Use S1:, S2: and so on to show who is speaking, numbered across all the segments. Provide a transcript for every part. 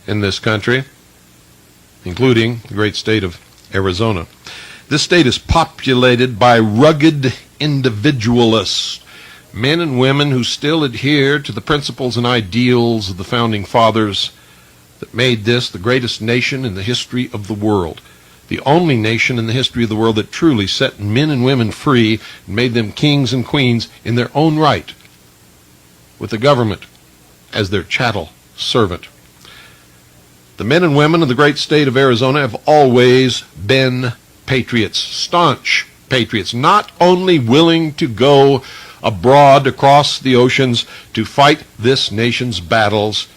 S1: in this country, including the great state of Arizona. This state is populated by rugged individualists, men and women who still adhere to the principles and ideals of the founding fathers that made this the greatest nation in the history of the world. The only nation in the history of the world that truly set men and women free and made them kings and queens in their own right, with the government as their chattel servant. The men and women of the great state of Arizona have always been patriots, staunch patriots, not only willing to go abroad across the oceans to fight this nation's battles,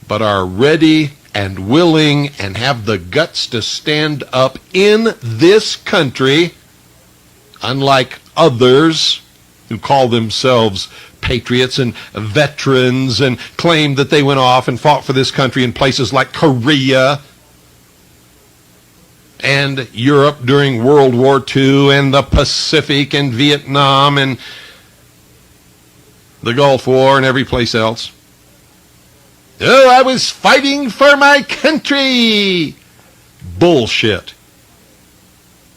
S1: but are ready and willing and have the guts to stand up in this country, unlike others who call themselves patriots and veterans and claim that they went off and fought for this country in places like Korea and Europe during World War II and the Pacific and Vietnam and the Gulf War and every place else. Oh, I was fighting for my country. Bullshit.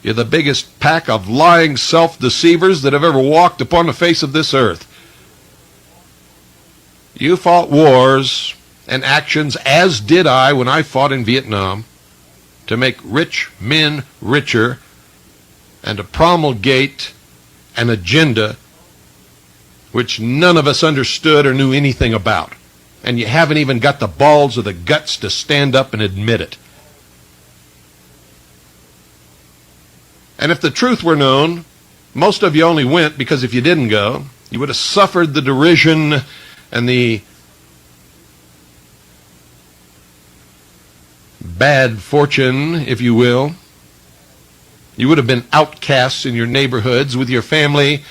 S1: You're the biggest pack of lying self-deceivers that have ever walked upon the face of this earth. You fought wars and actions, as did I when I fought in Vietnam, to make rich men richer and to promulgate an agenda which none of us understood or knew anything about. And you haven't even got the balls or the guts to stand up and admit it. And if the truth were known, most of you only went because if you didn't go, you would have suffered the derision and the bad fortune, if you will. You would have been outcasts in your neighborhoods, with your family,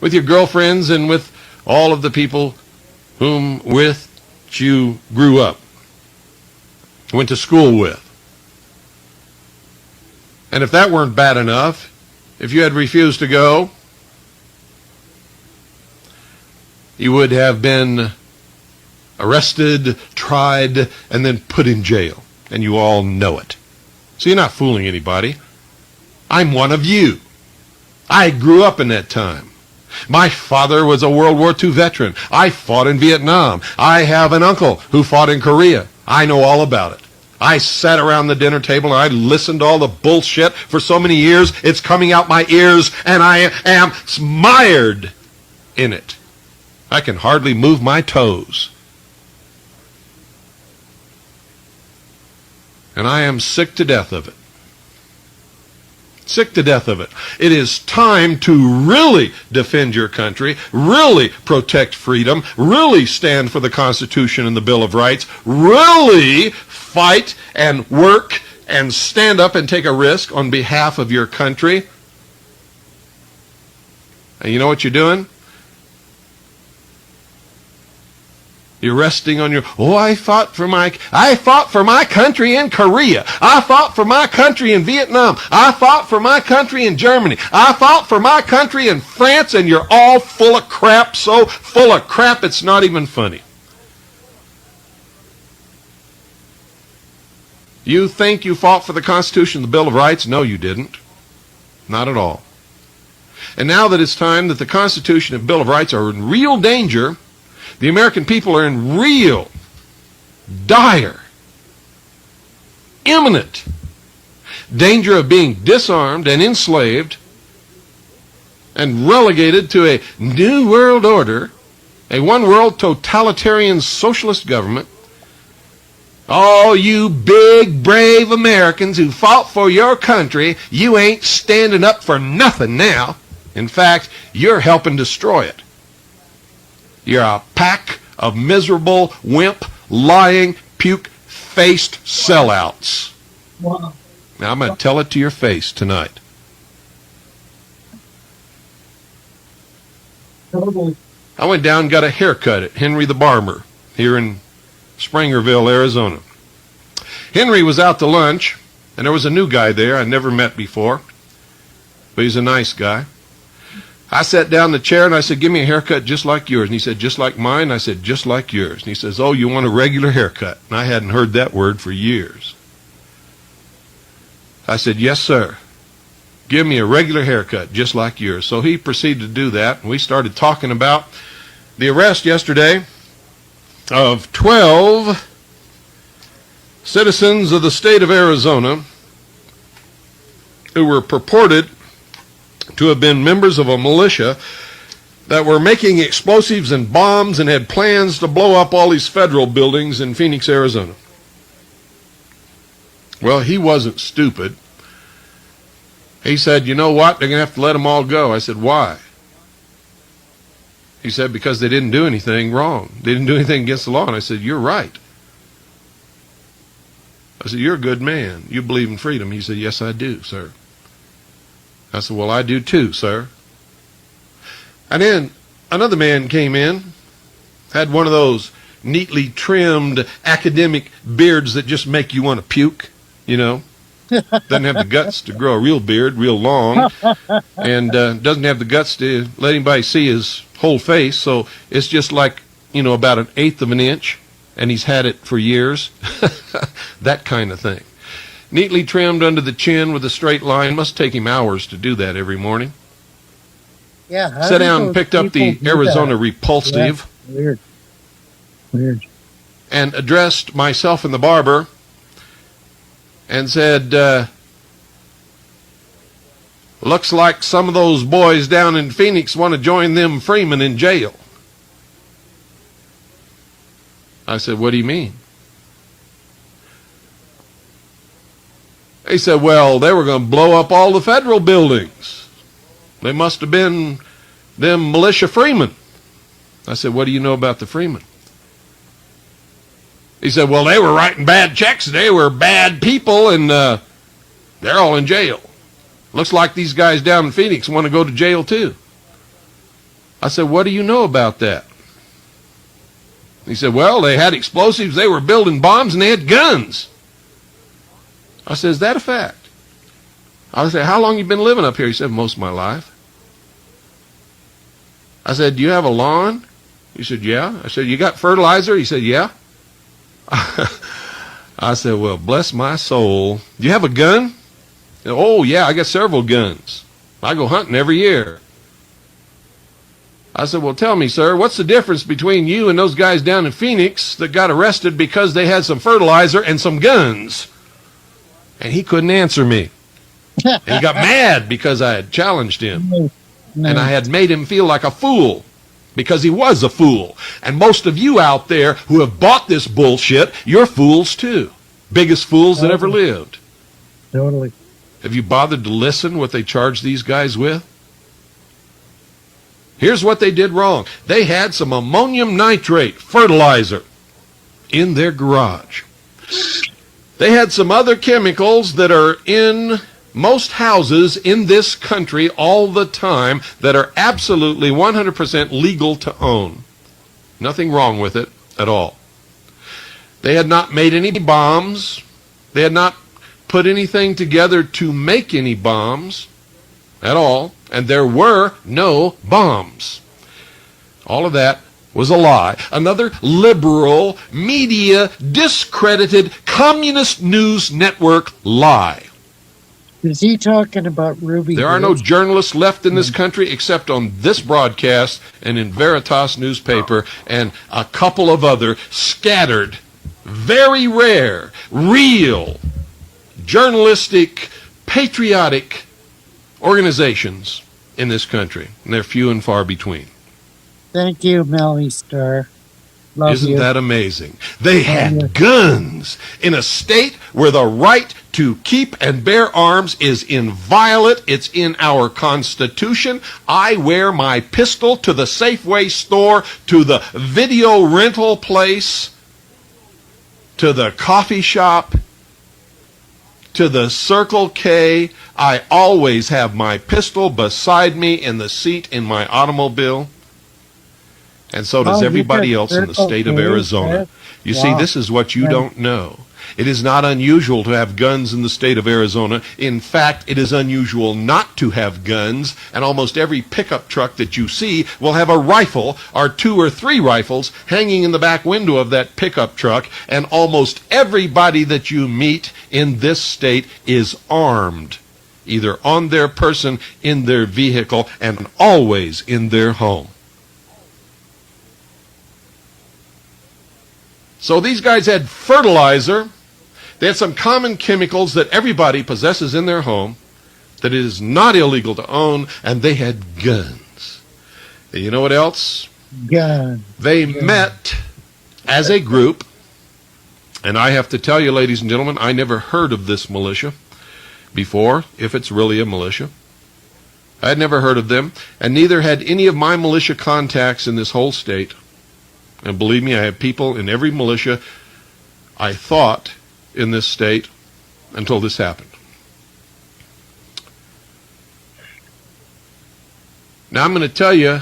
S1: with your girlfriends, and with all of the people whom with you grew up, went to school with. And if that weren't bad enough, if you had refused to go, you would have been arrested, tried, and then put in jail. And you all know it. So you're not fooling anybody. I'm one of you. I grew up in that time. My father was a World War II veteran. I fought in Vietnam. I have an uncle who fought in Korea. I know all about it. I sat around the dinner table and I listened to all the bullshit for so many years. It's coming out my ears and I am mired in it. I can hardly move my toes. And I am sick to death of it. Sick to death of it. It is time to really defend your country, really protect freedom, really stand for the Constitution and the Bill of Rights, really fight and work and stand up and take a risk on behalf of your country. And you know what you're doing? You're resting on your, I fought for my country in Korea. I fought for my country in Vietnam. I fought for my country in Germany. I fought for my country in France, and you're all full of crap, so full of crap it's not even funny. You think you fought for the Constitution and the Bill of Rights? No, you didn't. Not at all. And now that it's time that the Constitution and Bill of Rights are in real danger, the American people are in real, dire, imminent danger of being disarmed and enslaved and relegated to a new world order, a one-world totalitarian socialist government. All you big, brave Americans who fought for your country, you ain't standing up for nothing now. In fact, you're helping destroy it. You're a pack of miserable, wimp, lying, puke-faced sellouts.
S2: Wow.
S1: Now I'm going to tell it to your face tonight. I went down and got a haircut at Henry the Barber here in Springerville, Arizona. Henry was out to lunch, and there was a new guy there I never met before, but he's a nice guy. I sat down in the chair and I said, give me a haircut just like yours. And he said, just like mine? I said, just like yours. And he says, oh, you want a regular haircut? And I hadn't heard that word for years. I said, yes, sir. Give me a regular haircut just like yours. So he proceeded to do that, and we started talking about the arrest yesterday of 12 citizens of the state of Arizona who were purported to have been members of a militia that were making explosives and bombs and had plans to blow up all these federal buildings in Phoenix, Arizona. Well, he wasn't stupid. He said, you know what, they're going to have to let them all go. I said, why? He said, because they didn't do anything wrong. They didn't do anything against the law. And I said, you're right. I said, you're a good man. You believe in freedom. He said, yes, I do, sir. I said, well, I do too, sir. And then another man came in, had one of those neatly trimmed academic beards that just make you want to puke, you know. Doesn't have the guts to grow a real beard, real long, and doesn't have the guts to let anybody see his whole face. So it's just like, you know, about 1/8 of an inch, and he's had it for years. That kind of thing. Neatly trimmed under the chin with a straight line. Must take him hours to do that every morning.
S2: Yeah.
S1: Sat down and picked up the Arizona Repulsive.
S2: Yeah, weird.
S1: And addressed myself and the barber and said, looks like some of those boys down in Phoenix want to join them Freeman in jail. I said, what do you mean? He said, well, they were going to blow up all the federal buildings. They must have been them militia Freemen. I said, what do you know about the Freemen? He said, well, they were writing bad checks. They were bad people, and they're all in jail. Looks like these guys down in Phoenix want to go to jail, too. I said, what do you know about that? He said, well, they had explosives, they were building bombs, and they had guns. I said, is that a fact? I said, how long you been living up here? He said, most of my life. I said, do you have a lawn? He said, yeah. I said, you got fertilizer? He said, yeah. I said, well, bless my soul. Do you have a gun? Oh, yeah, I got several guns. I go hunting every year. I said, well, tell me, sir, what's the difference between you and those guys down in Phoenix that got arrested because they had some fertilizer and some guns? And he couldn't answer me. And he got mad because I had challenged him. And I had made him feel like a fool. Because he was a fool. And most of you out there who have bought this bullshit, you're fools too. Biggest fools that ever lived.
S2: Totally.
S1: Have you bothered to listen what they charged these guys with? Here's what they did wrong. They had some ammonium nitrate fertilizer in their garage. They had some other chemicals that are in most houses in this country all the time that are absolutely 100% legal to own. Nothing wrong with it at all. They had not made any bombs. They had not put anything together to make any bombs at all. And there were no bombs. All of that was a lie. Another liberal, media, discredited, communist news network lie.
S2: Is he talking about Ruby?
S1: There are no journalists left in this country except on this broadcast and in Veritas newspaper and a couple of other scattered, very rare, real, journalistic, patriotic organizations in this country. And they're few and far between.
S2: Thank you, Melly Star. Love
S1: Isn't
S2: you.
S1: that amazing? They had guns in a state where the right to keep and bear arms is inviolate. It's in our Constitution. I wear my pistol to the Safeway store, to the video rental place, to the coffee shop, to the Circle K. I always have my pistol beside me in the seat in my automobile. And so does everybody else in the state of Arizona. You see, this is what you don't know. It is not unusual to have guns in the state of Arizona. In fact, it is unusual not to have guns, and almost every pickup truck that you see will have a rifle or 2 or 3 rifles hanging in the back window of that pickup truck, and almost everybody that you meet in this state is armed, either on their person, in their vehicle, and always in their home. So these guys had fertilizer. They had some common chemicals that everybody possesses in their home that it is not illegal to own, and they had guns. And you know what else?
S2: Gun.
S1: They met as a group, and I have to tell you, ladies and gentlemen, I never heard of this militia before, if it's really a militia. I had never heard of them, and neither had any of my militia contacts in this whole state. And believe me, I have people in every militia, I thought, in this state until this happened. Now I'm going to tell you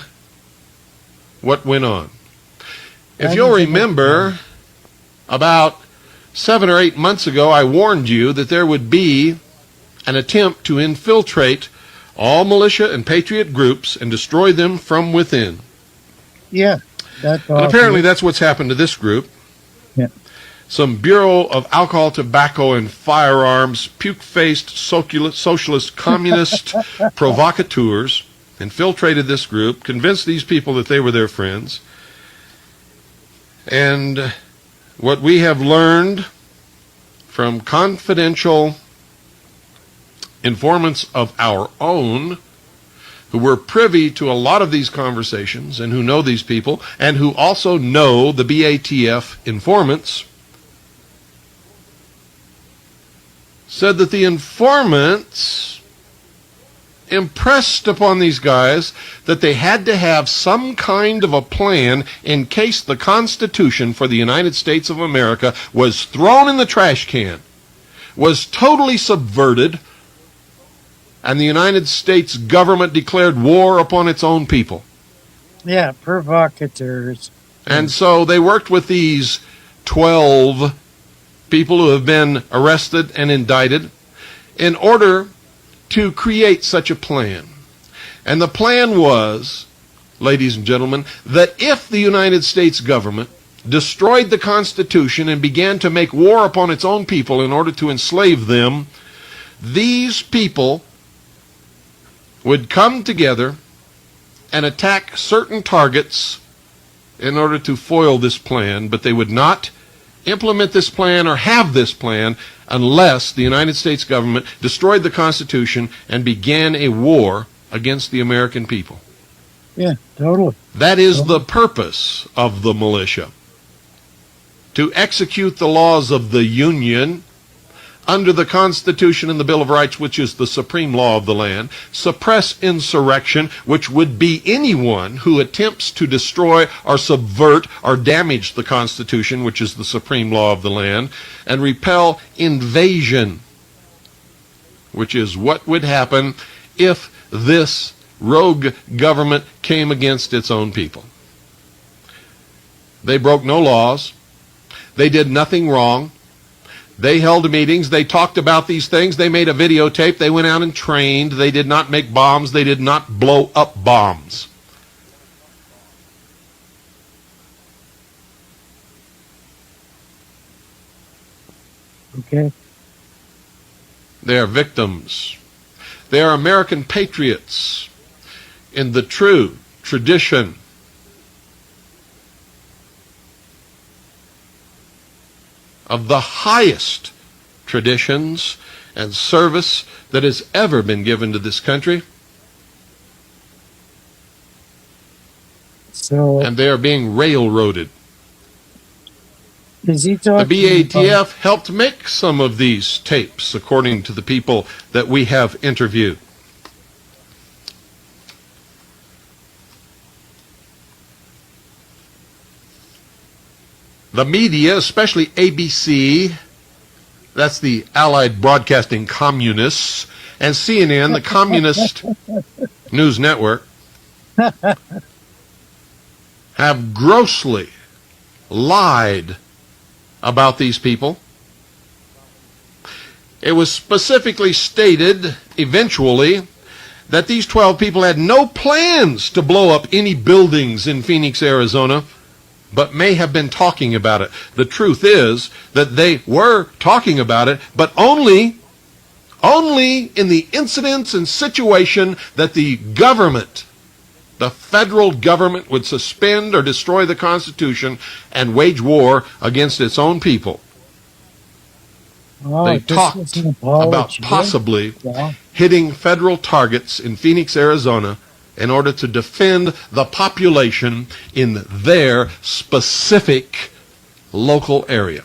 S1: what went on. If you'll remember, about 7 or 8 months ago, I warned you that there would be an attempt to infiltrate all militia and patriot groups and destroy them from within.
S2: Yeah. That's
S1: And apparently that's what's happened to this group.
S2: Yeah.
S1: Some Bureau of Alcohol, Tobacco, and Firearms, puke-faced socialist communist provocateurs infiltrated this group, convinced these people that they were their friends. And what we have learned from confidential informants of our own, who were privy to a lot of these conversations and who know these people and who also know the BATF informants, said that the informants impressed upon these guys that they had to have some kind of a plan in case the Constitution for the United States of America was thrown in the trash can, was totally subverted, and the United States government declared war upon its own people.
S2: Yeah, provocateurs.
S1: And so they worked with these 12 people who have been arrested and indicted in order to create such a plan. And the plan was, ladies and gentlemen, that if the United States government destroyed the Constitution and began to make war upon its own people in order to enslave them, these people would come together and attack certain targets in order to foil this plan, but they would not implement this plan or have this plan unless the United States government destroyed the Constitution and began a war against the American people.
S2: Yeah, totally.
S1: That is the purpose of the militia. To execute the laws of the Union under the Constitution and the Bill of Rights, which is the supreme law of the land, suppress insurrection, which would be anyone who attempts to destroy or subvert or damage the Constitution, which is the supreme law of the land, and repel invasion, which is what would happen if this rogue government came against its own people. They broke no laws. They did nothing wrong. They held meetings. They talked about these things. They made a videotape. They went out and trained. They did not make bombs. They did not blow up bombs.
S2: Okay.
S1: They are victims. They are American patriots in the true tradition of the highest traditions and service that has ever been given to this country.
S2: So,
S1: And they are being railroaded.
S2: is he
S1: The
S2: talking
S1: BATF helped make some of these tapes, according to the people that we have interviewed. The media, especially ABC, that's the Allied Broadcasting Communists, and CNN, the Communist News Network, have grossly lied about these people it was specifically stated eventually that these 12 people had no plans to blow up any buildings in Phoenix, Arizona, but may have been talking about it. The truth is that they were talking about it, but only in the incidents and situation that the government, the federal government, would suspend or destroy the Constitution and wage war against its own people.
S2: Oh,
S1: They
S2: this
S1: talked
S2: was an
S1: about
S2: apology.
S1: possibly
S2: Yeah.
S1: hitting federal targets in Phoenix, Arizona, in order to defend the population in their specific local area.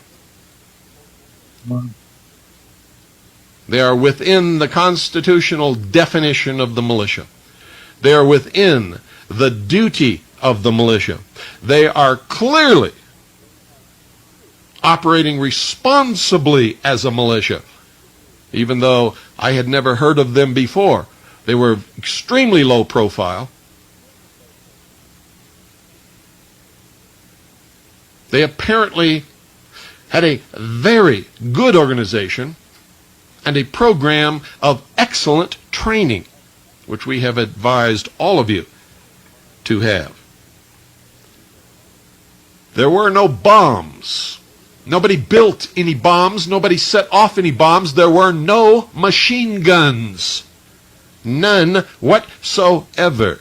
S2: Wow.
S1: They are within the constitutional definition of the militia. They are within the duty of the militia. They are clearly operating responsibly as a militia, even though I had never heard of them before. They were extremely low profile. They apparently had a very good organization and a program of excellent training, which we have advised all of you to have. There were no bombs. Nobody built any bombs. Nobody set off any bombs. There were no machine guns. None whatsoever.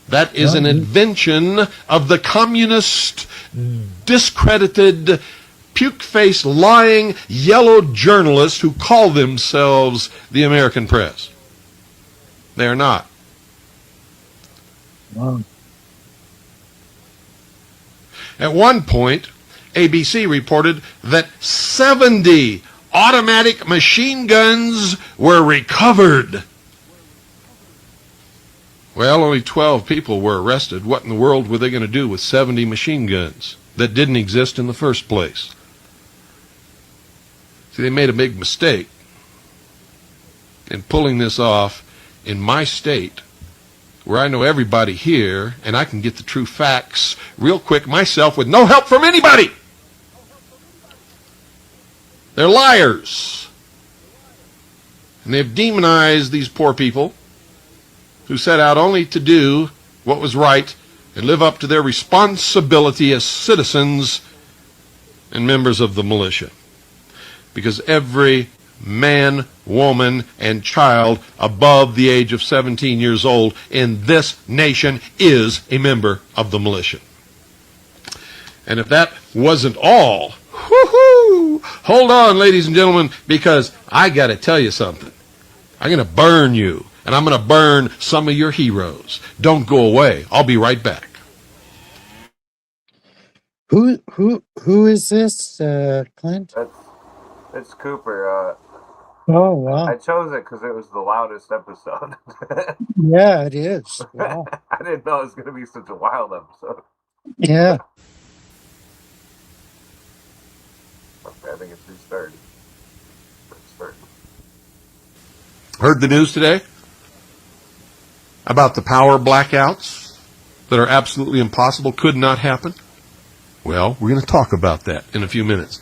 S1: That is an invention of the communist, discredited, puke-faced, lying, yellow journalists who call themselves the American press. They are not.
S2: Wow.
S1: At one point, ABC reported that 70 automatic machine guns were recovered. Well, only 12 people were arrested. What in the world were they going to do with 70 machine guns that didn't exist in the first place? See, they made a big mistake in pulling this off in my state, where I know everybody here, and I can get the true facts real quick myself with no help from anybody. They're liars. And they've demonized these poor people who set out only to do what was right and live up to their responsibility as citizens and members of the militia. Because every man, woman, and child above the age of 17 years old in this nation is a member of the militia. And if that wasn't all, whoo-hoo, hold on, ladies and gentlemen, because I got to tell you something. I'm going to burn you, and I'm going to burn some of your heroes. Don't go away. I'll be right back.
S2: Who is this, Clint?
S3: It's Cooper.
S2: Oh, wow.
S3: I chose it because it was the loudest episode.
S2: Yeah, it is. Wow.
S3: I didn't know it was going to be such a wild episode.
S2: Yeah.
S3: Okay, I think it's restarted.
S1: Heard the news today about the power blackouts that are absolutely impossible, could not happen? Well, we're going to talk about that in a few minutes.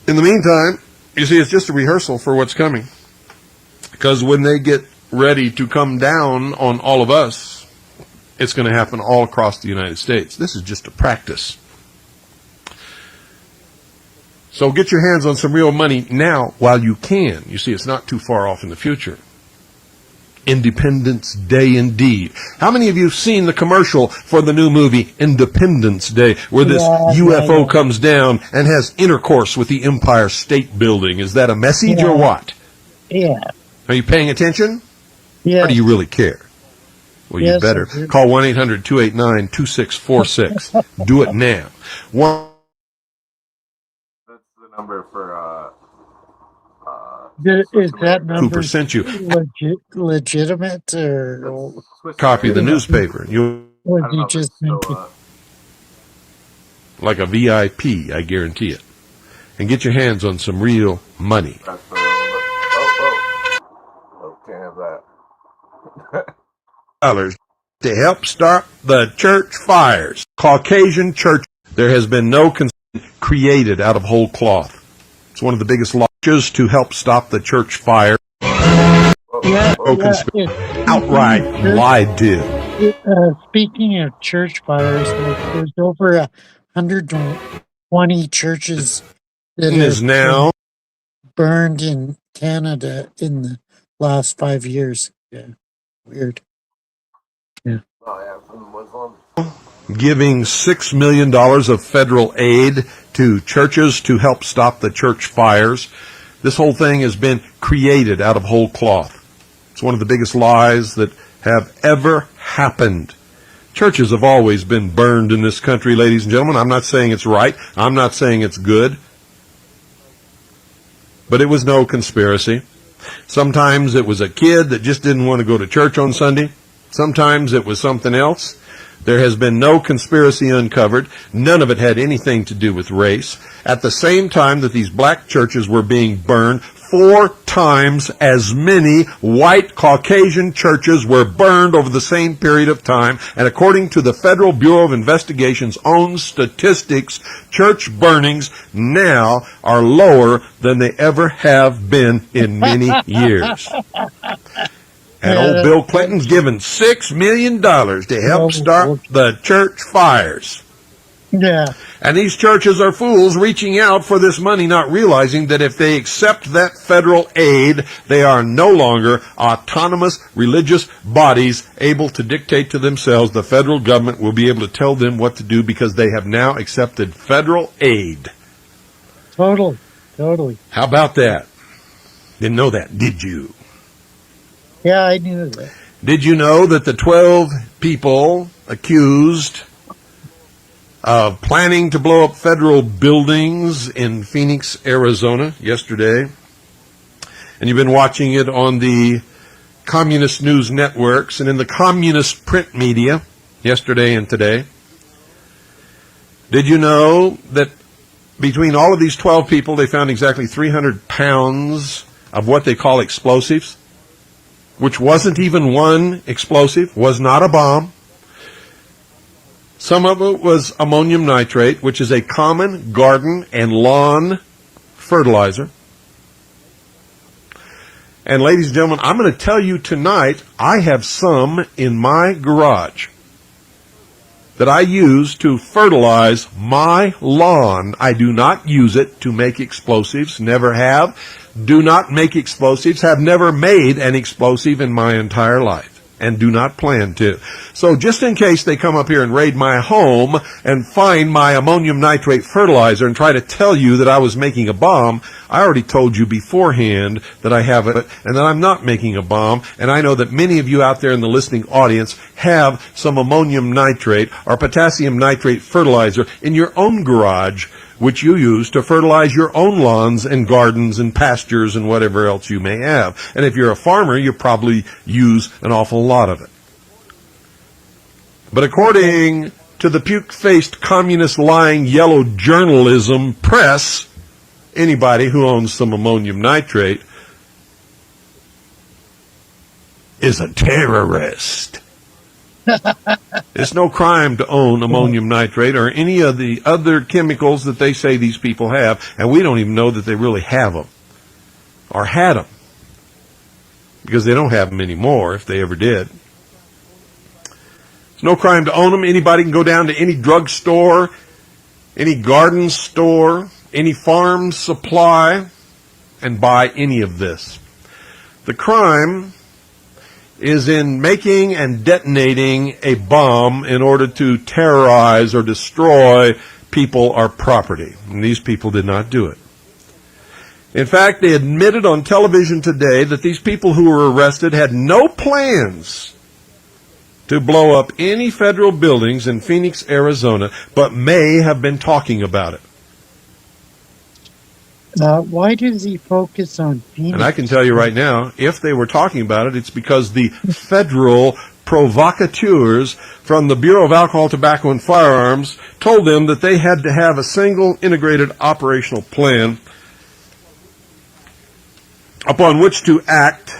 S1: In the meantime, you see, it's just a rehearsal for what's coming. Because when they get ready to come down on all of us, it's going to happen all across the United States. This is just a practice. So get your hands on some real money now while you can. You see, it's not too far off in the future. Independence Day indeed. How many of you have seen the commercial for the new movie Independence Day, where this UFO comes down and has intercourse with the Empire State Building? Is that a message or what?
S2: Yeah.
S1: Are you paying attention?
S2: Yeah.
S1: Or do you really care? Well, you better. Call 1-800-289-2646. Do it now.
S3: That's the number for,
S2: Is that number
S1: Cooper sent you.
S2: legitimate, or
S1: Copy of the newspaper. You
S2: would you just make it?
S1: like a VIP, I guarantee it. And get your hands on some real money.
S3: That's the can't have that.
S1: Dollars to help start the church fires. Caucasian church. There has been no consent created out of whole cloth. It's one of the biggest launches to help stop the church fire.
S2: Yeah,
S1: Outright lied to.
S2: speaking of church fires, there's over 120 churches that
S1: Is
S2: have
S1: now
S2: burned in Canada in the last 5 years. Yeah, weird.
S3: Oh yeah, from Muslims.
S1: giving $6 million of federal aid to churches to help stop the church fires. This whole thing has been created out of whole cloth. It's one of the biggest lies that have ever happened. Churches have always been burned in this country, ladies and gentlemen. I'm not saying it's right. I'm not saying it's good. But it was no conspiracy. Sometimes it was a kid that just didn't want to go to church on Sunday. Sometimes it was something else. There has been no conspiracy uncovered. None of it had anything to do with race. At the same time that these black churches were being burned, 4 times as many white Caucasian churches were burned over the same period of time. And according to the Federal Bureau of Investigation's own statistics, church burnings now are lower than they ever have been in many years. And old Bill Clinton's given $6 million to help start the church fires.
S2: Yeah.
S1: And these churches are fools reaching out for this money, not realizing that if they accept that federal aid, they are no longer autonomous religious bodies able to dictate to themselves. The federal government will be able to tell them what to do because they have now accepted federal aid.
S2: Totally.
S1: How about that? Didn't know that, did you?
S2: Yeah, I knew that.
S1: Did you know that the 12 people accused of planning to blow up federal buildings in Phoenix, Arizona yesterday, and you've been watching it on the communist news networks and in the communist print media yesterday and today, did you know that between all of these 12 people, they found exactly 300 pounds of what they call explosives, which wasn't even one explosive, was not a bomb. Some of it was ammonium nitrate, which is a common garden and lawn fertilizer. And ladies and gentlemen, I'm going to tell you tonight, I have some in my garage that I use to fertilize my lawn. I do not use it to make explosives, never have. Do not make explosives, have never made an explosive in my entire life, and do not plan to. So just in case they come up here and raid my home and find my ammonium nitrate fertilizer and try to tell you that I was making a bomb, I already told you beforehand that I have it and that I'm not making a bomb. And I know that many of you out there in the listening audience have some ammonium nitrate or potassium nitrate fertilizer in your own garage, which you use to fertilize your own lawns and gardens and pastures and whatever else you may have. And if you're a farmer, you probably use an awful lot of it. But according to the puke-faced communist lying yellow journalism press, anybody who owns some ammonium nitrate is a terrorist. It's no crime to own ammonium nitrate or any of the other chemicals that they say these people have, and we don't even know that they really have them or had them, because they don't have them anymore if they ever did. It's no crime to own them. Anybody can go down to any drugstore, any garden store, any farm supply, and buy any of this. The crime is in making and detonating a bomb in order to terrorize or destroy people or property. And these people did not do it. In fact, they admitted on television today that these people who were arrested had no plans to blow up any federal buildings in Phoenix, Arizona, but may have been talking about it.
S2: Why does he focus on Phoenix?
S1: And I can tell you right now, if they were talking about it, it's because the federal provocateurs from the Bureau of Alcohol, Tobacco, and Firearms told them that they had to have a single integrated operational plan upon which to act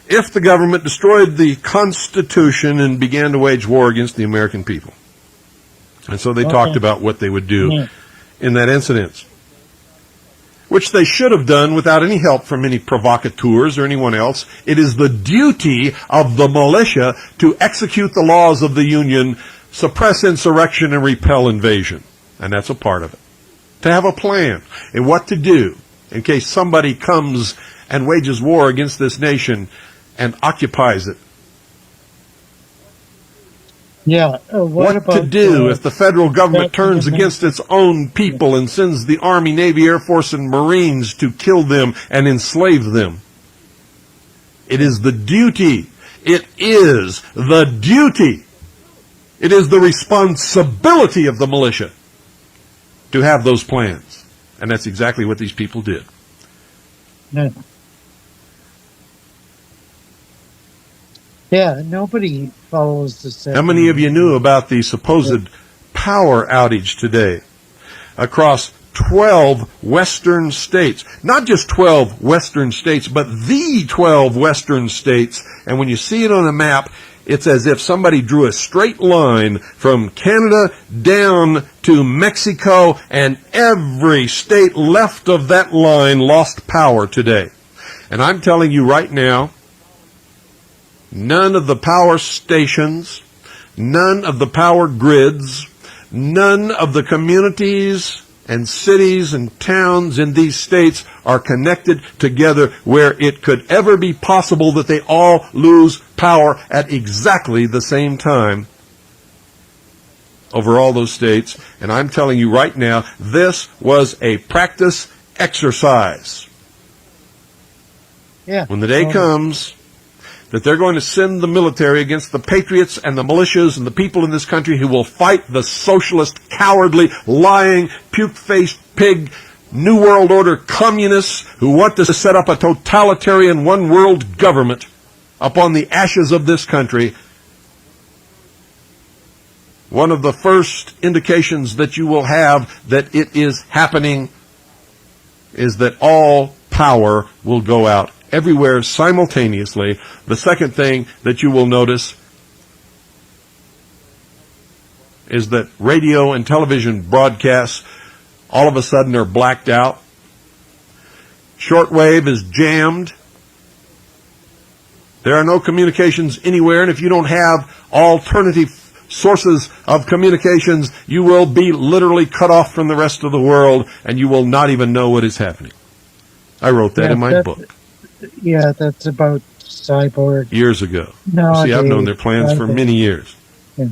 S1: if the government destroyed the Constitution and began to wage war against the American people. And so they talked about what they would do in that incident. which they should have done without any help from any provocateurs or anyone else. It is the duty of the militia to execute the laws of the Union, suppress insurrection, and repel invasion. And that's a part of it. To have a plan and what to do in case somebody comes and wages war against this nation and occupies it.
S2: Yeah.
S1: What
S2: about,
S1: to do if the federal government turns against its own people and sends the Army, Navy, Air Force, and Marines to kill them and enslave them? It is the duty. It is the duty. It is the responsibility of the militia to have those plans. And that's exactly what these people did.
S2: Yeah, nobody follows the same.
S1: How many of you knew about the supposed power outage today across 12 western states? Not just 12 western states, but the 12 western states. And when you see it on a map, it's as if somebody drew a straight line from Canada down to Mexico, and every state left of that line lost power today. And I'm telling you right now, none of the power stations, none of the power grids, none of the communities and cities and towns in these states are connected together where it could ever be possible that they all lose power at exactly the same time over all those states. And I'm telling you right now, this was a practice exercise.
S2: Yeah.
S1: When the day comes that they're going to send the military against the patriots and the militias and the people in this country who will fight the socialist, cowardly, lying, puke-faced pig, New World Order communists who want to set up a totalitarian one-world government upon the ashes of this country, one of the first indications that you will have that it is happening is that all power will go out everywhere simultaneously. The second thing that you will notice is that radio and television broadcasts all of a sudden are blacked out. Shortwave is jammed. There are no communications anywhere, and if you don't have alternative sources of communications, you will be literally cut off from the rest of the world, and you will not even know what is happening. I wrote that in my book.
S2: Yeah, that's about cyborg.
S1: Years ago.
S2: No,
S1: see, I've known their plans for many years.
S2: Yeah.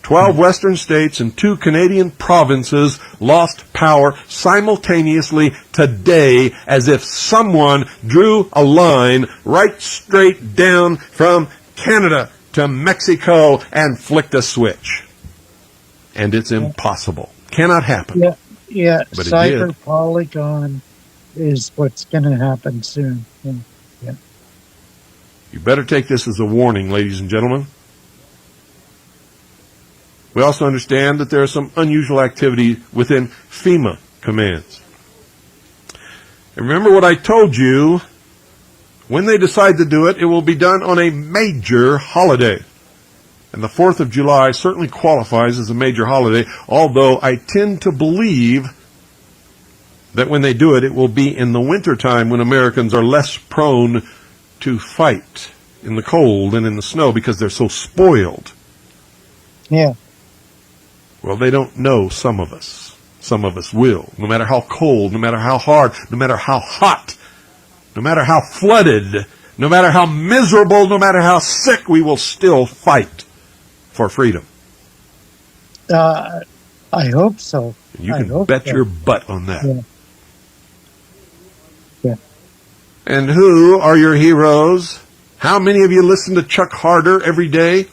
S1: 12 western states and 2 Canadian provinces lost power simultaneously today, as if someone drew a line right straight down from Canada to Mexico and flicked a switch. And it's impossible. Cannot happen.
S2: Yeah.
S1: But
S2: Cyber Polygon is what's going to happen soon. Yeah.
S1: You better take this as a warning, ladies and gentlemen. We also understand that there is some unusual activity within FEMA commands. And remember what I told you, when they decide to do it, it will be done on a major holiday. And the 4th of July certainly qualifies as a major holiday, although I tend to believe that when they do it, it will be in the wintertime when Americans are less prone to fight in the cold and in the snow because they're so spoiled.
S2: Yeah.
S1: Well, they don't know some of us. Some of us will. No matter how cold, no matter how hard, no matter how hot, no matter how flooded, no matter how miserable, no matter how sick, we will still fight for freedom.
S2: I hope so.
S1: And you can bet your butt on that.
S2: Yeah.
S1: And who are your heroes? How many of you listen to Chuck Harder every day?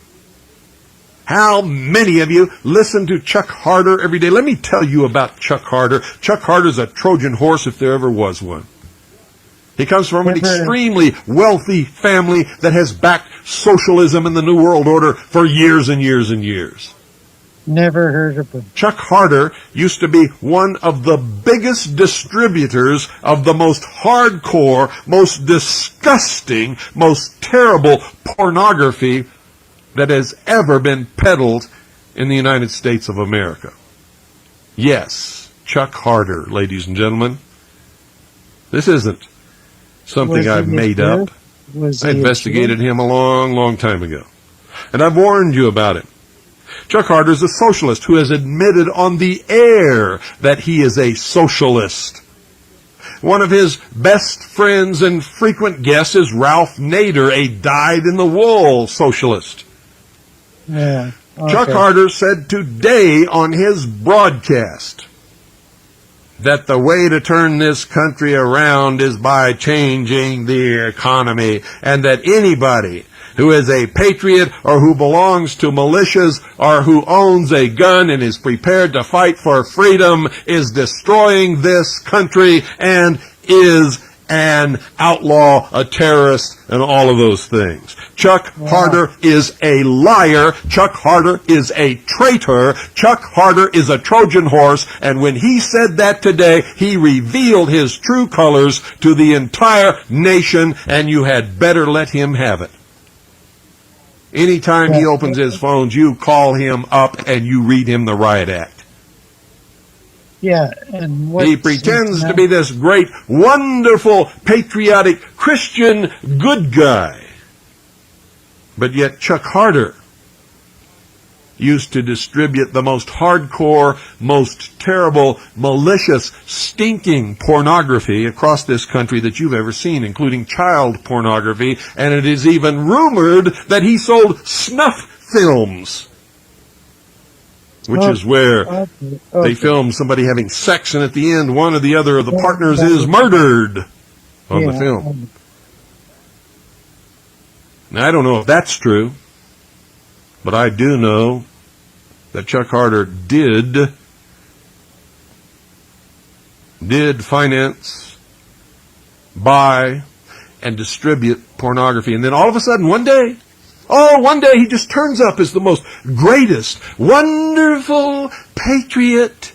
S1: How many of you listen to Chuck Harder every day? Let me tell you about Chuck Harder. Chuck Harder's a Trojan horse if there ever was one. He comes from an extremely wealthy family that has backed socialism and the New World Order for years and years and years.
S2: Never heard of him.
S1: Chuck Harder used to be one of the biggest distributors of the most hardcore, most disgusting, most terrible pornography that has ever been peddled in the United States of America. Yes, Chuck Harder, ladies and gentlemen. This isn't something
S2: Was
S1: I've
S2: he a
S1: made
S2: Jew?
S1: up.
S2: Was
S1: I
S2: he a
S1: investigated
S2: Jew?
S1: him a long, long time ago. And I've warned you about him. Chuck Harder's a socialist who has admitted on the air that he is a socialist. One of his best friends and frequent guests is Ralph Nader, a dyed-in-the-wool socialist.
S2: Yeah. Okay.
S1: Chuck Harder said today on his broadcast that the way to turn this country around is by changing the economy, and that anybody who is a patriot or who belongs to militias or who owns a gun and is prepared to fight for freedom is destroying this country and is an outlaw, a terrorist, and all of those things. Chuck Harder is a liar. Chuck Harder is a traitor. Chuck Harder is a Trojan horse. And when he said that today, he revealed his true colors to the entire nation, and you had better let him have it. Anytime he opens his phones, you call him up and you read him the riot act.
S2: Yeah, and what
S1: He pretends to be this great, wonderful, patriotic, Christian good guy. But yet Chuck Harder used to distribute the most hardcore, most terrible, malicious, stinking pornography across this country that you've ever seen, including child pornography, and it is even rumored that he sold snuff films, which is where they film somebody having sex, and at the end, one or the other of the partners is murdered on the film. Now, I don't know if that's true, but I do know that Chuck Harder did finance, buy, and distribute pornography. And then all of a sudden, one day he just turns up as the most greatest, wonderful patriot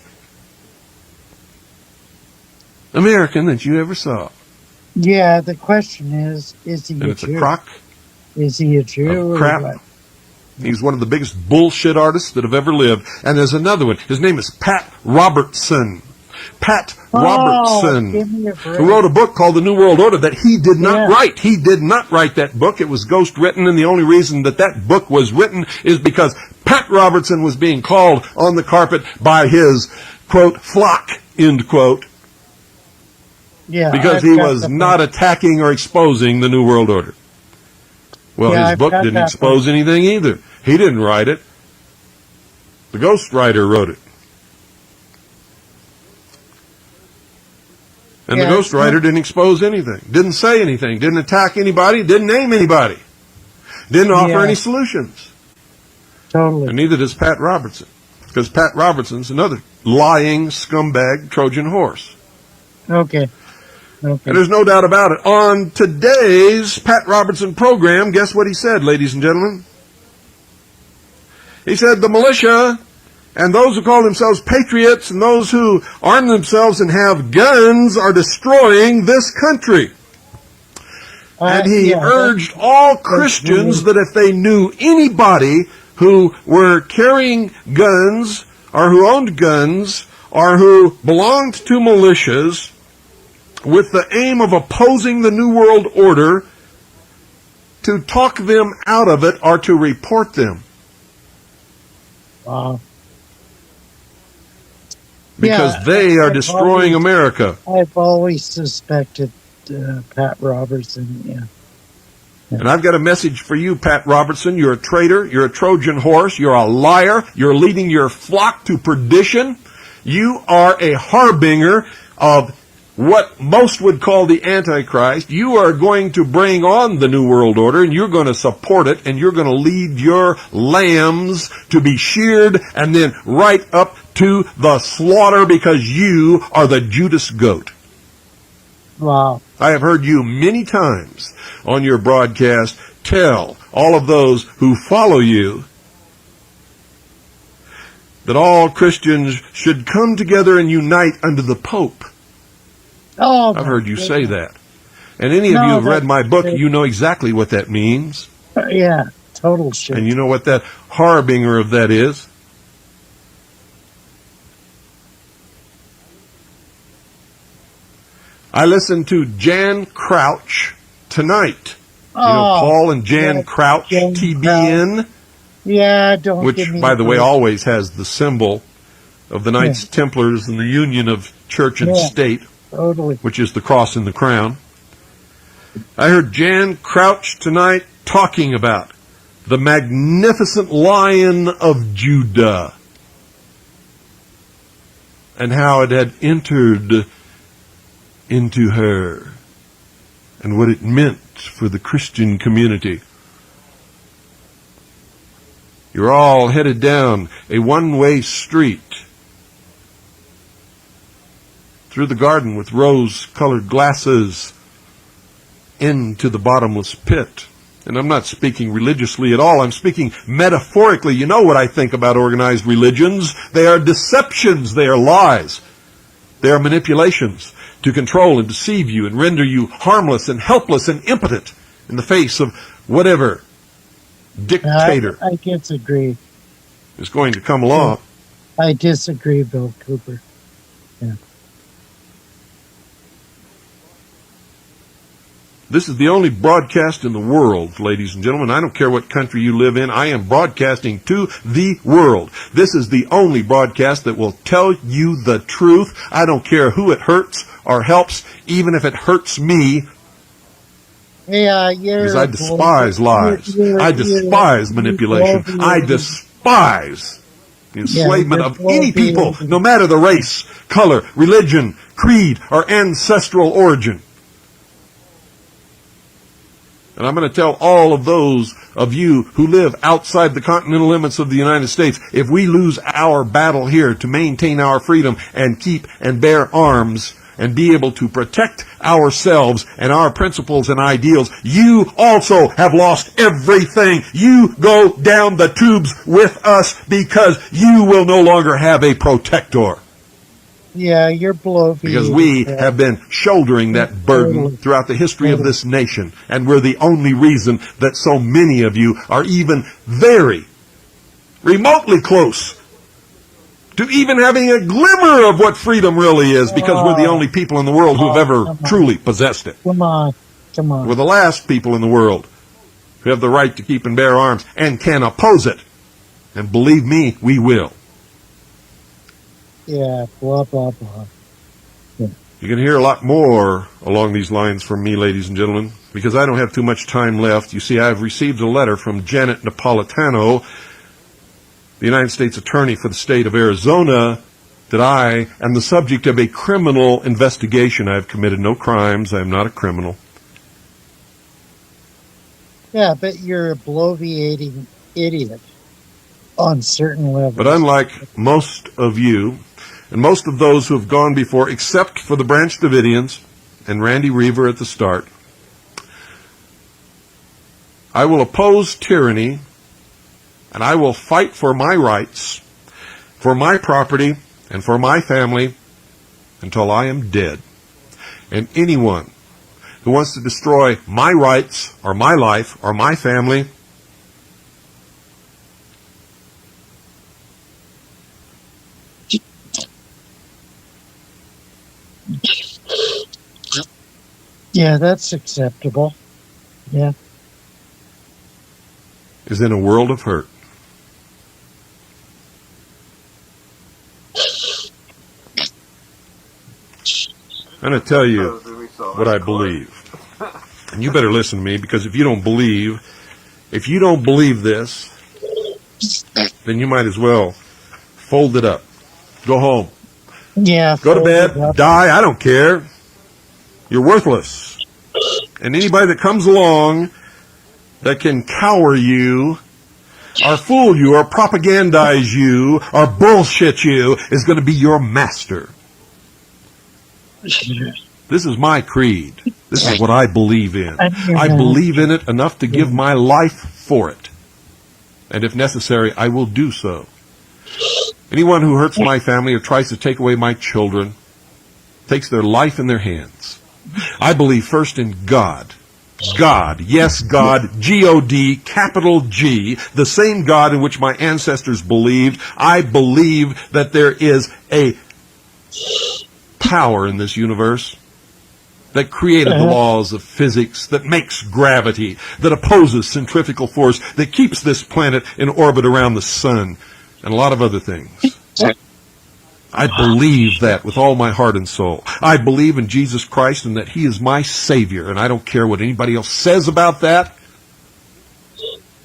S1: American that you ever saw.
S2: Yeah, the question is he
S1: And
S2: a
S1: it's
S2: Jew?
S1: a crock
S2: Is he a Jew
S1: of
S2: or
S1: crap.
S2: what?
S1: He's one of the biggest bullshit artists that have ever lived. And there's another one. His name is Pat Robertson. Pat Robertson,
S2: give me a break.
S1: who wrote a book called The New World Order that he did not write. He did not write that book. It was ghost written, and the only reason that that book was written is because Pat Robertson was being called on the carpet by his, quote, flock, end quote, because he was not attacking or exposing the New World Order. Well, his book didn't expose anything either. He didn't write it. The ghostwriter wrote it. And the ghostwriter didn't expose anything, didn't say anything, didn't attack anybody, didn't name anybody, didn't offer any solutions.
S2: Totally.
S1: And neither does Pat Robertson, because Pat Robertson's another lying scumbag Trojan horse.
S2: Okay.
S1: And there's no doubt about it. On today's Pat Robertson program, guess what he said, ladies and gentlemen? He said the militia and those who call themselves patriots and those who arm themselves and have guns are destroying this country. And he urged all Christians that if they knew anybody who were carrying guns or who owned guns or who belonged to militias with the aim of opposing the New World Order, to talk them out of it or to report them.
S2: Wow.
S1: Because they are destroying America.
S2: I've always suspected Pat Robertson,
S1: And I've got a message for you, Pat Robertson. You're a traitor. You're a Trojan horse. You're a liar. You're leading your flock to perdition. You are a harbinger of what most would call the Antichrist. You are going to bring on the New World Order, and you're going to support it, and you're going to lead your lambs to be sheared and then right up to the slaughter because you are the Judas goat.
S2: Wow.
S1: I have heard you many times on your broadcast tell all of those who follow you that all Christians should come together and unite under the Pope.
S2: Oh,
S1: I've heard you say that. And any of you who have read my book, you know exactly what that means.
S2: Yeah, total shit.
S1: And you know what that harbinger of that is? I listened to Jan Crouch tonight.
S2: Oh,
S1: you know Paul and Jan
S2: yeah,
S1: Crouch,
S2: Jan
S1: TBN,
S2: Yeah, don't
S1: which,
S2: give me
S1: by
S2: a
S1: the way,
S2: break.
S1: always has the symbol of the Knights Templars and the union of church and state,
S2: Totally.
S1: which is the cross and the crown. I heard Jan Crouch tonight talking about the magnificent Lion of Judah and how it had entered into her and what it meant for the Christian community. You're all headed down a one-way street through the garden with rose-colored glasses into the bottomless pit. And I'm not speaking religiously at all. I'm speaking metaphorically. You know what I think about organized religions. They are deceptions. They are lies. They are manipulations to control and deceive you and render you harmless and helpless and impotent in the face of whatever dictator
S2: I disagree.
S1: is going to come along.
S2: I disagree, Bill Cooper. Yeah.
S1: This is the only broadcast in the world, ladies and gentlemen. I don't care what country you live in. I am broadcasting to the world. This is the only broadcast that will tell you the truth. I don't care who it hurts or helps, even if it hurts me.
S2: Yeah,
S1: Because I despise lies. I despise manipulation. I despise the enslavement of any people, no matter the race, color, religion, creed, or ancestral origin. And I'm going to tell all of those of you who live outside the continental limits of the United States, if we lose our battle here to maintain our freedom and keep and bear arms and be able to protect ourselves and our principles and ideals, you also have lost everything. You go down the tubes with us because you will no longer have a protector.
S2: Yeah, you're bloviating.
S1: Because we have been shouldering that burden throughout the history of this nation, and we're the only reason that so many of you are even very remotely close to even having a glimmer of what freedom really is, because we're the only people in the world who have ever truly possessed it.
S2: Come on.
S1: We're the last people in the world who have the right to keep and bear arms and can oppose it. And believe me, we will.
S2: Yeah, blah, blah, blah.
S1: You're going to hear a lot more along these lines from me, ladies and gentlemen, because I don't have too much time left. You see, I've received a letter from Janet Napolitano, the United States Attorney for the state of Arizona, that I am the subject of a criminal investigation. I have committed no crimes. I am not a criminal.
S2: Yeah, but you're a bloviating idiot on certain levels.
S1: But unlike most of you, and most of those who have gone before, except for the Branch Davidians and Randy Reaver at the start, I will oppose tyranny, and I will fight for my rights, for my property, and for my family until I am dead. And anyone who wants to destroy my rights or my life or my family,
S2: yeah, that's acceptable. Yeah.
S1: is in a world of hurt. I'm going to tell you what I believe. And you better listen to me, because if you don't believe this, then you might as well fold it up. Go home.
S2: Yeah.
S1: Go to bed. Die. I don't care. You're worthless. And anybody that comes along that can cower you, or fool you, or propagandize you, or bullshit you, is going to be your master. This is my creed. This is what I believe in. I believe in it enough to give my life for it. And if necessary, I will do so. Anyone who hurts my family or tries to take away my children takes their life in their hands. I believe first in God. God, yes, God, G-O-D, capital G, the same God in which my ancestors believed. I believe that there is a power in this universe that created the laws of physics, that makes gravity, that opposes centrifugal force, that keeps this planet in orbit around the sun, and a lot of other things. I believe that with all my heart and soul. I believe in Jesus Christ and that he is my Savior, and I don't care what anybody else says about that.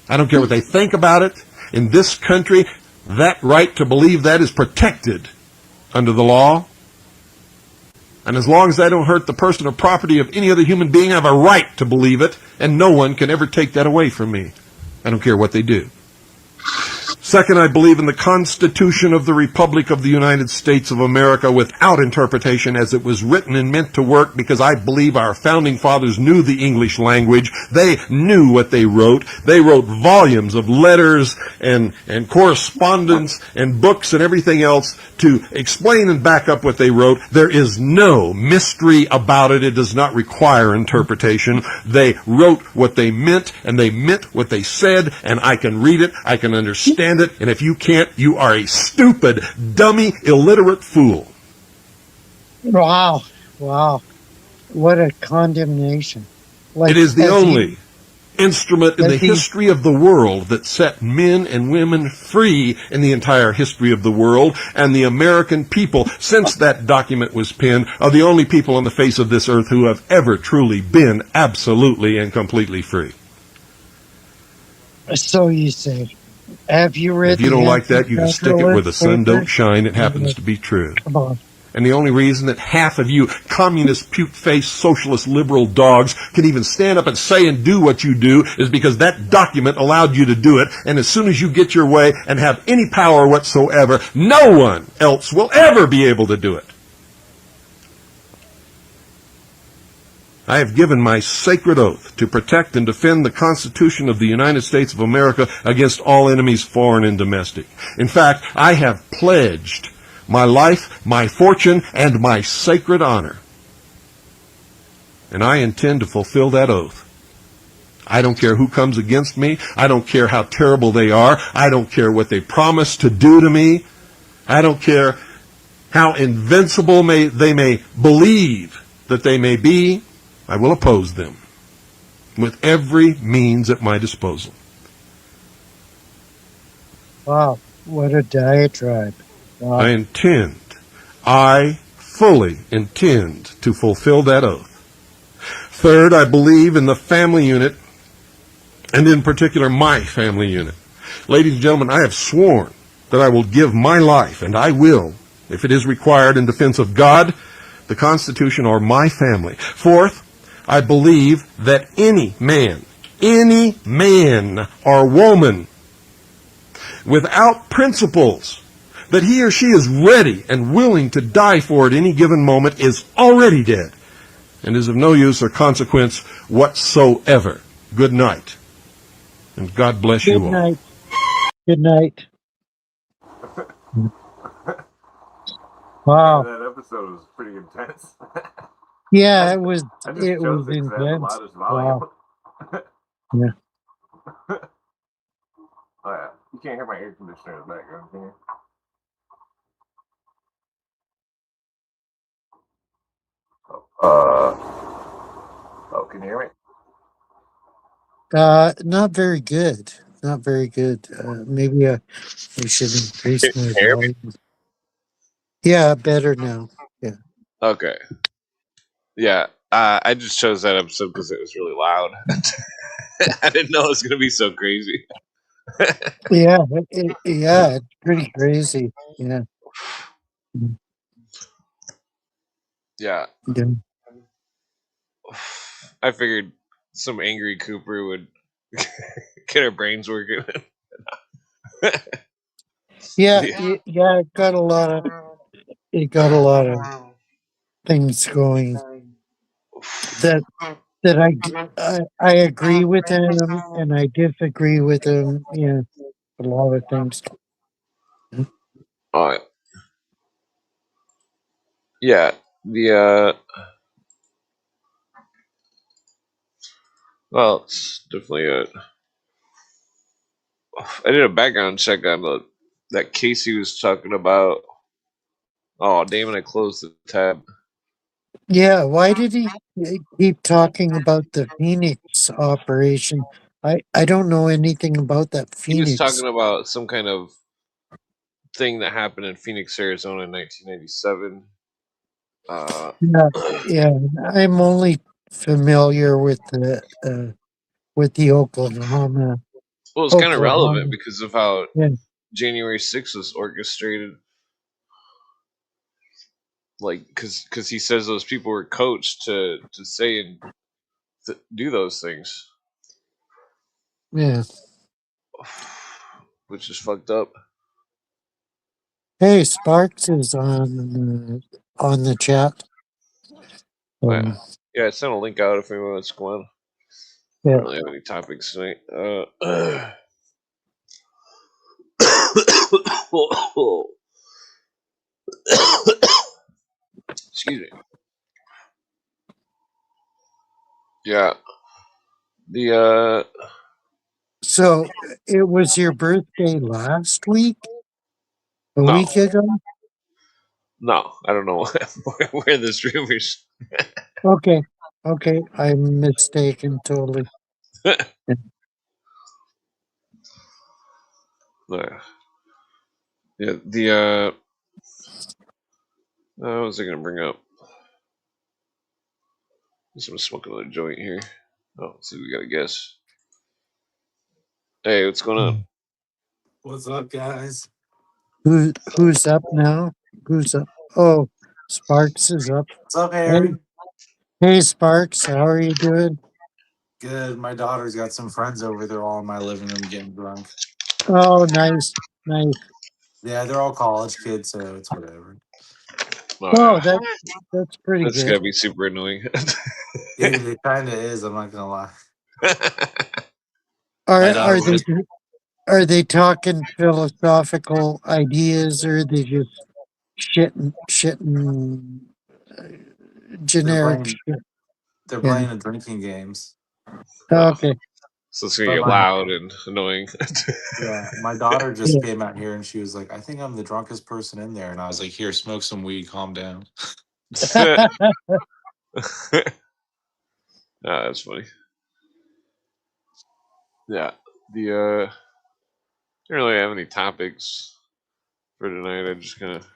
S1: I don't care what they think about it. In this country, that right to believe that is protected under the law. And as long as I don't hurt the person or property of any other human being, I have a right to believe it, and no one can ever take that away from me. I don't care what they do. Second, I believe in the Constitution of the Republic of the United States of America without interpretation, as it was written and meant to work, because I believe our founding fathers knew the English language. They knew what they wrote. They wrote volumes of letters and correspondence and books and everything else to explain and back up what they wrote. There is no mystery about it. It does not require interpretation. They wrote what they meant, and they meant what they said, and I can read it, I can understand it, and if you can't, you are a stupid, dummy, illiterate fool.
S2: Wow. What a condemnation.
S1: It is the only instrument in the history of the world that set men and women free in the entire history of the world, and the American people, since that document was penned, are the only people on the face of this earth who have ever truly been absolutely and completely free.
S2: So you say. Have you read?
S1: If you don't like that, you can stick it where the sun don't shine. It happens to be true.
S2: Come on.
S1: And the only reason that half of you communist, puke-faced, socialist, liberal dogs can even stand up and say and do what you do is because that document allowed you to do it. And as soon as you get your way and have any power whatsoever, no one else will ever be able to do it. I have given my sacred oath to protect and defend the Constitution of the United States of America against all enemies, foreign and domestic. In fact, I have pledged my life, my fortune, and my sacred honor. And I intend to fulfill that oath. I don't care who comes against me. I don't care how terrible they are. I don't care what they promise to do to me. I don't care how invincible they may believe that they may be. I will oppose them with every means at my disposal.
S2: Wow, what a diatribe. Wow.
S1: I fully intend to fulfill that oath. Third, I believe in the family unit, and in particular my family unit. Ladies and gentlemen, I have sworn that I will give my life, and I will, if it is required, in defense of God, the Constitution, or my family. Fourth, I believe that any man or woman without principles, that he or she is ready and willing to die for at any given moment, is already dead and is of no use or consequence whatsoever. Good night, and God bless you all.
S2: Good night. Wow.
S3: That episode was pretty intense.
S2: Yeah, it was.
S3: I just
S2: It
S3: chose
S2: was
S3: it 'cause I had the
S2: intense.
S3: loudest volume.
S2: Wow. Yeah.
S3: Oh yeah, you can't hear my air conditioner in the background, can you? Oh, can you hear me?
S2: Not very good. Not very good. Maybe I should increase my volume. Yeah, better now. Yeah.
S4: Okay. Yeah, I just chose that episode because it was really loud. I didn't know it was going to be so crazy.
S2: Yeah, it's pretty crazy. Yeah.
S4: Yeah.
S2: Yeah.
S4: I figured some angry Cooper would get our brains working.
S2: Yeah, it got a lot of things going that I agree with him and I disagree with him. Yeah, a lot of things.
S4: Yeah, well, it's definitely I did a background check on that case he was talking about. Oh, damn it, I closed the tab.
S2: Yeah, why did he keep talking about the Phoenix operation? I don't know anything about that
S4: He was
S2: Phoenix.
S4: talking about some kind of thing that happened in Phoenix, Arizona in 1997.
S2: Yeah, yeah. I'm only familiar with the
S4: Well, it's kind of relevant
S2: Oklahoma.
S4: because of how
S2: Yeah,
S4: January 6th was orchestrated. Like, because he says those people were coached to say and do those things,
S2: yeah.
S4: which is fucked up.
S2: Hey, Sparks is on the chat.
S4: Yeah, yeah. I sent a link out if anyone wants to go on. I
S2: Yeah.
S4: don't really have any topics tonight. Excuse me. Yeah. The
S2: So it was your birthday last week? A
S4: no,
S2: week ago?
S4: no, I don't know where this rumors.
S2: Okay. Okay. I'm mistaken totally.
S4: Yeah, what was I gonna bring up? I'm gonna smoke another joint here. Oh, let's see, we got a guess. Hey, what's going on?
S5: What's up, guys?
S2: Who's up now? Who's up? Oh, Sparks is up.
S5: What's up,
S2: Hey,
S5: Harry?
S2: hey Sparks, how are you doing?
S5: Good. My daughter's got some friends over there all in my living room getting drunk.
S2: Oh, nice, nice.
S5: Yeah, they're all college kids, so it's whatever.
S4: Oh
S2: Oh,
S4: yeah,
S2: that's pretty
S4: that's
S2: good.
S4: gotta be super annoying.
S5: It kind of is. I'm not gonna lie.
S2: Are
S5: My
S2: are
S5: daughter
S2: they
S5: just
S2: are they talking philosophical ideas, or are they just shitting uh,
S5: they're
S2: generic
S5: playing
S2: shit?
S5: they're
S2: Yeah.
S5: playing the drinking games.
S4: Oh,
S2: Okay.
S4: so it's gonna
S5: But
S4: get
S5: my
S4: loud and annoying.
S5: my daughter just
S2: Yeah.
S5: came out here and she was like, "I think I'm the drunkest person in there," and I was like, "Here, smoke some weed. Calm down."
S4: That's funny. Yeah, the don't really have any topics for tonight. I just kind of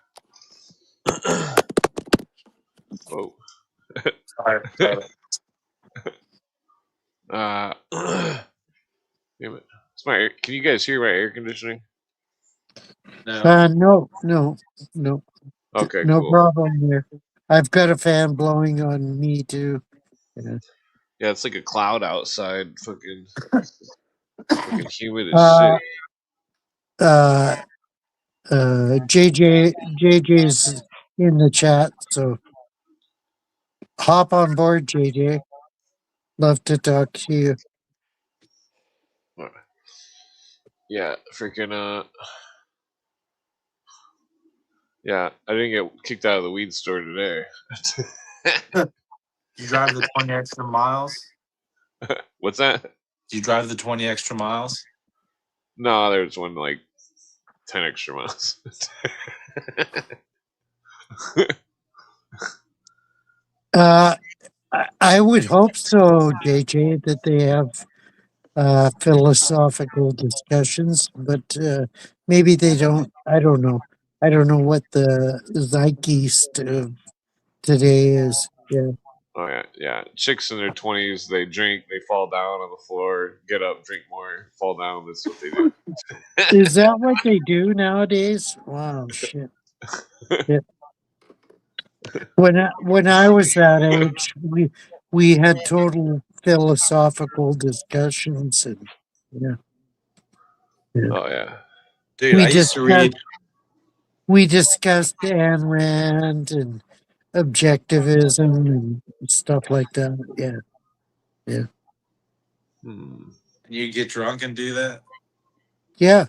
S4: whoa.
S5: Sorry.
S4: Damn it. Can you guys hear my air conditioning?
S5: No.
S2: No, no, no,
S4: Okay,
S2: no
S4: cool.
S2: problem there. I've got a fan blowing on me too. Yeah.
S4: Yeah, it's like a cloud outside. Fucking humid as
S2: Uh,
S4: shit.
S2: uh, JJ's in the chat, so hop on board, JJ. Love to talk to you.
S4: Yeah, freaking yeah, I didn't get kicked out of the weed store today.
S5: You drive the 20 extra miles?
S4: What's that?
S5: Do you drive the 20 extra miles?
S4: No, there's one like 10 extra miles.
S2: Uh, I would hope so, JJ, that they have philosophical discussions, but maybe they don't. I don't know. I don't know what the zeitgeist of today is. Yeah.
S4: Oh yeah, yeah. Chicks in their 20s, they drink, they fall down on the floor, get up, drink more, fall down. That's what they do.
S2: Is that what they do nowadays? Wow, shit. Yeah. When I was that age, we had total philosophical discussions, and yeah, yeah.
S4: Oh yeah.
S5: Dude,
S2: We
S5: I used to
S2: discussed
S5: read.
S2: we discussed Ayn Rand and objectivism and stuff like that. Yeah, yeah,
S4: Hmm.
S5: You get drunk and do that?
S2: yeah.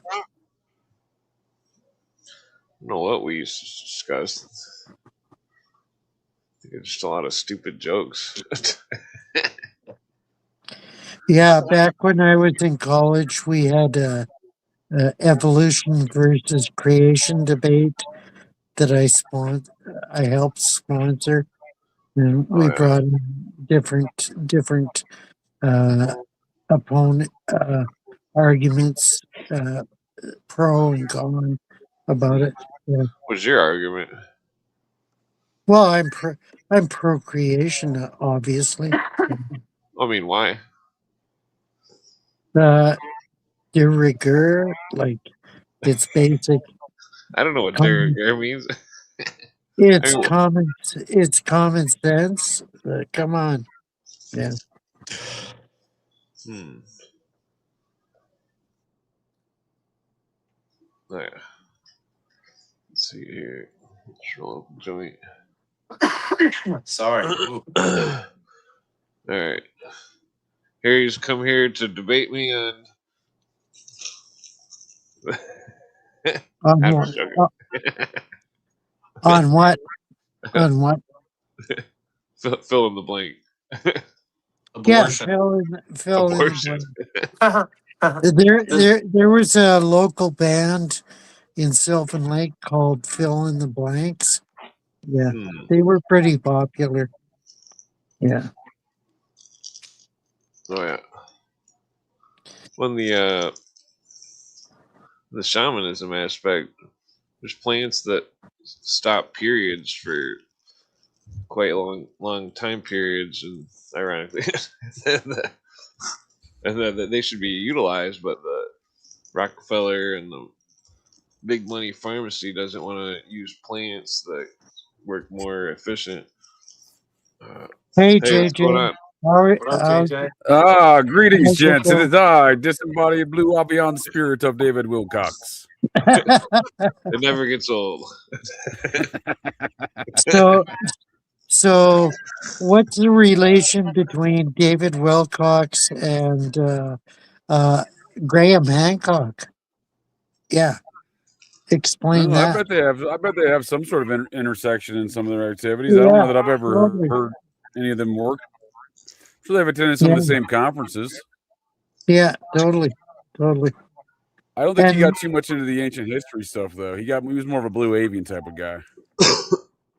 S4: I don't know what we used to discuss. I think it's just a lot of stupid jokes.
S2: Yeah, back when I was in college, we had a evolution versus creation debate that I helped sponsor. And
S4: Oh,
S2: we
S4: yeah.
S2: brought in different opponent arguments, pro and con about it. Yeah.
S4: What's your argument?
S2: Well, I'm pro-creation, obviously.
S4: I mean, why?
S2: De rigueur, like it's basic.
S4: I don't know what de
S2: Common,
S4: rigueur means. I
S2: it's
S4: mean,
S2: common. It's common sense. Come on. Yeah.
S4: Oh, yeah. Let's see here. Roll up a joint.
S5: Sorry.
S4: All right. Harry's come here to debate me on.
S2: On
S4: I'm
S2: what?
S4: just joking.
S2: On what? On what?
S4: Fill in the blank.
S2: Yeah,
S5: Abortion.
S2: fill in the
S4: Abortion.
S2: blank. There was a local band in Sylvan Lake called Fill in the Blanks. Yeah, they were pretty popular. Yeah.
S4: Oh yeah. When the shamanism aspect, there's plants that stop periods for quite long time periods, and ironically, and then they should be utilized, but the Rockefeller and the big money pharmacy doesn't want to use plants that work more efficient.
S2: Hey,
S4: Hey, what's going
S2: JJ.
S4: on?
S5: What up, JJ?
S6: Greetings,
S2: how's it
S6: gents. It
S2: going?
S6: is I, disembodied blue Avion spirit of David Wilcox.
S4: It never gets old.
S2: So, what's the relation between David Wilcox and Graham Hancock? Yeah, explain
S6: Oh, I
S2: that.
S6: bet they have. I bet they have some sort of intersection in some of their activities. I
S2: Yeah,
S6: don't know that I've ever
S2: totally.
S6: heard any of them work. So they've attended some
S2: Yeah,
S6: of the same conferences.
S2: yeah, totally.
S6: I don't think he
S2: And
S6: got too much into the ancient history stuff, though. He was more of a blue avian type of guy.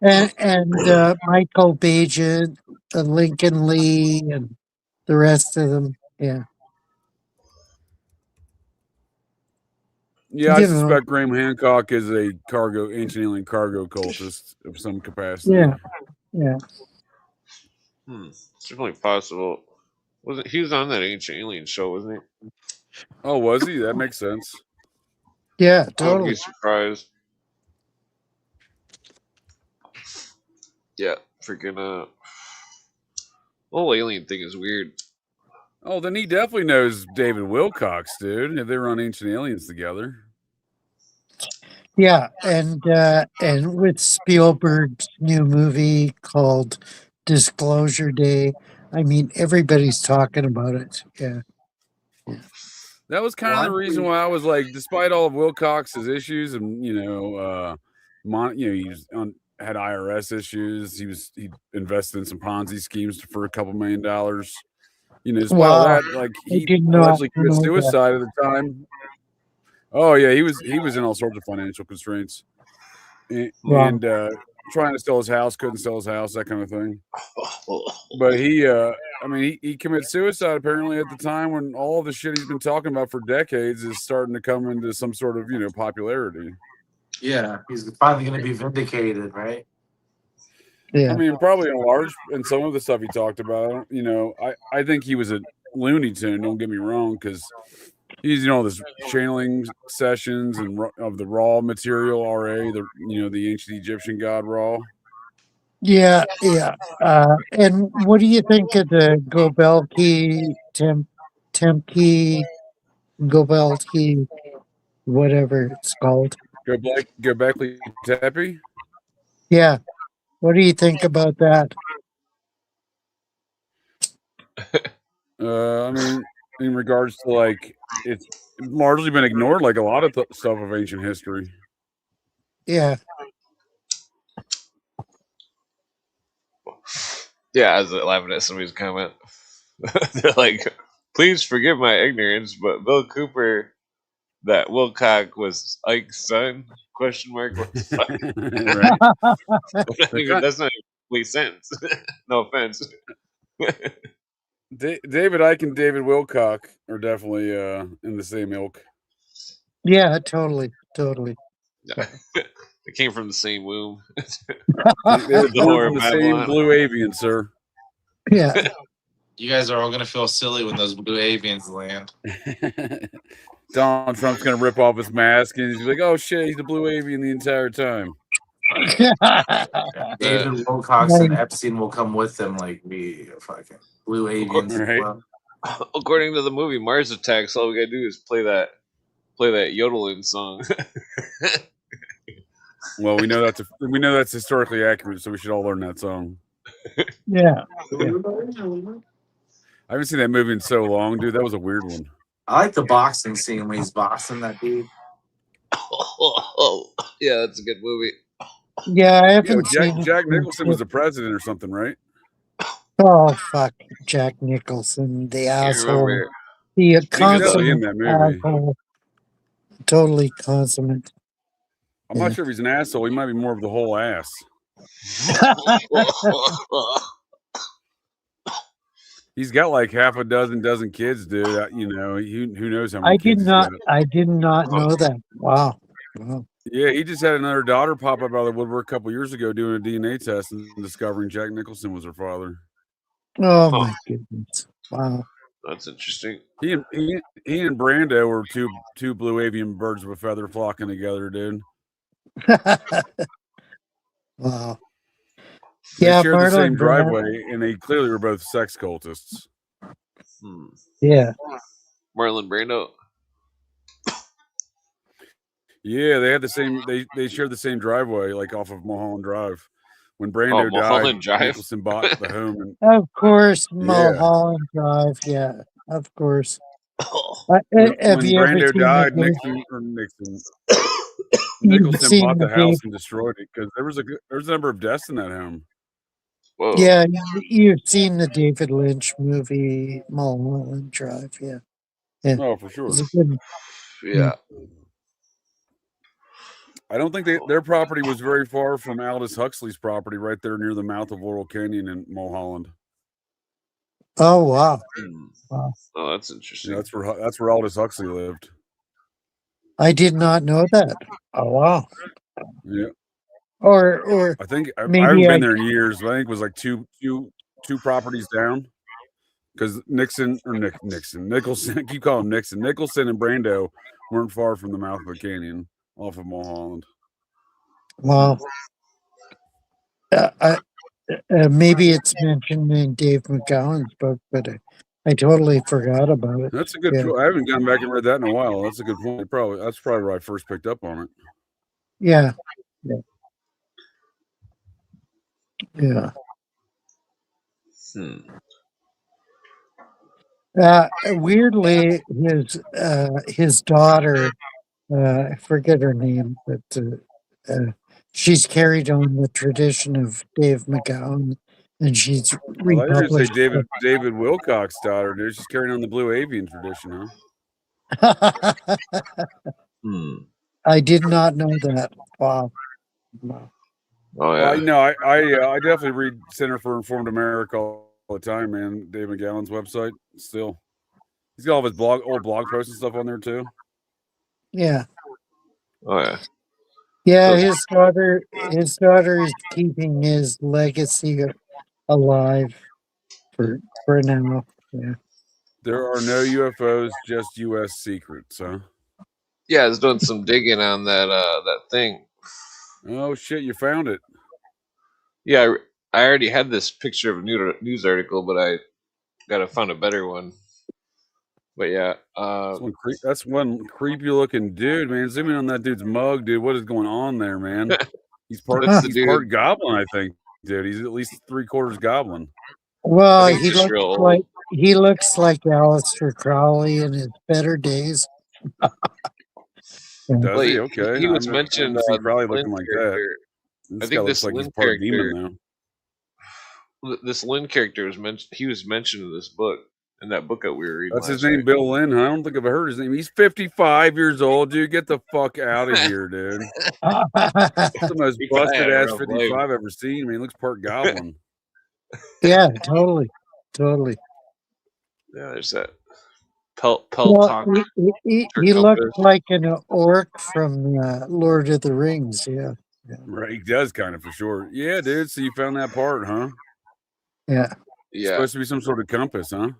S2: Michael Bajan, Lincoln Lee, and the rest of them. Yeah,
S6: Yeah, I
S2: you know.
S6: suspect Graham Hancock is a ancient alien cargo cultist of some capacity.
S2: Yeah.
S4: It's definitely possible. Wasn't he was on that ancient alien show, wasn't he?
S6: Oh, was he? That makes sense.
S2: Yeah,
S4: I wouldn't
S2: totally.
S4: be surprised. Yeah, freaking whole alien thing is weird.
S6: Oh, then he definitely knows David Wilcox, dude. If they were on Ancient Aliens together.
S2: Yeah, and with Spielberg's new movie called Disclosure Day, I mean everybody's talking about it. Yeah.
S6: That was kind of the reason why I was like, despite all of Wilcox's issues, and he was had IRS issues. He invested in some Ponzi schemes for $2 million. Despite all
S2: Wow.
S6: that, like
S2: I
S6: he
S2: did not
S6: allegedly committed
S2: know that.
S6: suicide at the time. Oh yeah, he was in all sorts of financial constraints, and trying to sell his house, couldn't sell his house, that kind of thing. But he committed suicide apparently at the time when all the shit he's been talking about for decades is starting to come into some sort of popularity.
S5: Yeah, he's finally going to be vindicated, right?
S2: Yeah.
S6: I mean, probably in some of the stuff he talked about. I think he was a Looney Tune. Don't get me wrong, because he's this channeling sessions and of the Ra material, Ra, the ancient Egyptian god Ra.
S2: Yeah. And what do you think of the Gobelki Temki Gobelki, whatever it's called?
S6: Göbekli Tepe.
S2: Yeah. What do you think about that?
S6: I mean, in regards to it's largely been ignored, like a lot of stuff of ancient history.
S2: Yeah.
S4: Yeah, I was laughing at somebody's comment. They're like, "Please forgive my ignorance, but Bill Cooper, that Wilcock was Ike's son?" Question mark. What the fuck?
S6: Right.
S4: That's not. complete sentence. No offense.
S6: David Icke and David Wilcock are definitely in the same ilk.
S2: Yeah, totally.
S4: They came from the same womb.
S6: They were
S4: The
S6: born
S4: Whore
S6: from
S4: of
S6: the same
S4: Babylon.
S6: blue avian, sir.
S2: Yeah.
S5: You guys are all gonna feel silly when those blue avians land.
S6: Donald Trump's gonna rip off his mask and he's like, "Oh shit, he's the blue avian the entire time."
S5: David Wilcox and Epstein will come with them like we fucking blue avians.
S6: Right.
S5: Well,
S4: According to the movie Mars Attacks, all we gotta do is play that yodeling song.
S6: Well, we know that's historically accurate, so we should all learn that song.
S2: Yeah.
S6: I haven't seen that movie in so long, dude. That was a weird one.
S5: I like the boxing scene when he's boxing that dude.
S4: Yeah, that's a good movie.
S2: Yeah, I haven't seen
S6: Jack Nicholson was the president or something, right?
S2: Oh fuck, Jack Nicholson, the asshole,
S4: remember.
S2: the
S6: He was definitely in
S2: consummate
S6: that movie.
S2: asshole, totally consummate.
S6: I'm not sure if he's an asshole. He might be more of the whole ass. He's got like half a dozen kids, dude. You know, who knows how many kids he's got.
S2: I did not know that. Wow.
S6: Yeah, he just had another daughter pop up out of the woodwork a couple years ago doing a DNA test and discovering Jack Nicholson was her father.
S2: Oh my goodness! Wow.
S4: That's interesting.
S6: He and Brando were two blue avian birds of a feather flocking together, dude.
S2: Wow.
S6: They
S2: Yeah,
S6: shared the same
S2: Bartlett,
S6: driveway, and they clearly were both sex cultists.
S2: Yeah.
S4: Marlon Brando.
S6: Yeah, they had the same. They shared the same driveway, like off of Mulholland Drive. When Brando
S4: Mulholland
S6: died,
S4: Drive?
S6: Nicholson bought the home. And
S2: Of course, Mulholland Drive. Yeah, of course.
S6: when
S2: Have you ever
S6: Brando
S2: seen
S6: died,
S2: the
S6: Nicholson bought the house
S2: Dave-
S6: and destroyed it because there was a number of deaths in that home.
S4: Whoa.
S2: Yeah, you've seen the David Lynch movie Mulholland Drive. Yeah.
S6: Oh, for sure.
S2: It's a good-
S4: Yeah.
S6: I don't think their property was very far from Aldous Huxley's property, right there near the mouth of Laurel Canyon in Mulholland.
S2: Oh wow! Wow.
S4: Oh, that's interesting.
S6: Yeah, that's where Aldous Huxley lived.
S2: I did not know that. Oh wow!
S6: Yeah.
S2: Or
S6: I think I
S2: maybe
S6: haven't been there in years, but I think it was like two properties down. Because Nicholson, I keep calling him Nixon. Nicholson and Brando weren't far from the mouth of the canyon off of Mulholland.
S2: Wow. Maybe it's mentioned in Dave McGowan's book, but I totally forgot about it.
S6: That's a good point. I haven't gone back and read that in a while. That's a good point. That's probably where I first picked up on it.
S2: Yeah. Weirdly, his daughter, I forget her name, but she's carried on the tradition of Dave McGowan, and she's republished.
S6: David Wilcock's daughter, dude. She's carrying on the blue avian tradition, huh?
S2: I did not know that. Wow.
S4: Oh yeah.
S6: I definitely read Center for Informed America all the time, man. Dave McGowan's website. Still, he's got all of his old blog posts and stuff on there too.
S2: Yeah.
S4: Oh yeah.
S2: Yeah, his daughter is keeping his legacy alive for now. Yeah.
S6: There are no UFOs, just U.S. secrets, huh?
S4: Yeah, I was doing some digging on that thing.
S6: Oh shit, you found it.
S4: Yeah, I already had this picture of a news article, but I gotta find a better one. But yeah,
S6: that's one creepy looking dude, man. Zoom in on that dude's mug, dude. What is going on there, man? He's part goblin, I think, dude. He's at least 3/4 goblin.
S2: Well, he looks like Aleister Crowley in his better days.
S6: Does he? Okay.
S4: He was mentioned.
S6: Crowley looking like that.
S4: I think this
S6: like
S4: Lynn
S6: he's part
S4: character.
S6: demon now.
S4: This Lynn character was mentioned. He was mentioned in this book. in that book that we were reading.
S6: That's his
S4: last
S6: name,
S4: night.
S6: Bill Lynn. Huh? I don't think I've heard his name. He's 55 years old, dude. Get the fuck out of here, dude. That's the most
S4: He probably had
S6: busted
S4: a
S6: ass
S4: rough
S6: 55
S4: life.
S6: I've ever seen. I mean, he looks part goblin.
S2: Yeah, totally.
S4: Yeah, there's that Pelt
S2: Well,
S4: Talk.
S2: he looked like an orc from Lord of the Rings. Yeah.
S6: Right, he does kind of for sure. Yeah, dude. So you found that part, huh?
S2: Yeah.
S4: Yeah,
S6: Supposed to be some sort of compass, huh?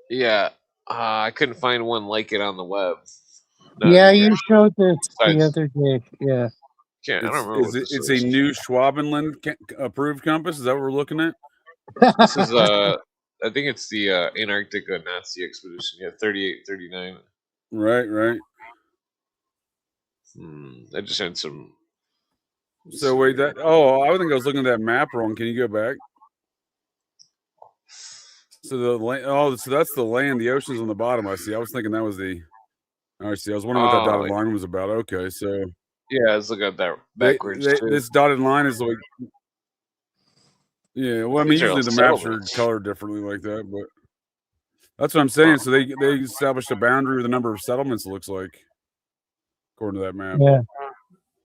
S4: yeah. I couldn't find one like it on the web.
S2: Yeah, you showed this the other day. Yeah.
S4: I don't remember what this
S6: It's
S4: is.
S6: a new Schwabenland approved compass. Is that what we're looking at?
S4: This is I think it's the Antarctica Nazi expedition. Yeah, 38, 39.
S6: Right.
S4: I just had some.
S6: So wait, I think I was looking at that map wrong. Can you go back? So the land. So that's the land. The ocean's on the bottom. I see. I was thinking that was the. I see. I was wondering what that dotted line was about. Okay, so
S4: yeah, let's look at that backwards.
S6: This dotted line is like. Yeah, well, I mean, usually the maps are colored differently like that, but that's what I'm saying. So they established a boundary with the number of settlements. It looks like, according to that map.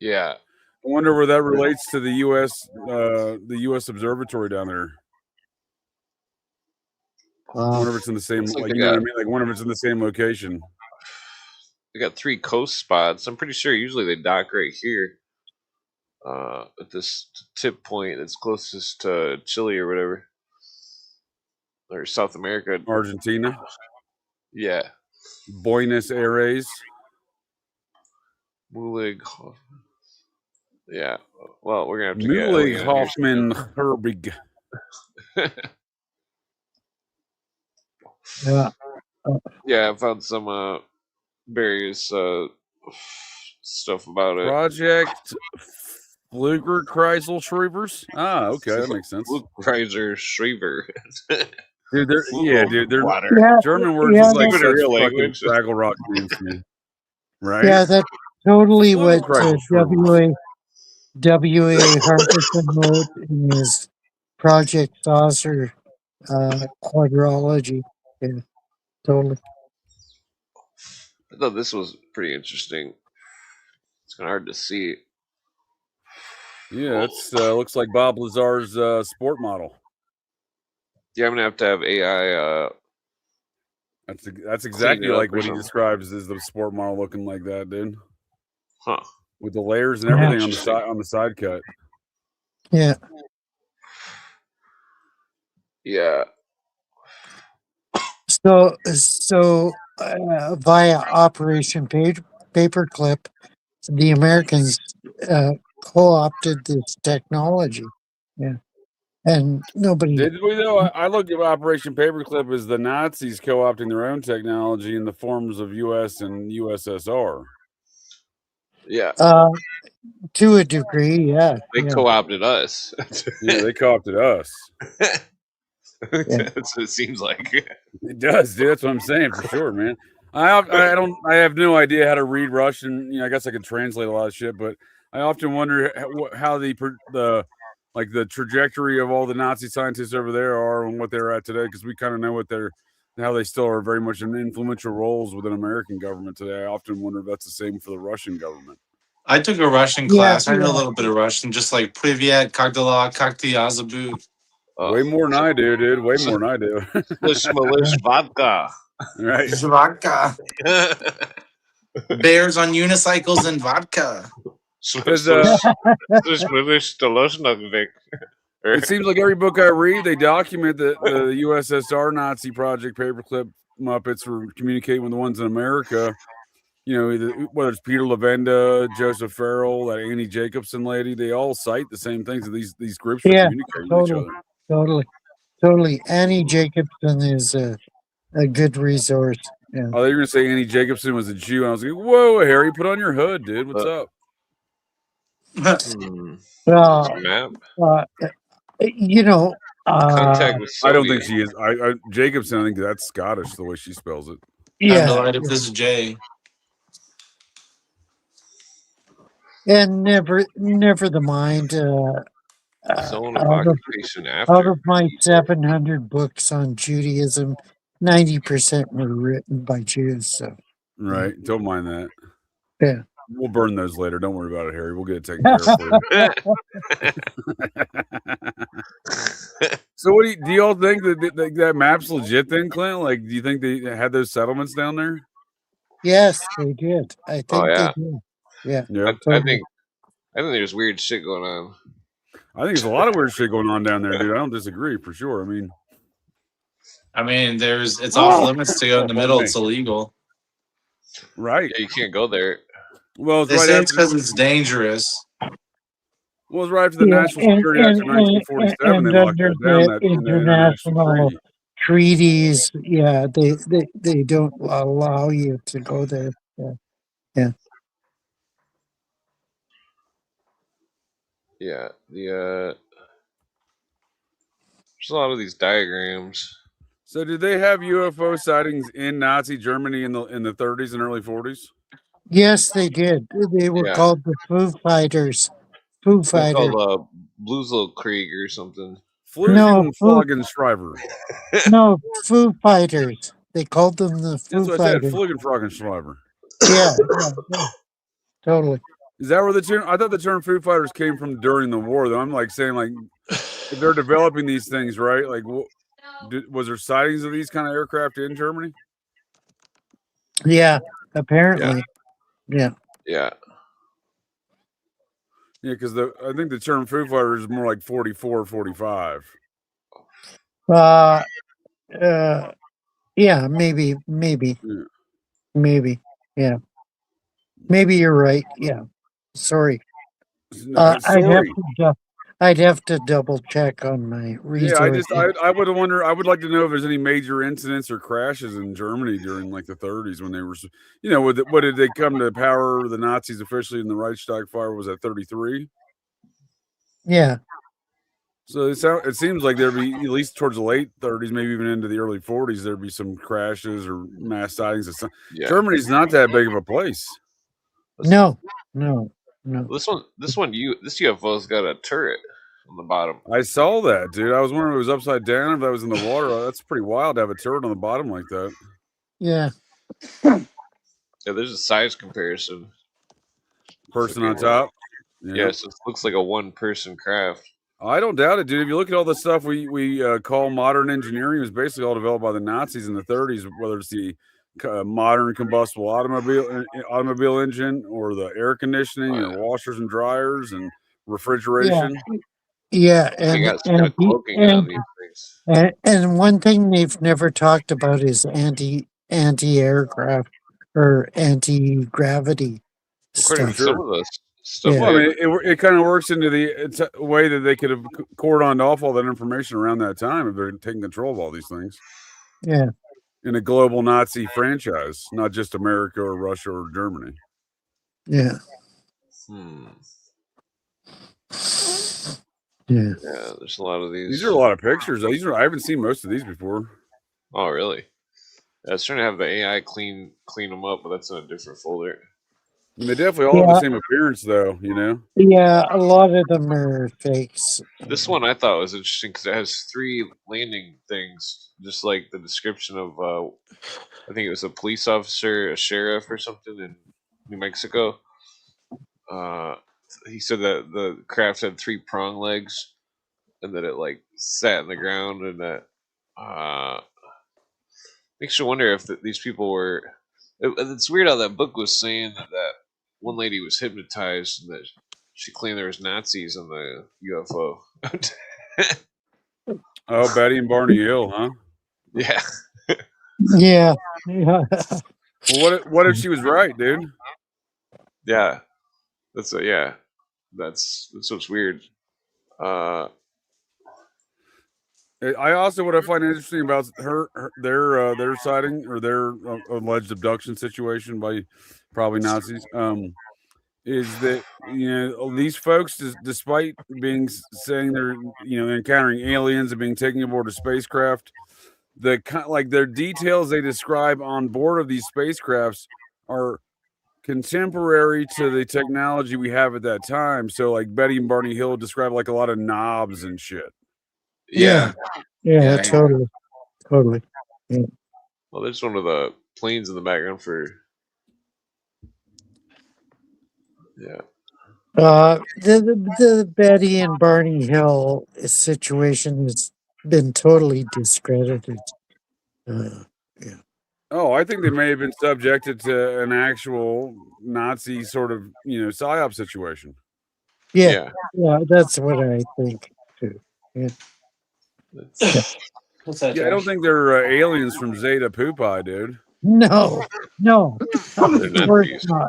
S4: Yeah.
S6: I wonder where that relates to the U.S. observatory down there. I wonder if it's in the same, you know what I mean? Like, wonder if it's in the same location.
S4: They got 3 coast spots. I'm pretty sure usually they dock right here. At this tip point that's closest to Chile or whatever, or South America,
S6: Argentina.
S4: Yeah,
S6: Buenos Aires.
S4: Mulig. Yeah, well, we're gonna have to
S6: Mulig Hoffman Herbig.
S4: Yeah, I found some various stuff about it.
S6: Project Fluger Kreisel Shrevers. Ah, okay, that makes sense.
S4: Kreiser Shrever.
S6: Dude, they're
S2: Yeah,
S6: German words
S2: yeah,
S6: is like
S4: that's
S6: such
S4: real
S6: fucking
S4: language.
S6: Fraggle Rock names to me. Right?
S2: Yeah, that's totally what
S6: Kreisel Shrevers.
S2: W.A. Harbison wrote in his Project Saucer quadrology. Yeah, totally.
S4: I thought this was pretty interesting. It's kind of hard to see.
S6: Yeah, it's looks like Bob Lazar's sport model.
S4: Yeah, I'm gonna have to have AI.
S6: That's exactly like what he describes as the sport model looking like that, dude.
S4: Huh.
S6: With the layers and everything on the side cut.
S2: Yeah.
S4: Yeah.
S2: So via Operation Paperclip, the Americans co-opted this technology. Yeah. And nobody
S6: Did we though? I look at Operation Paperclip as the Nazis co-opting their own technology in the forms of U.S. and USSR.
S4: Yeah.
S2: To a degree, yeah.
S4: They co-opted us.
S6: Yeah, they co-opted us.
S4: That's what it seems like.
S6: It does, dude. That's what I'm saying for sure, man. I have no idea how to read Russian. You know, I guess I could translate a lot of shit, but I often wonder how the trajectory of all the Nazi scientists over there are and what they're at today, because we kind of know how they still are very much in influential roles within American government today. I often wonder if that's the same for the Russian government.
S5: I took a Russian class. I know a little bit of Russian, just like Privyet, Как дела, как ты, Azabut.
S6: Way more than I do, dude. Way more than I do.
S4: Lish vodka.
S6: Right.
S5: Vodka. Bears on unicycles and vodka.
S6: It seems like every book I read, they document that the USSR Nazi Project Paperclip Muppets were communicating with the ones in America. You know, whether it's Peter Lavenda, Joseph Farrell, that Annie Jacobson lady, they all cite the same things that these groups are communicating with each other.
S2: Totally. Annie Jacobson is a good resource. Yeah.
S6: Oh, they were going to say Annie Jacobson was a Jew. And I was like, whoa, Harry, put on your hood, dude. What's up?
S2: You know,
S4: I
S6: don't think she is. Jacobson, I think that's Scottish, the way she spells it.
S5: Yeah. I have no idea if this is J.
S2: And never the mind.
S4: Zone of
S2: out
S4: occupation
S2: out
S4: after.
S2: of my 700 books on Judaism, 90% were written by Jews. So
S6: Right. Don't mind that.
S2: yeah.
S6: We'll burn those later. Don't worry about it, Harry. We'll get it taken care of for you. So, do y'all think that map's legit then, Clint? Like, do you think they had those settlements down there?
S2: Yes, they did. I think
S4: yeah.
S2: they did. Yeah.
S6: Yeah.
S4: I think there's weird shit going on.
S6: I think there's a lot of weird shit going on down there, dude. I don't disagree for sure. I mean,
S5: it's off limits to go in the middle. It's illegal.
S6: Right.
S4: Yeah, you can't go there.
S6: Well, it's
S5: They
S6: right
S5: say
S6: after,
S5: it's because it's dangerous.
S6: well, it's right after the National Security Act of 1947. They locked that down
S2: the
S6: in the international treaty.
S2: treaties, yeah, they don't allow you to go there. Yeah.
S4: Yeah, there's a lot of these diagrams.
S6: So, did they have UFO sightings in Nazi Germany in the 30s and early 40s?
S2: Yes, they did. They were called the Foo Fighters. Foo Fighters.
S4: They're called Bluesel-Krieg or something.
S6: Flügelschreiber.
S2: No, Foo Fighters. They called them the Foo
S6: That's what I said.
S2: Fighters.
S6: Flügelschreiber.
S2: Yeah, totally.
S6: Is that where the term? I thought the term Foo Fighters came from during the war. Though I'm like saying, like, if they're developing these things, right? Like, was there sightings of these kind of aircraft in Germany?
S2: Yeah, apparently. Yeah.
S6: Yeah, because I think the term Foo Fighters is more like 44, 45.
S2: Yeah, maybe. Yeah. Maybe you're right. Yeah. Sorry. I'd have to double check on my resources.
S6: Yeah, I would wonder. I would like to know if there's any major incidents or crashes in Germany during like the 30s when they were, what did they come to power the Nazis officially in the Reichstag fire? Was that 33?
S2: Yeah.
S6: So it seems like there'd be, at least towards the late 30s, maybe even into the early 40s, there'd be some crashes or mass sightings. Germany's not that big of a place.
S2: No.
S4: This UFO's got a turret on the bottom.
S6: I saw that, dude. I was wondering if it was upside down, if that was in the water. That's pretty wild to have a turret on the bottom like that.
S2: Yeah.
S4: Yeah, there's a size comparison.
S6: Person on top.
S4: Yeah, so it looks like a one-person craft.
S6: I don't doubt it, dude. If you look at all the stuff we call modern engineering, it was basically all developed by the Nazis in the 30s, whether it's the modern combustible automobile engine or the air conditioning and washers and dryers and refrigeration.
S2: Yeah, and one thing they've never talked about is anti-aircraft or anti-gravity
S4: According
S2: stuff.
S4: to some of those stuff.
S2: Yeah.
S6: Well, I mean, it kind of works into the way that they could have cordoned off all that information around that time if they're taking control of all these things.
S2: Yeah.
S6: In a global Nazi franchise, not just America or Russia or Germany.
S2: Yeah.
S4: Yeah, there's a lot of these.
S6: These are a lot of pictures. I haven't seen most of these before.
S4: Oh, really? I was trying to have the AI clean them up, but that's in a different folder.
S6: And they definitely all have the same appearance, though,
S2: Yeah, a lot of them are fakes.
S4: This one I thought was interesting because it has 3 landing things, just like the description of, I think it was a police officer, a sheriff or something in New Mexico. He said that the craft had 3 prong legs and that it like sat in the ground, and that makes you wonder if these people were. It's weird how that book was saying that one lady was hypnotized and that she claimed there was Nazis in the UFO.
S6: Oh, Betty and Barney Hill, huh?
S4: Yeah.
S2: Yeah.
S6: Well, what if she was right, dude?
S4: Yeah. That's what's weird.
S6: I also, what I find interesting about their sighting or their alleged abduction situation by probably Nazis, is that these folks, despite saying they're encountering aliens and being taken aboard a spacecraft, their details they describe on board of these spacecrafts are contemporary to the technology we have at that time. So, like Betty and Barney Hill describe like a lot of knobs and shit.
S5: Yeah.
S2: Yeah, totally. Yeah.
S4: Well, there's one of the planes in the background for. Yeah.
S2: The Betty and Barney Hill situation has been totally discredited. Yeah.
S6: Oh, I think they may have been subjected to an actual Nazi sort of, psyop situation.
S2: Yeah, that's what I think too. Yeah.
S5: What's that?
S6: Yeah, I don't think they're aliens from Zeta Pupae, dude.
S2: No, of
S4: They're
S2: course
S4: Nazis.
S2: not.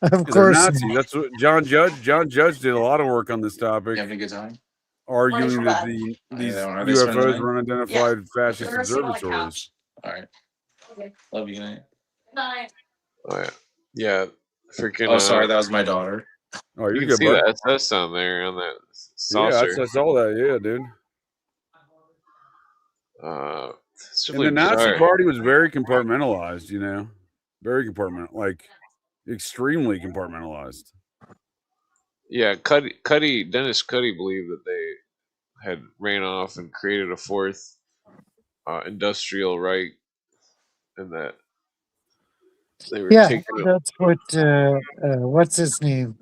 S2: Of
S6: They're
S2: course
S6: Nazis.
S2: not.
S6: That's what John Judge did a lot of work on this topic,
S5: You having a good time?
S6: arguing that these
S5: Are they spending the
S6: UFOs
S5: night?
S6: were unidentified fascist observatories.
S5: All right. Love you. Good night.
S4: Oh yeah. Yeah. Freaking.
S5: Oh, sorry, that was my daughter.
S6: Oh, you're
S4: You can
S6: good,
S4: see
S6: bud.
S4: the SS on there on that
S6: Yeah,
S4: saucer.
S6: I saw that. Yeah, dude.
S4: It's
S6: And
S4: really
S6: the Nazi
S4: bizarre.
S6: party was very compartmentalized, very extremely compartmentalized.
S4: Yeah, Dennis Cuddy believed that they had ran off and created a fourth industrial Reich, and that they were taking it.
S2: That's what what's his name?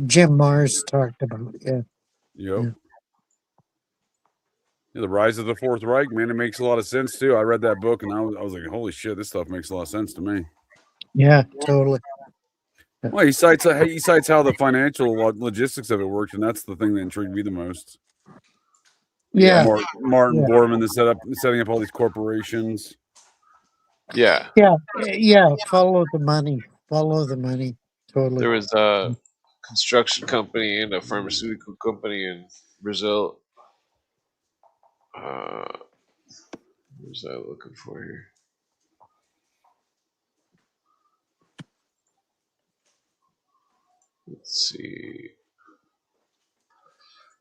S2: Jim Mars talked about. Yeah.
S6: Yep. Yeah, the Rise of the Fourth Reich, man, it makes a lot of sense too. I read that book and I was like, holy shit, this stuff makes a lot of sense to me.
S2: Yeah, totally.
S6: Well, he cites how the financial logistics of it worked, and that's the thing that intrigued me the most.
S2: Yeah.
S6: Martin Bormann is setting up all these corporations.
S4: Yeah.
S2: Follow the money. Totally.
S4: There was a construction company and a pharmaceutical company in Brazil. What was I looking for here? Let's see.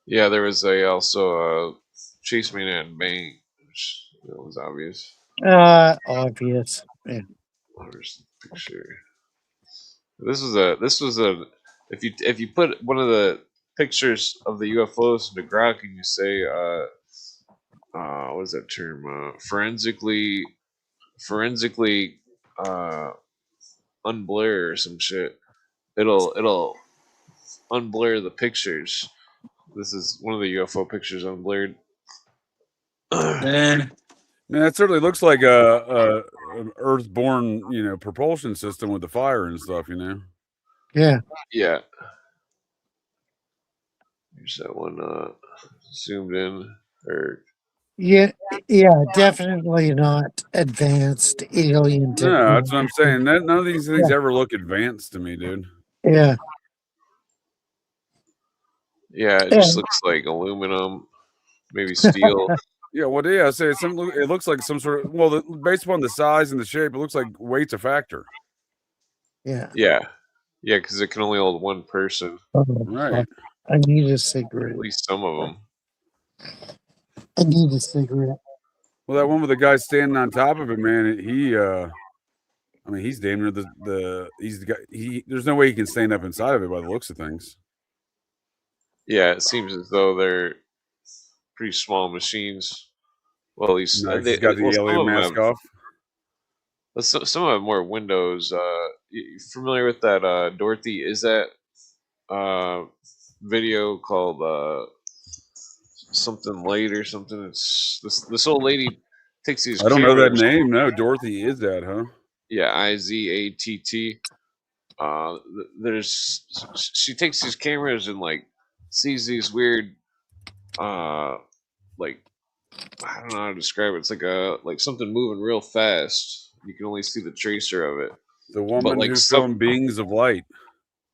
S4: Yeah, there was also a Chase Manhattan Bank, which was obvious.
S2: Obvious. Yeah.
S4: Where's the picture? This was a if you put one of the pictures of the UFOs into Grok and you say what is that term? Forensically unblur or some shit. It'll unblur the pictures. This is one of the UFO pictures unblurred.
S6: Man, that certainly looks like a Earth-born, propulsion system with the fire and stuff,
S2: Yeah.
S4: Yeah. Here's that one zoomed in.
S2: Yeah, definitely not advanced alien technology.
S6: No, that's what I'm saying. None of these things ever look advanced to me, dude.
S2: Yeah.
S4: Yeah, it just looks like aluminum, maybe steel.
S6: Yeah, well, I say it looks like some sort of based upon the size and the shape, it looks like weight's a factor.
S2: Yeah.
S4: Yeah, because it can only hold one person.
S6: Right.
S2: I need a cigarette.
S4: At least some of them.
S2: I need a cigarette.
S6: Well, that one with the guy standing on top of it, man. He's damn near he's the guy. There's no way he can stand up inside of it by the looks of things.
S4: Yeah, it seems as though they're pretty small machines. Well, at least
S6: he's got the alien mask off.
S4: Some of them have more windows. You familiar with that Dorothy Is That video called something late or something? It's this old lady takes these.
S6: I don't know that name. No, Dorothy Is That, huh?
S4: Yeah, IZATT. She takes these cameras and sees these weird I don't know how to describe it. It's like something moving real fast. You can only see the tracer of it.
S6: The woman who filmed Beings of Light.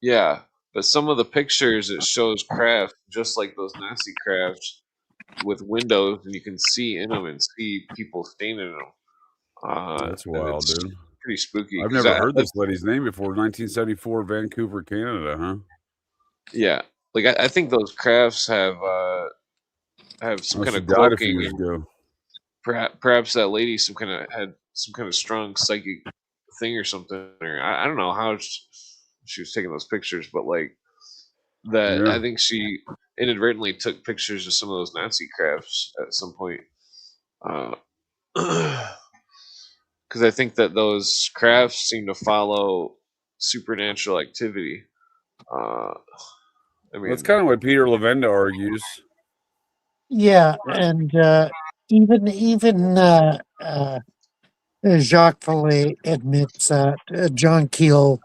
S4: Yeah, but some of the pictures it shows craft just like those Nazi crafts with windows, and you can see in them and see people standing in them.
S6: That's wild, dude.
S4: Pretty spooky.
S6: I've never heard this lady's name before. 1974, Vancouver, Canada, huh?
S4: Yeah, I think those crafts have some kind of cloaking. Perhaps that lady had some kind of strong psychic thing or something, or I don't know how she was taking those pictures, but like that, I think she inadvertently took pictures of some of those Nazi crafts at some point. Because I think that those crafts seem to follow supernatural activity. I mean,
S6: that's kind of what Peter Levenda argues.
S2: Yeah, and even Jacques Vallée admits that. John Keel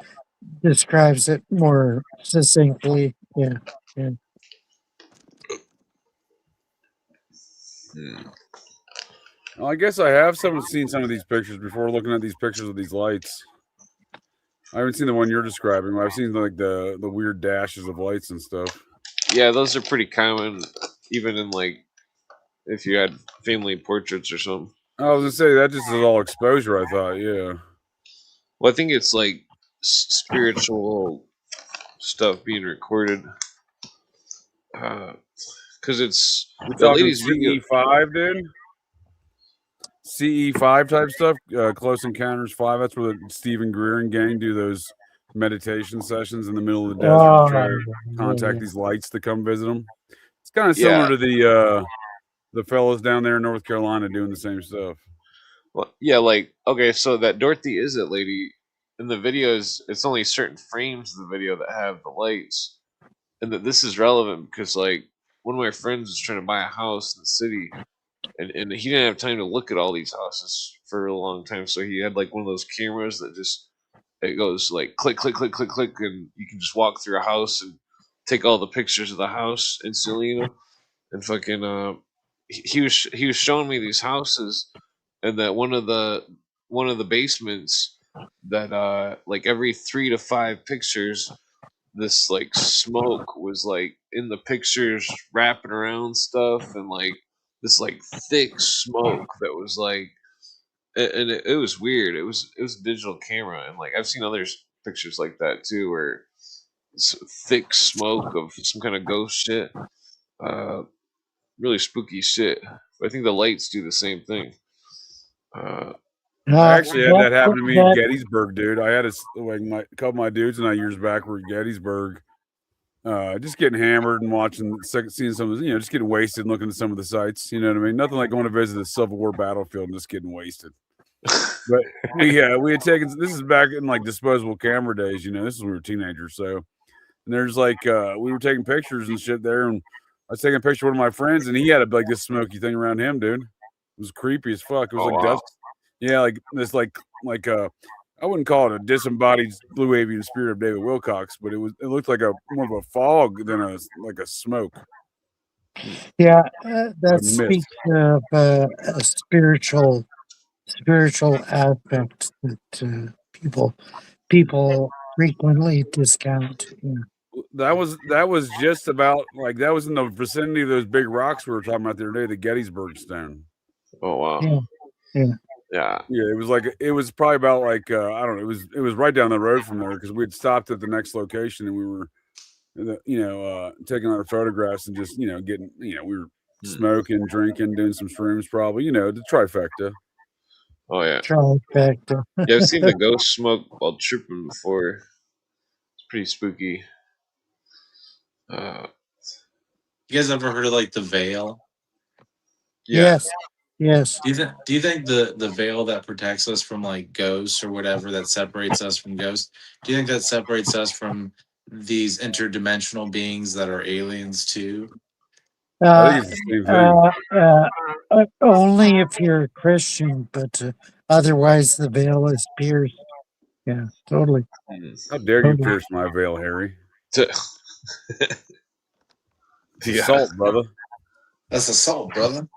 S2: describes it more succinctly. Yeah, yeah.
S6: Well, I guess I have seen some of these pictures before looking at these pictures of these lights. I haven't seen the one you're describing, but I've seen like the weird dashes of lights and stuff.
S4: Yeah, those are pretty common, even in like if you had family portraits or something.
S6: I was gonna say that just is all exposure. I thought, yeah.
S4: Well, I think it's like spiritual stuff being recorded. Because it's
S6: We're
S4: the
S6: talking
S4: ladies' video.
S6: CE5, dude. CE5 type stuff. Close Encounters 5. That's where the Stephen Greer and gang do those meditation sessions in the middle of the desert to try to contact these lights to come visit them. It's kind of similar to the fellows down there in North Carolina doing the same stuff.
S4: Well, yeah, like okay, so that Dorothy Is It lady in the videos, it's only certain frames of the video that have the lights, and that this is relevant because like one of my friends was trying to buy a house in the city, and he didn't have time to look at all these houses for a long time, so he had like one of those cameras that just it goes like click click click click click, and you can just walk through a house and take all the pictures of the house instantly, you know, and fucking he was showing me these houses, and that one of the basements that like every 3 to 5 pictures this like smoke was like in the pictures wrapping around stuff, and like this like thick smoke that was like and it was weird. It was a digital camera, and like I've seen other pictures like that too where it's thick smoke of some kind of ghost shit. Really spooky shit. But I think the lights do the same thing.
S6: I actually had that happen to me in Gettysburg, dude. I had a couple of my dudes and I years back were at Gettysburg, just getting hammered and seeing some of the, just getting wasted and looking at some of the sights. You know what I mean? Nothing like going to visit the Civil War battlefield and just getting wasted. But we had taken, this is back in like disposable camera days. This is when we were teenagers. So, and there's like we were taking pictures and shit there, and I was taking a picture of one of my friends, and he had like this smoky thing around him, dude. It was creepy as fuck. It was dust. Yeah, like this, like I wouldn't call it a disembodied blue avian spirit of David Wilcock, but it looked like more of a fog than a smoke.
S2: Yeah, that speaks of a spiritual aspect that people frequently discount. Yeah.
S6: That was just about like that was in the vicinity of those big rocks we were talking about the other day, the Gettysburg Stone.
S4: Oh wow.
S2: Yeah.
S6: It was probably about like I don't know. It was right down the road from there because we had stopped at the next location and we were, taking our photographs and just getting we were smoking, drinking, doing some shrooms, probably the trifecta.
S4: Oh yeah.
S2: Trifecta.
S4: Yeah, I've seen the ghost smoke while tripping before. It's pretty spooky.
S5: You guys ever heard of like the veil?
S2: Yeah. Yes.
S5: Do you think the veil that protects us from like ghosts or whatever that separates us from ghosts? Do you think that separates us from these interdimensional beings that are aliens too?
S6: I think it's the same thing.
S2: Only if you're a Christian, but otherwise the veil is pierced. Yeah, totally.
S6: How dare you pierce my veil, Harry? Assault, brother.
S5: That's assault, brother.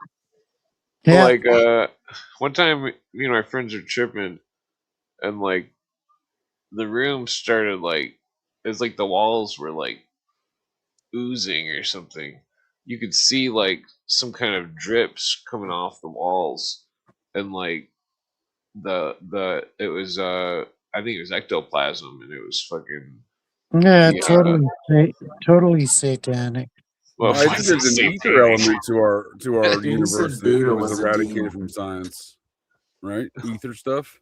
S2: Yeah.
S4: Well, like one time, me and my friends are tripping, and like the room started like it's like the walls were like oozing or something. You could see like some kind of drips coming off the walls, and like it was I think it was ectoplasm, and it was fucking
S2: totally satanic.
S6: Well, I think there's an ether element to our universe that was eradicated from science, right? Ether stuff.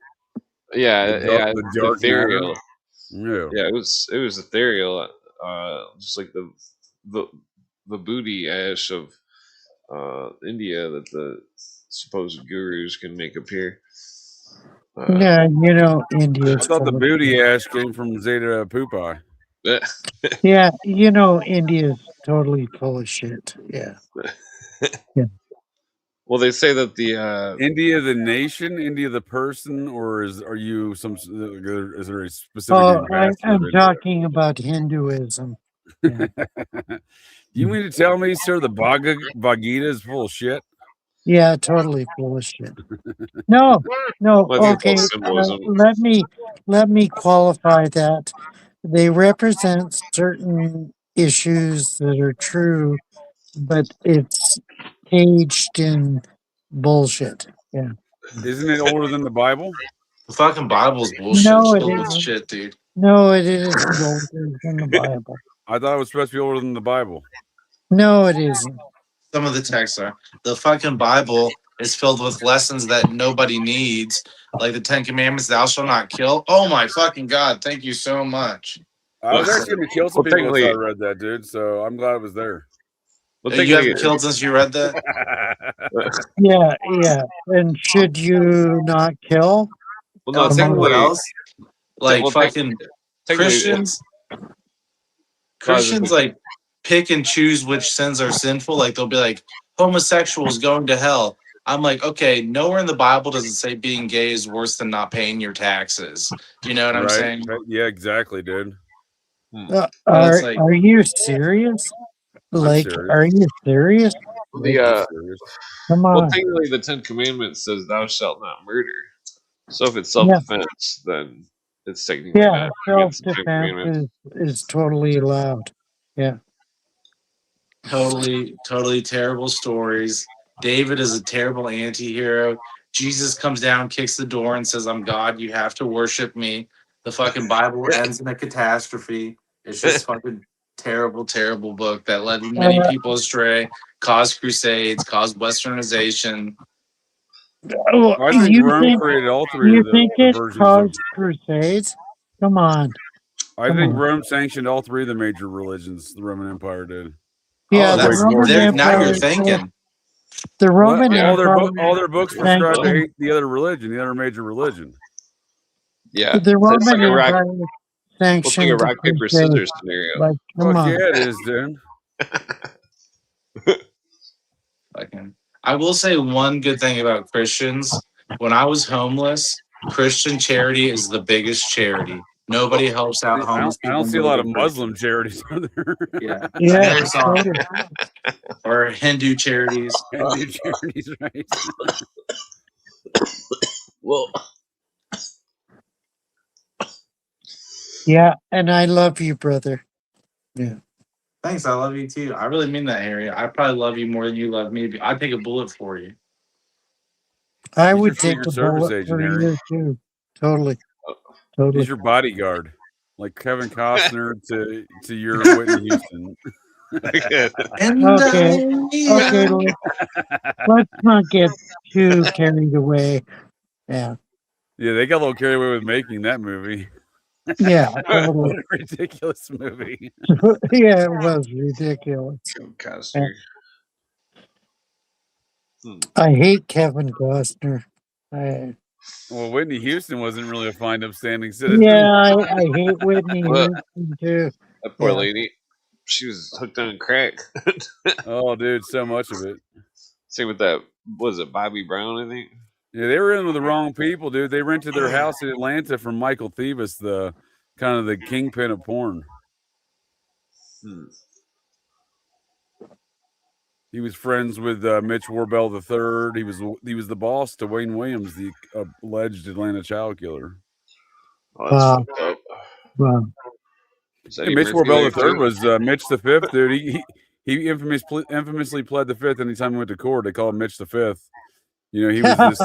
S6: The dark matter.
S4: ethereal.
S6: Yeah.
S4: Yeah, it was ethereal. Just like the booty ash of India that the supposed gurus can make appear.
S2: Yeah, India's
S6: I thought the
S2: full of
S6: booty
S2: shit.
S6: ash came from Zeta Pupae.
S2: Yeah, India's totally full of shit. Yeah. Yeah.
S4: Well, they say that the
S6: India the nation, India the person, or are you is there a specific
S2: Oh,
S6: ambassador of
S2: I'm
S6: India?
S2: talking about Hinduism. Yeah.
S6: You mean to tell me, sir, the Bhagavad Gita is full of shit?
S2: Yeah, totally full of shit. No,
S4: well, I think it's all
S2: okay.
S4: symbolism.
S2: Let me qualify that. They represent certain issues that are true, but it's caged in bullshit. Yeah.
S6: Isn't it older than the Bible?
S5: The fucking Bible's bullshit.
S2: No,
S5: It's
S2: it
S5: filled with
S2: isn't.
S5: shit, dude.
S2: No, it isn't older than the Bible.
S6: I thought it was supposed to be older than the Bible.
S2: No, it isn't.
S5: Some of the texts are. The fucking Bible is filled with lessons that nobody needs, like the Ten Commandments, thou shalt not kill. Oh my fucking God, thank you so much.
S6: I was actually going to kill some
S4: Well,
S6: people after I
S4: technically-
S6: read that, dude. So I'm glad it was there.
S4: Well,
S5: You
S4: technically,
S5: haven't killed since you read that?
S2: Yeah. And should you not kill?
S4: well, no,
S5: Tell me what
S4: technically,
S5: else? Like
S4: well,
S5: fucking
S4: technically,
S5: Christians like pick and choose which sins are sinful. Like they'll be like, homosexuals going to hell. I'm like, okay, nowhere in the Bible does it say being gay is worse than not paying your taxes. You know what I'm saying?
S6: Yeah, exactly, dude.
S2: Are
S5: like-
S2: are you serious? Like,
S6: serious.
S2: are you serious?
S4: the
S6: Serious.
S2: Come
S4: well,
S2: on.
S4: technically, the Ten Commandments says thou shalt not murder. So if it's self-defense, then it's technically
S2: Yeah,
S4: not against the Ten
S2: self-defense
S4: Commandments.
S2: is totally allowed. Yeah.
S5: Totally terrible stories. David is a terrible anti-hero. Jesus comes down, kicks the door, and says, I'm God, you have to worship me. The fucking Bible ends in a catastrophe. It's just fucking terrible, terrible book that led many people astray, caused crusades, caused westernization.
S2: Oh,
S6: I think Rome created all three
S2: you
S6: of the
S2: think it
S6: versions
S2: caused
S6: of.
S2: crusades? Come on.
S6: I think Rome sanctioned all three of the major religions. The Roman Empire did.
S2: Yeah,
S5: the Roman Empire. Now you're thinking.
S2: The Roman
S6: Empire.
S2: Empire.
S6: All their books prescribe to hate the other religion, the other major religion.
S4: Yeah,
S2: the Roman
S4: like
S2: Empire
S4: it's like a
S2: sanctioned
S4: rock paper scissors scenario.
S2: Like, come on.
S6: Yeah, it is, dude.
S5: I will say one good thing about Christians. When I was homeless, Christian charity is the biggest charity. Nobody helps out homeless people.
S6: I don't see a lot of Muslim charities out there.
S5: Yeah.
S2: Yeah.
S5: Or Hindu charities.
S6: Hindu charities, right?
S4: Well,
S2: yeah, and I love you, brother. Yeah.
S5: Thanks, I love you too. I really mean that, Harry. I probably love you more than you love me. I'd take a bullet for you.
S2: I
S6: He's
S2: would
S6: your
S2: take
S6: Secret
S2: a
S6: Service
S2: bullet
S6: agent,
S2: for
S6: Harry.
S2: you too. Totally.
S6: He's your bodyguard, like Kevin Costner to your Whitney Houston.
S2: Okay. Let's not get too carried away. Yeah.
S6: Yeah, they got a little carried away with making that movie.
S2: Yeah.
S6: What a ridiculous movie.
S2: Yeah, it was ridiculous.
S4: Costner.
S2: I hate Kevin Costner.
S6: Well, Whitney Houston wasn't really a fine, upstanding citizen.
S2: Yeah, I hate Whitney Houston too.
S4: That poor lady. She was hooked on crack.
S6: Oh, dude, so much of it.
S4: Same with that. What was it, Bobby Brown? I think.
S6: Yeah, they were in with the wrong people, dude. They rented their house in Atlanta from Michael Thievis, the kind of the kingpin of porn. He was friends with Mitch Warbell III. He was the boss to Wayne Williams, the alleged Atlanta child killer.
S4: Oh, that's fucked up.
S2: Wow.
S6: Hey, Mitch Warbell III was Mitch the Fifth, dude. He infamously pled the Fifth anytime he went to court. They call him Mitch the Fifth. You know, he was this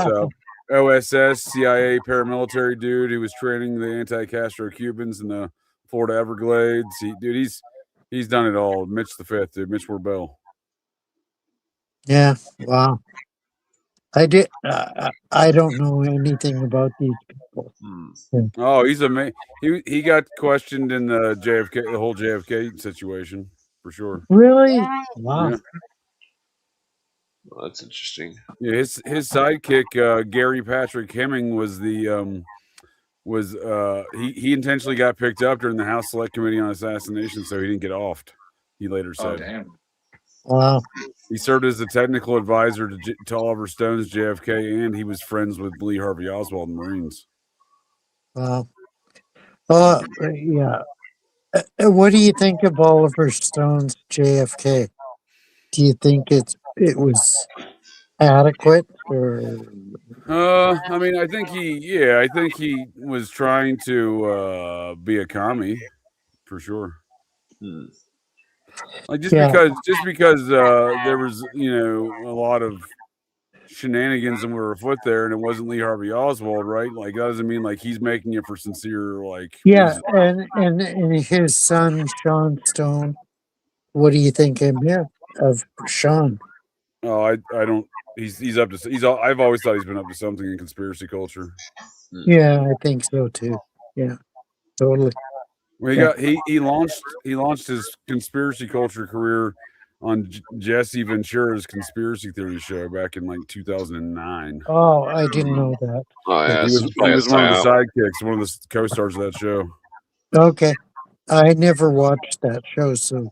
S6: OSS, CIA paramilitary dude who was training the anti-Castro Cubans in the Florida Everglades. He's done it all. Mitch the Fifth, dude. Mitch Warbell.
S2: Yeah. Wow. I don't know anything about these people.
S6: Oh, he's amazing. He got questioned in the whole JFK situation for sure.
S2: Really? Wow.
S6: Yeah.
S4: Well, that's interesting.
S6: Yeah, his sidekick Gary Patrick Hemming was the he intentionally got picked up during the House Select Committee on Assassination, so he didn't get offed. He later
S5: Oh
S6: said.
S5: damn.
S2: Wow.
S6: He served as a technical advisor to Oliver Stone's JFK, and he was friends with Lee Harvey Oswald and Marines.
S2: Wow. Yeah. What do you think of Oliver Stone's JFK? Do you think it was adequate or?
S6: I mean, I think he was trying to be a commie for sure. Like just because there was a lot of shenanigans that were afoot there, and it wasn't Lee Harvey Oswald, right? Like that doesn't mean like he's making it for sincere
S2: Yeah,
S6: reasons.
S2: and his son Sean Stone. What do you think of Sean?
S6: Oh, I don't. He's up to. I've always thought he's been up to something in conspiracy culture.
S2: Yeah, I think so too. Yeah, totally.
S6: Well, he launched his conspiracy culture career on Jesse Ventura's conspiracy theory show back in like 2009.
S2: Oh, I didn't know that.
S4: Oh yeah,
S6: He was one of the sidekicks, one of the co-stars of that show.
S2: Okay, I never watched that show, so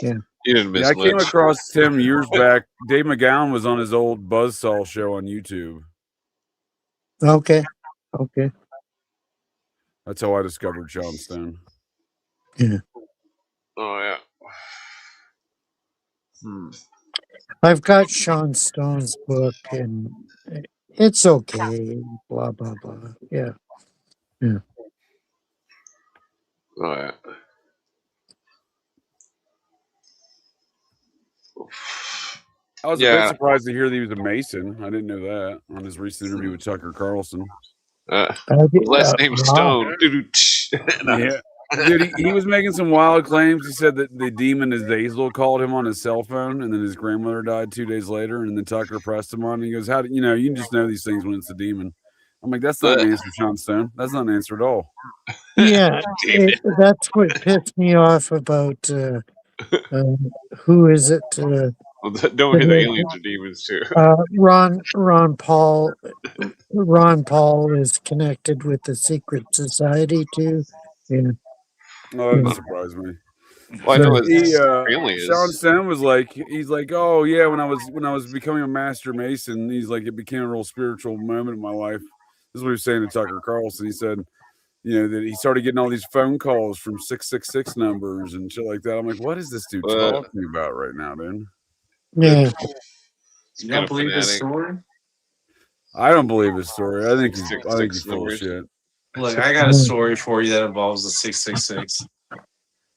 S2: yeah.
S4: You didn't miss
S6: I came across him years back. Dave McGowan was on his old Buzzsaw show on YouTube.
S2: Okay.
S6: That's how I discovered Sean Stone.
S2: Yeah.
S4: Oh yeah.
S2: I've got Sean Stone's book, and it's okay. Blah blah blah. Yeah.
S4: Oh yeah.
S6: I was a bit surprised to hear that he was a Mason. I didn't know that on his recent interview with Tucker Carlson.
S4: Last name Stone.
S6: Yeah. Dude, he was making some wild claims. He said that the demon Azazel called him on his cell phone, and then his grandmother died 2 days later, and then Tucker pressed him on, and he goes, "How do you can just know these things when it's a demon?" I'm like, "That's not an answer, Sean Stone. That's not an answer at all."
S2: Yeah, that's what pissed me off about who is it?
S4: Don't hit aliens or demons too.
S2: Ron Paul. Ron Paul is connected with the secret society too. Yeah.
S6: Oh, that doesn't surprise me.
S4: Well, I know his
S6: Sean Stone was like, he's like, "Oh yeah, when I was becoming a master Mason, he's like, it became a real spiritual moment in my life." This is what he was saying to Tucker Carlson. He said, that he started getting all these phone calls from 666 numbers and shit like that. I'm like, what is this dude talking about right now, dude?
S2: Yeah.
S5: You don't believe his story?
S6: I don't believe his story. I think he's full of shit.
S5: Look, I got a story for you that involves the 666.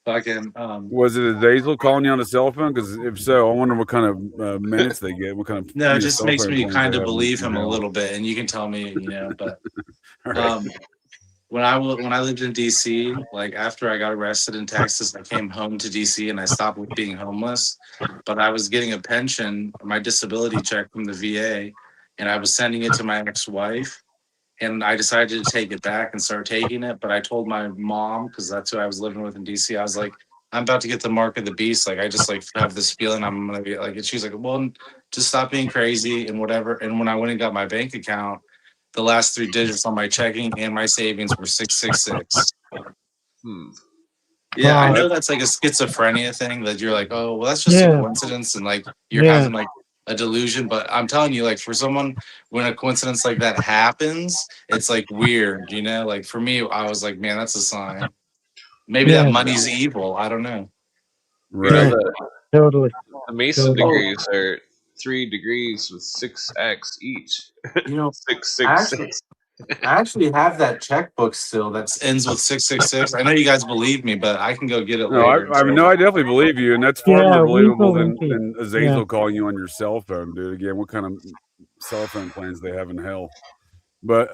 S5: Fucking
S6: was it Azazel calling you on a cell phone? Because if so, I wonder what kind of minutes they get. What kind of
S5: no, it just makes me kind of believe him a little bit, and you can tell me, but
S6: right.
S5: When I lived in DC, like after I got arrested in Texas, I came home to DC and I stopped with being homeless. But I was getting a pension, my disability check from the VA, and I was sending it to my ex-wife. And I decided to take it back and start taking it. But I told my mom, because that's who I was living with in DC, I was like, I'm about to get the mark of the beast. Like, I just have this feeling I'm going to be like, and she's like, well, just stop being crazy and whatever. And when I went and got my bank account, the last 3 digits on my checking and my savings were 666. Yeah, I know that's like a schizophrenia thing that you're like, oh, well, that's just a coincidence. And like, you're having like a delusion. But I'm telling you, like for someone, when a coincidence like that happens, it's like weird, like for me, I was like, man, that's a sign. Maybe that money's evil. I don't know.
S6: Right.
S2: Totally.
S4: The Mason degrees are 3 degrees with 6x each. 666.
S5: I actually have that checkbook still that ends with 666. I know you guys believe me, but I can go get it later.
S6: I definitely believe you, and that's far more believable than Azazel calling you on your cell phone, dude. Again, what kind of cell phone plans they have in hell? But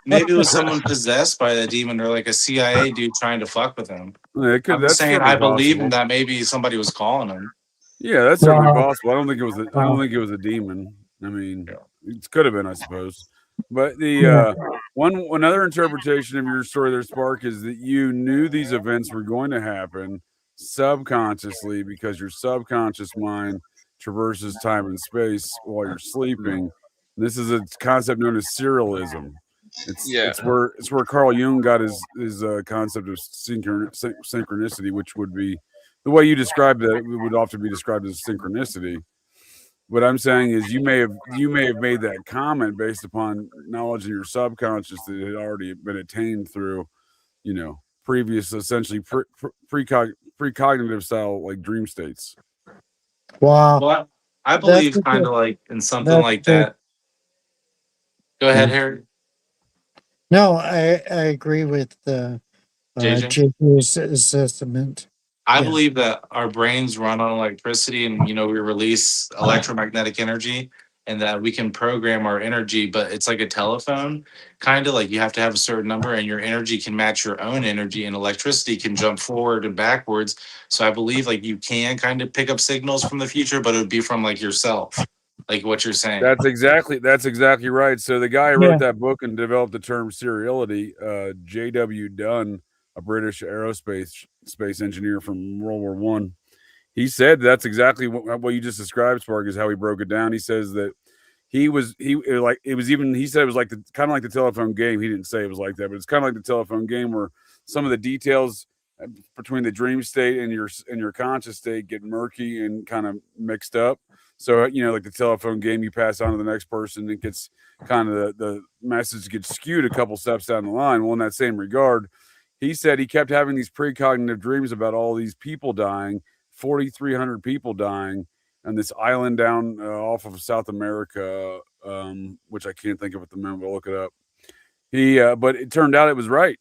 S5: maybe it was someone possessed by the demon, or like a CIA dude trying to fuck with him.
S6: I'm
S5: saying I believe in that. Maybe somebody was calling him.
S6: Yeah, that's certainly possible. I don't think it was a demon. I mean, it could have been, I suppose. But Another interpretation of your story there, Spark, is that you knew these events were going to happen subconsciously because your subconscious mind traverses time and space while you're sleeping. This is a concept known as serialism. It's where Carl Jung got his concept of synchronicity, which would be the way you described it. It would often be described as synchronicity. What I'm saying is you may have made that comment based upon knowledge in your subconscious that had already been attained through, previous essentially precognitive style like dream states.
S2: Wow.
S5: Well, I believe kind of like in something like that. Go ahead, Harry.
S2: No, I agree with JJ's assessment.
S5: I believe that our brains run on electricity, and we release electromagnetic energy, and that we can program our energy. But it's like a telephone, kind of like you have to have a certain number, and your energy can match your own energy, and electricity can jump forward and backwards. So I believe you can kind of pick up signals from the future, but it would be from yourself, like what you're saying.
S6: That's exactly right. So the guy who wrote that book and developed the term seriality, J.W. Dunn, a British aerospace engineer from World War I, he said that's exactly what you just described, Spark, is how he broke it down. He says that he said it was like kind of like the telephone game. He didn't say it was like that, but it's kind of like the telephone game where some of the details between the dream state and your conscious state get murky and kind of mixed up. So, like the telephone game, you pass on to the next person, it gets kind of the message gets skewed a couple steps down the line. Well, in that same regard, he said he kept having these precognitive dreams about all these people dying, 4,300 people dying on this island down off of South America, which I can't think of at the moment, but I'll look it up. But it turned out it was right.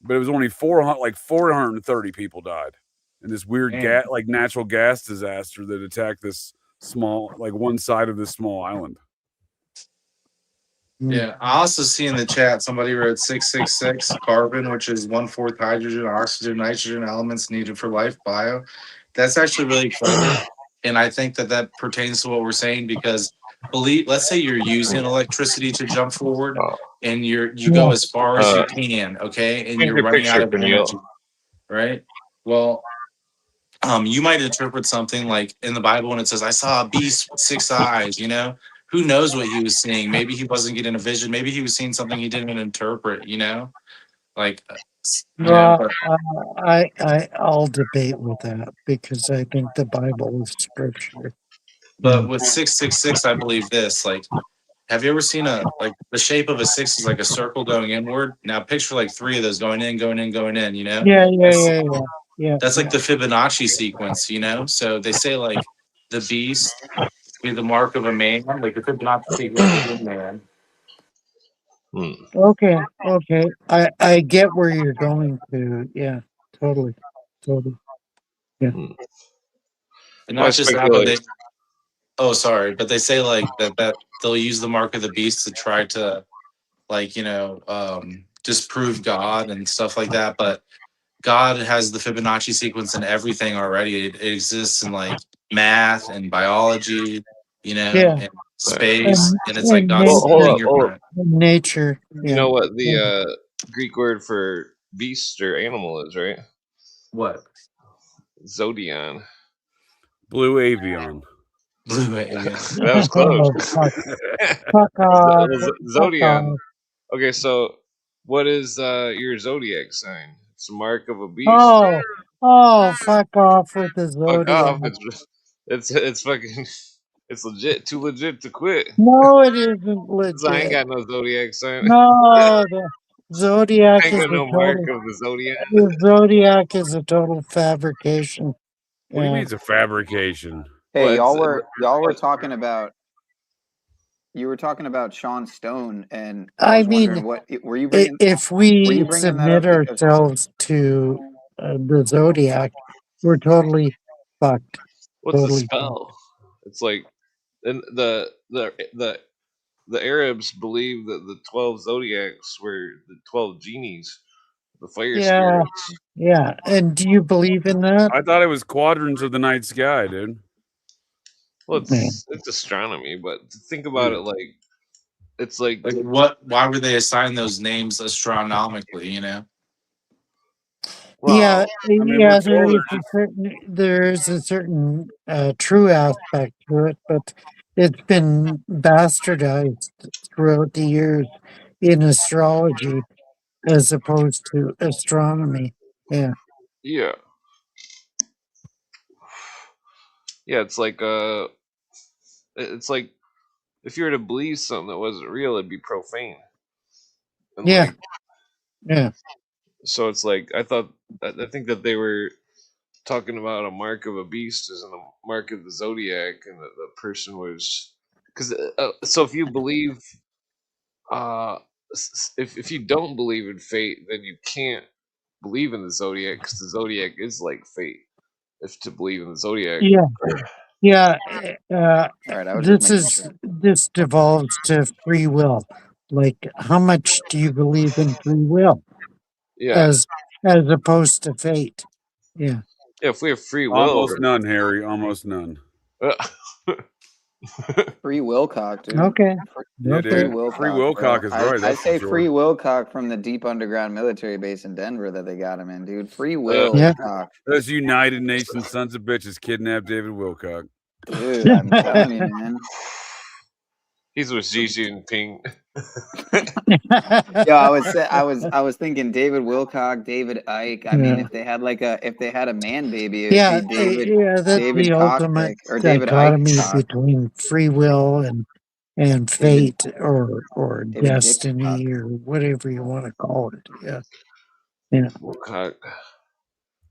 S6: But it was only 430 people died in this weird natural gas disaster that attacked this small, one side of this small island.
S5: Yeah, I also see in the chat somebody wrote 666 carbon, which is 1/4 hydrogen, oxygen, nitrogen elements needed for life. Bio. That's actually really clever, and I think that pertains to what we're saying because let's say you're using electricity to jump forward, and you go as far as you can, okay, and you're running out of energy, right? Well, you might interpret something like in the Bible when it says, "I saw a beast with 6 eyes," Who knows what he was seeing? Maybe he wasn't getting a vision. Maybe he was seeing something he didn't interpret.
S2: I'll debate with that because I think the Bible is scripture.
S5: But with 666, I believe this. Have you ever seen the shape of a 6 is like a circle going inward? Now picture 3 of those going in, going in, going in.
S2: Yeah.
S5: That's like the Fibonacci sequence. So they say the beast be the mark of a man, like the Fibonacci sequence of a man.
S2: Okay. I get where you're going to. Yeah, totally. Yeah.
S5: And not just that, but sorry, but they say that they'll use the mark of the beast to try to disprove God and stuff like that. But God has the Fibonacci sequence in everything already. It exists in math and biology, and space, and it's God's fingerprint.
S2: Nature.
S4: You know what the Greek word for beast or animal is, right?
S5: What?
S4: Zodion.
S6: Blue avian.
S4: That was close.
S2: Fuck off.
S4: Zodion. Okay, so what is your zodiac sign? It's a mark of a beast.
S2: Oh, fuck off with the zodiac.
S4: Fuck off. It's fucking. It's legit. Too legit to quit.
S2: No, it isn't legit.
S4: I ain't got no zodiac sign.
S2: No, the zodiac
S4: I ain't
S2: is
S4: got no mark of the zodiac.
S2: The zodiac is a total fabrication.
S6: What do you mean it's a fabrication?
S7: Hey, y'all were talking about. You were talking about Sean Stone, and I mean, what were you bringing?
S2: If we submit ourselves to the zodiac, we're totally fucked.
S4: What's the spell? It's and the Arabs believe that the 12 zodiacs were the 12 genies, the fire spirits.
S2: Yeah, and do you believe in that?
S6: I thought it was quadrants of the night sky, dude.
S4: Well, it's astronomy, but think about it it's like
S5: what? Why would they assign those names astronomically? You know.
S2: Yeah,
S6: mean, we're told
S2: there is a certain true aspect to it, but it's been bastardized throughout the years in astrology as opposed to astronomy. Yeah.
S4: yeah, it's like if you were to believe something that wasn't real, it'd be profane. And
S2: Yeah.
S4: like,
S2: Yeah.
S4: so it's like I think that they were talking about a mark of a beast as in a mark of the zodiac, and that the person was because so if you believe if you don't believe in fate, then you can't believe in the zodiac because the zodiac is like fate. If to believe in the zodiac,
S2: Yeah. Yeah.
S7: All right, I was just making sure.
S2: This devolves to free will. Like, how much do you believe in free will
S4: yeah,
S2: as opposed to fate? Yeah.
S4: if we have free will,
S6: almost none, Harry. Almost none.
S7: Free Wilcock, dude.
S2: Okay.
S6: Yeah,
S2: Okay.
S7: Free
S6: dude.
S7: Wilcock,
S6: Free Wilcock
S7: bro.
S6: is right.
S7: I
S6: That's
S7: say
S6: for sure.
S7: free Wilcock from the deep underground military base in Denver that they got him in, dude. Free
S2: Yeah.
S7: Wilcock.
S6: Those United Nations sons of bitches kidnapped David Wilcock.
S7: Dude, I'm telling you, man.
S4: he's with Xi Jinping.
S7: Yo, I was thinking David Wilcock, David Icke. I mean, if they had a man baby, it'd be
S2: that's
S7: David
S2: the ultimate
S7: Cockpick or David
S2: dichotomy
S7: Icke Cock.
S2: between free will and fate or
S7: David Dick's
S2: destiny or whatever you want to call it. Yeah. Yeah.
S4: Wilcock.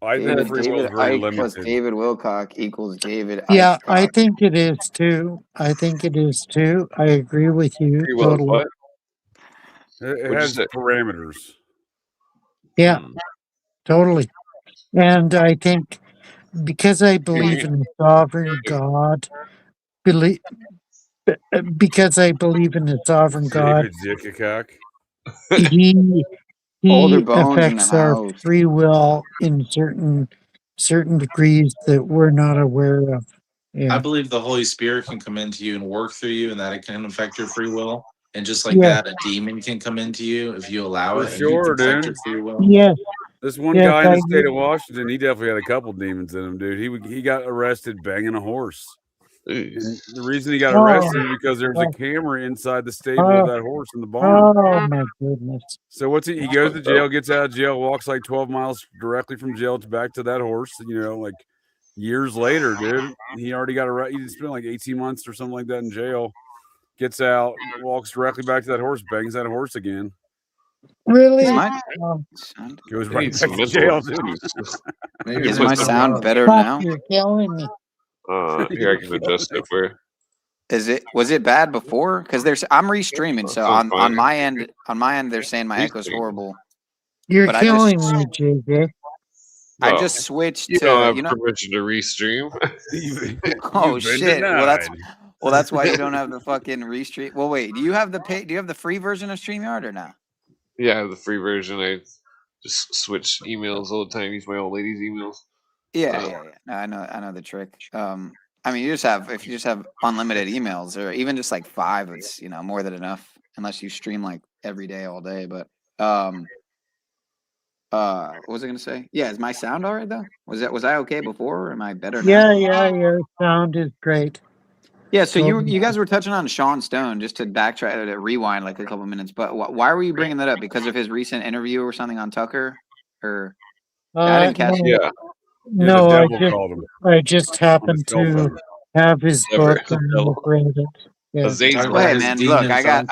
S6: I think free will is
S7: David
S6: very
S7: Icke plus
S6: limited.
S7: David Wilcock equals David
S2: Yeah,
S7: Icke
S2: I
S7: Cock.
S2: think it is too. I agree with you
S4: Free will is
S2: totally.
S4: what?
S6: It
S4: What'd you
S6: has
S4: say?
S6: parameters.
S2: Yeah,
S4: Hmm.
S2: totally. And I think because I believe in a sovereign God, because I believe in a sovereign God,
S6: David Zickacock.
S2: he
S7: Older
S2: he
S7: bones in the
S2: affects our
S7: house.
S2: free will in certain degrees that we're not aware of.
S5: I
S2: Yeah.
S5: believe the Holy Spirit can come into you and work through you, and that it can affect your free will. And just like
S2: Yes.
S5: that, a demon can come into you if you allow
S6: For
S5: it, and you
S6: sure,
S5: can affect
S6: dude.
S5: your free will.
S2: Yes.
S6: This one
S2: Yes,
S6: guy in
S2: I
S6: the state of Washington, he definitely had a couple demons in him, dude. He got arrested banging a horse. And the reason he got arrested is because there was a camera inside the stable of that horse in the barn.
S2: Oh my goodness.
S6: So what's he goes to jail, gets out of jail, walks like 12 miles directly from jail to back to that horse, like years later, dude. He already got arrested. He spent like 18 months or something like that in jail. Gets out, walks directly back to that horse, bangs that horse again.
S2: Really?
S7: Is my
S2: sound
S6: Goes
S4: He
S6: right
S4: needs
S6: back
S4: some
S6: to
S4: mental
S6: jail, dude.
S4: issues.
S7: is my sound better now?
S2: You're killing me.
S4: Here, I can adjust it for you.
S7: Was it bad before? Because I'm restreaming, so
S4: Sounds fine.
S7: on my end they're saying my echo's horrible.
S2: You're
S7: But
S2: killing me, JJ.
S7: I
S4: Oh,
S7: just switched
S4: You
S7: to
S4: don't have permission to restream.
S7: Oh
S6: You've been
S7: shit!
S6: denied.
S7: Well, that's why you don't have the fucking restream. Well, wait, do you have the free version of StreamYard or not?
S4: Yeah, I have the free version. I just switch emails all the time. Use my old lady's emails.
S7: Yeah. No, I know the trick. I mean, if you just have unlimited emails, or even just like 5, it's more than enough. Unless you stream like every day, all day. But what was I gonna say? Yeah, is my sound all right though? Was I okay before? Or am I better now?
S2: Yeah, your sound is great.
S7: Yeah, so you guys were touching on Sean Stone, just to backtrack, to rewind like a couple minutes. But why were you bringing that up? Because of his recent interview or something on Tucker? Or I didn't catch it.
S2: No,
S6: the devil called him.
S2: I just happened to have his
S4: Never.
S2: book and read it. Yeah.
S7: Well, hey man, look, I got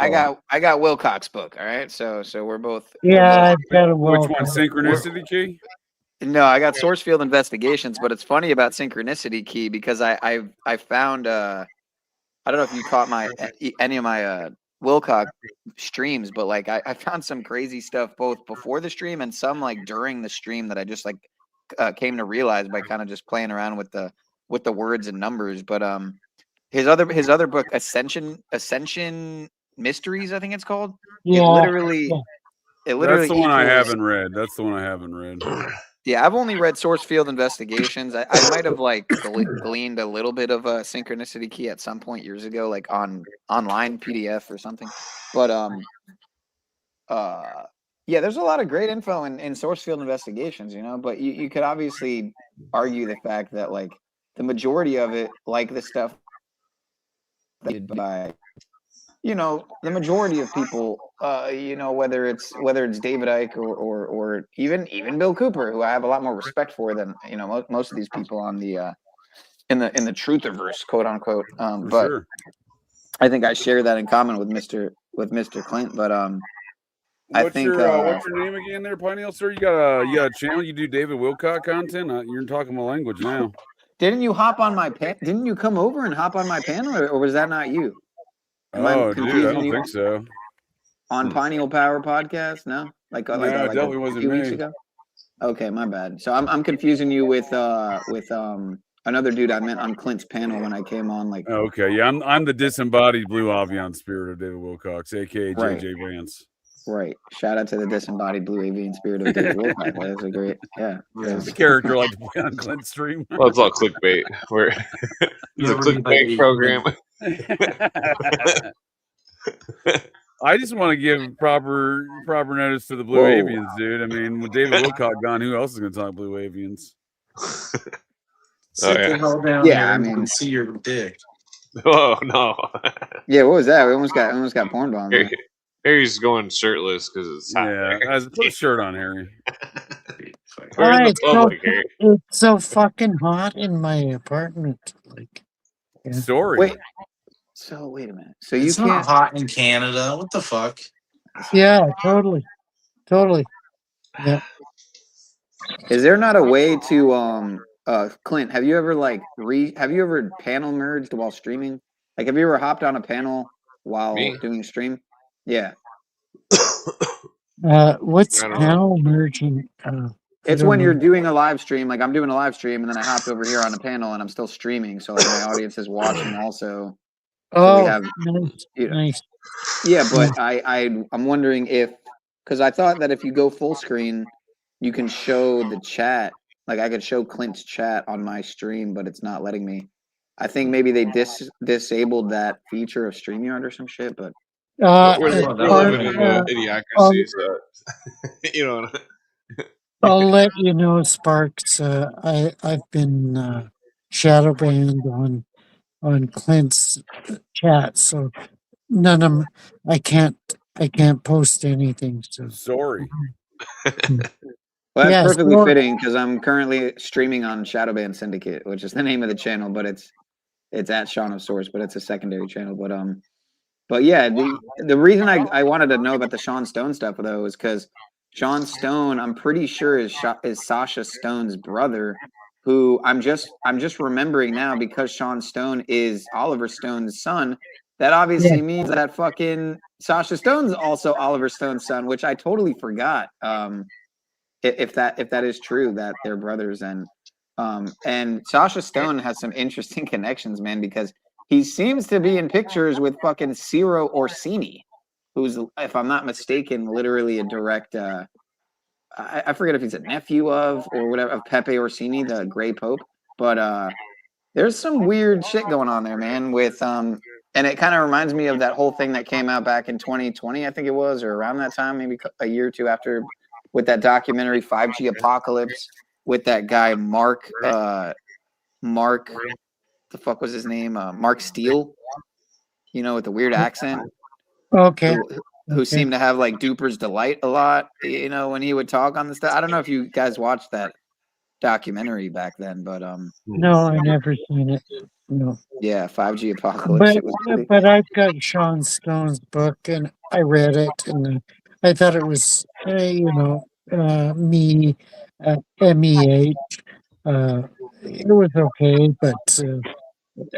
S7: Wilcock's book. All right, so we're both.
S2: Yeah, I've got a
S6: Which one? Synchronicity Key?
S7: No, I got Sourcefield Investigations, but it's funny about Synchronicity Key because I found I don't know if you caught any of my Wilcock streams, but like I found some crazy stuff both before the stream and some like during the stream that I just like came to realize by kind of just playing around with the words and numbers. But his other book, Ascension Mysteries, I think it's called.
S2: Yeah.
S7: It literally
S6: That's the one I
S7: equals-
S6: haven't read. That's the one I haven't read.
S7: Yeah, I've only read Source Field Investigations. I might have like gleaned a little bit of a synchronicity key at some point years ago, like on online PDF or something. But yeah, there's a lot of great info in Source Field Investigations, but you could obviously argue the fact that like the majority of it, like the stuff by the majority of people, whether it's David Icke or even Bill Cooper, who I have a lot more respect for than most of these people on the in the truthiverse, quote unquote. But
S6: sure.
S7: I think I share that in common with Mr. Clint. But I
S6: What's
S7: think
S6: your name again there, Pineal Sir? You got a channel? You do David Wilcock content? You're talking my language now.
S7: Didn't you hop on my Didn't you come over and hop on my panel, or was that not you?
S6: Dude, I don't think so.
S7: On Pineal Power podcast? No, like
S6: it definitely wasn't
S7: few
S6: me.
S7: weeks ago. Okay, my bad. So I'm confusing you with another dude I met on Clint's panel when I came on. Like,
S6: okay, yeah, I'm the disembodied blue avian spirit of David Wilcox, aka
S7: Right.
S6: JJ Vance.
S7: Right. Shout out to the disembodied blue avian spirit of David Wilcox. That was a great,
S6: The character like to play on Clint's stream.
S4: Well, it's all clickbait. It's a clickbait program.
S6: I just want to give proper notice to the blue avians, dude. I mean, with David Wilcock gone, who else is going to talk blue avians?
S5: Sit the hell down here. I mean, see your dick.
S4: Oh no.
S7: Yeah, what was that? We almost got porn bombed.
S4: Harry's going shirtless because it's hot.
S6: Yeah, put a shirt on, Harry.
S4: We're in the public, Harry.
S2: It's so fucking hot in my apartment. Like,
S6: Story.
S7: Wait a minute. So
S5: it's not hot in Canada. What the fuck?
S2: Yeah, totally. Yeah.
S7: Is there not a way to Clint, have you ever panel merged while streaming? Like, have you ever hopped on a panel while doing a stream? Yeah.
S2: What's panel merging?
S7: It's when you're doing a live stream. Like, I'm doing a live stream, and then I hopped over here on a panel, and I'm still streaming, so like, my audience is watching also.
S2: Oh,
S7: so
S2: nice.
S7: Yeah, but I'm wondering because I thought that if you go full screen, you can show the chat. Like, I could show Clint's chat on my stream, but it's not letting me. I think maybe they disabled that feature of StreamYard or some shit, but
S4: we're living in idiocracy, so you know.
S2: I'll let you know, Sparks. I've been shadow banned on Clint's chat, so none of them, I can't post anything. So
S6: sorry.
S7: Well, that's perfectly fitting because I'm currently streaming on Shadowban Syndicate, which is the name of the channel, but it's at Shaun of Source, but it's a secondary channel. But yeah, the reason I wanted to know about the Sean Stone stuff though is because Sean Stone, I'm pretty sure is Sasha Stone's brother, who I'm just remembering now because Sean Stone is Oliver Stone's son. That obviously means that fucking Sasha Stone's also Oliver Stone's son, which I totally forgot. If that is true, that they're brothers, and Sasha Stone has some interesting connections, man, because he seems to be in pictures with fucking Ciro Orsini, who's, if I'm not mistaken, literally a direct I forget if he's a nephew of or whatever of Pepe Orsini, the Grey Pope, but there's some weird shit going on there, man, with and it kind of reminds me of that whole thing that came out back in 2020, I think it was, or around that time, maybe a year or two after, with that documentary 5G Apocalypse with that guy Mark the fuck was his name? Mark Steele, with the weird accent.
S2: Okay.
S7: Who seemed to have like Duper's Delight a lot, when he would talk on the stuff. I don't know if you guys watched that documentary back then, but
S2: no, I never seen it. No.
S7: Yeah, 5G Apocalypse.
S2: But I've got Sean Stone's book, and I read it, and I thought it was, MEH. It was okay, but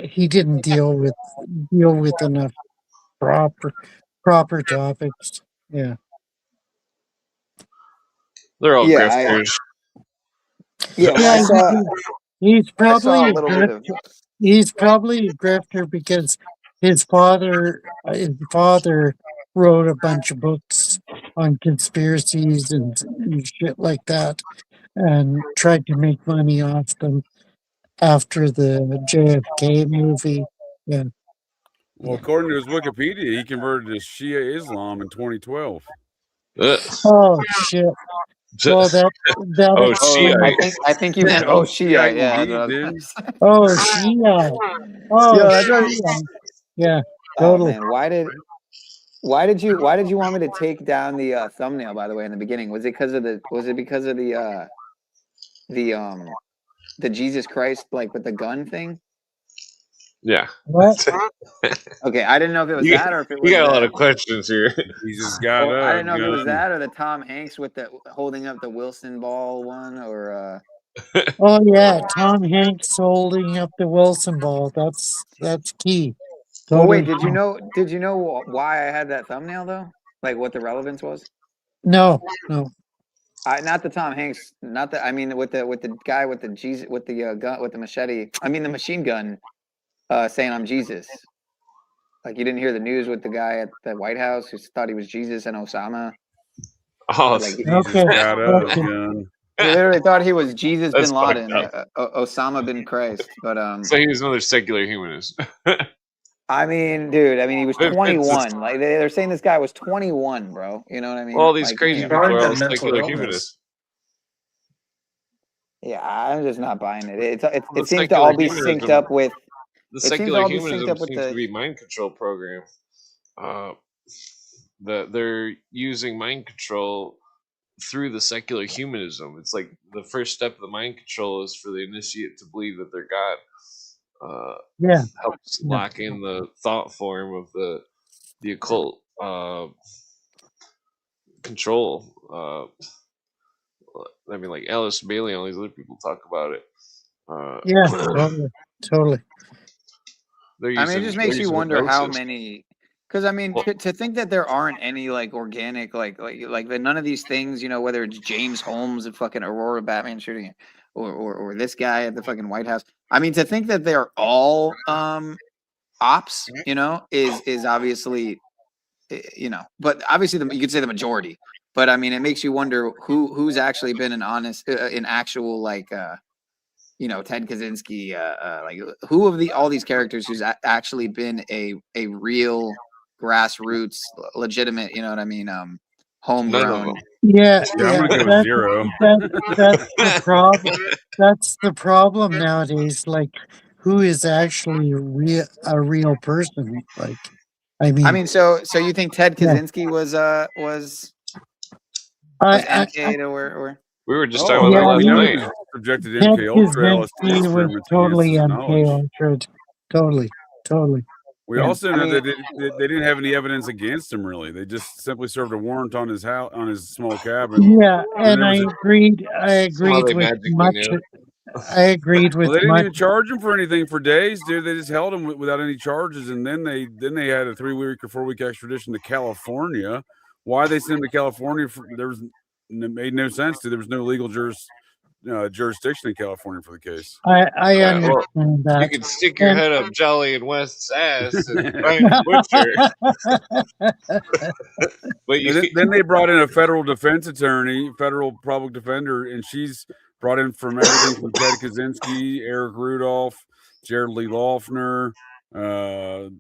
S2: he didn't deal with enough proper topics. Yeah.
S4: They're all grifters.
S2: He's probably a grifter because his father wrote a bunch of books on conspiracies and shit like that. and tried to make money off them after the JFK movie. Yeah.
S6: Well, according to his Wikipedia, he converted to Shia Islam in 2012.
S2: Oh shit. Well, that
S4: Oh,
S2: explains.
S4: Shiite.
S7: I think you meant Shiite. Yeah.
S6: indeed, dude.
S2: Oh, Shiite. Oh,
S7: Yo, that's right.
S2: Shiite. Yeah,
S7: Oh
S2: totally.
S7: man, why did you want me to take down the thumbnail, by the way, in the beginning? Was it because of the Jesus Christ, like with the gun thing?
S4: Yeah.
S2: What?
S7: Okay, I didn't know if it was that or if it was
S4: You got a lot
S7: the-
S4: of questions here.
S6: Jesus got
S7: I
S6: a
S7: didn't know if it was
S6: gun.
S7: that or the Tom Hanks with the holding up the Wilson ball one or
S2: Oh yeah, Tom Hanks holding up the Wilson ball. That's key.
S7: Oh wait,
S2: Totally
S7: did you know why I had that thumbnail though? Like what the relevance was?
S2: No.
S7: Not the Tom Hanks, not the I mean with the guy with the Jesus with the gun with the machete. I mean the machine gun saying I'm Jesus. Like you didn't hear the news with the guy at the White House who thought he was Jesus and Osama.
S4: Oh,
S7: Like
S6: Jesus
S2: Okay.
S6: got a
S2: Okay.
S6: gun.
S7: he literally thought he was Jesus
S4: That's
S7: bin Laden,
S4: fucked
S7: Osama bin Christ. But
S4: so he was another secular humanist.
S7: I mean, dude, he was
S4: It's
S7: 21. Like they're saying this guy was 21, bro. You know what I mean?
S4: All these
S7: Like,
S4: crazy
S7: you know.
S4: people
S5: Probably
S4: are
S5: got
S4: all
S5: mental
S4: secular
S5: illness.
S4: humanists.
S7: Yeah, I'm just not buying it.
S4: The
S7: It seems to
S4: secular
S7: all be synced
S4: humanism-
S7: up with.
S4: The
S7: It seems to
S4: secular
S7: all be synced
S4: humanism
S7: up with
S4: seems to
S7: the.
S4: be mind control program. They're using mind control through the secular humanism. It's like the first step of the mind control is for the initiate to believe that their God
S2: Yeah.
S4: helps lock in the thought form of the occult control. I mean, like Alice Bailey and all these other people talk about it.
S2: Yeah, totally.
S7: It just makes you wonder how many. Because to think that there aren't any like organic like none of these things, whether it's James Holmes and fucking Aurora Batman shooting it, or this guy at the fucking White House. To think that they're all ops, is obviously, but obviously you could say the majority. But it makes you wonder who's actually been an actual like. Ted Kaczynski, like who of all these characters who's actually been a real grassroots, legitimate, homegrown.
S2: Yeah,
S6: Yeah, I'm gonna go
S2: that's,
S6: 0.
S2: that's the problem. That's the problem nowadays. Like, who is actually a real person? Like,
S7: So you think Ted
S2: Yeah.
S7: Kaczynski was
S2: I,
S7: MK'd or?
S4: We were just
S6: Oh,
S4: talking about that
S6: well,
S4: last
S6: we know
S4: night.
S6: he was subjected to
S2: Ted
S6: MK Ultra LSD
S2: Kaczynski was
S6: experiments
S2: totally
S6: against his
S2: MK
S6: knowledge.
S2: Ultra. Totally.
S6: We
S2: Yeah.
S6: also know that they didn't have any evidence against him. Really, they just simply served a warrant on his house, on his small cabin.
S2: Yeah, and
S6: there
S2: I
S6: was
S2: agreed.
S4: Somehow they
S2: with
S4: magically
S2: much.
S4: knew.
S2: I agreed with
S6: Well, they didn't
S2: much.
S6: even charge him for anything for days, dude. They just held him without any charges, and then they had a 3-week or 4-week extradition to California. Why they sent him to California? It made no sense. There was no legal jurisdiction in California for the case.
S2: I
S4: Well,
S2: understand that.
S4: you could stick your
S2: And-
S4: head up Jolly and West's ass and find a butcher. But
S6: Then they brought in a federal defense attorney, federal public defender, and she's brought in from everything from Ted Kaczynski, Eric Rudolph, Jared Lee Loeffner, the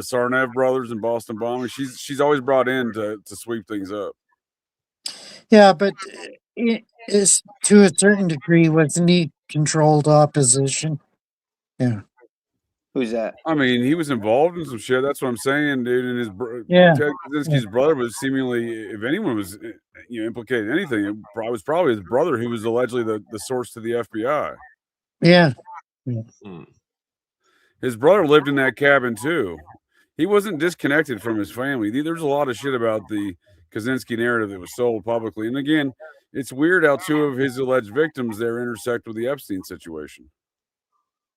S6: Sarnev brothers and Boston bombing. She's always brought in to sweep things up.
S2: Yeah, but it is to a certain degree wasn't he controlled opposition? Yeah.
S7: Who's that?
S6: He was involved in some shit. That's what I'm saying, dude. And Ted Kaczynski's brother was seemingly, if anyone was implicated in anything, it was probably his brother who was allegedly the source to the FBI.
S2: Yeah.
S6: His brother lived in that cabin too. He wasn't disconnected from his family. There's a lot of shit about the Kaczynski narrative that was sold publicly. And again, it's weird how 2 of his alleged victims there intersect with the Epstein situation.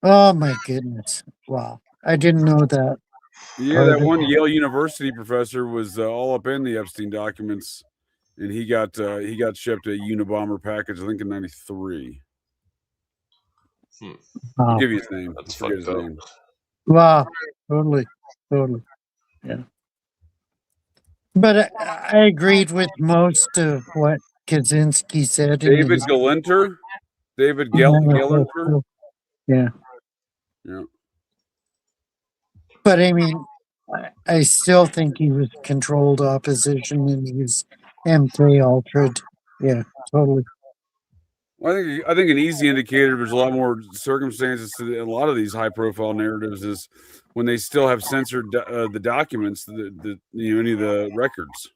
S2: Oh my goodness! Wow, I didn't know that.
S6: Yeah, that one Yale University professor was all up in the Epstein documents, and he got shipped a Unabomber package, I think in '93. I'll give you his name.
S4: That's
S6: Forget his
S4: fucked up.
S6: name.
S2: Wow, totally. Yeah. But I agreed with most of what Kaczynski said in
S6: David
S2: his
S6: Galinter? David
S2: manifesto. Yeah.
S6: Yeah.
S2: But I mean, I still think he was controlled opposition and he was MK Ultra'd. Yeah, totally.
S6: I think an easy indicator there's a lot more circumstances to a lot of these high profile narratives is when they still have censored the documents, any of the records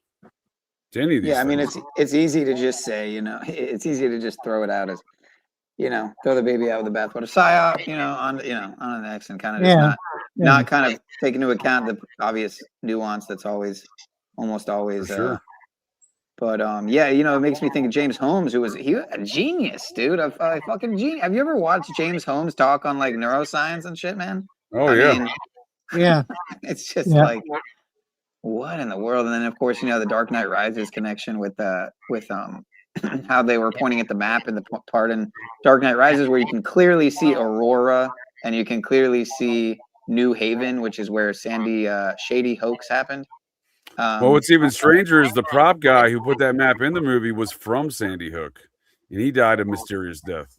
S6: to any of these.
S7: Yeah, I mean,
S6: things.
S7: it's easy to just say, it's easy to just throw it out as, throw the baby out with the bathwater, psyop, on the next, and kind of just not kind of take into account the obvious nuance that's almost always.
S6: For sure.
S7: But yeah, it makes me think of James Holmes, who was a genius, dude, a fucking genius. Have you ever watched James Holmes talk on like neuroscience and shit, man?
S6: Oh
S7: I
S6: yeah,
S7: mean,
S2: Yeah.
S7: it's just like, what in the world? And then of course, the Dark Knight Rises connection with how they were pointing at the map in the part in Dark Knight Rises where you can clearly see Aurora and you can clearly see New Haven, which is where Shady Hoax happened.
S6: Well, what's even stranger is the prop guy who put that map in the movie was from Sandy Hook, and he died a mysterious death.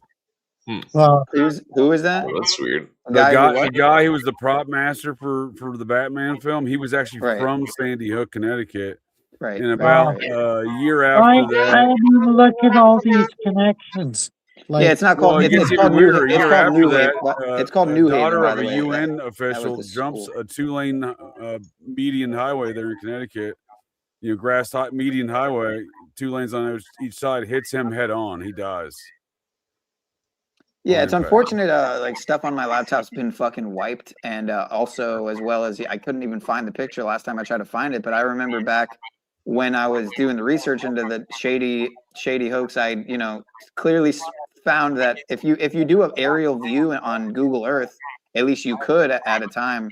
S2: Well,
S7: who is that?
S4: Oh, that's weird.
S6: The guy who was the prop master for the Batman film, he was actually from Sandy Hook, Connecticut.
S7: Right.
S6: And about a year after that,
S2: I mean, look at all these connections.
S7: Like, yeah, it's not called. It's called
S6: weirder.
S7: New, it's called New Haven. It's called New Haven.
S6: Daughter
S7: by
S6: of
S7: the
S6: a
S7: way,
S6: UN official jumps a 2-lane median highway there in Connecticut. Grass median highway, 2 lanes on each side, hits him head on. He dies.
S7: Yeah, it's unfortunate. Like stuff on my laptop's been fucking wiped, and also as well as I couldn't even find the picture last time I tried to find it. But I remember back when I was doing the research into the shady hoax, I clearly found that if you do an aerial view on Google Earth, at least you could at a time.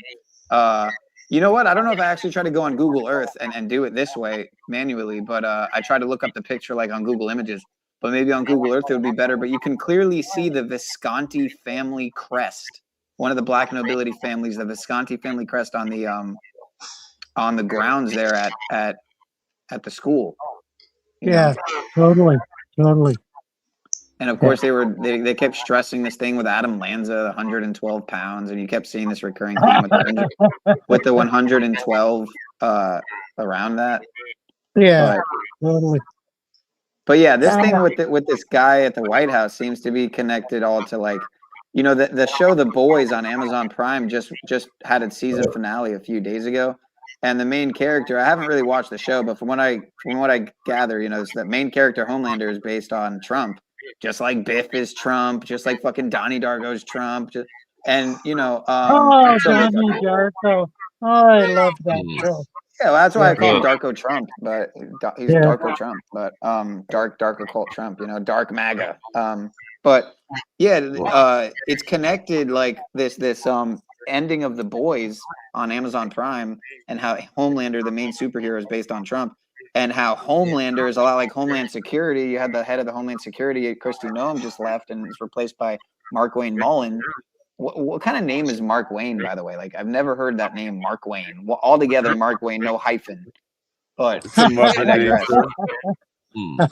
S7: You know what? I don't know if I actually tried to go on Google Earth and do it this way manually, but I tried to look up the picture like on Google Images. But maybe on Google Earth it would be better. But you can clearly see the Visconti family crest, one of the black nobility families, the Visconti family crest on the grounds there at the school.
S2: Yeah, totally.
S7: And of course, they kept stressing this thing with Adam Lanza, 112 pounds, and you kept seeing this recurring theme with the 112 around that.
S2: Yeah, totally.
S7: But yeah, this thing with this guy at the White House seems to be connected all to like, the show The Boys on Amazon Prime just had its season finale a few days ago, and the main character, I haven't really watched the show, but from what I gather, the main character Homelander is based on Trump. Just like Biff is Trump, just like fucking Donnie Darko's Trump, and
S2: Donnie Darko. Oh, I love that show.
S7: Yeah, well, that's why I call him Darko Trump, but he's Darko Trump, but darker cult Trump, dark MAGA. But yeah, it's connected like this ending of The Boys on Amazon Prime, and how Homelander, the main superhero, is based on Trump. And how Homelander is a lot like Homeland Security. You had the head of the Homeland Security, Kristi Noem, just left and was replaced by Mark Wayne Mullen. What kind of name is Mark Wayne, by the way? Like, I've never heard that name, Mark Wayne. Well, altogether, Mark Wayne, no hyphen. But I digress.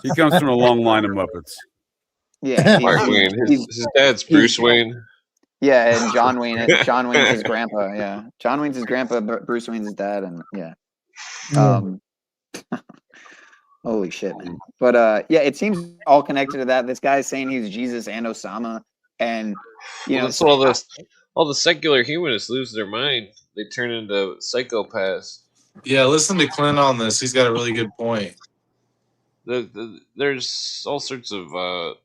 S6: He comes from a long line of Muppets.
S4: Yeah, Mark Wayne. His dad's Bruce Wayne.
S7: Yeah, and John Wayne's his grandpa. Yeah, John Wayne's his grandpa, Bruce Wayne's his dad, and yeah. Holy shit, man. But yeah, it seems all connected to that. This guy's saying he's Jesus and Osama, and
S4: that's all the secular humanists lose their mind. They turn into psychopaths.
S5: Yeah, listen to Clint on this. He's got a really good point.
S4: There's all sorts of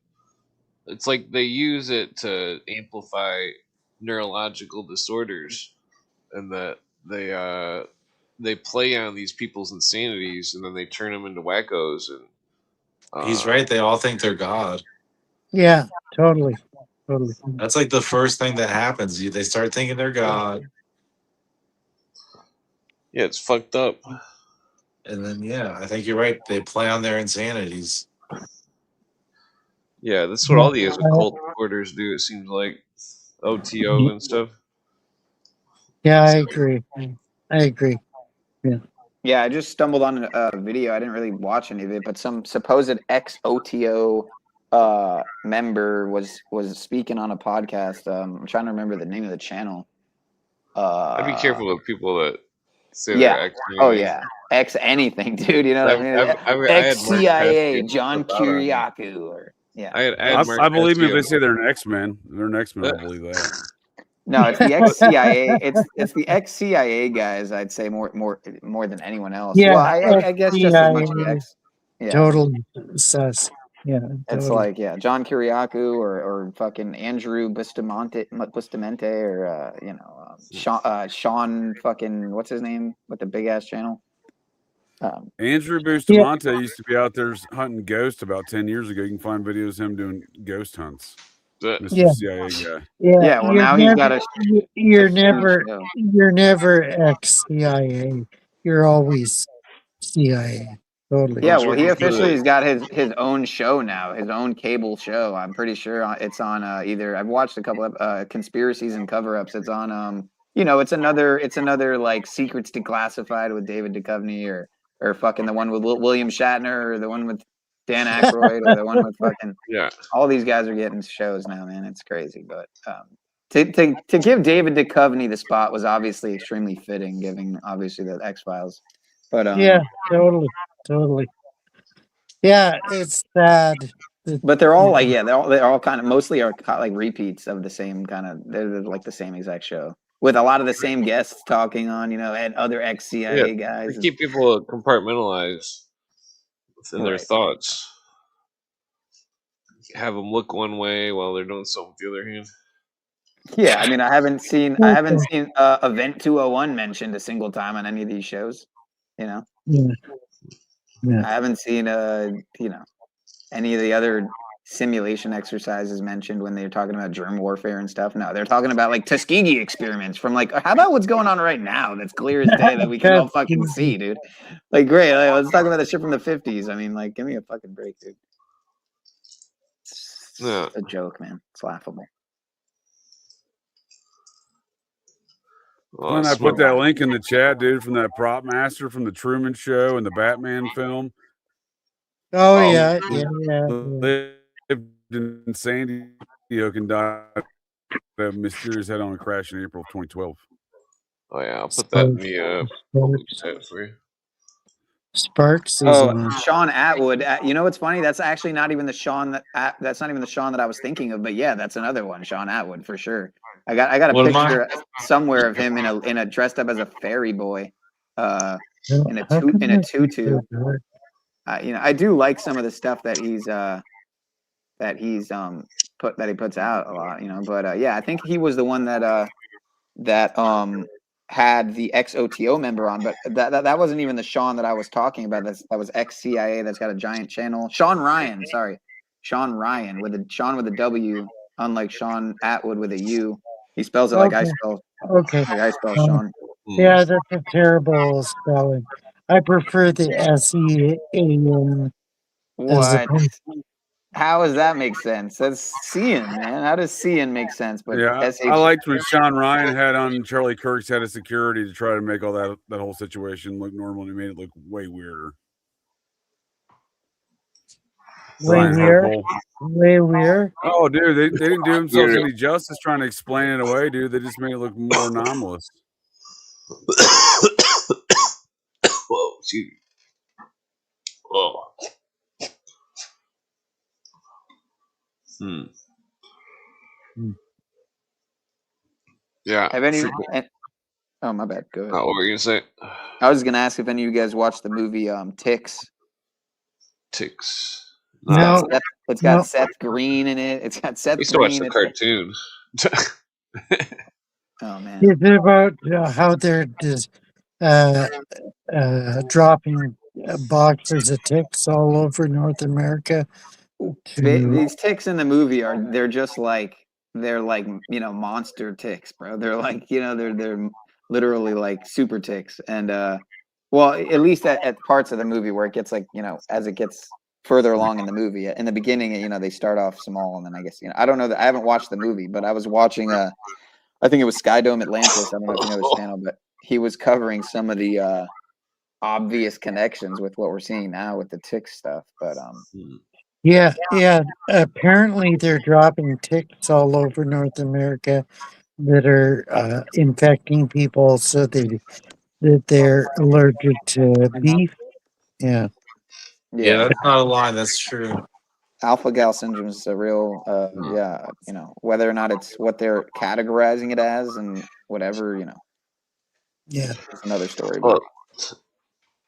S4: it's like they use it to amplify neurological disorders, and that they play on these people's insanities, and then they turn them into wackos. And
S5: he's right. They all think they're God.
S2: Yeah, totally.
S5: That's like the first thing that happens. They start thinking they're God.
S4: Yeah, it's fucked up.
S5: And then, yeah, I think you're right. They play on their insanities.
S4: Yeah, that's what all these occult orders do, it seems like. OTO and stuff.
S2: Yeah, I agree. Yeah.
S7: Yeah, I just stumbled on a video. I didn't really watch any of it, but some supposed ex-OTO member was speaking on a podcast. I'm trying to remember the name of the channel.
S4: I'd be careful with people that say
S7: Yeah.
S4: they're ex
S7: Oh
S4: anything.
S7: yeah. Ex anything, dude. You know what I mean?
S4: I
S7: Ex
S4: had Mark
S7: CIA,
S4: Paskey
S7: John
S4: flip out on me.
S7: Kiriakou, or yeah.
S4: I had Mark
S6: I believe them if
S4: Paskey.
S6: they say they're an X-Men. They're an X-Men. I believe that.
S7: No, it's the ex CIA. It's the ex CIA guys. I'd say more than anyone else.
S2: Yeah,
S7: Well, I guess just as much
S2: FBI,
S7: ex. Yeah.
S2: totally sus. Yeah,
S7: It's
S2: totally.
S7: like John Kiriakou or fucking Andrew Bustamante or Sean fucking what's his name with the big ass channel.
S6: Andrew Bustamante used to be out there hunting ghosts about 10 years ago. You can find videos of him doing ghost hunts. Mr.
S2: Yeah.
S6: CIA guy.
S7: Yeah, well now he's got a
S2: you're
S7: huge show.
S2: never ex-CIA. You're always CIA. Totally.
S7: Yeah, well, he officially has got his own show now, his own cable show. I'm pretty sure it's on either. I've watched a couple of conspiracies and cover-ups. It's on it's another like Secrets Declassified with David Duchovny or fucking the one with William Shatner or the one with Dan Aykroyd or the one with fucking all these guys are getting shows now, man. It's crazy, but to give David Duchovny the spot was obviously extremely fitting, given obviously the X-Files. But
S2: yeah, totally. Yeah, it's sad.
S7: But they're all like they're all kind of mostly are like repeats of the same kind of they're like the same exact show with a lot of the same guests talking on and other ex-CIA guys.
S4: They keep people compartmentalized in their thoughts. Have them look one way while they're doing something with the other hand.
S7: Yeah, I mean, I haven't seen Event 201 mentioned a single time on any of these shows.
S2: Yeah.
S7: I haven't seen any of the other simulation exercises mentioned when they're talking about germ warfare and stuff. No, they're talking about like Tuskegee experiments from like, how about what's going on right now? That's clear as day that we can all fucking see, dude. Like, great. Like, let's talk about the shit from the 50s. I mean, like, give me a fucking break, dude. It's a joke, man. It's laughable.
S6: When I put that link in the chat, dude, from that prop master from the Truman Show and the Batman film.
S2: Oh yeah.
S6: Lived in San Diego and died of a mysterious head-on crash in April of 2012.
S4: Oh yeah, I'll put that in the public chat for you.
S2: Sparks.
S7: Sean Atwood. You know what's funny? That's actually not even the Sean that I was thinking of. But yeah, that's another one, Sean Atwood for sure. I got a picture somewhere of him in a dressed up as a fairy boy, in a tutu. I do like some of the stuff that he puts out a lot. But yeah, I think he was the one that had the ex-OTO member on, but that wasn't even the Sean that I was talking about. That was ex-CIA. That's got a giant channel. Sean Ryan with a W, unlike Sean Atwood with a U. He spells it like I spell.
S2: Okay.
S7: Like I spell Sean.
S2: Yeah, that's a terrible spelling. I prefer the SEAN.
S7: What? How does that make sense? That's Cian, man. How does Cian make sense? But
S6: yeah, I liked when Sean Ryan had on Charlie Kirk's head of security to try to make all that whole situation look normal, and he made it look way weirder.
S2: Way weird.
S6: Oh, dude, they didn't do themselves any justice trying to explain it away, dude. They just made it look more anomalous.
S4: Whoa, excuse me. Oh. Yeah.
S7: Have any? Oh, my bad. Go ahead.
S4: What were you gonna say?
S7: I was gonna ask if any of you guys watched the movie Ticks.
S4: Ticks.
S2: No.
S7: It's got Seth Green in it. It's got Seth
S4: Green. I used to watch the cartoon.
S7: Oh man.
S2: Is it about how they're just dropping boxes of ticks all over North America?
S7: These ticks in the movie they're monster ticks, bro. They're like, they're literally like super ticks. And well, at least at parts of the movie where it gets like, as it gets further along in the movie. In the beginning, they start off small, and then I guess, I don't know that I haven't watched the movie, but I was watching I think it was Skydome Atlantis. I don't know if you know this channel, but he was covering some of the obvious connections with what we're seeing now with the tick stuff. But
S2: Yeah, yeah. Apparently, they're dropping ticks all over North America that are infecting people, so that they're allergic to beef. Yeah,
S5: Yeah,
S7: yeah,
S5: that's not a lie. That's true.
S7: alpha gal syndrome is a real, whether or not it's what they're categorizing it as and whatever,
S2: yeah.
S7: it's another story. But
S4: Well,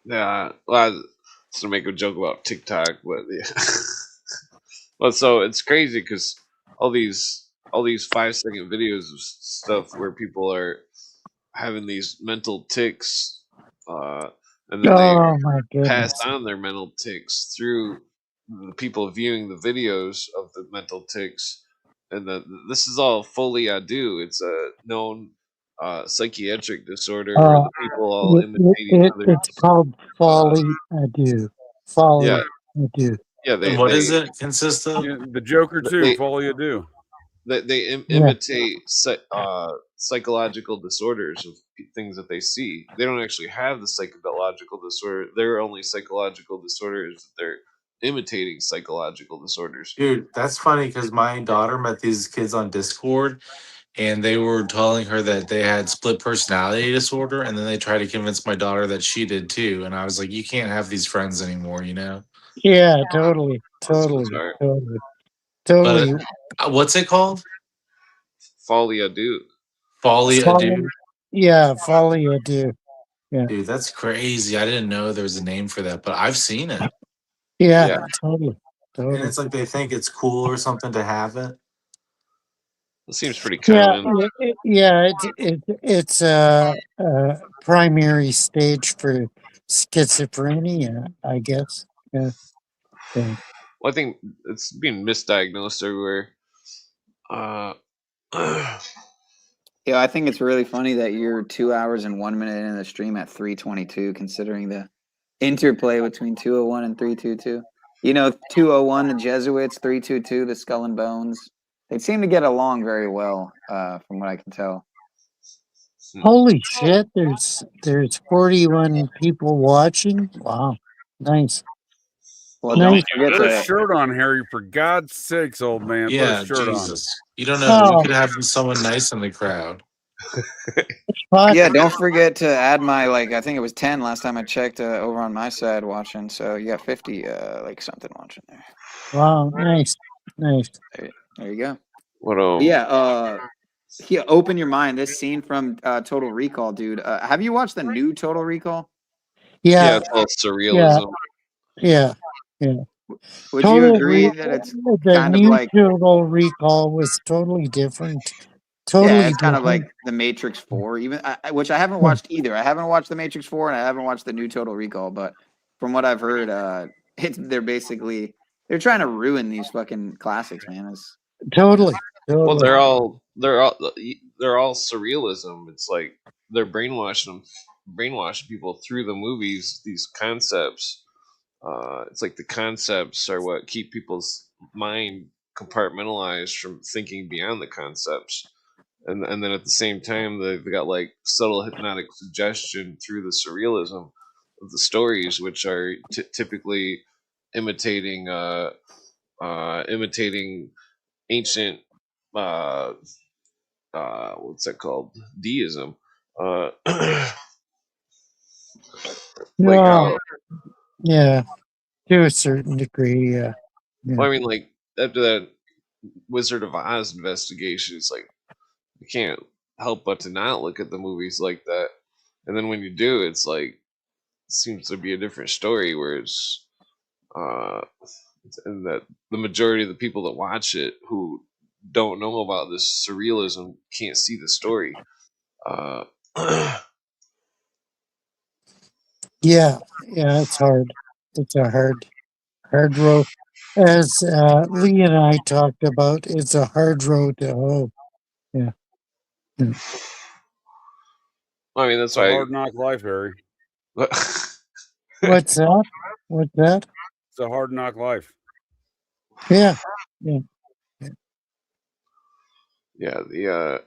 S4: yeah. Well, to make a joke about TikTok, but yeah. Well, so it's crazy because all these 5-second videos of stuff where people are having these mental tics, uh, and then they
S2: Oh my
S4: pass
S2: goodness.
S4: on their mental tics through the people viewing the videos of the mental tics, and this is all folie à deux. It's a known psychiatric disorder where
S2: Uh,
S4: the people all imitating
S2: it's
S4: others.
S2: called
S4: Uh,
S2: folly adieu.
S4: yeah,
S2: Folly adieu.
S4: yeah.
S5: And what does it consist of?
S6: Yeah, the Joker too.
S4: They
S6: Follow you do.
S2: Yeah,
S4: imitate psychological disorders of things that they see. They don't actually have the psychological disorder. Their only psychological disorder is that they're imitating psychological disorders.
S5: Dude, that's funny because my daughter met these kids on Discord and they were telling her that they had split personality disorder. And then they tried to convince my daughter that she did too. And I was like, you can't have these friends anymore, you know?
S2: yeah, totally,
S4: That's
S2: totally,
S4: bizarre.
S2: totally,
S5: But
S2: totally.
S5: what's it called?
S4: Folie à deux.
S5: Folly
S2: Folly,
S5: Adieu?
S2: yeah, folly adieu. Yeah,
S5: Dude, that's crazy. I didn't know there was a name for that, but I've seen it.
S2: yeah,
S4: Yeah,
S2: totally,
S5: And
S2: totally.
S5: it's like they think it's cool or something to have it.
S4: it seems pretty
S2: Yeah,
S4: common.
S2: yeah. It's a primary stage for schizophrenia, I guess. Yeah, yeah.
S4: Well, I think it's being misdiagnosed everywhere. Uh,
S7: yeah, I think it's really funny that you're 2 hours and 1 minute in the stream at 3:22, considering the interplay between 201 and 322. 201, the Jesuits, 322, the Skull and Bones. They seem to get along very well, from what I can tell.
S2: Holy shit! There's 41 people watching. Wow, nice,
S7: Well,
S2: nice.
S7: don't forget
S6: Put a
S7: to
S6: shirt on, Harry. For God's sakes, old man. Put a
S5: Yeah,
S6: shirt on.
S5: Jesus. You don't know. We
S2: Oh
S5: could have someone nice in the crowd.
S2: fuck!
S7: Yeah, don't forget to add my I think it was 10 last time I checked over on my side watching. So you got 50 something watching there.
S2: Wow, nice, nice.
S7: There you go.
S4: what
S7: Yeah, open your mind. This scene from Total Recall, dude. Have you watched the new Total Recall?
S4: Yeah,
S2: Yeah,
S4: it's all
S2: yeah,
S4: surrealism.
S2: yeah, yeah.
S7: Would you
S2: Total
S7: agree that it's
S2: the
S7: kind of
S2: new
S7: like
S2: Total Recall was totally different.
S7: yeah,
S2: Totally
S7: it's kind of
S2: different.
S7: like the Matrix 4, even which I haven't
S2: Yeah.
S7: watched either. I haven't watched the Matrix 4 and I haven't watched the new Total Recall, but from what I've heard, they're trying to ruin these fucking classics, man.
S2: Totally,
S4: Well,
S2: totally.
S4: they're all surrealism. It's like they're brainwashing people through the movies. These concepts. It's like the concepts are what keep people's mind compartmentalized from thinking beyond the concepts. And then at the same time, they've got like subtle hypnotic suggestion through the surrealism of the stories, which are typically imitating imitating ancient uh, what's that called, deism. Uh, like
S2: No,
S4: how
S2: yeah, to a certain degree, yeah. Yeah.
S4: well, I mean, like after that Wizard of Oz investigation, it's like you can't help but to not look at the movies like that. And then when you do, it's like it seems to be a different story. Whereas, and that the majority of the people that watch it who don't know about this surrealism can't see the story. Uh,
S2: Yeah, yeah, it's hard. It's a hard road. As Lee and I talked about, it's a hard road to hoe. Yeah. Yeah.
S4: I mean, that's
S6: It's a
S4: why.
S6: hard knock life, Harry.
S2: What's that? What's that?
S6: It's a hard knock life.
S2: Yeah. Yeah.
S4: Yeah, the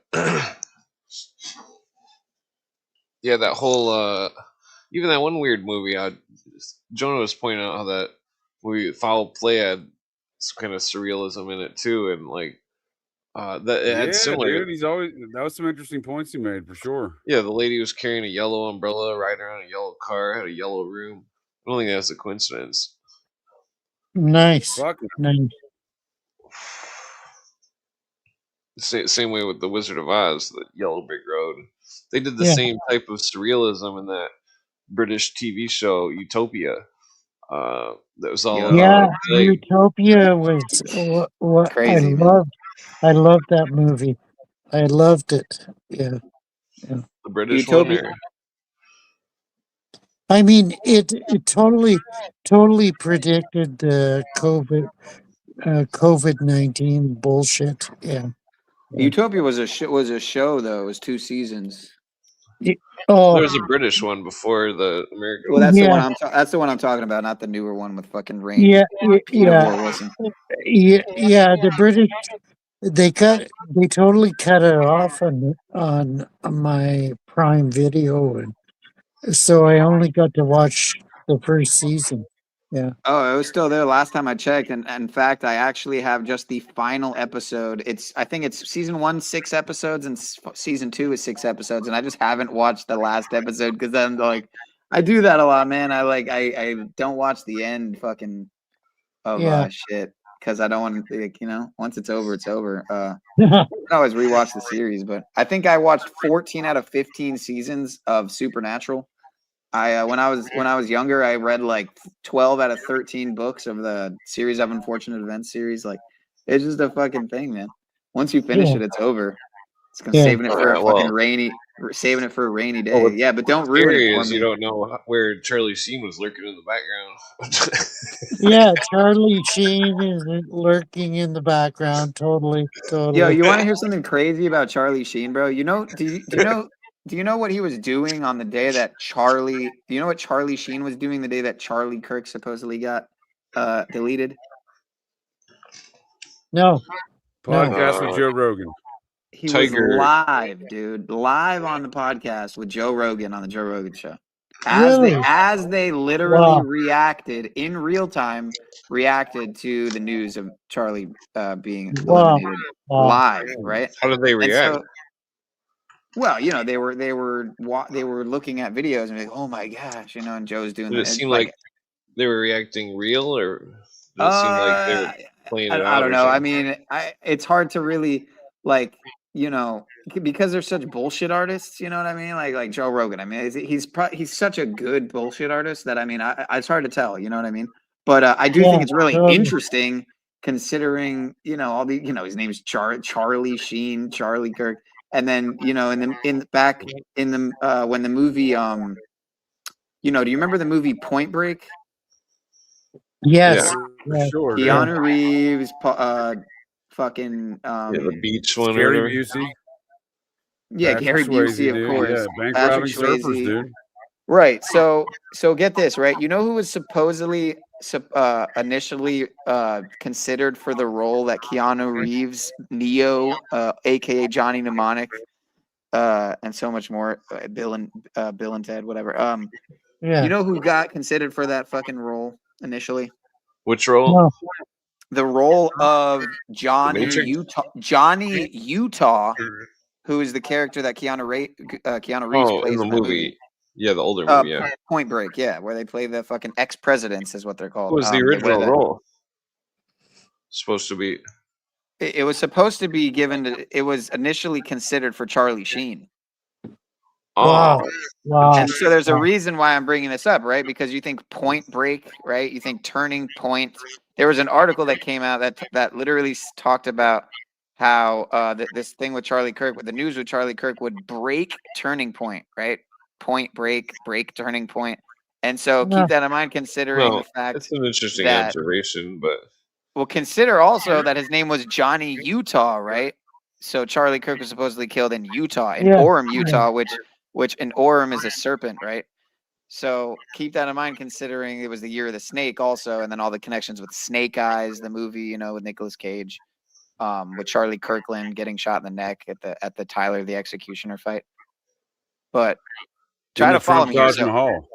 S4: yeah, that whole even that one weird movie. Jonah was pointing out how that movie Foul Play had some kind of surrealism in it too, and like that it had
S6: Yeah,
S4: similar.
S6: dude. That was some interesting points he made for sure.
S4: Yeah, the lady was carrying a yellow umbrella, riding around a yellow car, had a yellow room. I don't think that's a coincidence.
S2: Nice.
S6: Fuck.
S2: Nice.
S4: Same way with the Wizard of Oz, the Yellow Brick Road. They did the
S2: Yeah.
S4: same type of surrealism in that British TV show Utopia. That was all
S2: Yeah,
S4: like
S2: Utopia was what
S7: Crazy, man.
S2: I loved that movie. I loved it. Yeah.
S4: the British one.
S7: Utopia.
S4: Or,
S2: I mean, it totally predicted the COVID-19 bullshit. Yeah. Yeah.
S7: Utopia was a show though. It was 2 seasons.
S4: there
S2: Oh,
S4: was a British one before the American
S7: Well,
S4: one.
S7: that's the
S2: yeah,
S7: one that's the one I'm talking about, not the newer one with fucking Rain
S2: yeah,
S7: Peter
S2: yeah,
S7: Moore Wilson.
S2: yeah. The British, they totally cut it off on my Prime Video, and so I only got to watch the first season. Yeah.
S7: Oh, it was still there last time I checked, and in fact, I actually have just the final episode. I think it's season 1, 6 episodes, and season 2 is 6 episodes, and I just haven't watched the last episode because I'm like, I do that a lot, man. I don't watch the end fucking of
S2: Yeah.
S7: shit because I don't want to, like, once it's over, it's over. I can always rewatch the series, but I think I watched 14 out of 15 seasons of Supernatural. When I was younger, I read like 12 out of 13 books of the series of Unfortunate Events series. Like, it's just a fucking thing, man. Once you finish
S2: Yeah.
S7: it, it's over. It's
S2: Yeah.
S7: saving it for a
S4: Well,
S7: fucking saving it for a rainy day.
S4: well, what's
S7: Yeah, but don't ruin
S4: scary
S7: it for
S4: is
S7: me.
S4: you don't know where Charlie Sheen was lurking in the background.
S2: Yeah, Charlie Sheen is lurking in the background. Totally.
S7: Yo, you want to hear something crazy about Charlie Sheen, bro? Do you know what he was doing on the day that Charlie? Do you know what Charlie Sheen was doing the day that Charlie Kirk supposedly got deleted?
S2: No.
S6: Podcast with Joe Rogan.
S7: He
S4: Tiger.
S7: was live, dude, live on the podcast with Joe Rogan on the Joe Rogan show.
S2: Really?
S7: As they literally
S2: Wow.
S7: reacted in real time, reacted to the news of Charlie being
S2: Wow.
S7: eliminated
S2: Wow.
S7: live, right?
S4: How did they
S7: And
S4: react?
S7: so, well, they were looking at videos and like, oh my gosh, and Joe's doing
S4: Did it
S7: that.
S4: seem like they were reacting real, or did it seem like they were playing it out?
S7: I don't
S4: or
S7: know. I
S4: something?
S7: mean, it's hard to really because they're such bullshit artists. You know what I mean? Like Joe Rogan. I mean, he's such a good bullshit artist that I mean, it's hard to tell. You know what I mean? But I do think it's really interesting considering all the his name's Charlie Sheen, Charlie Kirk, and then back in the when the movie do you remember the movie Point Break?
S2: Yes.
S6: For sure.
S7: Keanu Reeves, fucking
S4: the beach one,
S6: Gary
S4: or whatever.
S6: Busey.
S7: Yeah,
S6: Patrick
S7: Gary
S6: Swayze,
S7: Busey, of
S6: dude.
S7: course.
S6: Yeah, bank
S7: Patrick
S6: robbing surfers,
S7: Swayze.
S6: dude.
S7: Right. So get this, right? You know who was supposedly initially considered for the role that Keanu Reeves, Neo, aka Johnny Mnemonic, and so much more, Bill and Ted, whatever.
S2: Yeah.
S7: You know who got considered for that fucking role initially?
S4: Which role?
S2: No.
S7: The role of Johnny
S4: Matrix?
S7: Utah, who is the character that Keanu Reeves plays
S4: in the movie. Yeah, the older movie. Yeah.
S7: Point Break. Yeah, where they play the fucking ex-presidents is what they're called.
S4: What was the
S7: They wear
S4: original
S7: the-
S4: role supposed to be?
S7: It was supposed to be given to. It was initially considered for Charlie Sheen.
S2: Wow.
S4: Oh,
S2: Wow.
S7: And so there's a reason why I'm bringing this up, right? Because you think Point Break, right? You think Turning Point. There was an article that came out that literally talked about how this thing with Charlie Kirk, with the news with Charlie Kirk, would break Turning Point, right? Point Break, break Turning Point. And so keep that in mind, considering the fact
S4: it's an interesting
S7: that-
S4: observation, but
S7: well, consider also that his name was Johnny Utah, right? So Charlie Kirk was supposedly killed in Utah, in Orem, Utah, which in Orem is a serpent, right? So keep that in mind, considering it was the year of the snake also, and then all the connections with Snake Eyes, the movie, with Nicolas Cage, with Charlie Kirkland getting shot in the neck at the Tyler the Executioner fight. But Try to follow
S6: Trump
S7: me here.
S6: Taj
S7: So,
S6: Mahal.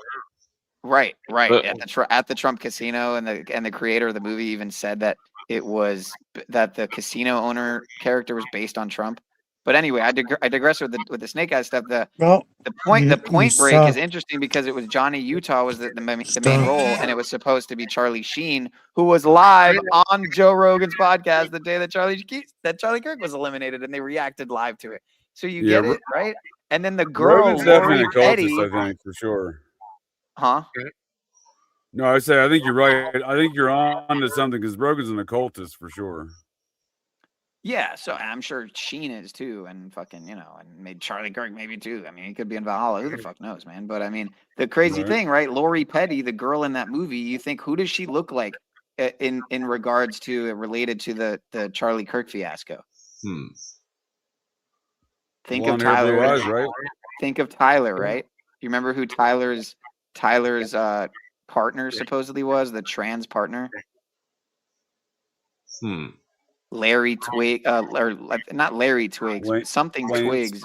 S7: right.
S4: But-
S7: At the Trump casino, and the creator of the movie even said that that the casino owner character was based on Trump. But anyway, I digress with the Snake Eyes stuff. The Point Break is interesting because it was Johnny Utah was the main role, and it was supposed to be Charlie Sheen, who was live on Joe Rogan's podcast the day that Charlie Kirk was eliminated, and they reacted live to it. So you get it, right? And then the girl,
S6: Rogan's definitely
S7: Lori
S6: an occultist,
S7: Petty,
S6: I think, for sure.
S7: huh?
S6: No, I think you're right. I think you're on to something because Rogan's an occultist for sure.
S7: Yeah, so I'm sure Sheen is too, and fucking, and made Charlie Kirk maybe too. I mean, he could be in Valhalla. Who the fuck knows, man? But I mean, the crazy thing, right? Lori Petty, the girl in that movie, you think, who does she look like in regards to related to the Charlie Kirk fiasco? Think
S6: Blonde
S7: of
S6: hair,
S7: Tyler.
S6: blue eyes, right?
S7: Think of Tyler, right? You remember who Tyler's partner supposedly was, the trans partner? Larry Twig, or not Larry Twigs, something
S6: Lance.
S7: Twigs,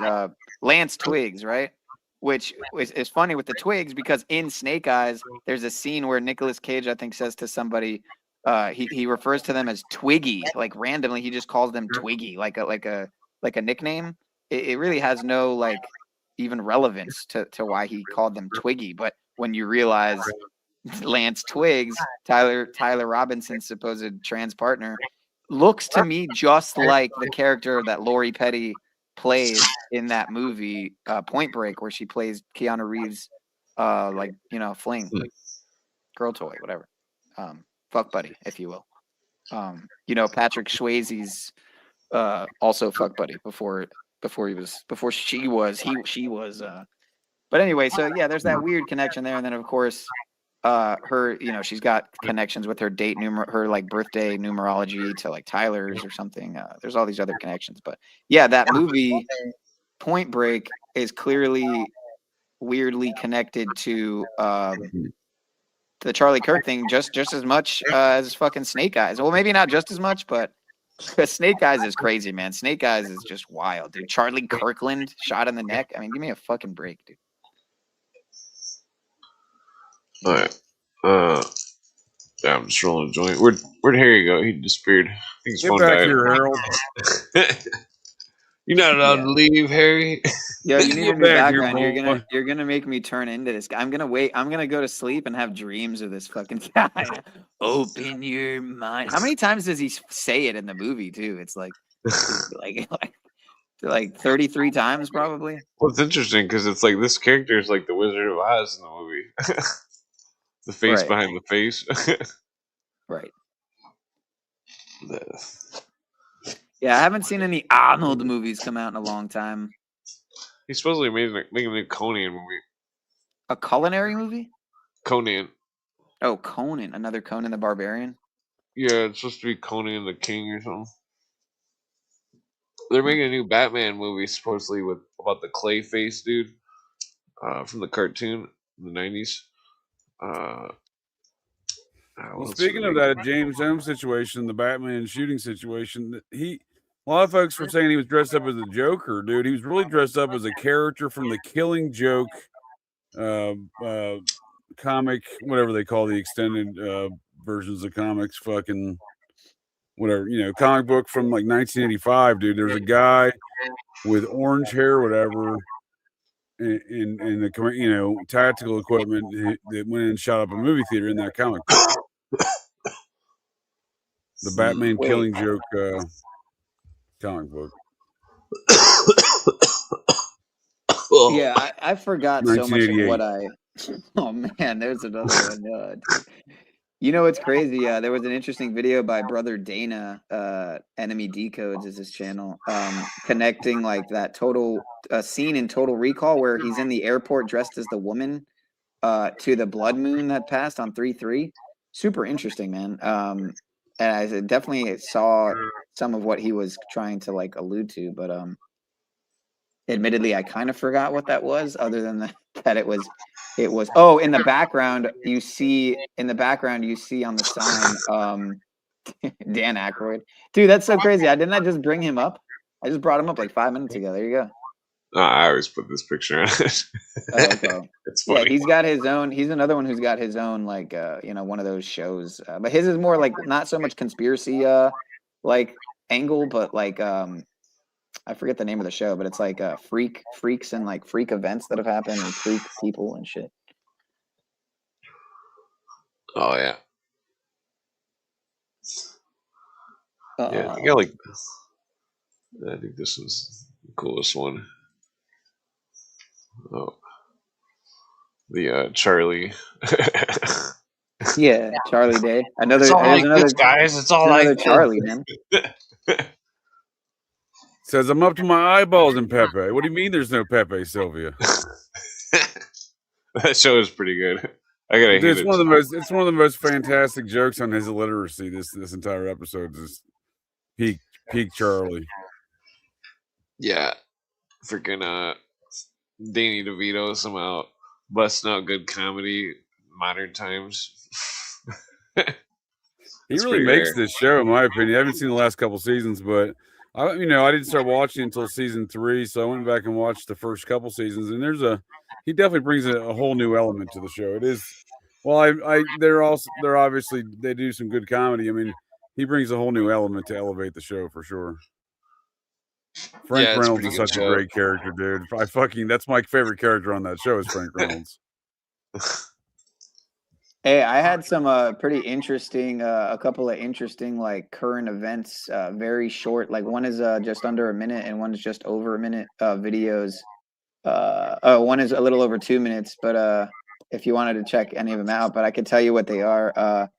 S7: Lance Twigs, right? Which is funny with the Twigs because in Snake Eyes, there's a scene where Nicolas Cage, I think, says to somebody, he refers to them as Twiggy, like randomly, he just calls them Twiggy, like a nickname. It really has no like even relevance to why he called them Twiggy, but when you realize Lance Twigs, Tyler Robinson's supposed trans partner, looks to me just like the character that Lori Petty plays in that movie, Point Break, where she plays Keanu Reeves, fling, girl toy, whatever, fuck buddy, if you will. Patrick Swayze's also fuck buddy before she was. But anyway, so yeah, there's that weird connection there, and then of course, her, she's got connections with her her like birthday numerology to like Tyler's or something. There's all these other connections, but yeah, that movie Point Break is clearly weirdly connected to the Charlie Kirk thing just as much as fucking Snake Eyes. Well, maybe not just as much, but Snake Eyes is crazy, man. Snake Eyes is just wild, dude. Charlie Kirkland shot in the neck. I mean, give me a fucking break, dude.
S4: All right. Yeah, I'm just rolling a joint. Where'd Harry go? He disappeared. I think his
S6: Get
S4: phone
S6: back
S4: died.
S6: here, Harold.
S4: You're not allowed to leave, Harry.
S7: Yo, you need a
S6: Get
S7: new
S6: back here,
S7: background.
S6: boy.
S7: You're gonna make me turn into this guy. I'm gonna wait. I'm gonna go to sleep and have dreams of this fucking guy. Open your mind. How many times does he say it in the movie too? It's like 33 times probably.
S4: Well, it's interesting because it's like this character is like the Wizard of Oz in the movie. The face behind the face.
S7: Right. Yeah, I haven't seen any Arnold movies come out in a long time.
S4: He's supposedly making a new Conan movie.
S7: A culinary movie?
S4: Conan.
S7: Oh, Conan. Another Conan the Barbarian?
S4: Yeah, it's supposed to be Conan the King or something. They're making a new Batman movie supposedly about the Clayface dude from the cartoon in the 90s.
S6: Well, speaking of that James Holmes situation, the Batman shooting situation, a lot of folks were saying he was dressed up as a Joker, dude. He was really dressed up as a character from the Killing Joke comic, whatever they call the extended versions of comics, fucking whatever, comic book from like 1985, dude. There's a guy with orange hair, whatever, in the tactical equipment that went and shot up a movie theater in that comic book. The Batman Killing Joke comic book.
S7: Yeah, I forgot so much of what I. Oh man, there's another one. You know what's crazy? There was an interesting video by Brother Dana. Enemy Decodes is his channel, connecting like that scene in Total Recall where he's in the airport dressed as the woman to the blood moon that passed on 3/3. Super interesting, man. And I definitely saw some of what he was trying to like allude to, but admittedly, I kind of forgot what that was. Other than that it was. Oh, in the background you see on the sign Dan Aykroyd. Dude, that's so crazy. Didn't I just bring him up? I just brought him up like 5 minutes ago. There you go.
S4: I always put this picture on it.
S7: Oh, okay.
S4: It's
S7: Yeah,
S4: funny.
S7: he's got his own. He's another one who's got his own, like, one of those shows. But his is more like not so much conspiracy, like angle, but like, I forget the name of the show, but it's like freaks and like freak events that have happened and freak people and shit.
S4: Oh yeah. Yeah, I think I think this was the coolest one. Oh, the Charlie.
S7: Yeah, Charlie Day. Another.
S4: It's all
S7: There's
S4: like
S7: another
S4: this, guys. It's all
S7: another
S4: like
S7: Charlie, man.
S6: Says I'm up to my eyeballs in Pepe. What do you mean there's no Pepe, Sylvia?
S4: That show is pretty good. I gotta
S6: Dude,
S4: hate
S6: it's
S4: it.
S6: one of the most fantastic jokes on his illiteracy. This entire episode is peak Charlie.
S4: Yeah, freaking Danny DeVito somehow busting out good comedy modern times.
S6: He really makes this show, in my opinion. I haven't seen the last couple seasons, but I didn't start watching until season 3, so I went back and watched the first couple seasons, and he definitely brings a whole new element to the show. It is, well, they're obviously they do some good comedy. I mean, he brings a whole new element to elevate the show for sure. Frank Reynolds is such a great character, dude. That's my favorite character on that show is Frank Reynolds.
S7: Hey, I had some pretty interesting, a couple of interesting like current events, very short. Like one is just under a minute, and one is just over a minute videos. One is a little over 2 minutes, but if you wanted to check any of them out, but I could tell you what they are.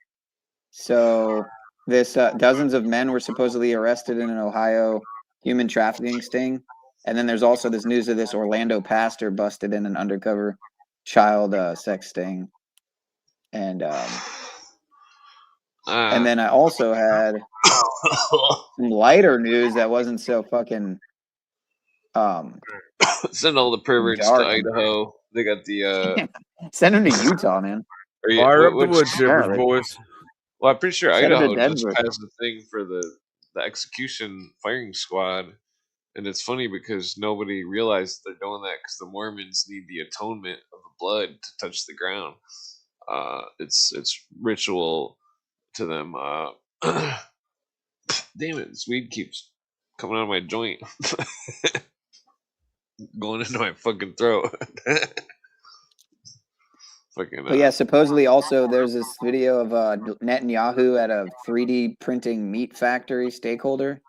S7: So this dozens of men were supposedly arrested in an Ohio human trafficking sting, and then there's also this news of this Orlando pastor busted in an undercover child sex sting. And then I also had some lighter news that wasn't so fucking
S4: send all the perverts
S7: dark.
S4: to Idaho. They got the
S7: send them to Utah, man.
S6: Fire up the wood chippers, boys.
S4: Well, I'm pretty sure
S7: Send 'em to
S4: Idaho just
S7: Denver.
S4: passed a thing for the execution firing squad, and it's funny because nobody realized they're doing that because the Mormons need the atonement of the blood to touch the ground. It's ritual to them. Damn it, this weed keeps coming out of my joint, going into my fucking throat.
S7: But yeah, supposedly also there's this video of Netanyahu at a 3D printing meat factory stakeholder.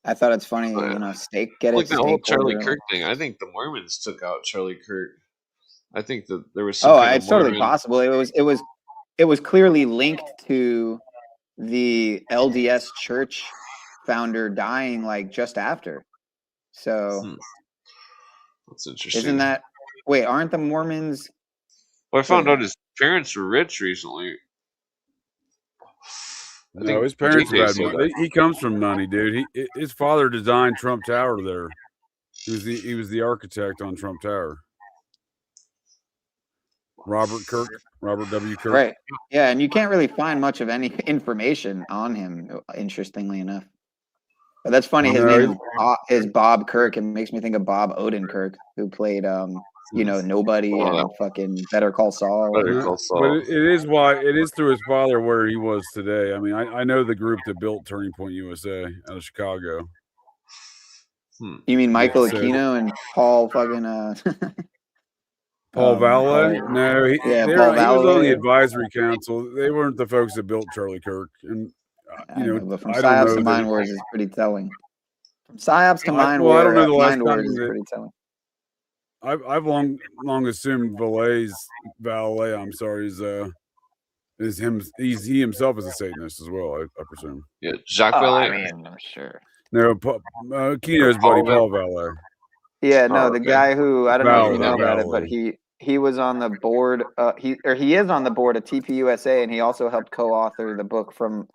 S7: I thought it's funny, get
S4: like
S7: it.
S4: the whole Charlie
S7: stakeholder.
S4: Kirk thing. I think the Mormons took out Charlie Kirk. I think that there was some.
S7: It's totally possible. It was clearly linked to the LDS church founder dying like just after. So
S4: that's interesting.
S7: Isn't that? Wait, aren't the Mormons?
S4: Well, I found out his parents were rich recently.
S6: No, his parents are bad money. He comes from money, dude. His father designed Trump Tower there. He was the architect on Trump Tower. Robert W. Kirk.
S7: Right. Yeah, and you can't really find much of any information on him, interestingly enough. But that's funny. His name is Bob Kirk. It makes me think of Bob Odenkirk, who played, Nobody and fucking Better Call Saul.
S6: But it is through his father where he was today. I mean, I know the group that built Turning Point USA out of Chicago.
S7: You mean Michael Aquino and Paul fucking
S6: Paul Valle? No, he was on the advisory council. They weren't the folks that built Charlie Kirk. And
S7: but from PSYOPs to Mind Wars is pretty telling. From PSYOPs to Mind Wars,
S6: I don't know the last
S7: Mind Wars is pretty telling.
S6: I've long assumed Valet, I'm sorry, is him. He himself is a Satanist as well. I presume.
S4: Yeah, Jacques Valet.
S7: I mean, I'm sure.
S6: No, Kino's buddy Paul Valet.
S7: Yeah, no, the guy who I don't know if you know about it, but he was on the board. He is on the board of TPUSA, and he also helped co-author the book from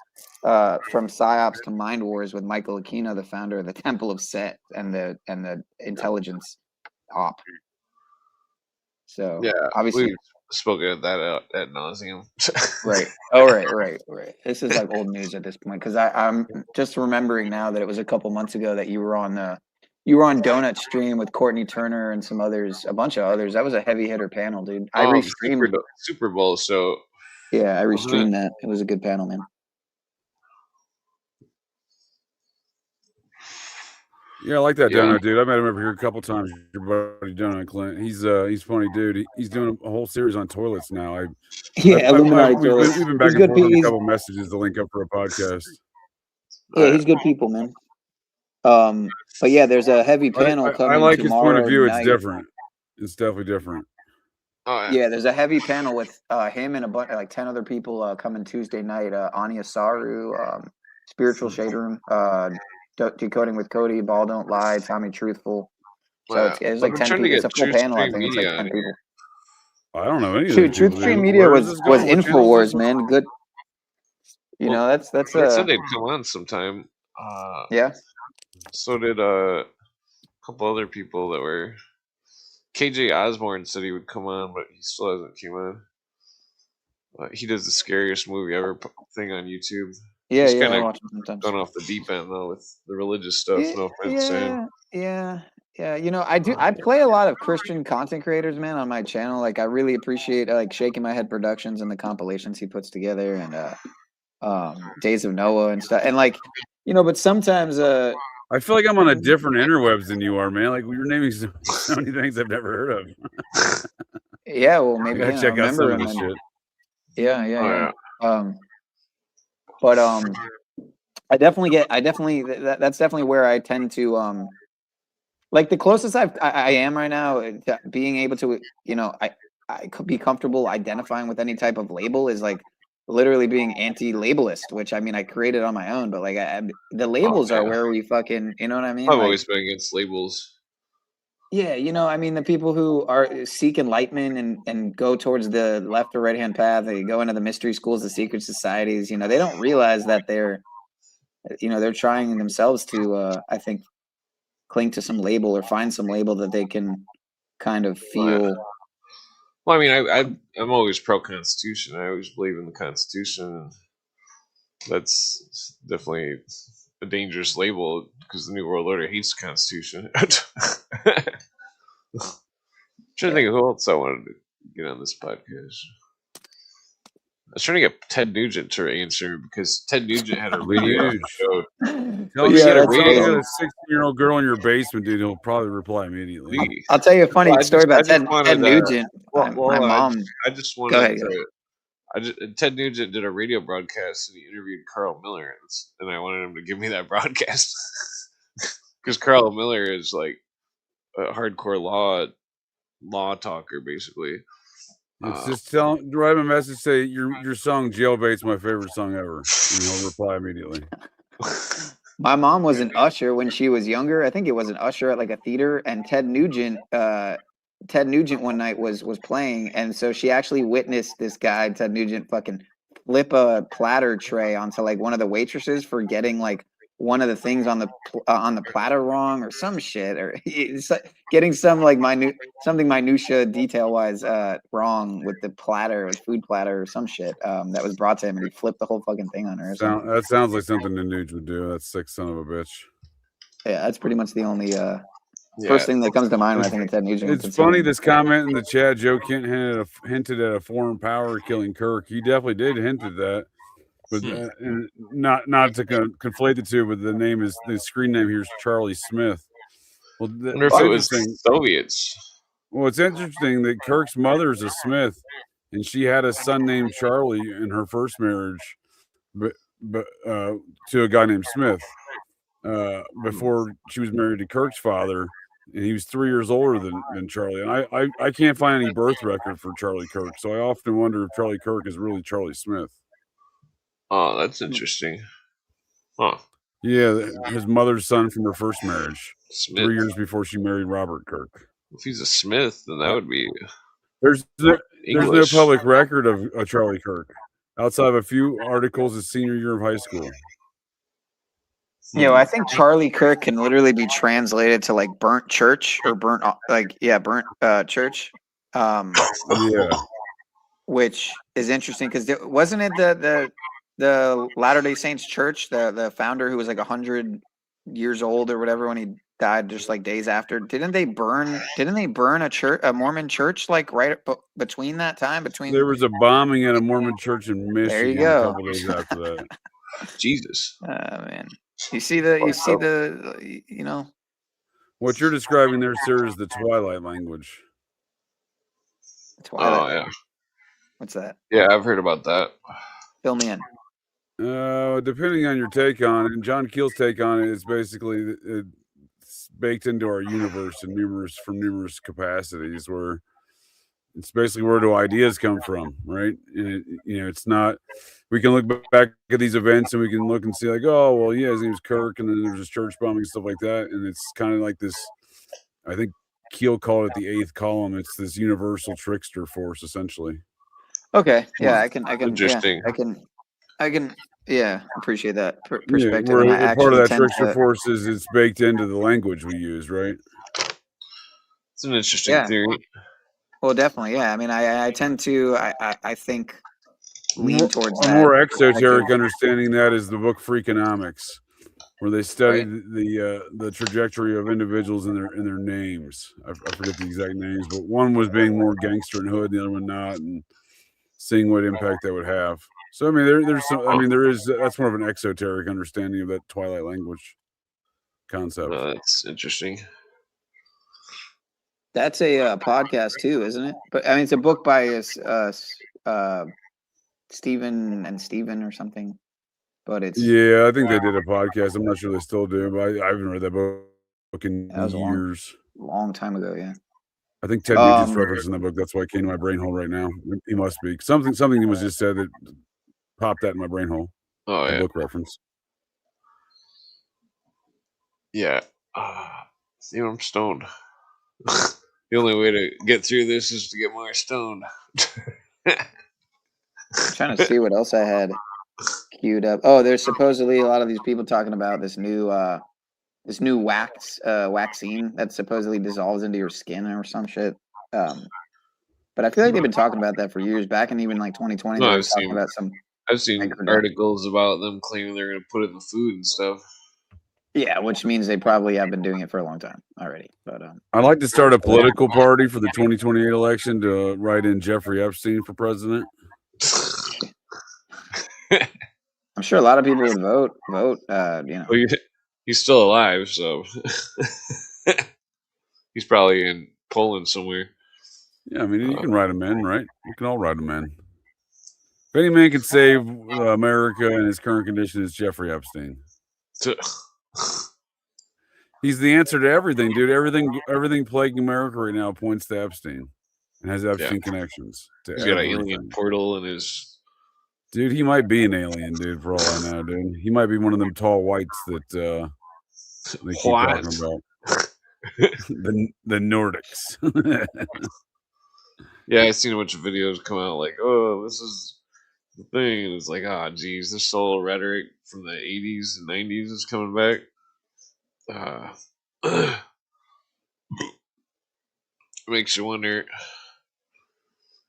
S7: PSYOPs to Mind Wars with Michael Aquino, the founder of the Temple of Set and the intelligence op. So
S4: yeah,
S7: obviously
S4: we've spoken of that ad nauseum.
S7: Right. Oh, right. This is like old news at this point because I'm just remembering now that it was a couple months ago that you were on You were on Donut Stream with Courtney Turner and some others, a bunch of others. That was a heavy hitter panel, dude. I restreamed.
S4: Super Bowl show.
S7: Yeah, I
S4: Wasn't it?
S7: restreamed that. It was a good panel, man.
S6: Yeah, I like that
S4: Yeah.
S6: Donut dude. I met him over here a couple times. Your buddy Donut Clint. He's a funny dude. He's doing a whole series on toilets now.
S7: Illuminati toilets.
S6: We've been back and forth on a couple messages to link up for a podcast.
S7: Yeah, he's good people, man. But yeah, there's a heavy panel coming.
S6: I like his point of view.
S7: Night.
S6: It's different. It's definitely different.
S4: Oh,
S7: yeah, there's a heavy panel with him and a bunch like 10 other people coming Tuesday night. Anya Saru, Spiritual Shade Room, Decoding with Cody, Ball Don't Lie, Tommy Truthful. So it's like 10 people. It's a full panel. I think it's like 10 people.
S6: I don't know any.
S7: Shoot, Truth Stream Media was Infowars, man. Good. You know, that's
S4: they said they'd come on sometime.
S7: Yeah.
S4: So did a couple other people that were. KJ Osborne said he would come on, but he still hasn't came on. He does the scariest movie ever thing on YouTube.
S7: Yeah,
S4: He's
S7: yeah.
S4: kind of gone off the deep end though with the religious stuff. No offense, Sam.
S7: Yeah. You know, I play a lot of Christian content creators, man, on my channel. Like, I really appreciate like Shaking My Head Productions and the compilations he puts together, and Days of Noah and stuff. And like, you know, but sometimes
S6: I feel like I'm on a different interwebs than you are, man. Like you're naming so many things I've never heard of.
S7: Yeah, well, maybe
S6: I check out some of this shit.
S7: Yeah. But I definitely that's definitely where I tend to like the closest I am right now to being able to, you know, I could be comfortable identifying with any type of label is like literally being anti-labelist, which I mean I created on my own, but like the labels are where we fucking, you know what I mean?
S4: I've always been against labels.
S7: Yeah, you know, I mean, the people who are seek enlightenment and go towards the left or right hand path, they go into the mystery schools, the secret societies, you know, they don't realize that they're trying themselves to, I think, cling to some label or find some label that they can kind of feel.
S4: Well, I mean, I'm always pro-Constitution. I always believe in the Constitution. That's definitely a dangerous label because the New World Order hates the Constitution. I'm trying to think of who else I wanted to get on this podcast. I was trying to get Ted Nugent to answer because Ted Nugent had a radio show.
S6: Tell me you got a 16-year-old girl in your basement, dude. He'll probably reply immediately.
S7: I'll tell you a funny story about Ted Nugent. My mom.
S4: I just wanted to. Ted Nugent did a radio broadcast and he interviewed Carl Miller, and I wanted him to give me that broadcast because Carl Miller is like a hardcore law talker, basically.
S6: It's just write him a message, say your song Jailbait's my favorite song ever, and he'll reply immediately.
S7: My mom was an usher when she was younger. I think it was an usher at like a theater, and Ted Nugent one night was playing, and so she actually witnessed this guy, Ted Nugent, fucking flip a platter tray onto like one of the waitresses for getting like one of the things on the platter wrong or some shit, or it's like getting some like something minutia detail wise wrong with the platter, with food platter or some shit that was brought to him, and he flipped the whole fucking thing on her.
S6: That sounds like something the Nuge would do. That sick son of a bitch.
S7: Yeah, that's pretty much the only first thing that comes to mind when I think of Ted Nugent.
S6: It's funny, this comment in the chat, Joe Kent hinted at a foreign power killing Kirk. He definitely did hint at that. But not to conflate the two, but the screen name here is Charlie Smith. Well,
S4: I wonder if it was Soviets.
S6: Well, it's interesting that Kirk's mother is a Smith, and she had a son named Charlie in her first marriage, but to a guy named Smith before she was married to Kirk's father, and he was 3 years older than Charlie. And I can't find any birth record for Charlie Kirk, so I often wonder if Charlie Kirk is really Charlie Smith.
S4: Oh, that's interesting. Huh.
S6: Yeah, his mother's son from her first marriage.
S4: Smith.
S6: 3 years before she married Robert Kirk.
S4: If he's a Smith, then that would be...
S6: There's no public record of Charlie Kirk, outside of a few articles his senior year of high school.
S7: You know, I think Charlie Kirk can literally be translated to like burnt church or burnt church.
S6: Yeah.
S7: Which is interesting because wasn't it the Latter-day Saints church, the founder who was like 100 years old or whatever when he died just like days after. Didn't they burn a church, a Mormon church, like right between that time?
S6: There was a bombing at a Mormon church in Michigan a
S7: go.
S6: couple days after that.
S4: Jesus.
S7: Man, you see the you know.
S6: What you're describing there, sir, is the Twilight language.
S7: Twilight.
S4: Oh yeah.
S7: What's that?
S4: Yeah, I've heard about that.
S7: Fill me in.
S6: Depending on your take on it, and John Keel's take on it is basically it's baked into our universe in numerous capacities. Where it's basically where do ideas come from, right? And it's not. We can look back at these events and we can look and see like, oh well, yeah, his name's Kirk, and then there's this church bombing and stuff like that, and it's kind of like this. I think Keel called it the eighth column. It's this universal trickster force, essentially.
S7: Okay, yeah, I can,
S4: Interesting.
S7: yeah, I can, yeah, appreciate that perspective.
S6: Where
S7: and I
S6: part of that
S7: tend
S6: trickster
S7: to-
S6: force is it's baked into the language we use, right?
S4: It's an interesting theory.
S7: Well, definitely, yeah. I mean, I tend to, I think, lean towards
S6: a
S7: that.
S6: more exoteric understanding that is the book Freakonomics, where they study the trajectory of individuals in their names. I forget the exact names, but one was being more gangster and hood, the other one not, and seeing what impact that would have. So I mean, there's some. I mean, there is. That's more of an exoteric understanding of that Twilight language concept.
S4: That's interesting.
S7: That's a podcast too, isn't it? But I mean, it's a book by Stephen or something. But it's
S6: I think they did a podcast. I'm not sure they still do, but I haven't read that book in years.
S7: Long time ago, yeah.
S6: I think Ted Nugent's referenced in the book. That's why it came to my brain hole right now. He must be something was just said that popped that in my brain hole.
S4: Oh yeah,
S6: book reference.
S4: Yeah, I'm stoned. The only way to get through this is to get more stoned.
S7: I'm trying to see what else I had queued up. Oh, there's supposedly a lot of these people talking about this new vaccine that supposedly dissolves into your skin or some shit. But I feel like they've been talking about that for years. Back in even like 2020, they were talking about some.
S4: I've seen articles about them claiming they're going to put it in the food and stuff.
S7: Yeah, which means they probably have been doing it for a long time already. But
S6: I'd like to start a political party for the 2028 election to write in Jeffrey Epstein for president.
S7: I'm sure a lot of people would vote. Well,
S4: he's still alive, so he's probably in Poland somewhere.
S6: Yeah, I mean, you can write him in, right? You can all write him in. If any man can save America in its current condition, it's Jeffrey Epstein. He's the answer to everything, dude. Everything plaguing America right now points to Epstein and has Epstein connections.
S4: He's got an alien portal in his.
S6: Dude, he might be an alien, dude. For all I know, dude, he might be one of them tall whites that they keep talking about. the Nordics.
S4: Yeah, I've seen a bunch of videos come out like, oh, this is the thing. And it's like, oh, geez, this whole rhetoric from the 80s and 90s is coming back. Makes you wonder.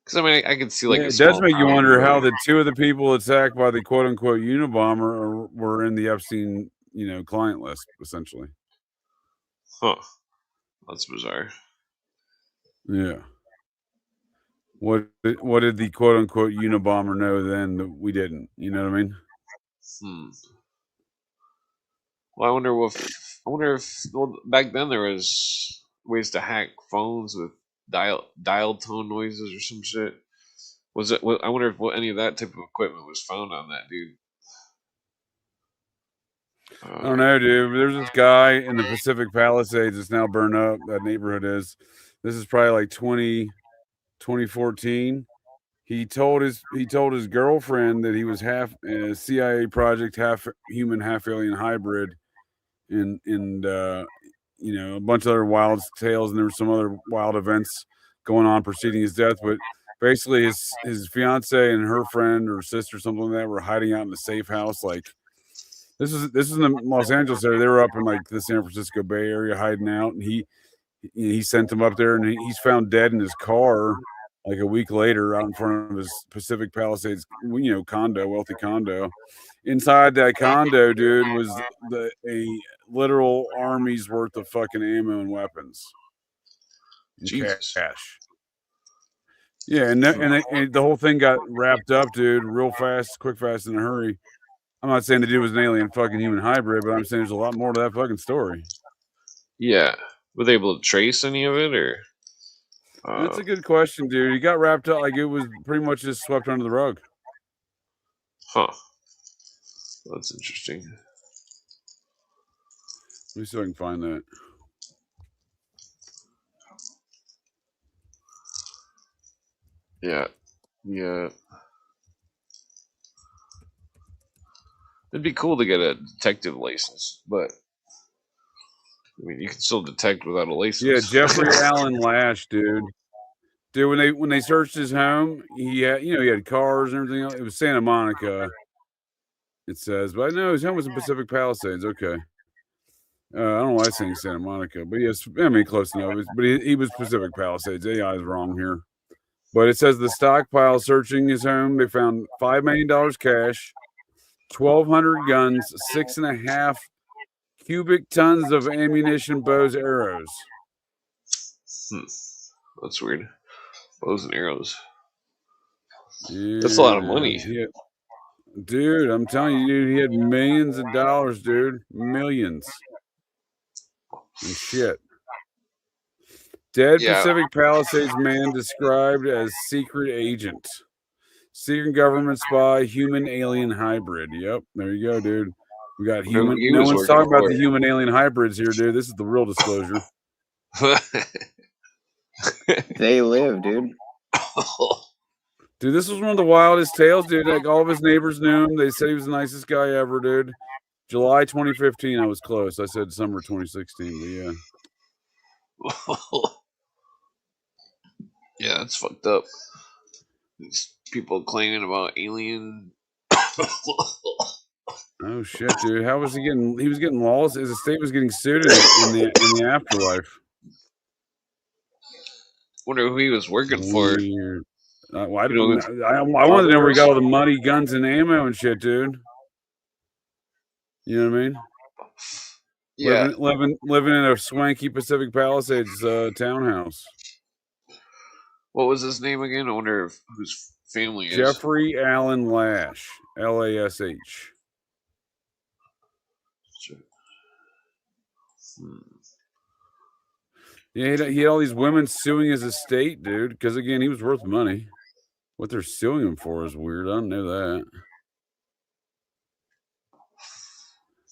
S4: Because, I mean, I can see like...
S6: it does make you wonder how the two of the people attacked by the quote-unquote Unabomber were in the Epstein, client list, essentially.
S4: Huh. That's bizarre.
S6: Yeah. What did the quote-unquote Unabomber know then that we didn't? You know what I mean?
S4: Well, I wonder if back then there was ways to hack phones with dial tone noises or some shit. I wonder if any of that type of equipment was found on that dude.
S6: I don't know, dude. There's this guy in the Pacific Palisades that's now burned up. That neighborhood is. This is probably like 2014. He told his girlfriend that he was half a CIA project, half human, half alien hybrid, and a bunch of other wild tales, and there were some other wild events going on preceding his death. But basically, his fiance and her friend or sister, something like that, were hiding out in a safe house. Like this is in the Los Angeles area. They were up in like the San Francisco Bay Area hiding out, and he sent them up there, and he's found dead in his car like a week later out in front of his Pacific Palisades, wealthy condo. Inside that condo, dude, was a literal armies worth of fucking ammo and weapons. And
S4: Jesus.
S6: cash. Yeah, and the whole thing got wrapped up, dude, real fast, quick, fast, in a hurry. I'm not saying the dude was an alien fucking human hybrid, but I'm saying there's a lot more to that fucking story.
S4: Yeah. Were they able to trace any of it, or?
S6: That's a good question, dude. He got wrapped up like it was pretty much just swept under the rug.
S4: Huh. That's interesting.
S6: Let me see if I can find that.
S4: Yeah. Yeah. It'd be cool to get a detective license, but I mean, you can still detect without a license.
S6: Yeah, Jeffrey Allen Lash, dude. Dude, when they searched his home, he had cars and everything else. It was Santa Monica, it says, but I know his home was in Pacific Palisades. Okay, I don't know why I'm saying Santa Monica, but yes, I mean close enough. But he was Pacific Palisades. AI is wrong here, but it says the stockpile searching his home, they found $5 million cash, 1,200 guns, 6.5 cubic tons of ammunition, bows, arrows.
S4: That's weird. Bows and arrows.
S6: Yeah,
S4: that's a lot of money.
S6: Dude, I'm telling you, dude, he had millions of dollars, dude. Millions. And shit. Dead Pacific Palisades man described as secret agent. Secret government spy, human alien hybrid. Yep, there you go, dude. We got human. No one's talking about the human alien hybrids here, dude. This is the real disclosure.
S7: They live, dude.
S6: Dude, this was one of the wildest tales, dude. Like, all of his neighbors knew him. They said he was the nicest guy ever, dude. July 2015, I was close. I said summer 2016, but yeah.
S4: Yeah, it's fucked up. These people claiming about alien.
S6: Oh shit, dude! How was he getting? He was getting laws. His estate was getting sued in the afterlife.
S4: Wonder who he was working for.
S6: Weird. I wanted to know where he got all the money, guns, and ammo and shit, dude. You know what I mean?
S4: Yeah.
S6: Living in a swanky Pacific Palisades townhouse.
S4: What was his name again? I wonder whose family is.
S6: Jeffrey Allen Lash, Lash. Yeah, he had all these women suing his estate, dude. Because again, he was worth money. What they're suing him for is weird. I don't know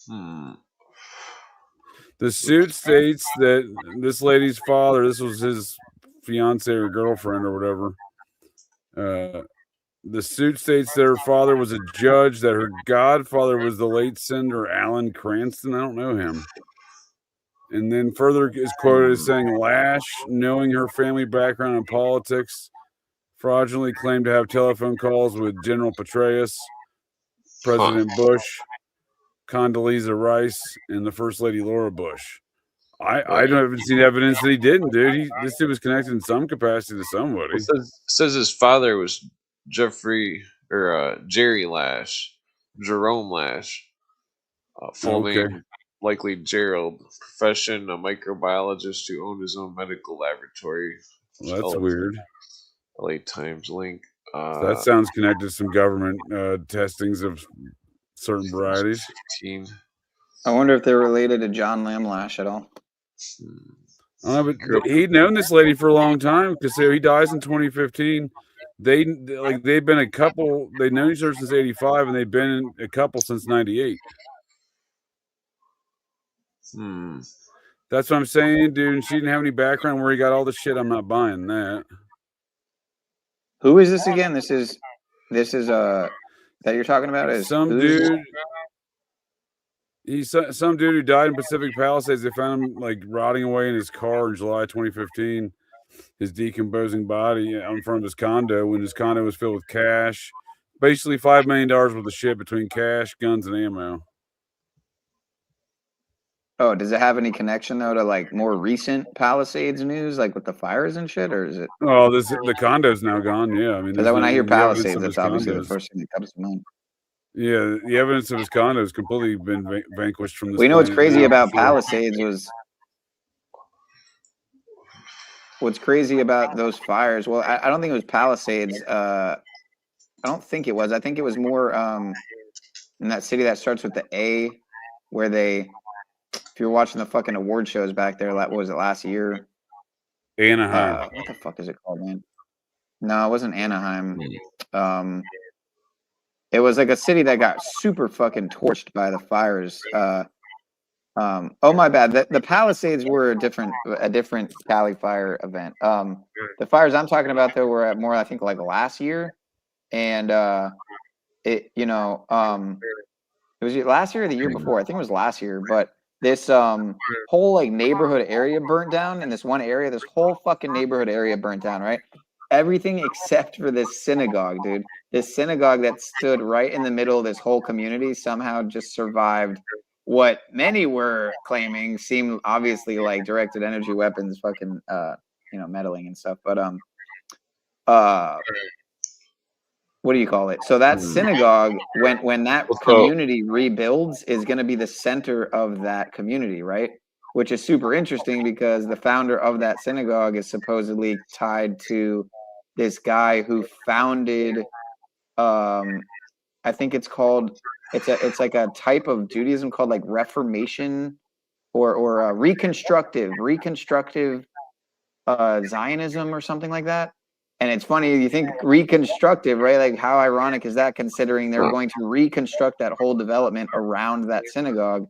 S6: that. The suit states that this lady's father, this was his fiance or girlfriend or whatever. The suit states that her father was a judge, that her godfather was the late Senator Alan Cranston. I don't know him. And then further is quoted as saying, Lash, knowing her family background in politics, fraudulently claimed to have telephone calls with General Petraeus, President Bush, Condoleezza Rice, and the First Lady Laura Bush. I haven't seen evidence that he didn't, dude. This dude was connected in some capacity to somebody.
S4: It says his father was Jerry Lash, Jerome Lash, full name likely Gerald, profession a microbiologist who owned his own medical laboratory.
S6: Well, that's weird.
S4: LA Times link.
S6: That sounds connected to some government testings of certain varieties.
S4: 15.
S7: I wonder if they're related to John Lamb Lash at all.
S6: But he'd known this lady for a long time because he dies in 2015. They've been a couple. They've known each other since '85, and they've been a couple since '98. That's what I'm saying, dude. And she didn't have any background where he got all the shit. I'm not buying that.
S7: Who is this again? This is that you're talking about is
S6: some dude. He's some dude who died in Pacific Palisades. They found him like rotting away in his car in July 2015. His decomposing body in front of his condo when his condo was filled with cash. Basically $5 million worth of shit between cash, guns, and ammo.
S7: Oh, does it have any connection though to like more recent Palisades news, like with the fires and shit, or is it?
S6: Oh, the condo's now gone. Yeah, I mean,
S7: when I hear Palisades, that's obviously the first thing that comes to mind.
S6: Yeah, the evidence of his condo has completely been vanquished from this.
S7: We know what's
S6: planet
S7: crazy
S6: now,
S7: about
S6: for sure.
S7: Palisades was what's crazy about those fires. Well, I don't think it was Palisades. I don't think it was. I think it was more in that city that starts with the A, where they. If you're watching the fucking award shows back there, what was it last year?
S6: Anaheim.
S7: What the fuck is it called, man? No, it wasn't Anaheim. It was like a city that got super fucking torched by the fires. Oh my bad. The Palisades were a different Cali fire event. The fires I'm talking about though were at more, I think, like last year, and it was last year or the year before. I think it was last year, but this whole like neighborhood area burnt down in this one area. This whole fucking neighborhood area burnt down, right? Everything except for this synagogue, dude. This synagogue that stood right in the middle of this whole community somehow just survived what many were claiming seemed obviously like directed energy weapons, fucking meddling and stuff. But what do you call it? So that synagogue, when that community rebuilds, is going to be the center of that community, right? Which is super interesting because the founder of that synagogue is supposedly tied to this guy who founded, I think it's like a type of Judaism called like Reformation or reconstructive Zionism or something like that. And it's funny, you think reconstructive, right? Like, how ironic is that, considering they're going to reconstruct that whole development around that synagogue?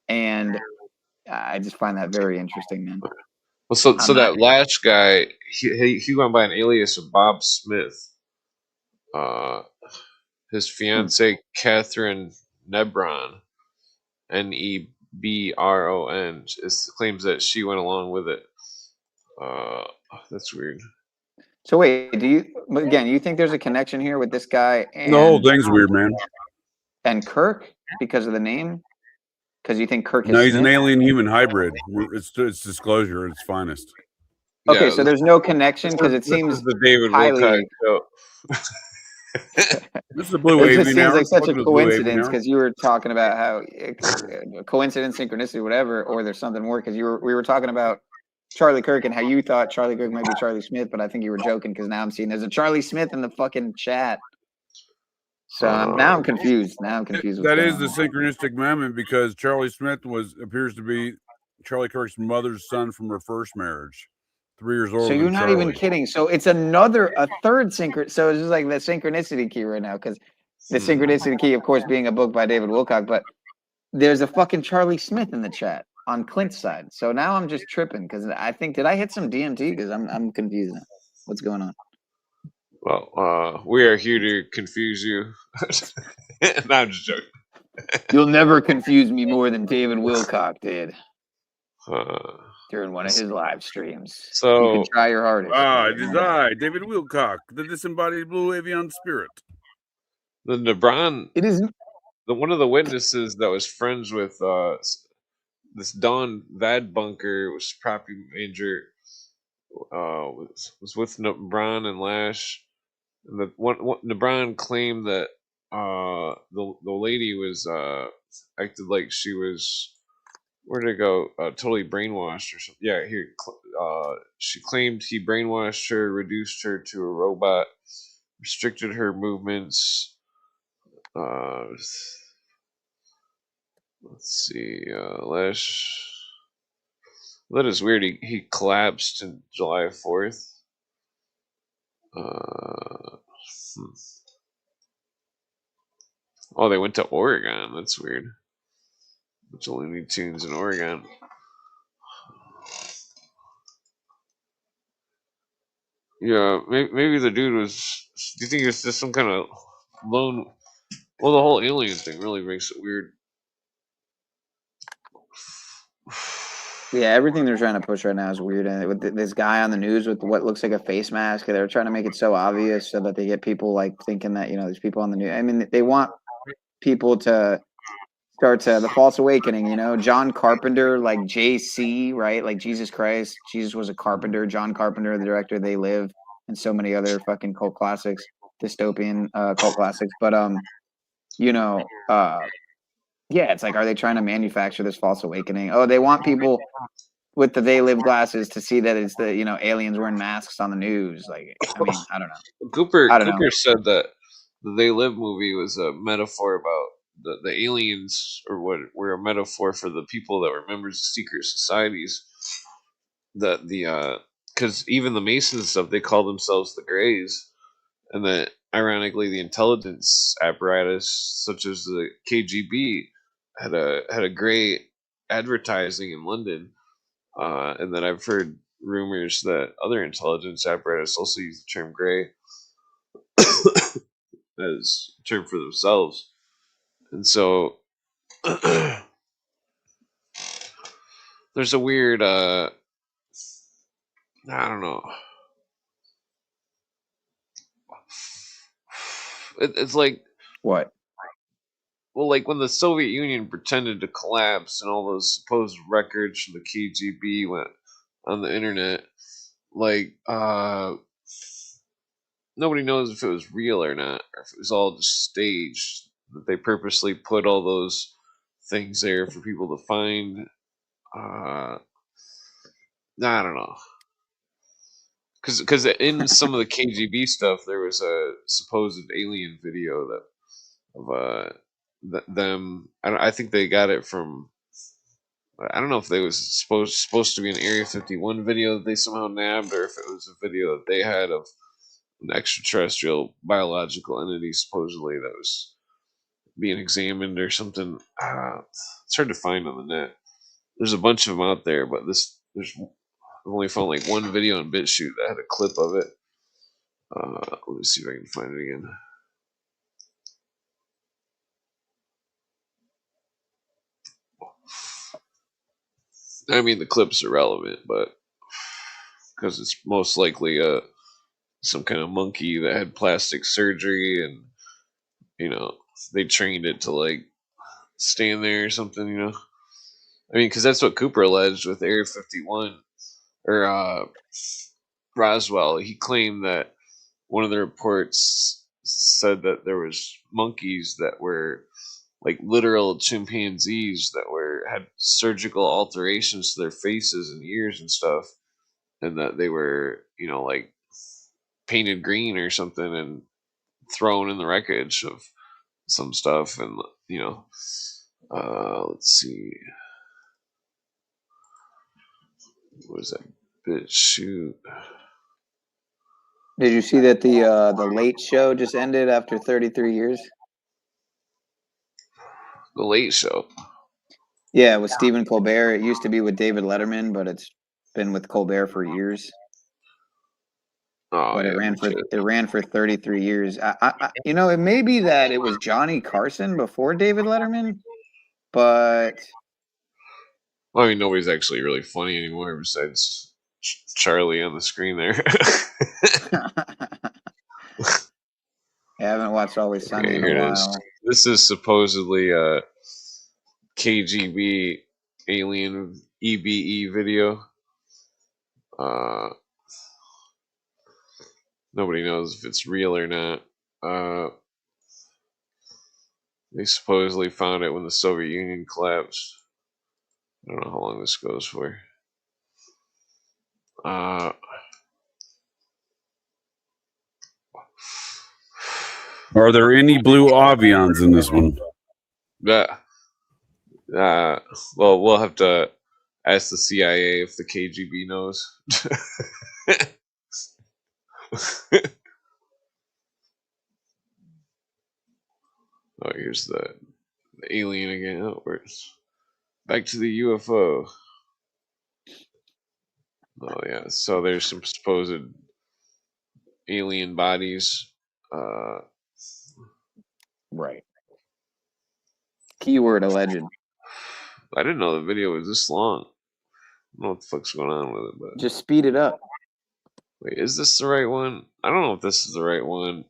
S7: And I just find that very interesting, man.
S4: Well, so that Lash guy, he went by an alias of Bob Smith. His fiance Catherine Nebron, Nebron, claims that she went along with it. That's weird.
S7: So wait, you think there's a connection here with this guy and
S6: The whole thing's weird, man.
S7: And Kirk because of the name? Because you think Kirk is
S6: No, he's
S7: Smith?
S6: an alien human hybrid. It's disclosure at its finest.
S7: Okay,
S4: Yeah,
S7: so there's no connection because it seems
S4: the David
S7: highly.
S4: Wilcock show.
S6: This is the Blue
S7: It
S6: Wavy
S7: just seems
S6: now.
S7: like such a
S6: Welcome to the Blue Wavy
S7: coincidence
S6: now.
S7: because you were talking about how coincidence, synchronicity, whatever, or there's something more. Because we were talking about Charlie Kirk and how you thought Charlie Kirk might be Charlie Smith, but I think you were joking because now I'm seeing there's a Charlie Smith in the fucking chat. So now I'm confused.
S6: That is the synchronistic moment because Charlie Smith appears to be Charlie Kirk's mother's son from her first marriage. 3 years old.
S7: So you're not even kidding. So it's a third synchron. So it's just like the synchronicity key right now, because the synchronicity key, of course, being a book by David Wilcock, but there's a fucking Charlie Smith in the chat on Clint's side. So now I'm just tripping because I think, did I hit some DMT? Because I'm confused now. What's going on?
S4: Well, we are here to confuse you. No, I'm just joking.
S7: You'll never confuse me more than David Wilcock did during one of his live streams.
S4: So
S7: you can try your hardest.
S6: It is I, David Wilcock, the disembodied blue avian spirit.
S4: The Nebron,
S7: it is
S4: one of the witnesses that was friends with this Don Vadbunker, was property manager, was with Nebron and Lash. And Nebron claimed that the lady was acted like she was, where did it go? Totally brainwashed or something. Yeah, here. She claimed he brainwashed her, reduced her to a robot, restricted her movements. Let's see. Lash. That is weird. He collapsed on July 4th. Oh, they went to Oregon. That's weird. It's only Looney Tunes in Oregon. Yeah, maybe the dude was. Do you think it's just some kind of lone? Well, the whole alien thing really makes it weird.
S7: Yeah, everything they're trying to push right now is weird. And with this guy on the news with what looks like a face mask, they're trying to make it so obvious so that they get people like thinking that, there's people on the news. I mean, they want people to start to the false awakening, John Carpenter, like JC, right? Like Jesus Christ. Jesus was a carpenter. John Carpenter, the director, They Live, and so many other fucking cult classics, dystopian cult classics. But you know, yeah, it's like, are they trying to manufacture this false awakening? Oh, they want people with the They Live glasses to see that it's the, you know, aliens wearing masks on the news. Like, I mean, I don't know.
S4: Cooper
S7: I don't know.
S4: said that the They Live movie was a metaphor about the aliens, or what were a metaphor for the people that were members of secret societies. That because even the Masons and stuff, they call themselves the Greys, and that ironically the intelligence apparatus, such as the KGB, had a Grey advertising in London, and then I've heard rumors that other intelligence apparatus also use the term Grey as a term for themselves. And so there's a weird I don't know. It's like,
S7: What?
S4: well, like when the Soviet Union pretended to collapse and all those supposed records from the KGB went on the internet, like nobody knows if it was real or not, or if it was all just staged. That they purposely put all those things there for people to find. I don't know, because in some of the KGB stuff there was a supposed alien video that of them. I think they got it from. I don't know if they was supposed to be an Area 51 video that they somehow nabbed, or if it was a video that they had of an extraterrestrial biological entity supposedly that was being examined or something. It's hard to find on the net. There's a bunch of them out there, but I've only found like one video on BitChute that had a clip of it. Let me see if I can find it again. I mean, the clip's irrelevant, but because it's most likely some kind of monkey that had plastic surgery, and they trained it to like stand there or something. I mean, because that's what Cooper alleged with Area 51 or Roswell. He claimed that one of the reports said that there was monkeys that were like literal chimpanzees that had surgical alterations to their faces and ears and stuff, and that they were like painted green or something and thrown in the wreckage of some stuff. And let's see, what is that bitch shoot.
S7: Did you see that the Late Show just ended after 33 years?
S4: The Late Show.
S7: Yeah, with Stephen Colbert. It used to be with David Letterman, but it's been with Colbert for years.
S4: Oh,
S7: but
S4: yeah,
S7: it ran for 33 years. It may be that it was Johnny Carson before David Letterman, but
S4: I mean, nobody's actually really funny anymore besides Charlie on the screen there.
S7: I haven't watched Always Sunny in a while.
S4: This is supposedly a KGB alien EBE video. Nobody knows if it's real or not. They supposedly found it when the Soviet Union collapsed. I don't know how long this goes for.
S6: Are there any blue avions in this one?
S4: Well, we'll have to ask the CIA if the KGB knows. Oh, here's the alien again. Oh, back to the UFO. Oh yeah, so there's some supposed alien bodies.
S7: Right. Keyword alleged.
S4: I didn't know the video was this long. I don't know what the fuck's going on with it, but
S7: just speed it up.
S4: Wait, is this the right one? I don't know if this is the right one.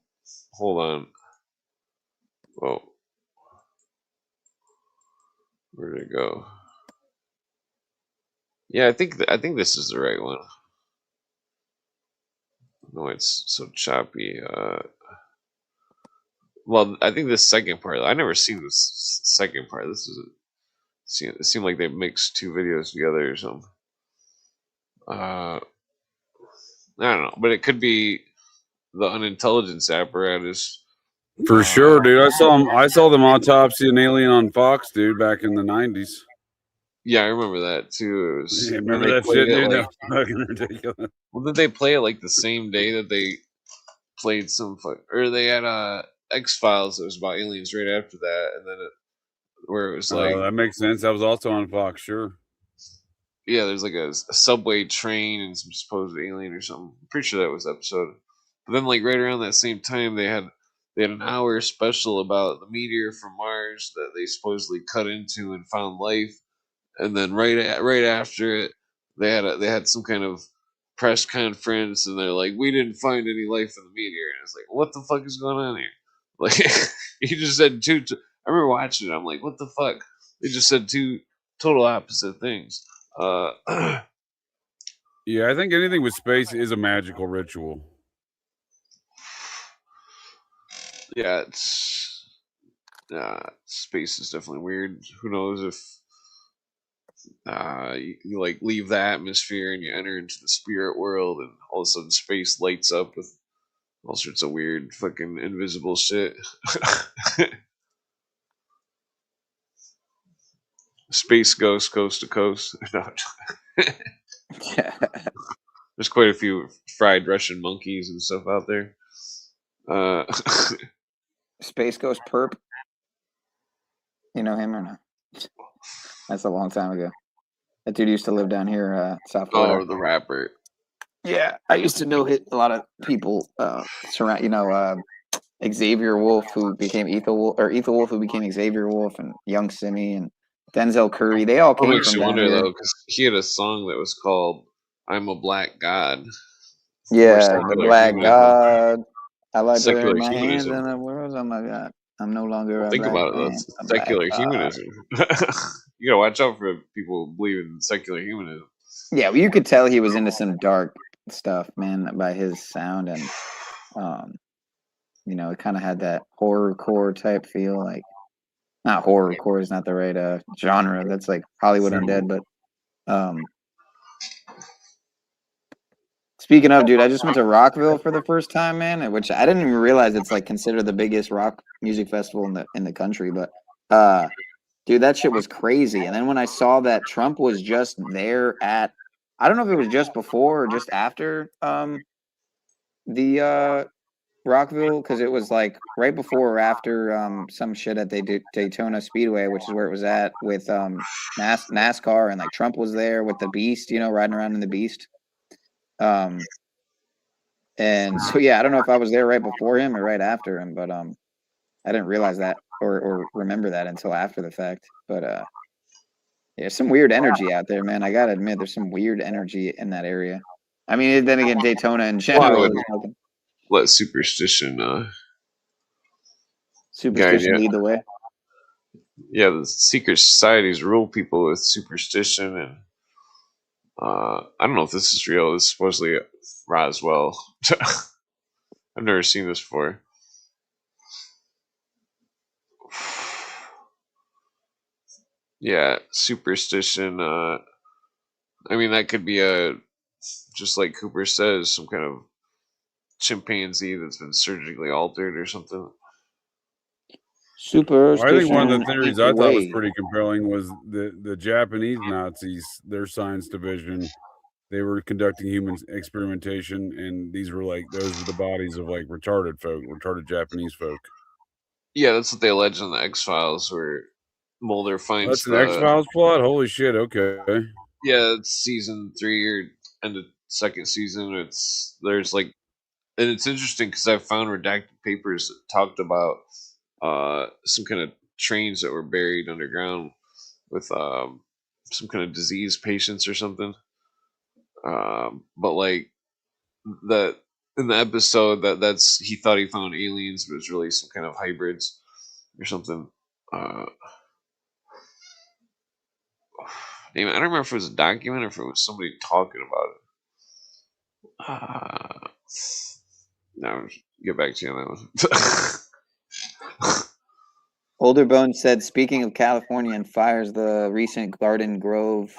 S4: Hold on. Whoa. Where did it go? Yeah, I think this is the right one. No, it's so choppy. Well, I think this second part. I never seen this second part. It seemed like they mixed two videos together or something. I don't know, but it could be the unintelligence apparatus.
S6: For sure, dude. I saw them autopsy an alien on Fox, dude, back in the 90s.
S4: Yeah, I remember that too. It was,
S6: remember that shit, dude? That was fucking ridiculous.
S4: Well, did they play it like the same day that they played or they had X-Files that was about aliens right after that, and then where it was like,
S6: that makes sense. That was also on Fox, sure.
S4: Yeah, there's like a subway train and some supposed alien or something. I'm pretty sure that was the episode. But then, like right around that same time, they had an hour special about the meteor from Mars that they supposedly cut into and found life. And then right after it, they had some kind of press conference, and they're like, "We didn't find any life in the meteor." And it's like, what the fuck is going on here? Like, he just said two. I remember watching it. I'm like, what the fuck? They just said two total opposite things.
S6: Yeah, I think anything with space is a magical ritual.
S4: Yeah, space is definitely weird. Who knows if you like leave the atmosphere and you enter into the spirit world, and all of a sudden space lights up with all sorts of weird fucking invisible shit. Space ghost, coast to coast. There's quite a few fried Russian monkeys and stuff out there.
S7: Space Ghost Perp. You know him or not? That's a long time ago. That dude used to live down here, South Florida.
S4: Oh, the rapper.
S7: Yeah, I used to know a lot of people surround. Xavier Wolf, who became Ethel Wolf, or Ethel Wolf, who became Xavier Wolf, and Young Simi and Denzel Curry. They all came
S4: Makes
S7: from
S4: you
S7: down
S4: wonder
S7: here.
S4: though, because he had a song that was called "I'm a Black God."
S7: Yeah, the Black God. I like to
S4: secular
S7: raise my hands
S4: humanism.
S7: in the world. Oh my God, I'm no longer a
S4: Think
S7: black
S4: about it.
S7: man.
S4: That's
S7: a
S4: secular
S7: black
S4: humanism. You gotta watch out for people who believe in secular humanism.
S7: Yeah, well, you could tell he was into some dark stuff, man, by his sound, and it kind of had that horrorcore type feel. Like, not horrorcore is not the right genre. That's like Hollywood Undead. But speaking of, dude, I just went to Rockville for the first time, man, which I didn't even realize it's like considered the biggest rock music festival in the country. But dude, that shit was crazy. And then when I saw that Trump was just there I don't know if it was just before or just after the Rockville, because it was like right before or after some shit at Daytona Speedway, which is where it was at with NASCAR, and like Trump was there with the Beast, riding around in the Beast. And so yeah, I don't know if I was there right before him or right after him, but I didn't realize that or remember that until after the fact. But there's some weird energy out there, man. I gotta admit, there's some weird energy in that area. I mean, then again, Daytona in general is fucking.
S4: Let superstition
S7: lead the way.
S4: Yeah, the secret societies rule people with superstition, and I don't know if this is real. This is supposedly Roswell. I've never seen this before. Yeah, superstition. I mean, that could be just like Cooper says, some kind of chimpanzee that's been surgically altered or something.
S6: Well, I think one of the theories I thought was pretty compelling was the Japanese Nazis, their science division. They were conducting human experimentation, and those were the bodies of like retarded Japanese folk.
S4: Yeah, that's what they allege in the X-Files, where Mulder finds
S6: That's an X-Files plot? Holy shit, okay.
S4: Yeah, it's season 3 or end of second season. There's like, and it's interesting because I found redacted papers that talked about some kind of trains that were buried underground with some kind of disease patients or something. But like that in the episode that's he thought he found aliens, but it was really some kind of hybrids or something. I don't remember if it was a document or if it was somebody talking about it. No, get back to you on that one.
S7: Older Bones said, speaking of California and fires, the recent Garden Grove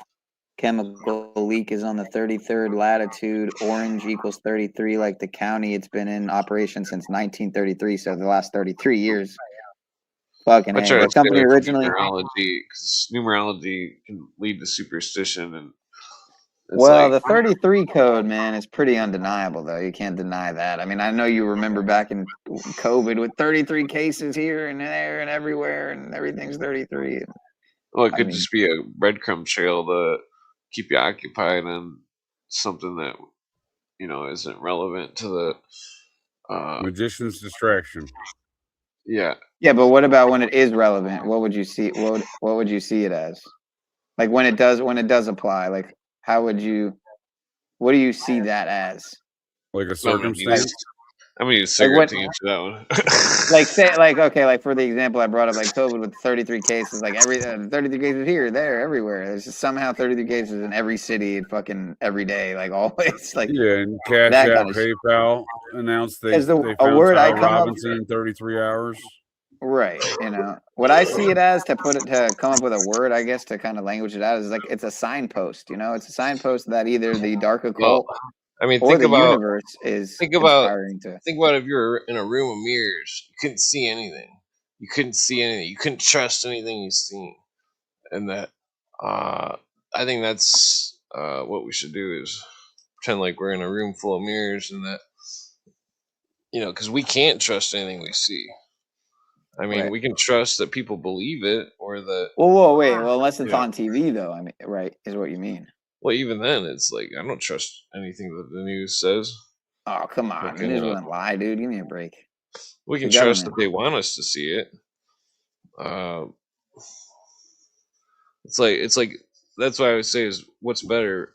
S7: chemical leak is on the 33rd latitude. Orange equals 33, like the county. It's been in operation since 1933, so the last 33 years. Fucking
S4: I
S7: A.
S4: try
S7: The
S4: to stay
S7: company
S4: away from
S7: originally.
S4: numerology because numerology can lead to superstition, and it's
S7: Well,
S4: like,
S7: the 33 code, man, is pretty undeniable, though. You can't deny that. I mean, I know you remember back in COVID with 33 cases here and there and everywhere, and everything's 33.
S4: well, it
S7: I
S4: could
S7: mean,
S4: just be a breadcrumb trail to keep you occupied on something that isn't relevant to the.
S6: Magician's distraction.
S4: Yeah,
S7: yeah, but what about when it is relevant? What would you see? What would you see it as? Like when it does apply? Like how would you? What do you see that as?
S6: Like a
S4: I'm
S6: circumstance.
S4: gonna need a
S7: Like
S4: cigarette
S7: what?
S4: to answer that one.
S7: Like say like for the example I brought up, like COVID with 33 cases, like 33 cases here, there, everywhere. There's just somehow 33 cases in every city, fucking every day, like always, like
S6: Yeah, and Cash
S7: that
S6: App,
S7: kind of shit.
S6: PayPal announced they
S7: Is a
S6: found
S7: word I
S6: Tyler
S7: come up
S6: Robinson in 33 hours.
S7: right? What I see it as to come up with a word, I guess, to kind of language it out is like it's a signpost. It's a signpost that either the dark
S4: Well,
S7: occult
S4: I mean,
S7: or the universe is
S4: think
S7: conspiring to.
S4: about if you were in a room of mirrors, you couldn't see anything. You couldn't see anything. You couldn't trust anything you seen, and that I think that's what we should do is pretend like we're in a room full of mirrors, and that because we can't trust anything we see. I mean,
S7: Right.
S4: we can trust that people believe it, or that.
S7: Whoa, wait. Well, unless it's
S4: Yeah.
S7: on TV, though. I mean, right, is what you mean.
S4: Well, even then, it's like I don't trust anything that the news says.
S7: Oh, come on. The
S4: Fucking,
S7: news wouldn't lie, dude. Give me a break.
S4: We can
S7: The
S4: trust that
S7: government.
S4: they want us to see it. It's like that's why I would say is what's better,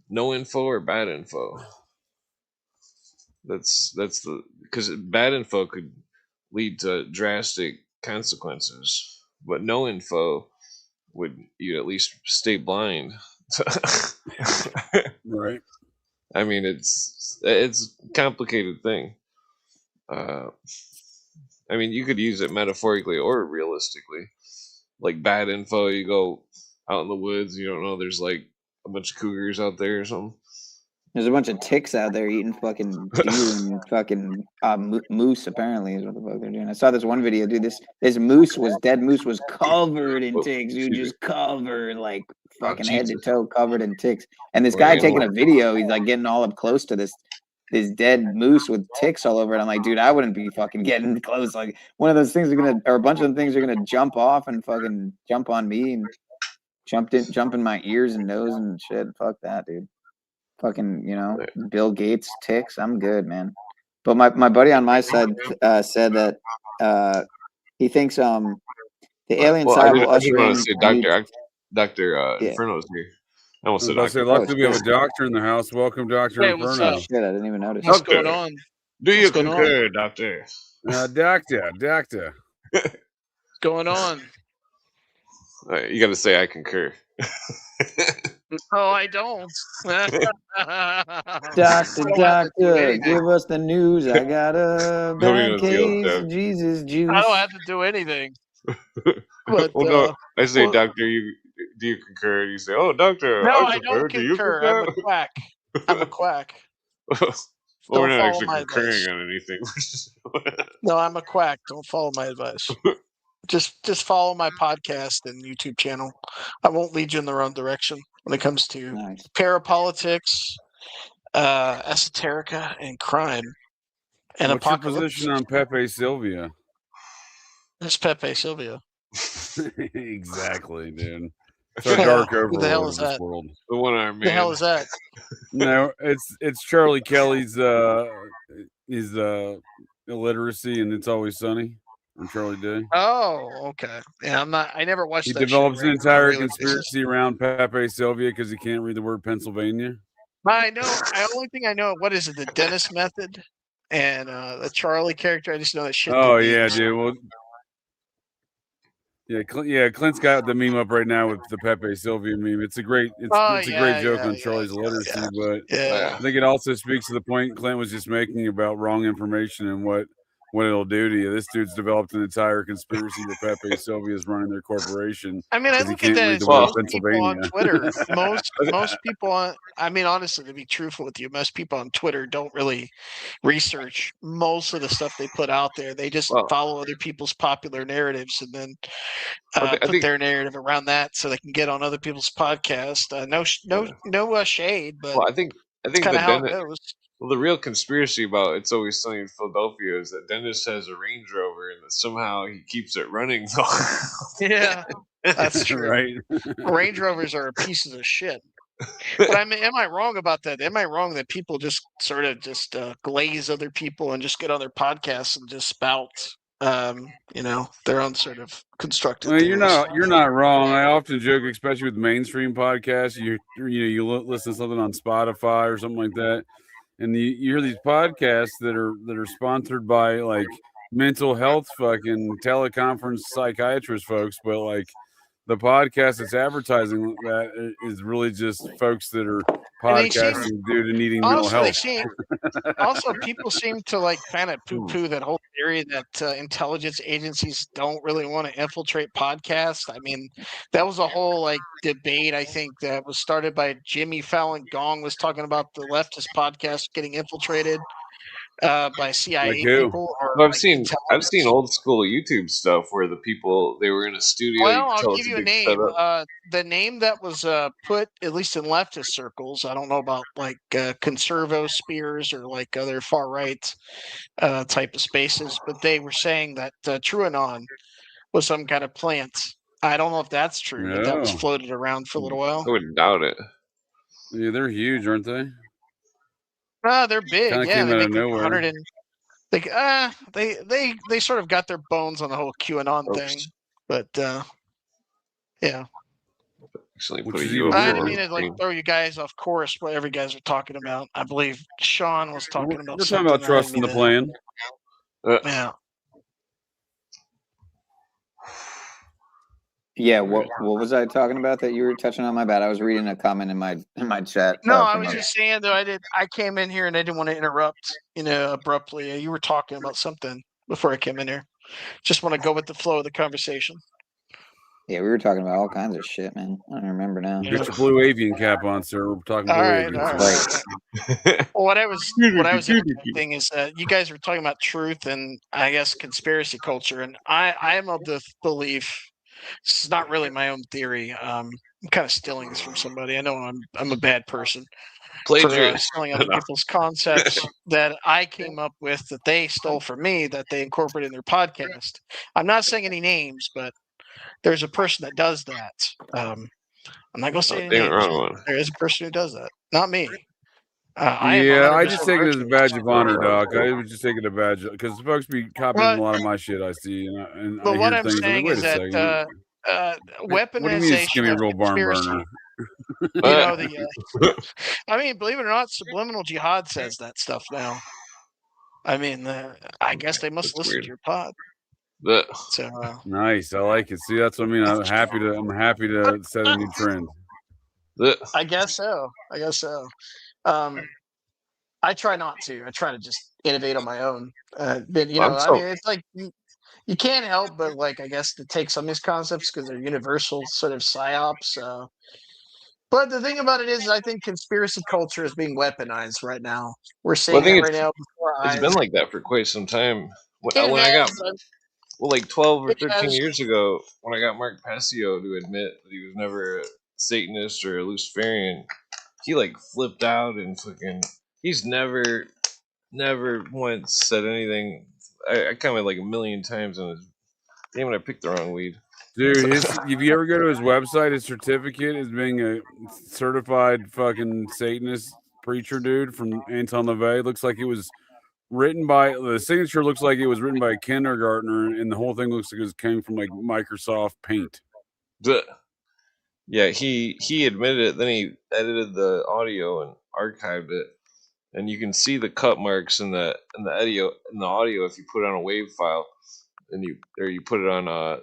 S4: no info or bad info. That's the because bad info could lead to drastic consequences, but no info would you at least stay blind.
S6: Right.
S4: I mean, it's a complicated thing. I mean, you could use it metaphorically or realistically. Like bad info, you go out in the woods, you don't know there's like a bunch of cougars out there or something.
S7: There's a bunch of ticks out there eating fucking deer and fucking moose. Apparently, is what the fuck they're doing. I saw this one video, dude. This dead moose was covered in ticks, dude. Just covered, like fucking head to toe, covered in ticks. And this guy taking a video, he's like getting all up close to this dead moose with ticks all over it. I'm like, dude, I wouldn't be fucking getting close. Like one of those things or a bunch of things are gonna jump off and fucking jump on me and jump in my ears and nose and shit. Fuck that, dude. Fucking, Bill Gates ticks. I'm good, man. But my buddy on my side said that he thinks the alien side will usher in.
S4: Dr. Inferno's here. I almost said
S6: Doctor. Luckily, we have a doctor in the house. Welcome, Dr. Inferno.
S7: Shit, I didn't even notice.
S8: What's going on?
S4: Do you concur, Doctor?
S6: Doctor.
S8: What's going on?
S4: You got to say I concur.
S8: Oh, I don't.
S7: Doctor, give us the news. I got a bad case of Jesus juice.
S8: I don't have to do anything. But,
S4: well, no, I say, Doctor, do you concur? You say, oh, Doctor.
S8: No, I don't concur. I'm a quack. I'm a quack.
S4: Well, we're not actually concurring on anything.
S8: No, I'm a quack. Don't follow my advice. Just follow my podcast and YouTube channel. I won't lead you in the wrong direction when it comes to parapolitics, esoterica, and crime. And
S6: what's your position on Pepe Sylvia?
S8: It's Pepe Sylvia.
S6: Exactly, dude. It's a dark overlord.
S8: Who the hell is that?
S6: World.
S4: The one-armed man.
S8: The hell is that?
S6: No, it's Charlie Kelly's illiteracy, and It's Always Sunny on Charlie Day.
S8: Oh, okay. Yeah, I never watched.
S6: He
S8: that
S6: develops
S8: shit
S6: an entire conspiracy around Pepe Sylvia because he can't read the word Pennsylvania.
S8: I know. The only thing I know, what is it? The Dennis method and the Charlie character. I just know that shit.
S6: Oh yeah, dude. Well, yeah. Clint's got the meme up right now with the Pepe Sylvia meme. It's a great joke on Charlie's illiteracy, but I think it also speaks to the point Clint was just making about wrong information and what what it'll do to you. This dude's developed an entire conspiracy where Pepe Sylvia is running their corporation
S8: I mean, I
S6: because he
S8: look at
S6: can't
S8: that
S6: read
S8: as
S6: the will of
S8: most people on
S6: Pennsylvania.
S8: Twitter. Most people on. I mean, honestly, to be truthful with you, most people on Twitter don't really research most of the stuff they put out there. They just
S4: Well,
S8: follow other people's popular narratives and then
S4: I
S8: put
S4: think
S8: their narrative around that so they can get on other people's podcasts. No shade, but
S4: well, I think
S8: it's kind
S4: the
S8: of how it
S4: Dennis.
S8: goes.
S4: Well, the real conspiracy about It's Always Sunny in Philadelphia is that Dennis has a Range Rover and that somehow he keeps it running.
S8: Yeah, that's true.
S6: Right?
S8: Range Rovers are pieces of shit. But I mean, am I wrong about that? Am I wrong that people just sort of just glaze other people and just get on their podcasts and just spout, their own sort of constructed
S6: Well,
S8: theories?
S6: you're not wrong. I often joke, especially with mainstream podcasts, you listen to something on Spotify or something like that, and you hear these podcasts that are sponsored by like mental health fucking teleconference psychiatrist folks, but like the podcast that's advertising that is really just folks that are
S8: And they seem,
S6: podcasting due to needing mental
S8: also, they
S6: health.
S8: seem, also people seem to like kind of poo-poo that whole theory that intelligence agencies don't really want to infiltrate podcasts. I mean, that was a whole like debate. I think that was started by Jimmy Fallon Gong was talking about the leftist podcast getting infiltrated by
S6: Like
S8: CIA
S6: who?
S8: people or
S4: Well,
S8: like
S4: I've seen
S8: intelligence.
S4: old school YouTube stuff where the people they were in a studio. You
S8: Well,
S4: could
S8: I'll
S4: tell
S8: give
S4: it's a
S8: you a
S4: big setup.
S8: name. The name that was put, at least in leftist circles, I don't know about like conservo spears or like other far right type of spaces, but they were saying that TrueAnon was some kind of plant. I don't know if that's true, but that was
S6: No.
S8: floated around for a little while.
S4: I wouldn't doubt it.
S6: Yeah, they're huge, aren't they?
S8: They're big.
S6: Kind of
S8: Yeah,
S6: came
S8: they
S6: out
S8: make
S6: of
S8: like
S6: nowhere.
S8: 100 and they sort of got their bones on the whole QAnon thing,
S4: Oops.
S8: but yeah.
S4: Actually,
S6: Which
S4: put a
S6: is even
S8: I
S4: UFO
S8: didn't
S6: weirder.
S8: mean
S4: on
S8: to like
S4: screen.
S8: throw you guys off course. Whatever you guys are talking about, I believe Sean was talking about
S6: We're talking
S8: something.
S6: about
S8: I didn't
S6: trusting
S8: mean
S6: the
S8: to.
S6: plan.
S8: Yeah.
S7: Yeah, what was I talking about that you were touching on? My bad. I was reading a comment in my chat.
S8: No, I
S7: From
S8: was
S7: a,
S8: just saying though. I came in here and I didn't want to interrupt. Abruptly. You were talking about something before I came in here. Just want to go with the flow of the conversation.
S7: yeah, we were talking about all kinds of shit, man. I don't remember now.
S8: Yeah.
S6: Get your blue avian cap on, sir. We're talking
S8: All
S6: blue
S8: right,
S6: avians.
S8: all
S7: Right.
S8: right. Well, what I was interjecting is you guys were talking about truth and I guess conspiracy culture, and I am of the belief. This is not really my own theory. I'm kind of stealing this from somebody. I know I'm a bad person for
S4: Plagiarist.
S8: stealing other people's concepts that I came up with that they stole from me that they incorporated in their podcast. I'm not saying any names, but there's a person that does that. I'm not going to say any
S4: Damn it,
S8: names,
S4: wrong
S8: but
S4: one.
S8: there is a person who does that. Not me. I am
S6: Yeah,
S8: 100%
S6: I just take it as a
S8: virtuous.
S6: badge of honor, Doc. I would just take it a badge because folks be copying
S8: But
S6: a lot of my shit I see, and I
S8: but what
S6: hear
S8: I'm
S6: things. I'm like,
S8: saying
S6: wait
S8: is
S6: a
S8: that
S6: second. What do you mean it's
S8: weaponization
S6: gonna be a
S8: of
S6: real barn
S8: conspiracy.
S6: burner?
S8: I mean, believe it or not, subliminal jihad says that stuff now. I mean, I guess they must
S4: That's
S8: listen
S4: weird.
S8: to your pod.
S4: The,
S8: So
S6: Nice, I like it. See, that's what I mean. I'm happy to set a new trend.
S8: I guess so. I guess so. I try not to. I try to just innovate on my own. But I mean, it's like you can't help but like I guess to take some of these concepts because they're universal sort of psyops. But the thing about it is, I think conspiracy culture is being weaponized right now. We're
S4: I
S8: seeing it
S4: think
S8: right now before our
S4: it's been
S8: eyes.
S4: like that for quite some time.
S8: It
S4: When I got
S8: has.
S4: like 12 or
S8: It
S4: 13
S8: has.
S4: years ago, when I got Mark Passio to admit that he was never a Satanist or a Luciferian, he like flipped out and fucking. He's never once said anything. I counted like a million times on his. Damn it! I picked the wrong weed.
S6: Dude, if you ever go to his website, his certificate is being a certified fucking Satanist preacher dude from Anton LaVey. Looks like it was written by the signature. Looks like it was written by a kindergartner, and the whole thing looks like it came from like Microsoft Paint.
S4: Yeah, he admitted it. Then he edited the audio and archived it, and you can see the cut marks in the audio if you put it on a WAV file, and you put it on a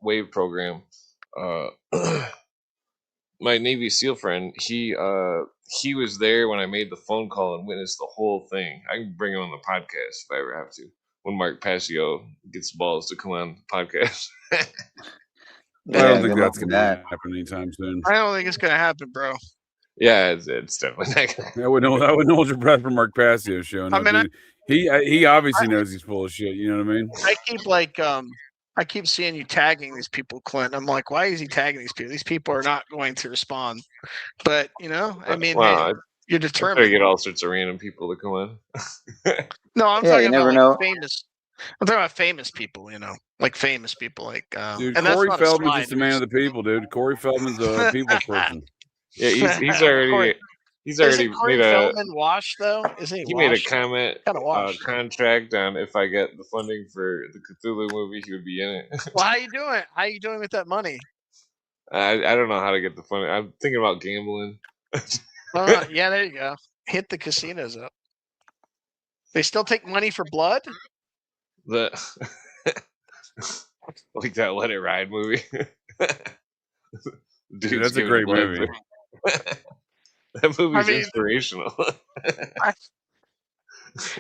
S4: WAV program. My Navy SEAL friend, he was there when I made the phone call and witnessed the whole thing. I can bring him on the podcast if I ever have to. when Mark Passio gets the balls to come on the podcast.
S6: I don't think
S7: good luck
S6: that's
S7: with
S6: going to
S7: that.
S6: happen anytime soon.
S8: I don't think it's gonna happen, bro.
S4: Yeah, it's definitely not gonna.
S6: I wouldn't hold your breath for Mark Passio showing
S8: I
S6: up,
S8: mean,
S6: dude. He obviously knows he's full of shit. You know what I mean?
S8: I keep seeing you tagging these people, Clint. I'm like, why is he tagging these people? These people are not going to respond. But I mean,
S4: Wow,
S8: hey, you're
S4: I try to
S8: determined.
S4: get all sorts of random people to come on.
S8: No, I'm
S7: Yeah,
S8: talking
S7: you never
S8: about
S7: know.
S8: like famous. I'm talking about famous people. Like famous people. Like,
S6: Dude,
S8: and that's
S6: Corey
S8: not a
S6: Feldman's
S8: slide.
S6: just a man of the people, dude. Corey Feldman's a people's person.
S4: Yeah, he's already
S8: Isn't Corey
S4: made a
S8: Feldman washed though? Isn't he?
S4: he made a
S8: washed?
S4: comment
S8: Kind of washed.
S4: contract on if I get the funding for the Cthulhu movie, he would be in it.
S8: Well, how you doing? How you doing with that money?
S4: I don't know how to get the funding. I'm thinking about gambling.
S8: Yeah, there you go. Hit the casinos up. They still take money for blood?
S4: The like that Let It Ride movie.
S6: Dude, that's a great movie.
S4: That movie's inspirational.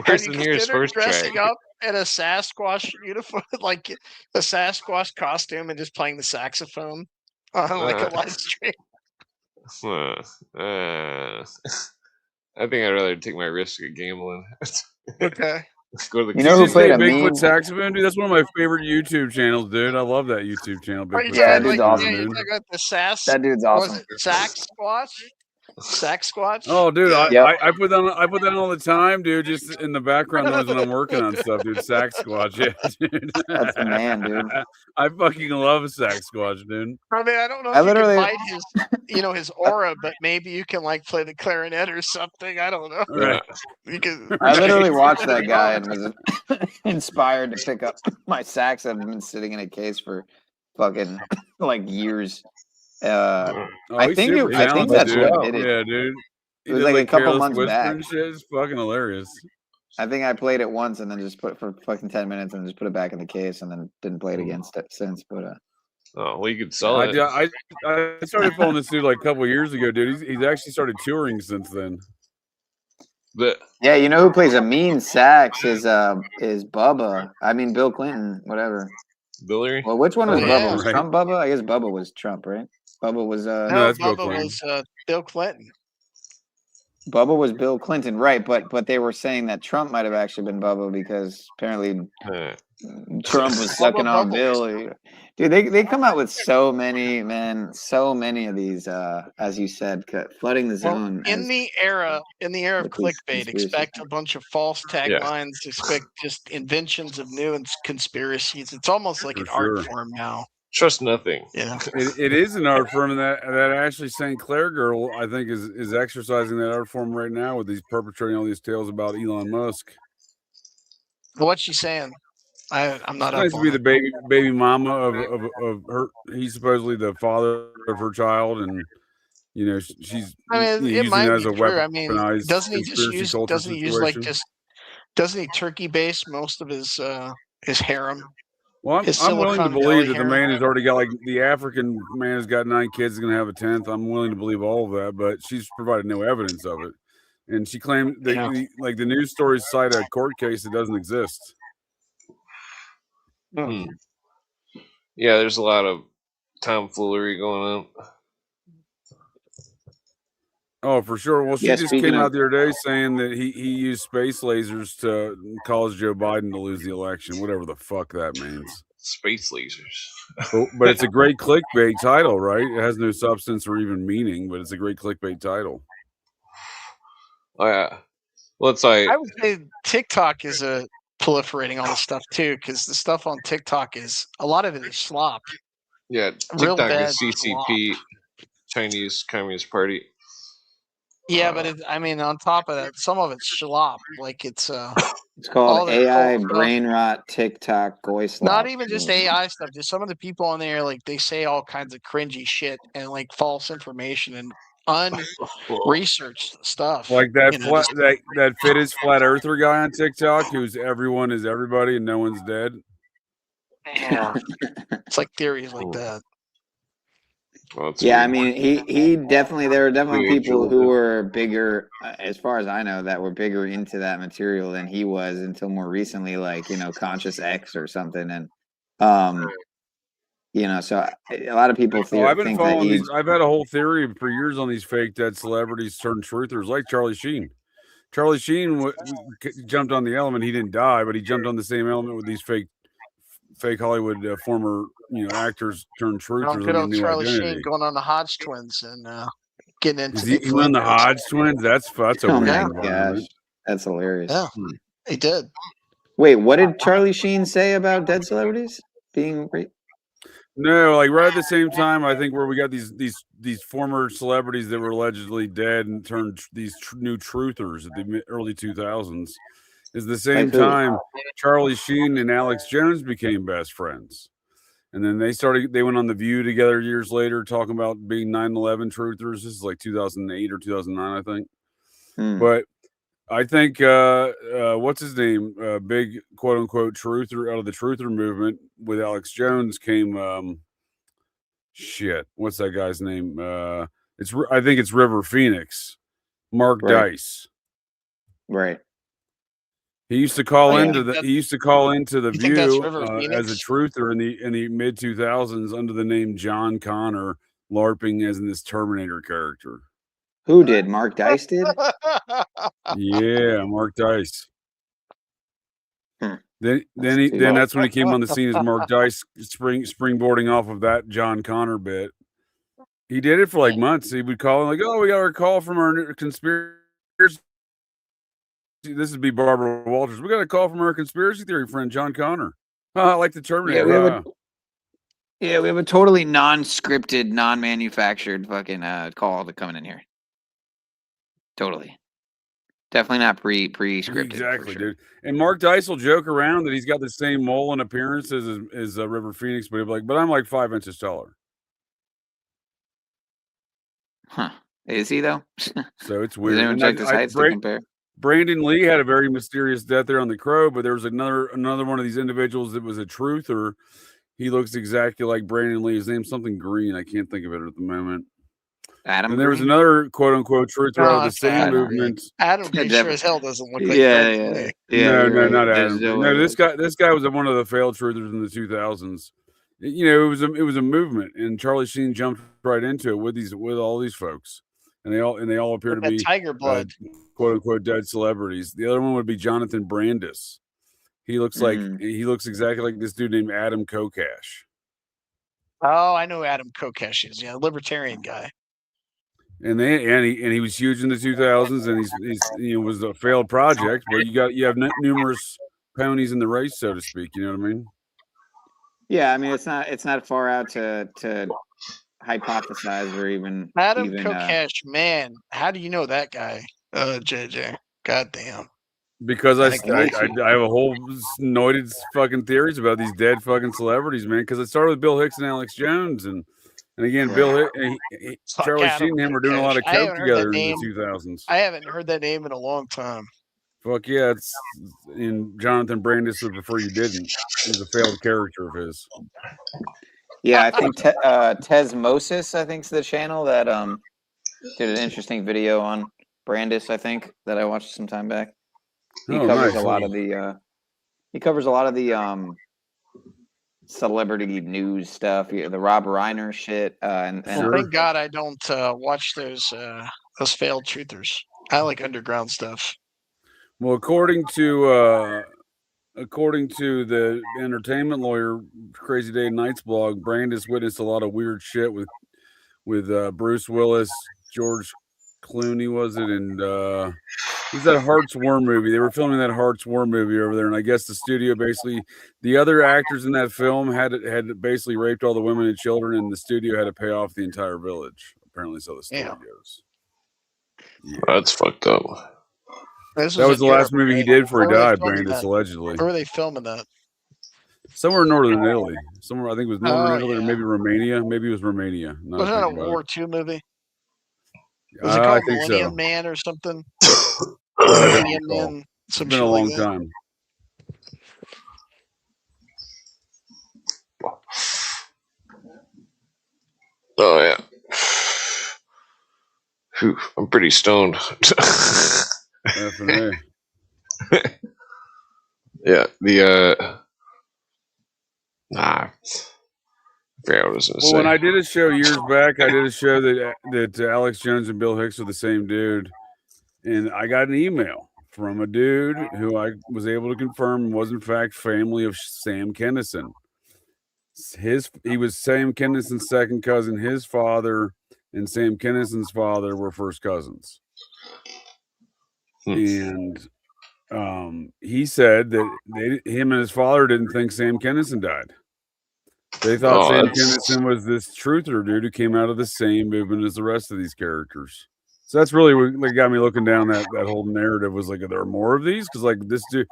S4: Where's the nearest horse
S8: dressing
S4: track?
S8: up in a Sasquatch uniform, like a Sasquatch costume, and just playing the saxophone on like a live stream?
S4: I think I'd rather take my risk at gambling.
S8: Okay.
S4: Go to the
S7: You know who played a
S6: Bigfoot
S7: meme?
S6: saxophone, dude? That's one of my favorite YouTube channels, dude. I love that YouTube channel. Bigfoot
S7: Yeah, that dude's
S6: saxophone,
S7: awesome.
S6: dude.
S7: That dude's awesome.
S8: Was it Sasquatch? Sasquatch?
S6: Oh, dude,
S7: Yep.
S6: I put that on all the time, dude. Just in the background noise when I'm working on stuff, dude. Sasquatch, yeah, dude.
S7: That's the man, dude.
S6: I fucking love Sasquatch, dude.
S8: I mean, I don't know
S7: I
S8: if
S7: literally-
S8: you can fight his aura, but maybe you can like play the clarinet or something. I don't know.
S6: Right.
S8: You can,
S7: I literally watched that guy and was inspired to pick up my sax. I've been sitting in a case for fucking like years.
S6: Oh,
S7: I
S6: he's
S7: think
S6: super talented,
S7: that's
S6: dude.
S7: what did it.
S6: Yeah, dude.
S7: It was like a couple months back.
S6: And shit. It's fucking hilarious.
S7: I think I played it once and then just put it for fucking 10 minutes and just put it back in the case and then didn't play it again since. But
S4: oh, well, you could sell it.
S6: I started following this dude like a couple years ago, dude. He's actually started touring since then.
S7: yeah, you know who plays a mean sax is Bubba. I mean Bill Clinton, whatever.
S4: Billary?
S7: Well, which one was
S8: Oh,
S7: Bubba?
S8: yeah.
S7: Was Trump Bubba? I guess Bubba was Trump, right? Bubba was
S8: no,
S6: that's Bill
S8: Bubba
S6: Clinton.
S8: was Bill Clinton.
S7: Bubba was Bill Clinton, right? But they were saying that Trump might have actually been Bubba because apparently Trump was sucking on Bill. Dude, they come out with so many of these, as you said, flooding the zone.
S8: Well, in the era of clickbait,
S7: conspiracies.
S8: expect a bunch of false taglines, expect just inventions of new conspiracies. It's almost like an art form now.
S4: Trust nothing.
S8: Yeah,
S6: it is an art form, and that actually St. Clair girl, I think, is exercising that art form right now with these perpetrating all these tales about Elon Musk.
S8: what's she saying? I'm not.
S6: It's nice to be the baby mama of her. He's supposedly the father of her child, and she's.
S8: I mean, it
S6: using
S8: might
S6: it as
S8: be
S6: a
S8: true. I mean,
S6: weaponized
S8: doesn't he just
S6: conspiracy
S8: use?
S6: culture
S8: Doesn't he use like
S6: situation.
S8: just? Doesn't he turkey base most of his harem?
S6: Well, I'm willing to
S8: Silicon
S6: believe
S8: Valley
S6: that the
S8: harem.
S6: man has already got, like, the African man has got 9 kids, is going to have a 10th. I'm willing to believe all of that, but she's provided no evidence of it. And she claimed that, the news stories cite a court case that doesn't exist.
S4: Yeah, there's a lot of tomfoolery going on.
S6: Oh, for sure. Well, she just
S7: speaking
S6: came
S7: of-
S6: out the other day saying that he used space lasers to cause Joe Biden to lose the election, whatever the fuck that means.
S4: Space lasers.
S6: But it's a great clickbait title, right? It has no substance or even meaning, but it's a great clickbait title.
S4: Oh, yeah. Well, it's like
S8: I would say TikTok is proliferating all this stuff too, because the stuff on TikTok is a lot of it is slop.
S4: Yeah,
S8: Real
S4: TikTok
S8: bad
S4: is CCP, Chinese Communist Party.
S8: Yeah, but on top of that, some of it's schlop. Like it's
S7: called
S8: all that
S7: AI
S8: old
S7: brain rot TikTok goy slop.
S8: not even just AI stuff. Just some of the people on there, like they say all kinds of cringy shit and like false information and unresearched stuff.
S6: Like that
S8: just-
S6: that Fittis flat earther guy on TikTok who's everyone is everybody and no one's dead.
S8: Yeah. It's like theories like that.
S4: Well, that's
S7: Yeah, I
S4: weird.
S7: mean, he definitely. There were definitely
S4: Teenage
S7: people who
S4: children.
S7: were bigger, as far as I know, that were bigger into that material than he was until more recently, like Conscious X or something, and so a lot of people
S6: Oh, I've been
S7: think that
S6: following
S7: he.
S6: these. I've had a whole theory for years on these fake dead celebrities turned truthers, like Charlie Sheen. Charlie Sheen jumped on the element. He didn't die, but he jumped on the same element with these fake Hollywood former actors turned truthers
S8: Good
S6: under a
S8: old
S6: new
S8: Charlie Sheen
S6: identity.
S8: going on the Hodge twins and getting into
S6: He went on the
S8: flamingos.
S6: Hodge twins. That's a
S7: Oh
S6: weird
S7: my
S6: environment.
S7: gosh, that's hilarious.
S8: Yeah, he did.
S7: Wait, what did Charlie Sheen say about dead celebrities being?
S6: No, like right at the same time, I think where we got these former celebrities that were allegedly dead and turned these new truthers at the early 2000s. Is the same time Charlie Sheen and Alex Jones became best friends. And then they went on The View together years later, talking about being 9/11 truthers. This is like 2008 or 2009, I think. But I think, what's his name? Big quote unquote truther out of the truther movement with Alex Jones came, shit. What's that guy's name? I think it's River Phoenix, Mark Dice.
S7: Right.
S6: He used to call into the View as a truther in the mid 2000s under the name John Connor, LARPing as in this Terminator character.
S7: Who did? Mark Dice did?
S6: Yeah, Mark Dice. Then that's when he came on the scene as Mark Dice, springboarding off of that John Connor bit. He did it for like months. He would call like, "Oh, we got our call from our conspiracy." This would be Barbara Walters. We got a call from our conspiracy theory friend John Connor. I like the Terminator.
S7: Yeah, we have a totally non-scripted, non-manufactured fucking call coming in here. Totally, definitely not pre-scripted.
S6: Exactly, dude. And Mark Dice will joke around that he's got the same mole and appearance as River Phoenix, but he'll be like, "But I'm like 5 inches taller."
S7: Huh? Is he though?
S6: So it's weird.
S7: Did anyone check his heights to compare?
S6: Brandon Lee had a very mysterious death there on the Crow, but there was another one of these individuals that was a truther. He looks exactly like Brandon Lee. His name's something Green. I can't think of it at the moment.
S7: Adam.
S6: And there was another quote unquote truther out of the same movement.
S8: Adam sure as hell doesn't look like
S7: yeah.
S6: No,
S7: right.
S6: not Adam. No, this guy was one of the failed truthers in the 2000s. It was a movement, and Charlie Sheen jumped right into it with all these folks, and they all appear to be
S8: tiger blood,
S6: quote unquote dead celebrities. The other one would be Jonathan Brandis. He looks exactly like this dude named Adam Kokesh.
S8: Oh, I know who Adam Kokesh is. Yeah, libertarian guy.
S6: And he was huge in the 2000s, and he's was a failed project, but you have numerous ponies in the race, so to speak. You know what I mean?
S7: Yeah, I mean it's not far out to hypothesize or even
S8: Adam Kokesh. Man, how do you know that guy, JJ? Goddamn.
S6: Because I have a whole noided fucking theories about these dead fucking celebrities, man. Because it started with Bill Hicks and Alex Jones, and again, Bill Charlie Sheen and him were doing a lot of coke together in the 2000s.
S8: I haven't heard that name in a long time.
S6: Fuck yeah, it's in Jonathan Brandis would prefer you didn't. He's a failed character of his.
S7: Yeah, I think Tesmosis, I think, is the channel that did an interesting video on Brandis. I think that I watched some time back. He covers a lot of the celebrity news stuff, the Rob Reiner shit.
S8: Thank God I don't watch those failed truthers. I like underground stuff.
S6: Well, according to the entertainment lawyer Crazy Day and Night's blog, Brandis witnessed a lot of weird shit with Bruce Willis, George Clooney, was it? And who's that Hearts War movie? They were filming that Hearts War movie over there, and I guess the studio the other actors in that film had basically raped all the women and children, and the studio had to pay off the entire village. Apparently, so the story goes.
S4: Yeah. That's fucked up.
S6: That was the last movie he did before he died, Brandis, allegedly.
S8: Where were they filming that?
S6: Somewhere in northern Italy. Somewhere, I think it was northern Italy or maybe Romania. Maybe it was Romania.
S8: Was that a War II movie? Was it called Millennium Man or something? Millennium Man.
S6: It's been a long time.
S4: Oh, yeah. Whew, I'm pretty stoned.
S6: F&A.
S4: Yeah, I forgot what I was going to
S6: Well,
S4: say.
S6: when I did a show years back, I did a show that Alex Jones and Bill Hicks were the same dude, and I got an email from a dude who I was able to confirm was in fact family of Sam Kinison. He was Sam Kinison's second cousin. His father and Sam Kinison's father were first cousins, and he said that him and his father didn't think Sam Kinison died. They thought Sam Kinison was this truther dude who came out of the same movement as the rest of these characters. So that's really what got me looking down that whole narrative. Was like, are there more of these? Because like this dude,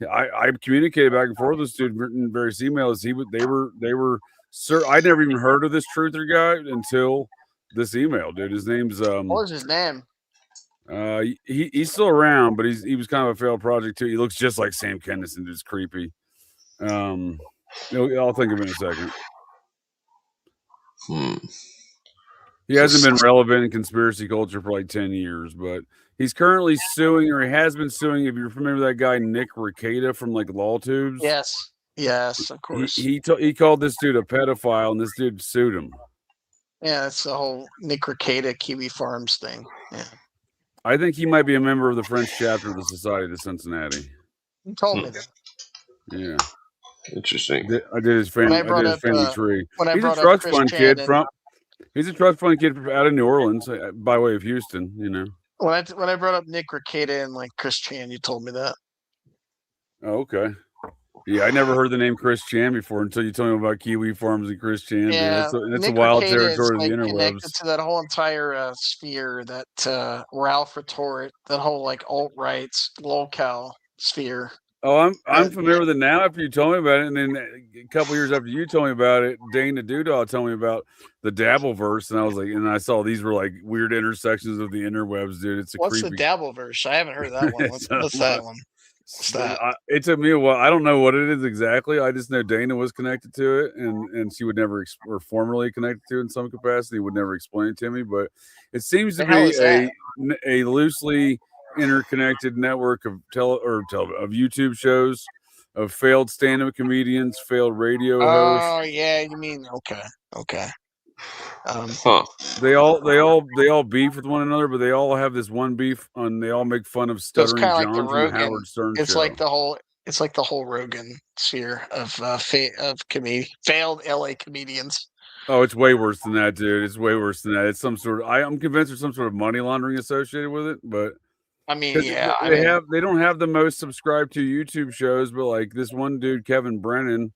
S6: I communicated back and forth with this dude in various emails. They were sir. I never even heard of this truther guy until this email, dude. His name's
S8: What was his name?
S6: He's still around, but he was kind of a failed project too. He looks just like Sam Kinison. Dude's creepy. I'll think of it in a second. He hasn't been relevant in conspiracy culture for like 10 years, but he's currently suing, or he has been suing. If you're familiar with that guy, Nick Rekieta from like LawTubes.
S8: Yes, of course.
S6: He called this dude a pedophile, and this dude sued him.
S8: Yeah, that's the whole Nick Rekieta Kiwi Farms thing. Yeah.
S6: I think he might be a member of the French chapter of the Society of Cincinnati.
S8: You told me that.
S6: Yeah.
S4: Interesting.
S6: I did his family. I did his family tree. He's a trust fund kid from. He's a trust fund kid out of New Orleans, by way of Houston. You know.
S8: When I brought up Nick Rekieta and like Chris Chan, you told me that.
S6: Oh, okay. Yeah, I never heard the name Chris Chan before until you told me about Kiwi Farms and Chris Chan.
S8: Yeah,
S6: it's a wild
S8: Rekieta
S6: territory of
S8: is,
S6: the
S8: like,
S6: interwebs.
S8: connected to that whole entire sphere, that Ralph Retort, that whole like alt-rights locale sphere.
S6: Oh, I'm familiar with it now after you told me about it, and then a couple years after you told me about it, Dana Doodah told me about the Dabbleverse, and I was like, and I saw these were like weird intersections of the interwebs, dude. It's
S8: What's
S6: creepy.
S8: the Dabbleverse? I haven't heard that one. What's that one? What's that?
S6: It took me a while. I don't know what it is exactly. I just know Dana was connected to it, and she would never, or formerly connected to it in some capacity, would never explain it to me. But it seems to be a loosely interconnected network of of YouTube shows, of failed stand-up comedians, failed radio hosts.
S8: Oh yeah, you mean okay.
S6: They all beef with one another, but they all have this one beef, and they all make fun of Stuttering John
S8: like the
S6: from the Howard Stern
S8: it's
S6: show.
S8: It's like the whole Rogan sphere of failed LA comedians.
S6: Oh, it's way worse than that, dude. It's way worse than that. It's some sort of. I'm convinced there's some sort of money laundering associated with it, but
S8: I mean, yeah,
S6: they don't have the most subscribed to YouTube shows, but like this one dude, Kevin Brennan,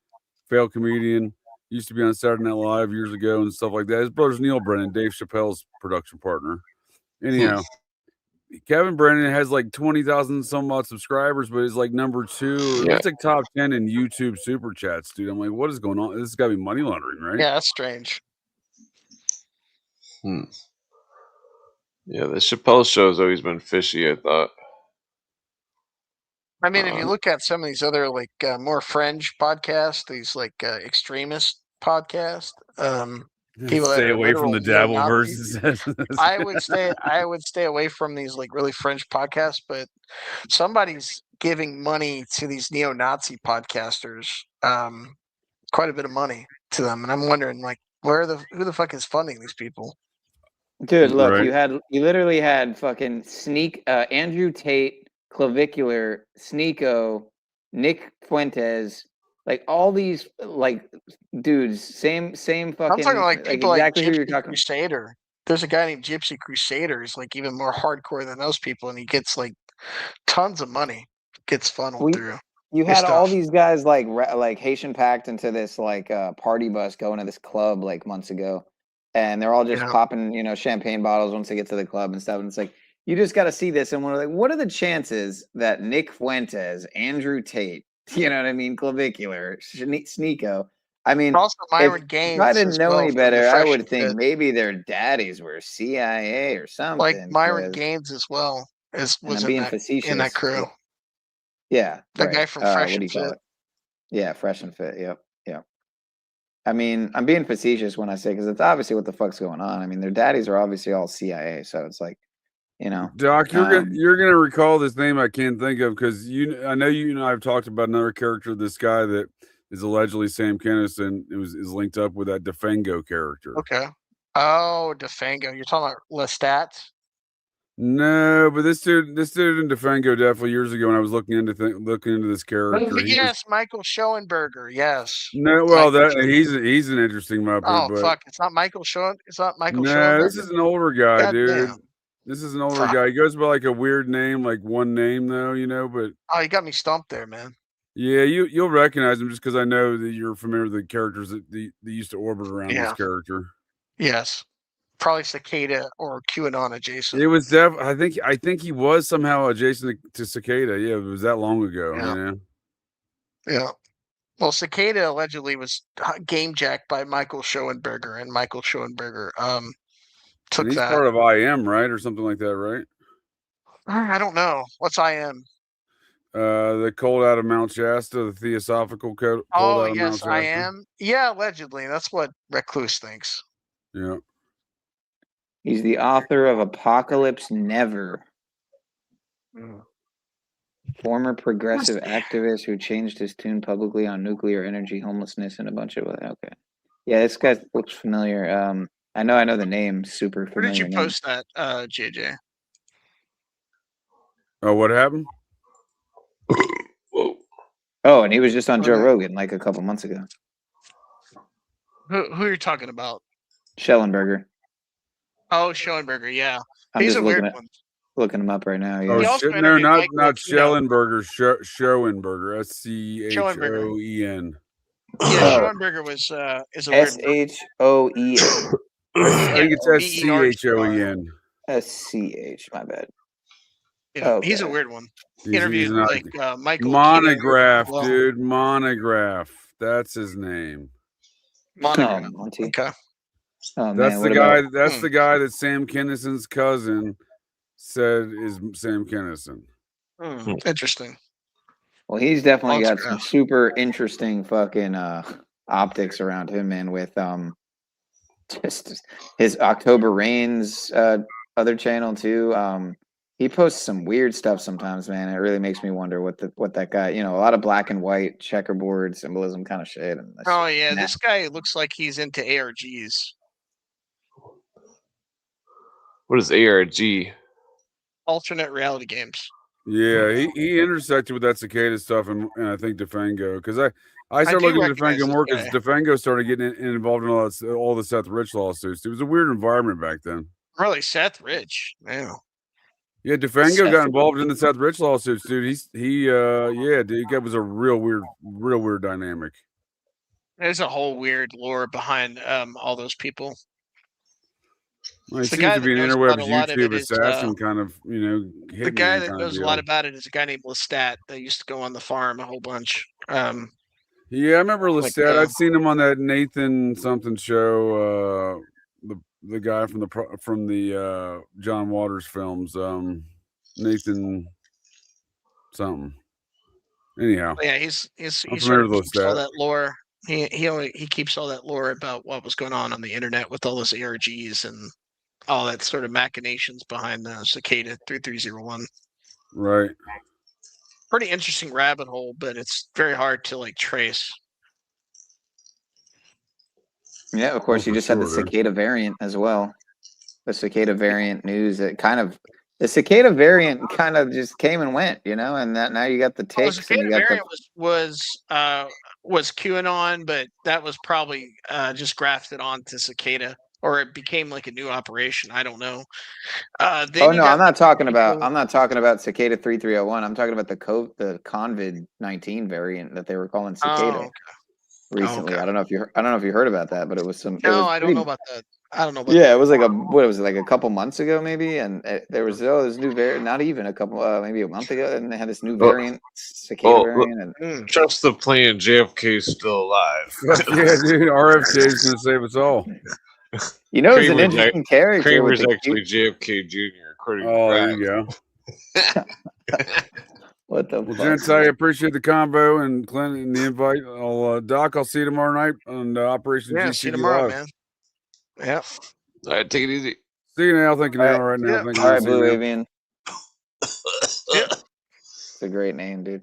S6: failed comedian, used to be on Saturday Night Live years ago and stuff like that. His brother's Neil Brennan, Dave Chappelle's production partner. Anyhow, Kevin Brennan has like 20,000 some odd subscribers, but is like number 2. It's like top 10 in YouTube super chats, dude. I'm like, what is going on? This has got to be money laundering, right?
S8: Yeah, that's strange.
S4: Yeah, the Chappelle show has always been fishy, I thought.
S8: I mean, if you look at some of these other like more fringe podcasts, these like extremist podcasts, people
S6: stay away from the Dabbleverse.
S8: I would stay away from these like really fringe podcasts, but somebody's giving money to these neo-Nazi podcasters, quite a bit of money to them, and I'm wondering like who the fuck is funding these people?
S7: Dude, look, you literally had fucking Andrew Tate, Clavicular, Sneeko, Nick Fuentes, like all these like dudes, same fucking.
S8: I'm talking like people
S7: exactly
S8: like
S7: who you're
S8: Gypsy
S7: talking.
S8: Crusader. There's a guy named Gypsy Crusader. He's like even more hardcore than those people, and he gets like tons of money. Gets funneled through.
S7: You had all these guys like Haitian packed into this like party bus going to this club like months ago, and they're all just popping champagne bottles once they get to the club and stuff. And it's like you just got to see this, and we're like, what are the chances that Nick Fuentes, Andrew Tate, you know what I mean, Clavicular, Sneeko. I mean,
S8: also Myron Gaines.
S7: If I didn't know any better, I would think maybe their daddies were CIA or something.
S8: Like Myron Gaines as well was in that crew.
S7: Yeah,
S8: that guy from Fresh and Fit.
S7: Yeah, Fresh and Fit. Yep. I mean, I'm being facetious when I say because it's obviously what the fuck's going on. I mean, their daddies are obviously all CIA, so it's like, you know.
S6: Doc, you're gonna recall this name I can't think of because I know you and I have talked about another character, this guy that is allegedly Sam Kinison is linked up with that Defengo character.
S8: Okay. Oh, Defango. You're talking about Lestat?
S6: No, but this dude in Defengo definitely years ago when I was looking into this character.
S8: Yes, Michael Schoenberger. Yes.
S6: No, well,
S8: Michael
S6: he's an interesting Muppet.
S8: Oh
S6: but
S8: fuck! It's not Michael Schoen. It's not Michael
S6: no,
S8: Schoenberger.
S6: this is an older guy,
S8: God
S6: dude.
S8: damn.
S6: This is an older guy. He goes by like a weird name, like one name though, but
S8: Oh, you got me stumped there, man.
S6: yeah, you'll recognize him just because I know that you're familiar with the characters that used to orbit around this character.
S8: Yes, probably Cicada or QAnon adjacent.
S6: It was I think he was somehow adjacent to Cicada. Yeah, it was that long ago.
S8: Yeah. Well, Cicada allegedly was game jacked by Michael Schoenberger, and Michael Schoenberger took
S6: and he's
S8: that.
S6: part of IM, right, or something like that, right?
S8: I don't know. What's IM?
S6: The Cold Out of Mount Shasta, the Theosophical Cold Out of Mount Shasta.
S8: I am. Yeah, allegedly. That's what Recluse thinks.
S6: Yeah.
S7: He's the author of Apocalypse Never. Former progressive activist who changed his tune publicly on nuclear energy, homelessness, and a bunch of other. Okay. Yeah, this guy looks familiar. I know the name. Super familiar.
S8: Where did you post that, JJ?
S6: Oh, what happened?
S7: Oh, and he was just on Joe Rogan like a couple months ago.
S8: Who are you talking about?
S7: Schellenberger.
S8: Oh, Schoenberger, yeah.
S7: I'm
S8: He's
S7: just
S8: a weird one.
S7: looking him up right now. Yeah.
S6: Oh, shit, no, not Schellenberger. Schoenberger. SCHOEN.
S8: Yeah, Schoenberger was is a weird
S7: SHOEN.
S6: I think it's SCHOEN.
S7: SCH. My bad.
S8: Yeah, okay. He's a weird one. Interviewed like Michael
S6: Monograph, dude. Monograph. That's his name.
S8: Monograph. Okay.
S7: Oh,
S6: that's
S7: man,
S6: the guy. That's the guy that Sam Kinnison's cousin said is Sam Kinison.
S8: Interesting.
S7: Well, he's definitely got some super interesting fucking optics around him, man. With just his October Rains other channel too. He posts some weird stuff sometimes, man. It really makes me wonder what that guy, a lot of black and white checkerboard symbolism kind of shit. And
S8: this guy looks like he's into ARGs.
S4: What is ARG?
S8: Alternate reality games.
S6: Yeah, he intersected with that Cicada stuff and I think Defengo because I started looking at Defengo more because Defengo started getting involved in all the Seth Rich lawsuits. It was a weird environment back then.
S8: Really, Seth Rich, man.
S6: Yeah, Defengo got involved in the Seth Rich lawsuits, dude. That was a real weird dynamic.
S8: There's a whole weird lore behind all those people.
S6: Well, he seems to be an interwebs YouTube assassin kind of,
S8: the guy that knows a lot about it is a guy named Lestat that used to go on the farm a whole bunch.
S6: Yeah, I remember Lestat. I'd seen him on that Nathan something show. The guy from the John Waters films, Nathan something. Anyhow,
S8: yeah, he's sort of keeps all that lore. He keeps all that lore about what was going on the internet with all those ARGs and all that sort of machinations behind the Cicada 3301.
S6: Right.
S8: Pretty interesting rabbit hole, but it's very hard to trace.
S7: Yeah, of course, you just had the Cicada variant as well. The Cicada variant news. The Cicada variant kind of just came and went, and that now you got the takes.
S8: The Cicada variant was QAnon, but that was probably just grafted onto Cicada, or it became like a new operation. I don't know.
S7: I'm not talking about Cicada 3301. I'm talking about the COVID-19 variant that they were calling Cicada.
S8: Oh, okay.
S7: Recently, I don't know if you heard about that, but it was some.
S8: No, I don't know about that. I don't know about.
S7: Yeah, it was like a couple months ago, maybe, and there was this new variant. Not even a couple, maybe a month ago, and they had this new variant, Cicada variant. And
S4: trust the plan. JFK's still alive.
S6: Yeah, dude, RFK's gonna save us all.
S7: It's an interesting character.
S4: Kramer's actually JFK Jr. According to
S6: there you go.
S7: What the
S6: Well,
S7: fuck?
S6: gents, I appreciate the convo and Clint and the invite. Doc, I'll see you tomorrow night on Operation
S8: Yeah, see you
S6: GTV
S8: tomorrow,
S6: Live.
S8: man. Yep.
S4: All right, take it easy.
S6: See you now. Thank you,
S7: All
S6: now.
S7: right.
S6: All right, now.
S8: Yep.
S6: Thank you,
S7: All
S6: now.
S7: right,
S6: See you
S7: Blue
S6: now.
S7: Avian.
S8: Yep.
S7: It's a great name, dude.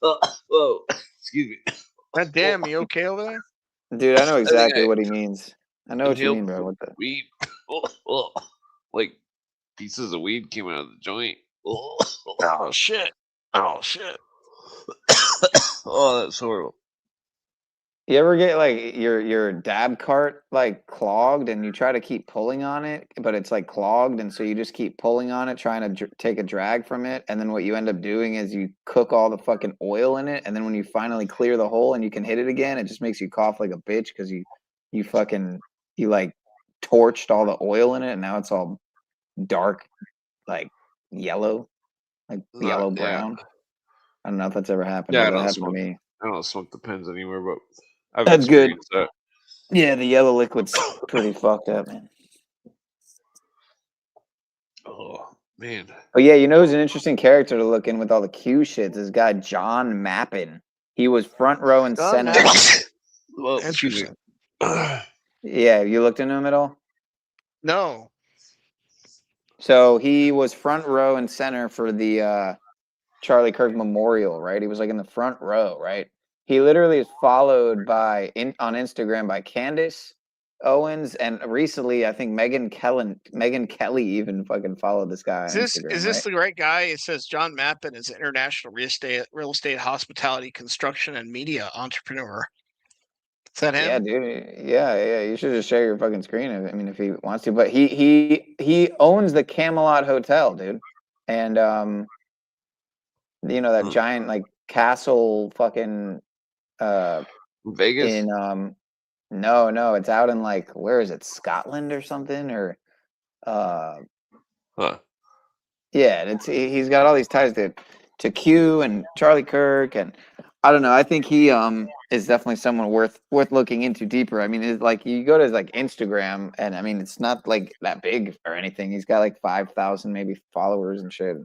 S4: Whoa, excuse me.
S8: God damn, you okay over there?
S7: Dude, I know exactly
S4: I
S7: what he means. I know what you
S4: inhaled
S7: mean, bro.
S4: some
S7: What the?
S4: weed. Like pieces of weed came out of the joint.
S8: Oh shit. Oh shit.
S4: Oh, that's horrible.
S7: You ever get like your dab cart like clogged and you try to keep pulling on it, but it's like clogged, and so you just keep pulling on it, trying to take a drag from it, and then what you end up doing is you cook all the fucking oil in it, and then when you finally clear the hole and you can hit it again, it just makes you cough like a bitch because you like torched all the oil in it, and now it's all dark, like yellow, like yellow brown. I don't know if that's ever happened,
S4: Yeah,
S7: but that happened to me.
S4: I don't smoke the pens anymore, but I've
S7: That's good.
S4: experienced that.
S7: Yeah, the yellow liquid's pretty fucked up, man.
S4: Oh man.
S7: Oh yeah, you know who's an interesting character to look in with all the Q shits? This guy John Mappin. He was front row and
S8: John
S7: center.
S8: Mappin.
S4: Well, excuse me.
S8: Interesting.
S7: Yeah, you looked into him at all?
S8: No.
S7: So he was front row and center for the Charlie Kirk Memorial, right? He was like in the front row, right? He literally is followed by on Instagram by Candace Owens, and recently I think Megan Kelly even fucking followed this guy on Instagram.
S8: Is this the right guy? It says John Mappin is an international real estate, hospitality, construction, and media entrepreneur. Is that him?
S7: Yeah, dude. Yeah. You should just share your fucking screen. If he wants to, but he owns the Camelot Hotel, dude, and you know that giant like castle fucking
S4: Vegas.
S7: in no, it's out in like where is it, Scotland or something or
S4: Huh.
S7: yeah, and he's got all these ties to Q and Charlie Kirk, and I don't know. I think he is definitely someone worth looking into deeper. I mean, it's like you go to his like Instagram, and I mean it's not like that big or anything. He's got like 5,000 maybe followers and shit,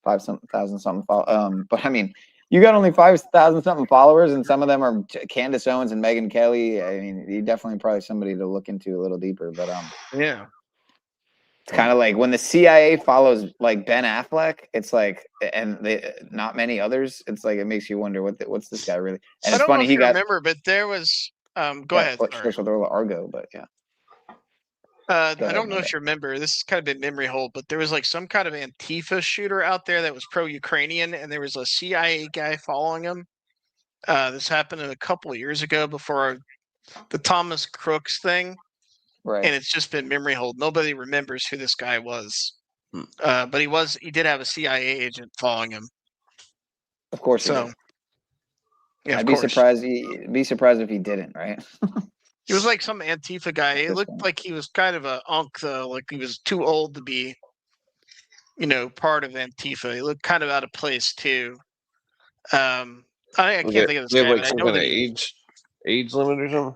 S7: 5,000 something. But I mean, you got only 5,000 something followers, and some of them are Candace Owens and Megan Kelly. I mean, you definitely probably somebody to look into a little deeper. But
S8: Yeah.
S7: it's kind of like when the CIA follows like Ben Affleck, it's like, and not many others. It's like it makes you wonder what's this guy really. And
S8: I
S7: it's
S8: don't
S7: funny
S8: know if
S7: he
S8: you
S7: got
S8: remember, but there was go ahead. Sorry.
S7: special role of Argo, but yeah.
S8: I
S7: ahead,
S8: don't know
S7: my
S8: if you remember. This is kind of been memory hold, but there was like some kind of Antifa shooter out there that was pro-Ukrainian, and there was a CIA guy following him. This happened a couple of years ago before the Thomas Crooks thing,
S7: Right.
S8: and it's just been memory hold. Nobody remembers who this guy was, but he did have a CIA agent following him.
S7: Of course.
S8: So, yeah,
S7: I'd be surprised. Be surprised if he didn't. Right.
S8: He was like some Antifa guy. It looked like he was kind of a unk, though. Like he was too old to be, part of Antifa. He looked kind of out of place too. I can't think of this
S4: They have
S8: guy,
S4: like
S8: but I
S4: some
S8: know
S4: kind
S8: that
S4: of age limit or something.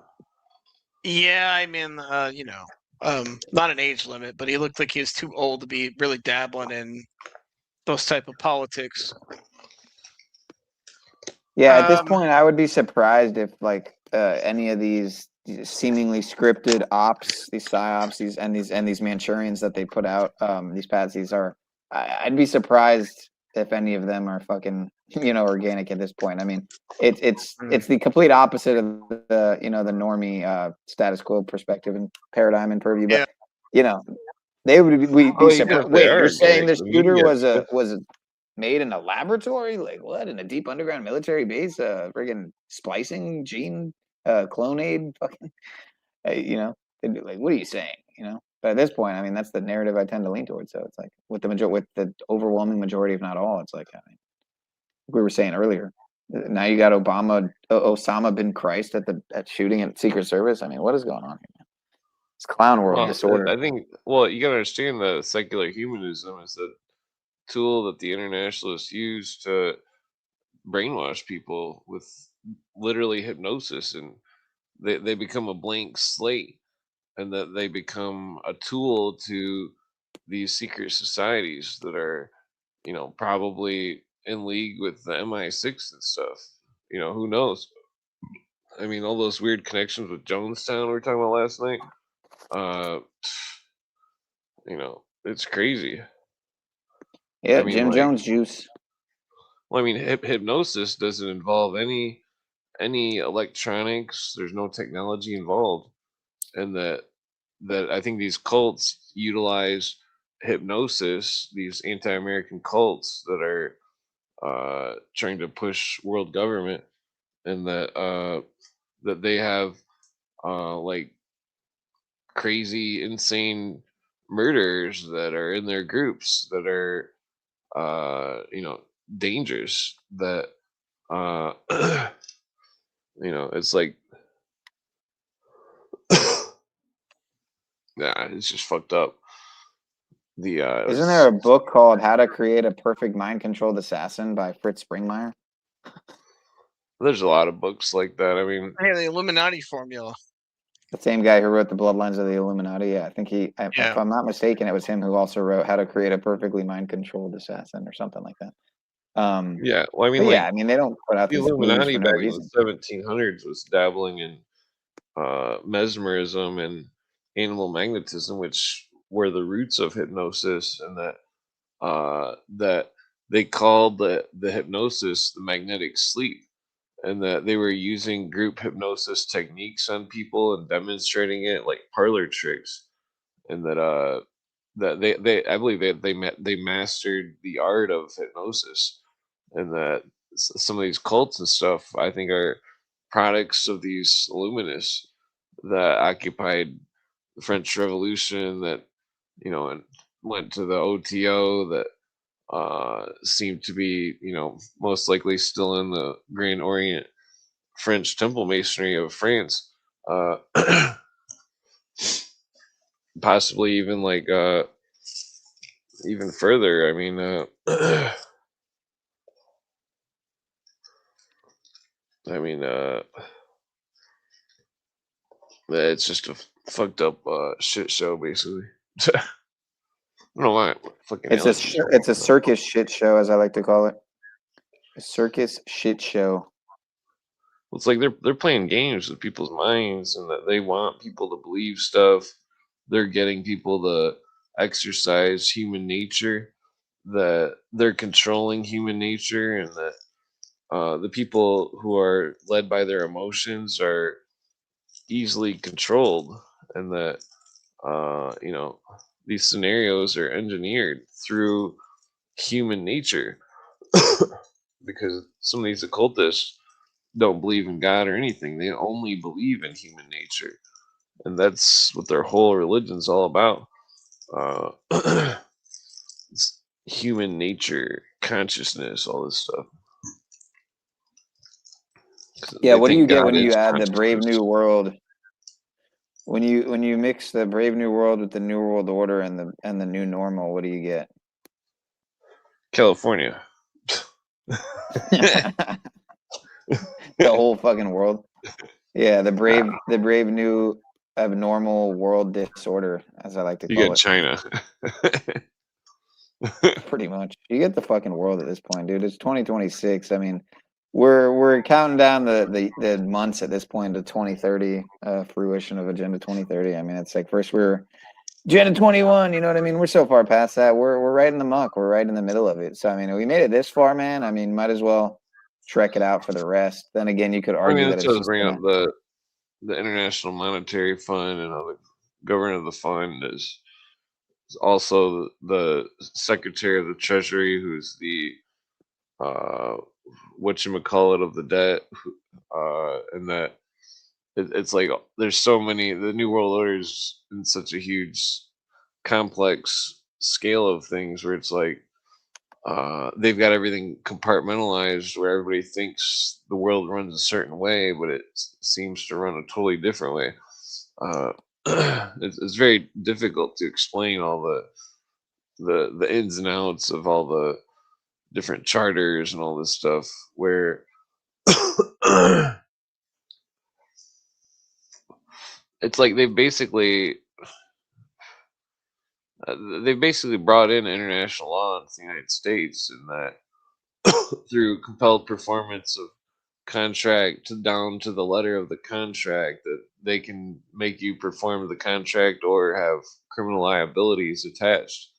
S8: Yeah, I mean, not an age limit, but he looked like he was too old to be really dabbling in those type of politics.
S7: Yeah, at this point, I would be surprised if like any of these seemingly scripted ops, these psyops, these Manchurians that they put out, these patsies are. I'd be surprised if any of them are fucking organic at this point. I mean, it's the complete opposite of the the normie status quo perspective and paradigm and purview. But they would be surprised. Wait, you're saying the shooter was made in a laboratory? Like what? In a deep underground military base? Friggin' splicing gene clonade? Fucking, they'd be like, what are you saying? But at this point, I mean, that's the narrative I tend to lean towards. So it's like with the overwhelming majority, if not all, it's like we were saying earlier. Now you got Osama bin Christ at shooting at Secret Service. I mean, what is going on here, man? It's clown world disorder.
S4: I think. Well, you gotta understand that secular humanism is the tool that the internationalists use to brainwash people with literally hypnosis, and they become a blank slate, and that they become a tool to these secret societies that are probably in league with the MI6 and stuff. Who knows? I mean, all those weird connections with Jonestown we were talking about last night. It's crazy.
S7: Yeah,
S4: I mean,
S7: Jim Jones juice.
S4: Well, I mean, hypnosis doesn't involve any electronics. There's no technology involved, and that I think these cults utilize hypnosis. These anti-American cults that are trying to push world government, and that they have like crazy, insane murderers that are in their groups that are dangerous. That it's like it's just fucked up.
S7: Isn't there a book called How to Create a Perfect Mind Controlled Assassin by Fritz Springmeier?
S4: There's a lot of books like that. I mean,
S8: the Illuminati formula.
S7: The same guy who wrote The Bloodlines of the Illuminati. Yeah, I think if I'm not mistaken, it was him who also wrote How to Create a Perfectly Mind Controlled Assassin or something like that.
S4: Yeah, well, I mean,
S7: I mean, they don't put out
S4: the
S7: these memes
S4: Illuminati
S7: for no
S4: back in
S7: reason.
S4: the 1700s was dabbling in mesmerism and animal magnetism, which were the roots of hypnosis, and that they called the hypnosis the magnetic sleep, and that they were using group hypnosis techniques on people and demonstrating it like parlor tricks, and that they I believe they mastered the art of hypnosis, and that some of these cults and stuff I think are products of these illuminists that occupied the French Revolution, that and went to the OTO, that seemed to be most likely still in the Grand Orient French temple masonry of France, possibly even like even further. I mean, I mean, it's just a fucked up shit show, basically. I don't know why. Fucking
S7: It's a circus shit show, as I like to call it. A circus shit show.
S4: It's like they're playing games with people's minds, and that they want people to believe stuff. They're getting people to exercise human nature. That they're controlling human nature, and that the people who are led by their emotions are easily controlled, and that these scenarios are engineered through human nature, because some of these occultists don't believe in God or anything. They only believe in human nature, and that's what their whole religion's all about. It's human nature, consciousness, all this stuff.
S7: Yeah, what do you get when you add the Brave New World? When you mix the Brave New World with the New World Order and the New Normal, what do you get?
S4: California.
S7: The whole fucking world. Yeah, the brave new abnormal world disorder, as I like to call it.
S4: You get China.
S7: Pretty much. You get the fucking world at this point, dude. It's 2026. I mean, we're counting down the months at this point to 2030, fruition of Agenda 2030. I mean, it's like first we're Agenda 21, you know what I mean? We're so far past that. We're right in the muck. We're right in the middle of it. So I mean, we made it this far, man. I mean, might as well trek it out for the rest. Then again, you could argue that it's just
S4: bring up the International Monetary Fund, and the governor of the fund is also the Secretary of the Treasury, who's the whatchamacallit of the debt, and that it's like there's so many. The New World Order is in such a huge, complex scale of things where it's like they've got everything compartmentalized, where everybody thinks the world runs a certain way, but it seems to run a totally different way. It's very difficult to explain all the ins and outs of all the different charters and all this stuff, where it's like they basically, they basically brought in international law into the United States, and that through compelled performance of contract down to the letter of the contract, that they can make you perform the contract or have criminal liabilities attached,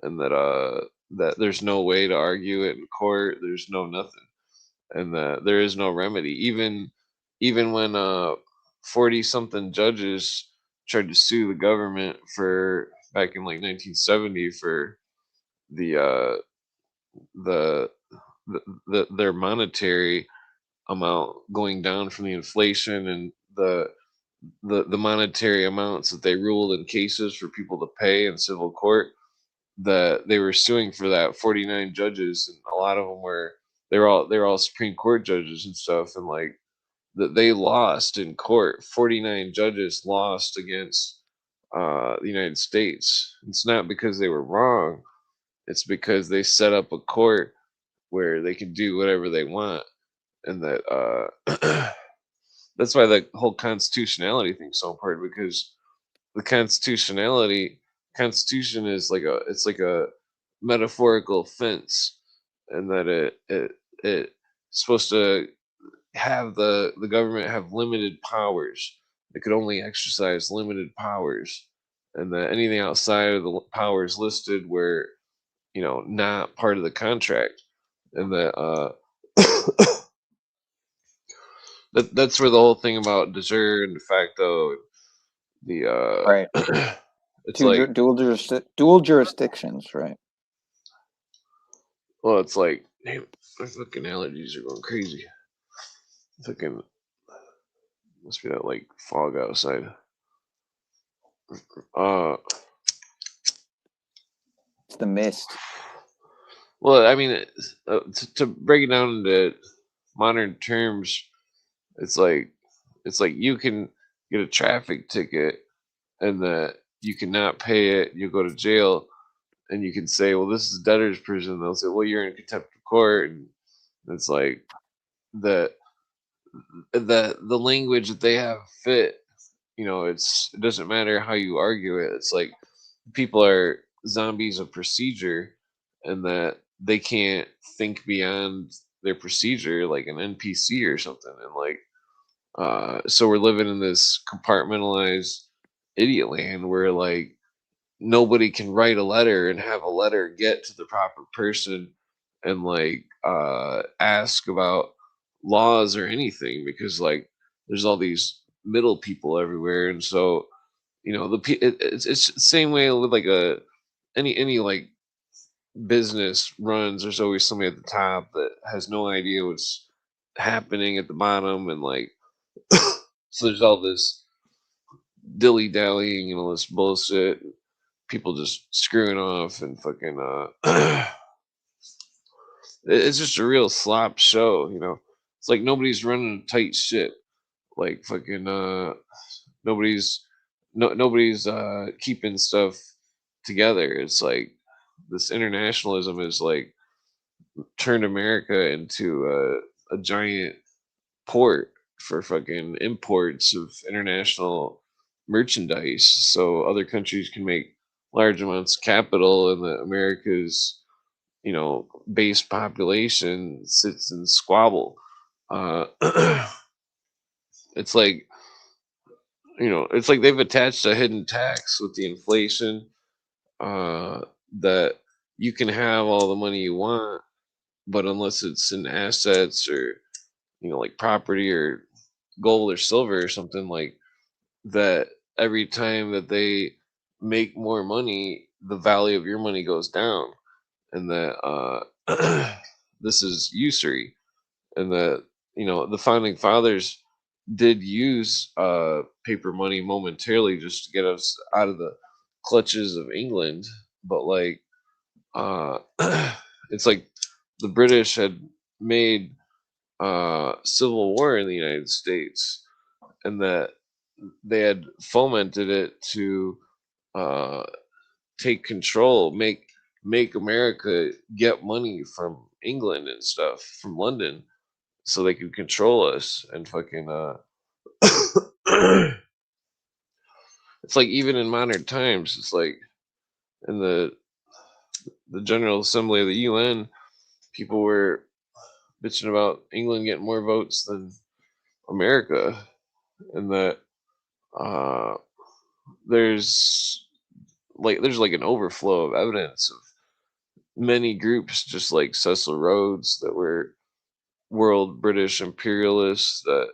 S4: and that there's no way to argue it in court. There's no nothing, and that there is no remedy. Even when 40 something judges tried to sue the government for back in like 1970 for the the, their monetary amount going down from the inflation, and the monetary amounts that they ruled in cases for people to pay in civil court, that they were suing for that 49 judges, and a lot of them were they were all Supreme Court judges and stuff, and like that they lost in court. 49 judges lost against the United States. It's not because they were wrong, it's because they set up a court where they can do whatever they want, and that that's why the whole constitutionality thing's so important, because the constitution is like a metaphorical fence, and that it's supposed to have the government have limited powers. It could only exercise limited powers, and that anything outside of the powers listed were, not part of the contract, and that that's where the whole thing about de jure and de facto, the
S7: Right.
S4: it's
S7: dual jurisdictions, right?
S4: Well, it's like, damn, my fucking allergies are going crazy. Fucking must be that like fog outside.
S7: It's the mist.
S4: Well, I mean, to break it down into modern terms, it's like you can get a traffic ticket, and that you cannot pay it, you go to jail, and you can say, well, this is debtor's prison. They'll say, well, you're in contempt of court, and it's like the language that they have fit. It doesn't matter how you argue it. It's like people are zombies of procedure, and that they can't think beyond their procedure, like an NPC or something. And like, so we're living in this compartmentalized idiot land where like nobody can write a letter and have a letter get to the proper person and like ask about laws or anything, because like there's all these middle people everywhere. And so it's the same way with like any like business runs. There's always somebody at the top that has no idea what's happening at the bottom, and like so there's all this dilly dallying and all this bullshit, people just screwing off and fucking it's just a real slop show. It's like nobody's running a tight ship, like fucking nobody's keeping stuff together. It's like this internationalism is like turned America into a giant port for fucking imports of international merchandise, so other countries can make large amounts of capital, and that America's base population sits in squabble. uh it's like it's like they've attached a hidden tax with the inflation, uh that you can have all the money you want, but unless it's in assets or like property or gold or silver or something, like that, every time that they make more money, the value of your money goes down, and that this is usury, and that the founding fathers did use paper money momentarily just to get us out of the clutches of England, but like uh it's like the British had made civil war in the United States, and that they had fomented it to uh, take control, make America get money from England and stuff, from London, so they could control us and fucking. It's like even in modern times, it's like in the General Assembly of the UN, people were bitching about England getting more votes than America, and that there's like an overflow of evidence of many groups, just like Cecil Rhodes, that were world British imperialists that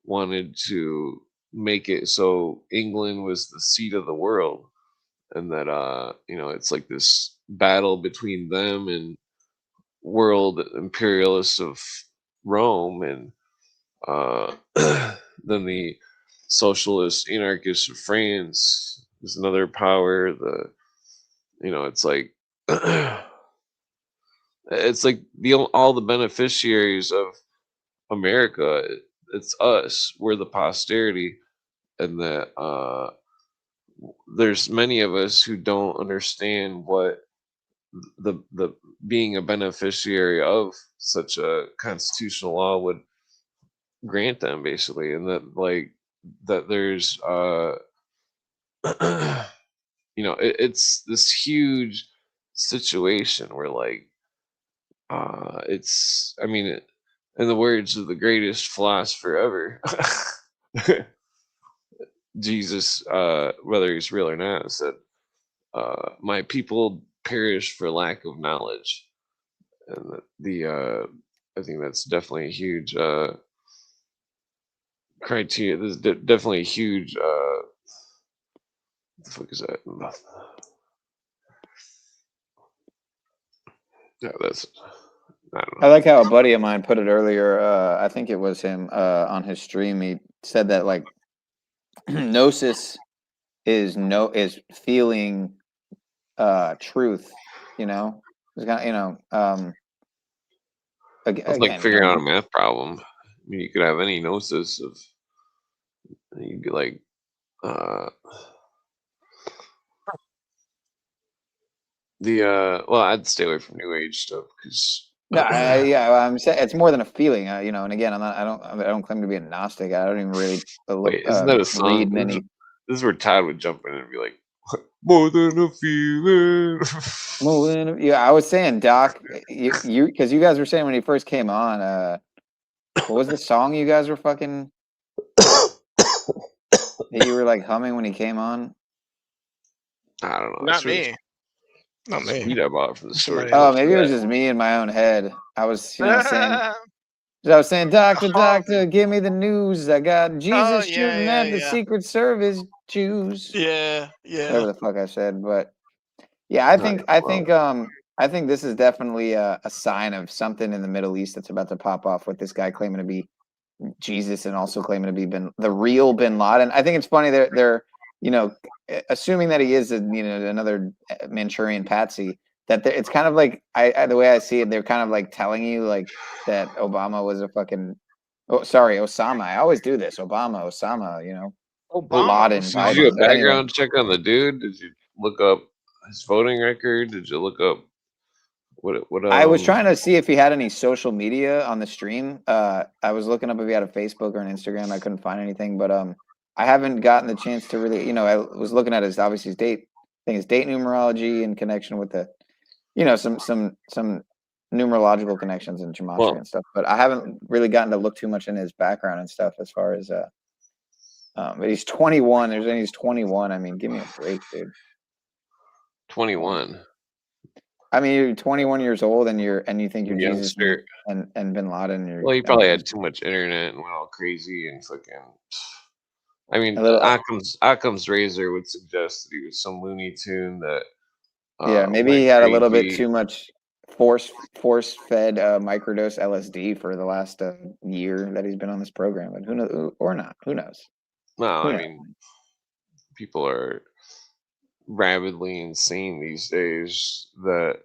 S4: wanted to make it so England was the seat of the world, and that it's like this battle between them and world imperialists of Rome, and then the socialist anarchists of France is another power. It's like it's like all the beneficiaries of America. It's us. We're the posterity, and that there's many of us who don't understand what the being a beneficiary of such a constitutional law would grant them, basically, and that there's it's this huge situation where it's, I mean, in the words of the greatest philosopher ever, Jesus, whether he's real or not, said, "My people perish for lack of knowledge," and I think that's definitely a huge criteria. There's definitely a huge. What the fuck is that? Yeah, that's. I don't know.
S7: I like how a buddy of mine put it earlier. I think it was him on his stream. He said that like gnosis is feeling truth. You know, it's kind of,
S4: It's like figuring out a math problem. I mean, you could have any gnosis of. You could like. Well, I'd stay away from New Age stuff because.
S7: No, I'm saying it's more than a feeling, and again, I don't claim to be a Gnostic. I don't even really
S4: Wait, isn't that a song?
S7: read many.
S4: This is where Todd would jump in and be like, "More than a feeling."
S7: More than I was saying, Doc, you because you guys were saying when you first came on, what was the song you guys were fucking that you were like humming when he came on?
S4: I don't know.
S8: Not me. Not me.
S4: Sweet I bought from the store.
S7: Oh, maybe it was just me in my own head. I was, saying, Doctor, give me the news. I got Jesus shooting at the Secret Service Jews.
S8: Yeah.
S7: Whatever the fuck I said, but yeah, I think this is definitely a sign of something in the Middle East that's about to pop off with this guy claiming to be Jesus and also claiming to be the real Bin Laden. I think it's funny they're assuming that he is another Manchurian patsy. That it's kind of like the way I see it, they're kind of like telling you like that Obama was a fucking Osama. I always do this. Osama.
S8: Obama.
S7: Laden.
S4: Did you do a background check on the dude? Did you look up his voting record? Did you look up what?
S7: I was trying to see if he had any social media on the stream. I was looking up if he had a Facebook or an Instagram. I couldn't find anything, but I haven't gotten the chance to really. I was looking at his date. I think his date numerology in connection with the, some numerological connections in gematria and stuff. But I haven't really gotten to look too much in his background and stuff as far as. But he's 21. He's 21. I mean, give me a break, dude.
S4: 21.
S7: I mean, you're 21 years old and you think you're Jesus
S4: youngster.
S7: and Bin Laden.
S4: Well, he probably had too much internet and went all crazy and fucking. I mean, Occam's razor would suggest that he was some Looney Tune that.
S7: Yeah, maybe he had a little bit too much force-fed microdose LSD for the last year that he's been on this program, but who knows, or not? Who knows?
S4: No, I mean, people are rabidly insane these days. That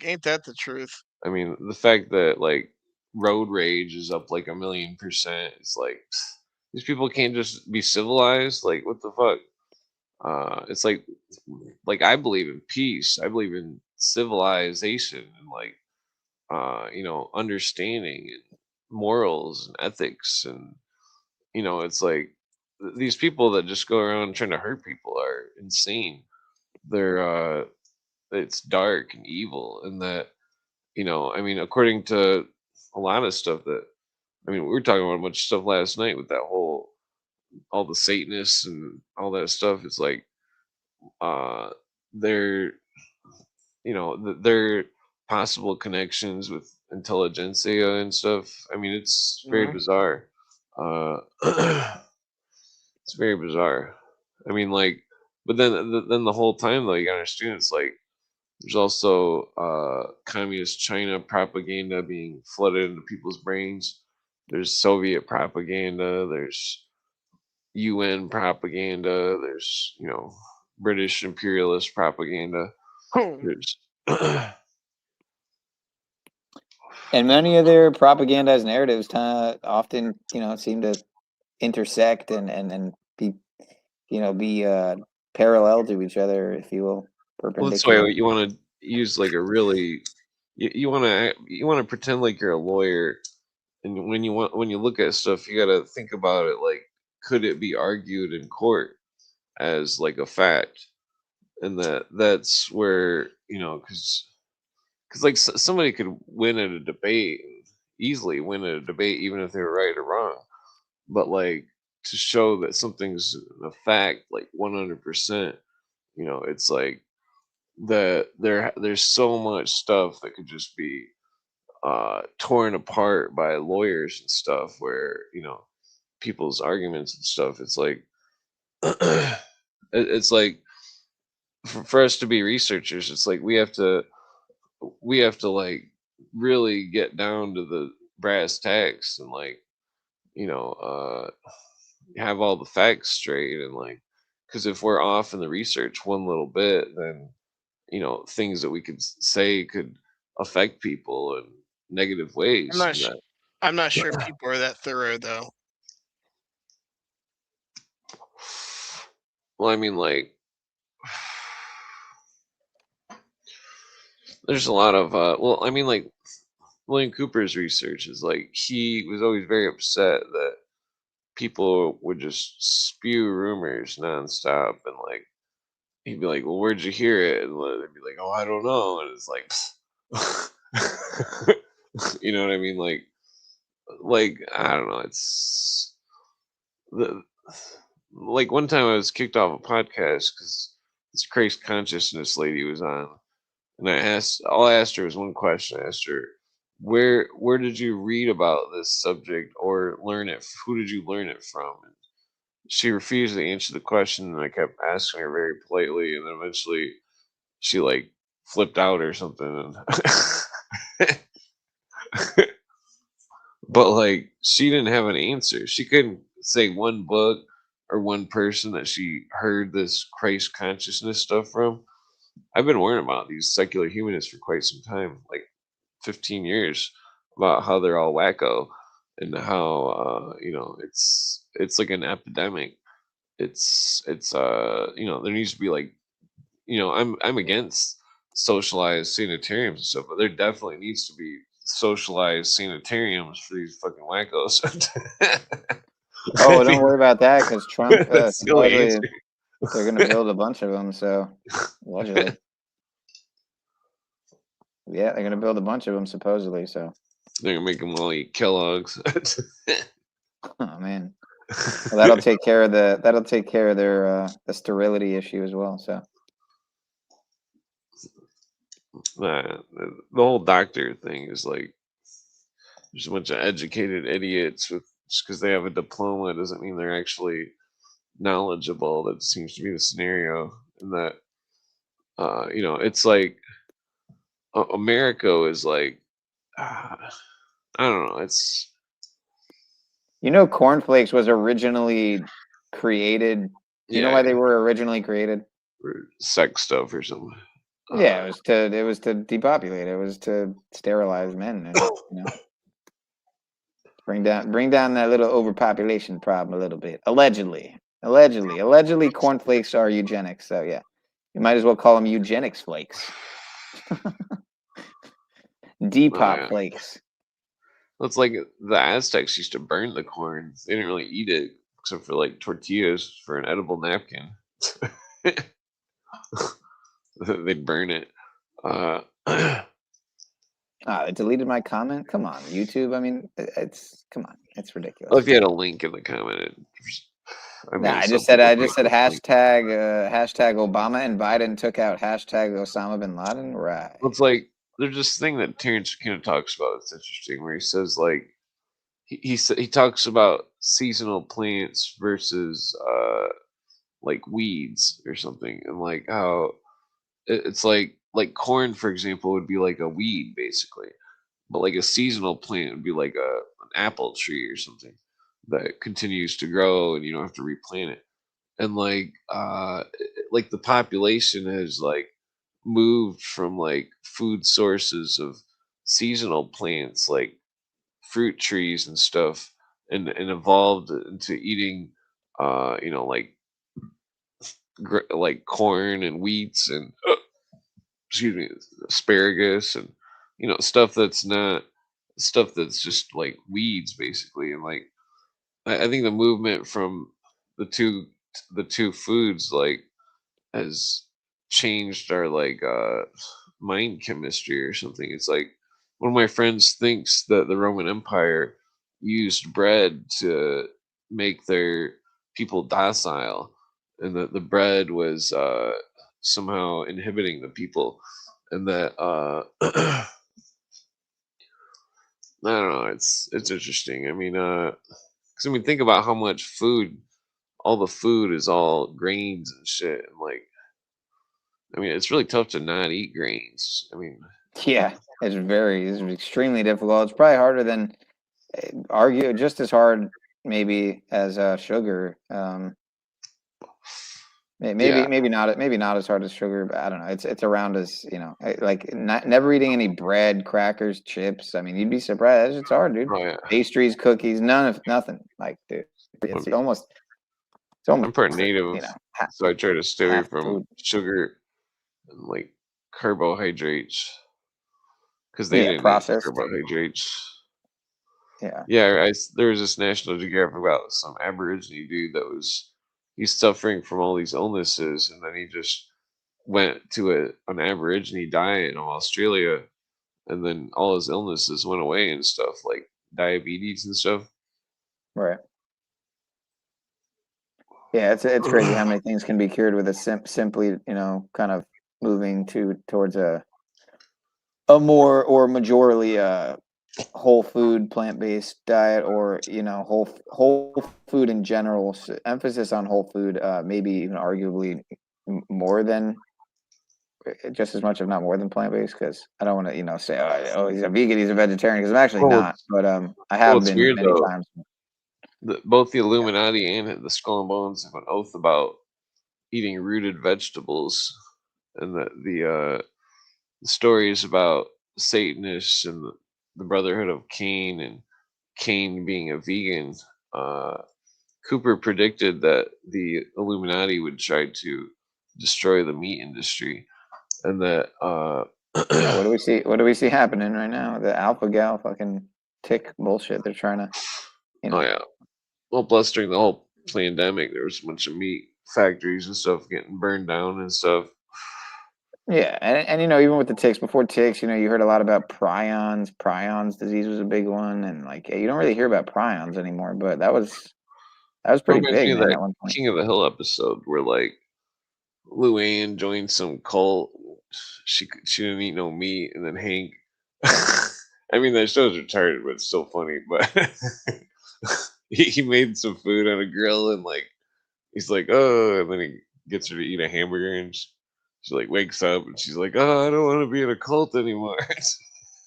S8: ain't that the truth?
S4: I mean, the fact that like road rage is up like 1,000,000%. It's like these people can't just be civilized. Like, what the fuck? It's like I believe in peace. I believe in civilization and understanding and morals and ethics, and it's like these people that just go around trying to hurt people are insane. they're it's dark and evil, and that I mean, according to a lot of stuff that I mean, we were talking about a bunch of stuff last night with that whole all the Satanists and all that stuff. It's like uh they're their possible connections with intelligentsia and stuff. I mean, it's very bizarre. Uh, it's very bizarre. I mean, like, but then the whole time though, you gotta understand, it's like there's also communist China propaganda being flooded into people's brains. There's Soviet propaganda. There's UN propaganda. There's British imperialist propaganda. There's
S7: And many of their propagandized narratives often, seem to intersect and be, be parallel to each other, if you will,
S4: well, that's why
S7: perpendicular.
S4: you want to use like a really you want to pretend like you're a lawyer, and when you look at stuff, you got to think about it like, could it be argued in court as like a fact? And that's where because like somebody could win at a debate, easily win at a debate, even if they were right or wrong. But like, to show that something's a fact, like 100%, it's like there's so much stuff that could just be torn apart by lawyers and stuff, where people's arguments and stuff. It's like it's like for us to be researchers, it's like we have to like really get down to the brass tacks, and like have all the facts straight, and like, because if we're off in the research one little bit, then things that we could say could affect people in negative ways.
S8: I'm not sure people are that thorough though.
S4: Well, I mean, like, there's a lot of well, I mean, like, William Cooper's research is like, he was always very upset that people would just spew rumors nonstop, and like, he'd be like, "Well, where'd you hear it?" And they'd be like, "Oh, I don't know." And it's like, you know what I mean? Like I don't know. It's the like, one time I was kicked off a podcast because this Christ consciousness lady was on, and all I asked her was one question. I asked her, "Where did you read about this subject or learn it? Who did you learn it from?" And she refused to answer the question, and I kept asking her very politely, and then eventually she like flipped out or something. And but like, she didn't have an answer. She couldn't say one book or one person that she heard this Christ consciousness stuff from. I've been worrying about these secular humanists for quite some time, like 15 years, about how they're all wacko, and how it's like an epidemic. It's there needs to be like, I'm against socialized sanitariums and stuff, but there definitely needs to be socialized sanitariums for these fucking wackos.
S7: Oh, don't worry about that, because Trump
S4: That's the only
S7: supposedly
S4: answer.
S7: they're going to build a bunch of them. So allegedly, yeah, they're going to build a bunch of them supposedly. So
S4: They're gonna make them all eat Kellogg's.
S7: oh man, well, that'll take care of their the sterility issue as well. So
S4: The whole doctor thing is like, there's a bunch of educated idiots with, just because they have a diploma doesn't mean they're actually knowledgeable. That seems to be the scenario, and that it's like America is like, I don't know. It's
S7: cornflakes was originally created. You know why they were originally created?
S4: sex stuff or something.
S7: Yeah, it was to depopulate. It was to sterilize men. And, bring down that little overpopulation problem a little bit. Allegedly, cornflakes are eugenics. So yeah, you might as well call them eugenics flakes. Depop flakes.
S4: It's like the Aztecs used to burn the corn. They didn't really eat it except for like tortillas for an edible napkin. they'd burn it.
S7: It deleted my comment. Come on, YouTube. I mean, come on, it's
S4: Well,
S7: ridiculous.
S4: if you had a link in the comment,
S7: I just said hashtag hashtag Obama and Biden took out hashtag Osama bin Laden. Right.
S4: Well, it's like there's this thing that Terrence kind of talks about. It's interesting where he says like he talks about seasonal plants versus like weeds or something, and like how it's like corn, for example, would be like a weed basically, but like a seasonal plant would be like an apple tree or something that continues to grow and you don't have to replant it. And like the population has like moved from like food sources of seasonal plants like fruit trees and stuff, and evolved into eating like like corn and wheats and excuse me, asparagus and stuff that's not stuff that's just like weeds basically. And like I think the movement from the two the two foods like has changed our like mind chemistry or something. It's like one of my friends thinks that the Roman Empire used bread to make their people docile, and that the bread was somehow inhibiting the people, and that I don't know. It's interesting. I mean, because I mean, think about how much food, all the food is all grains and shit, and like, I mean, it's really tough to not eat grains. I mean,
S7: Yeah, it's extremely difficult. It's probably harder than argue just as hard maybe as sugar.
S4: yeah,
S7: Maybe not as hard as sugar, but I don't know. It's around as like never eating any bread, crackers, chips. I mean, you'd be surprised. It's hard, dude.
S4: oh yeah.
S7: Pastries, cookies, nothing. Like, dude, it's almost
S4: I'm part native, so I try to stay away
S7: half
S4: from
S7: food.
S4: sugar and like carbohydrates because they didn't eat
S7: Processed.
S4: carbohydrates.
S7: Yeah.
S4: Yeah, there was this National Geographic about some Aborigine dude he's suffering from all these illnesses, and then he just went to an Aborigine diet in Australia, and then all his illnesses went away and stuff, like diabetes and stuff.
S7: Right. Yeah, it's crazy how many things can be cured with a simply, kind of moving towards a more or majorly whole food plant-based diet, or whole food in general. Emphasis on whole food, maybe even arguably more than just as much, if not more than plant-based. Because I don't want to say oh he's a vegan, he's a vegetarian, because I'm actually not. But I have been
S4: Weird
S7: many
S4: though.
S7: times.
S4: Both the Illuminati and the Skull and Bones have an oath about eating rooted vegetables, and the stories about Satanists and the Brotherhood of Cain, and Cain being a vegan. Cooper predicted that the Illuminati would try to destroy the meat industry, and that
S7: Yeah, what do we see happening right now? The alpha gal fucking tick bullshit. They're trying to,
S4: oh yeah, well, plus during the whole pandemic, there was a bunch of meat factories and stuff getting burned down and stuff.
S7: Yeah, and even with the ticks, before ticks, you heard a lot about prions. Prions disease was a big one, and like you don't really hear about prions anymore, but that was pretty
S4: Reminds me
S7: big,
S4: of
S7: man,
S4: that
S7: at one point.
S4: King of the Hill episode where like Luann joined some cult. She didn't eat no meat, and then Hank. I mean, that show's retarded, but it's still funny. But he made some food on a grill, and like he's like, oh, and then he gets her to eat a hamburger, and she like wakes up, and she's like, oh, I don't want to be in a cult anymore.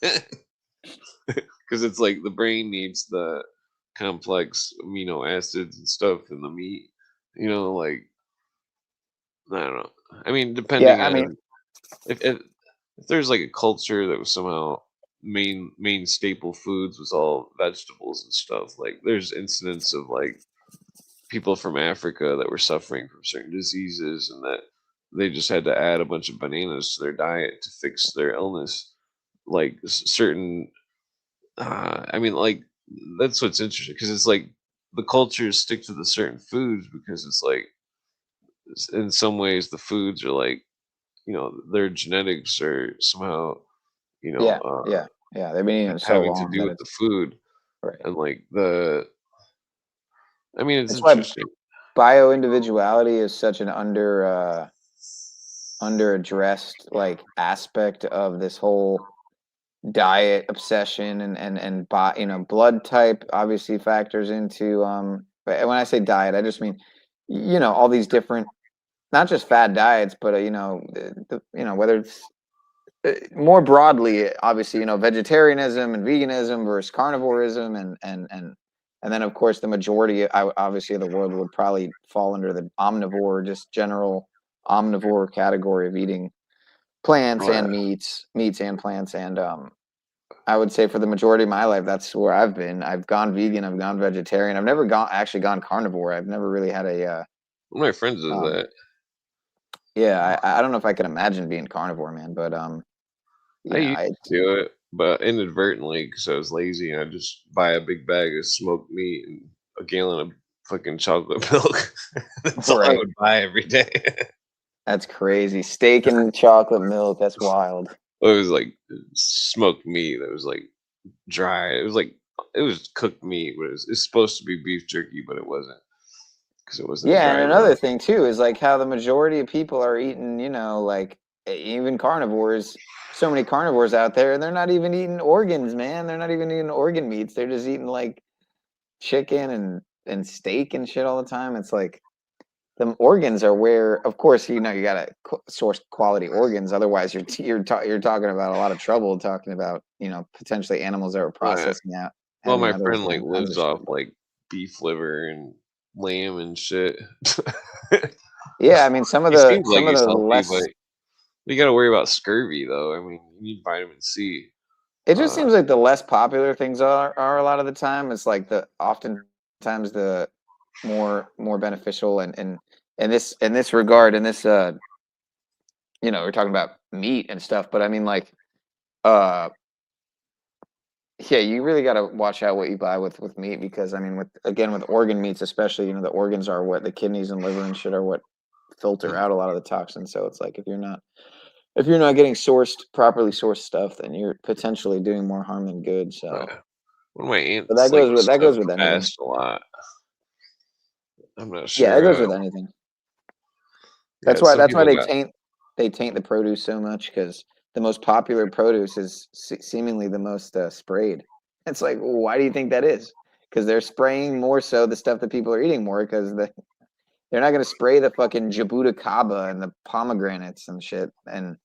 S4: Because it's like the brain needs the complex amino acids and stuff in the meat. Like I don't know. I mean, depending
S7: Yeah, I mean,
S4: on if there's like a culture that was somehow main staple foods was all vegetables and stuff. Like there's incidents of like people from Africa that were suffering from certain diseases, and that they just had to add a bunch of bananas to their diet to fix their illness. Like certain, I mean, like that's what's interesting, because it's like the cultures stick to the certain foods because it's like in some ways the foods are like their genetics are somehow,
S7: Yeah, they've been eating so
S4: having to
S7: long
S4: do
S7: that
S4: with the
S7: it's
S4: food
S7: right.
S4: and like it's
S7: That's why
S4: interesting.
S7: bio-individuality is such an under addressed like aspect of this whole diet obsession and blood type obviously factors into but when I say diet I just mean all these different, not just fad diets, but whether it's more broadly, obviously, vegetarianism and veganism versus carnivorism, and then of course the majority, obviously, of the world would probably fall under the omnivore, just general omnivore category of eating plants and meats and plants, and I would say for the majority of my life, that's where I've been. I've gone vegan, I've gone vegetarian, I've never gone carnivore. I've never really had a
S4: One of my friends does that.
S7: yeah, I don't know if I could imagine being carnivore, man, but
S4: I used to do it, but inadvertently because I was lazy and I just buy a big bag of smoked meat and a gallon of fucking chocolate milk. That's all I would buy every day.
S7: That's crazy. Steak and chocolate milk. That's wild.
S4: It was like smoked meat that was like dry. It was cooked meat. But it's supposed to be beef jerky, but it wasn't because it wasn't
S7: Yeah, and
S4: dry
S7: another
S4: enough.
S7: thing too is like how the majority of people are eating, like even carnivores. So many carnivores out there, and they're not even eating organs, man. They're not even eating organ meats. They're just eating like chicken and steak and shit all the time. It's like the organs are where, of course, you gotta source quality organs. Otherwise, you're talking about a lot of trouble. Talking about potentially animals that are processing out
S4: Well, my
S7: others
S4: friend
S7: doing
S4: like
S7: all kinds
S4: lives
S7: of shit.
S4: off like beef liver and lamb and shit.
S7: Yeah, I mean some of
S4: He
S7: the
S4: seems like he's healthy, but
S7: less.
S4: you got to worry about scurvy though. I mean, you need vitamin C.
S7: It just seems like the less popular things are a lot of the time. It's like the oftentimes the more beneficial and in this regard in this we're talking about meat and stuff, but I mean like uh yeah, you really got to watch out what you buy with meat because I mean with organ meats especially, the organs are what the kidneys and liver and shit are what filter out a lot of the toxins. So it's like if you're not getting properly sourced stuff, then you're potentially doing more harm than good. So
S4: one of my
S7: but
S4: aunts
S7: that
S4: like
S7: goes
S4: stuff
S7: with anything.
S4: fast a lot. I'm not
S7: Yeah, that goes
S4: sure.
S7: with anything.
S4: Yeah,
S7: That's
S4: some
S7: why
S4: people got.
S7: they taint the produce so much because the most popular produce is seemingly the most sprayed. It's like, well, why do you think that is? Because they're spraying more so the stuff that people are eating more because they're not going to spray the fucking jabuticaba and the pomegranates and shit and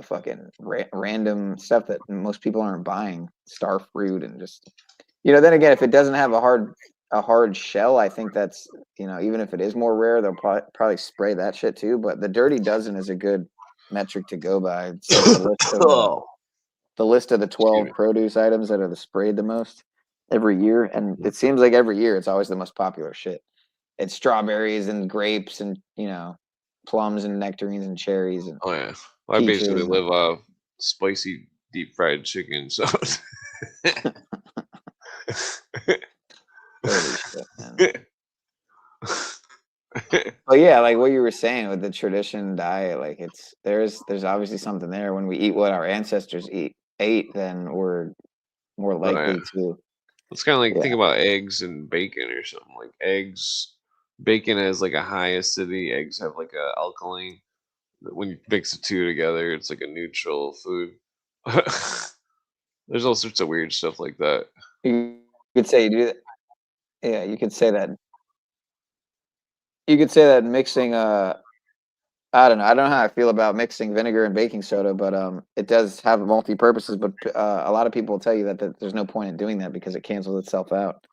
S7: fucking random stuff that most people aren't buying, star fruit and just then again, if it doesn't have a hard shell, I think that's even if it is more rare, they'll probably spray that shit too. But the dirty dozen is a good metric to go by. It's like the list of the 12 produce items that are sprayed the most every year, and it seems like every year it's always the most popular shit. It's strawberries and grapes and plums and nectarines and cherries and
S4: Oh yeah, well, I basically
S7: peaches.
S4: live off spicy deep fried chicken. So.
S7: Holy shit, man. But yeah, like what you were saying with the tradition diet, like there's obviously something there. When we eat what our ancestors ate, then we're more likely to.
S4: It's kind of like think about eggs and bacon or something. Like bacon has like a high acidity. Eggs have like a alkaline. When you mix the two together, it's like a neutral food. There's all sorts of weird stuff like that.
S7: You could say you do that. Yeah, you could say that. You could say that mixing. I don't know. I don't know how I feel about mixing vinegar and baking soda, but it does have multi purposes. But a lot of people will tell you that there's no point in doing that because it cancels itself out.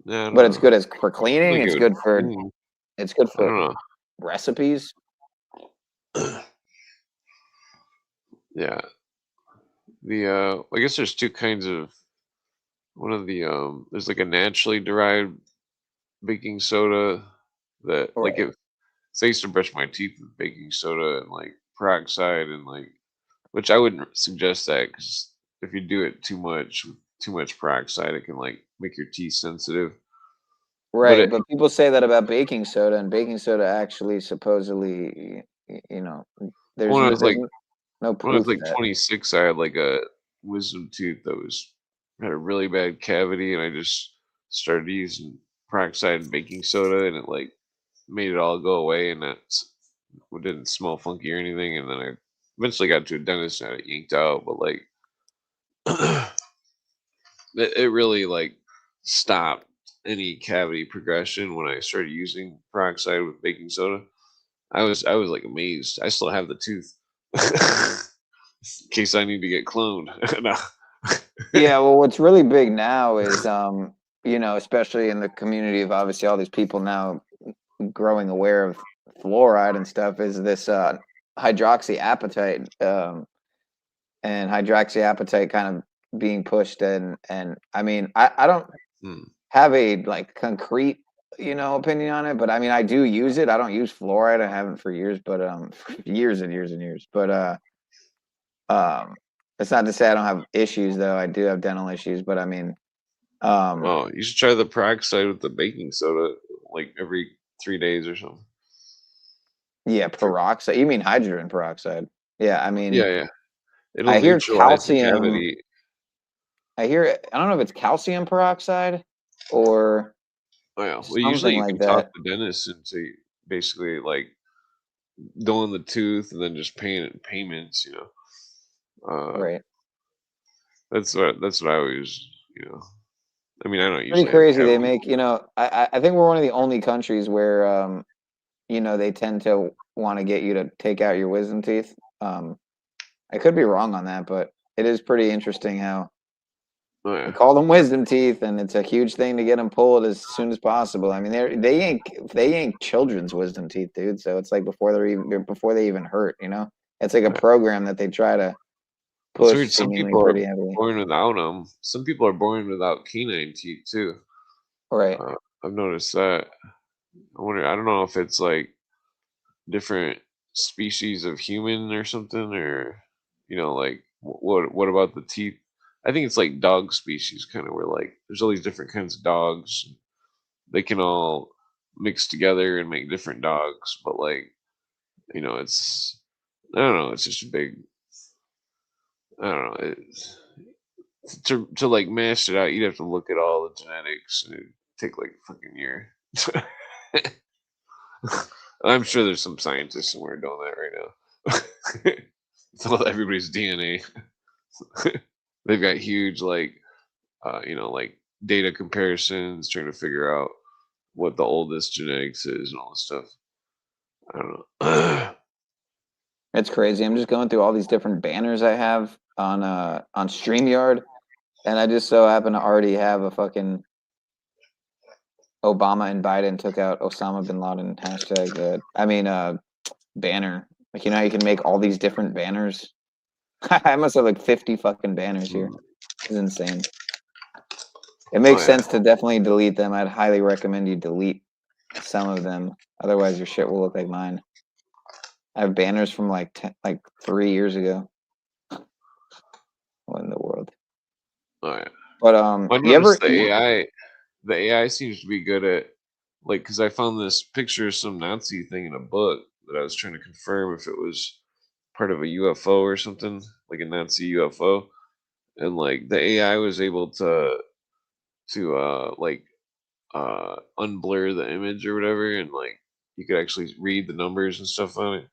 S4: Yeah,
S7: but it's good for cleaning. It's good for
S4: I don't know.
S7: recipes.
S4: Yeah. I guess there's two kinds of one of the there's like a naturally derived baking soda that like if so I used to brush my teeth with baking soda and like peroxide and like which I wouldn't suggest that because if you do it too much with too much peroxide it can like make your teeth sensitive.
S7: Right, but people say that about baking soda, and baking soda actually supposedly, you know, there's
S4: when I
S7: no,
S4: was like
S7: no
S4: when I was
S7: proof
S4: like
S7: that.
S4: 26, I had like a wisdom tooth that had a really bad cavity, and I just started using peroxide and baking soda, and it like made it all go away, and it didn't smell funky or anything. And then I eventually got to a dentist and had it yanked out, but like it really like stopped any cavity progression when I started using peroxide with baking soda. I was like amazed. I still have the tooth in case I need to get cloned. No.
S7: Yeah, well, what's really big now is, especially in the community of obviously all these people now growing aware of fluoride and stuff, is this hydroxyapatite, and hydroxyapatite kind of being pushed, and I mean, I don't
S4: Hmm.
S7: have a like concrete, opinion on it, but I mean, I do use it. I don't use fluoride. I haven't for years, but for years and years and years. But it's not to say I don't have issues though. I do have dental issues, but I mean,
S4: Oh, you should try the peroxide with the baking soda like every 3 days or something.
S7: yeah, peroxide. You mean hydrogen peroxide? Yeah, I mean,
S4: Yeah, yeah. It'll
S7: I hear
S4: neutralize the
S7: calcium.
S4: cavity.
S7: I don't know if it's calcium peroxide or
S4: Oh yeah. Well, usually
S7: something
S4: you
S7: like
S4: can talk
S7: that.
S4: the dentist into basically like doing the tooth and then just paying it in payments. Uh,
S7: Right.
S4: that's what I always. I mean, I don't
S7: Pretty
S4: usually have
S7: crazy. They
S4: cavities.
S7: make, I think we're one of the only countries where, they tend to want to get you to take out your wisdom teeth. I could be wrong on that, but it is pretty interesting how
S4: Oh
S7: they
S4: yeah.
S7: call them wisdom teeth, and it's a huge thing to get them pulled as soon as possible. I mean, they ain't children's wisdom teeth, dude. So it's like before they even hurt. It's like a program that they try to
S4: It's
S7: push
S4: weird. Some
S7: seemingly
S4: people are
S7: pretty heavily.
S4: born without them. Some people are born without canine teeth too.
S7: Right.
S4: I've noticed that. I wonder. I don't know if it's like different species of human or something, or like what about the teeth? I think it's like dog species, kind of where like there's all these different kinds of dogs. They can all mix together and make different dogs, but like it's I don't know. It's just a big. I don't know. To like mash it out, you'd have to look at all the genetics, and it'd take like a fucking year. I'm sure there's some scientists somewhere doing that right now. It's all everybody's DNA. They've got huge like data comparisons, trying to figure out what the oldest genetics is and all this stuff. I don't know.
S7: It's crazy. I'm just going through all these different banners I have on StreamYard, and I just so happen to already have a fucking Obama and Biden took out Osama bin Laden hashtag. Banner. Like, how you can make all these different banners. I must have like 50 fucking banners here. It's insane. It makes
S4: Oh, yeah.
S7: sense to definitely delete them. I'd highly recommend you delete some of them. Otherwise, your shit will look like mine. I have banners from like 3 years ago. What in the world?
S4: Oh yeah.
S7: But
S4: I
S7: you ever?
S4: noticed the AI seems to be good at like because I found this picture of some Nazi thing in a book that I was trying to confirm if it was part of a UFO or something, like a Nazi UFO, and like the AI was able to unblur the image or whatever, and like you could actually read the numbers and stuff on it.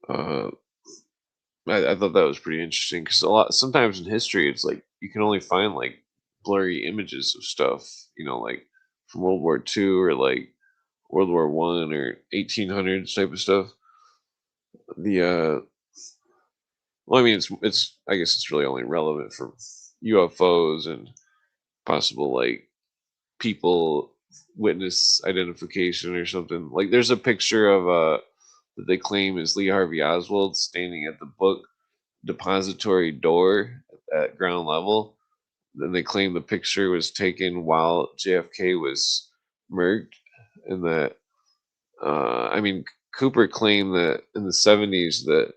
S4: Uh, I thought that was pretty interesting because sometimes in history it's like you can only find like blurry images of stuff, like from World War II or like World War One or 1800s type of stuff. The well, I mean, it's I guess it's really only relevant for UFOs and possible like people witness identification or something. Like there's a picture of that they claim is Lee Harvey Oswald standing at the book depository door at ground level. Then they claim the picture was taken while JFK was murked, and that I mean Cooper claimed that in the 70s that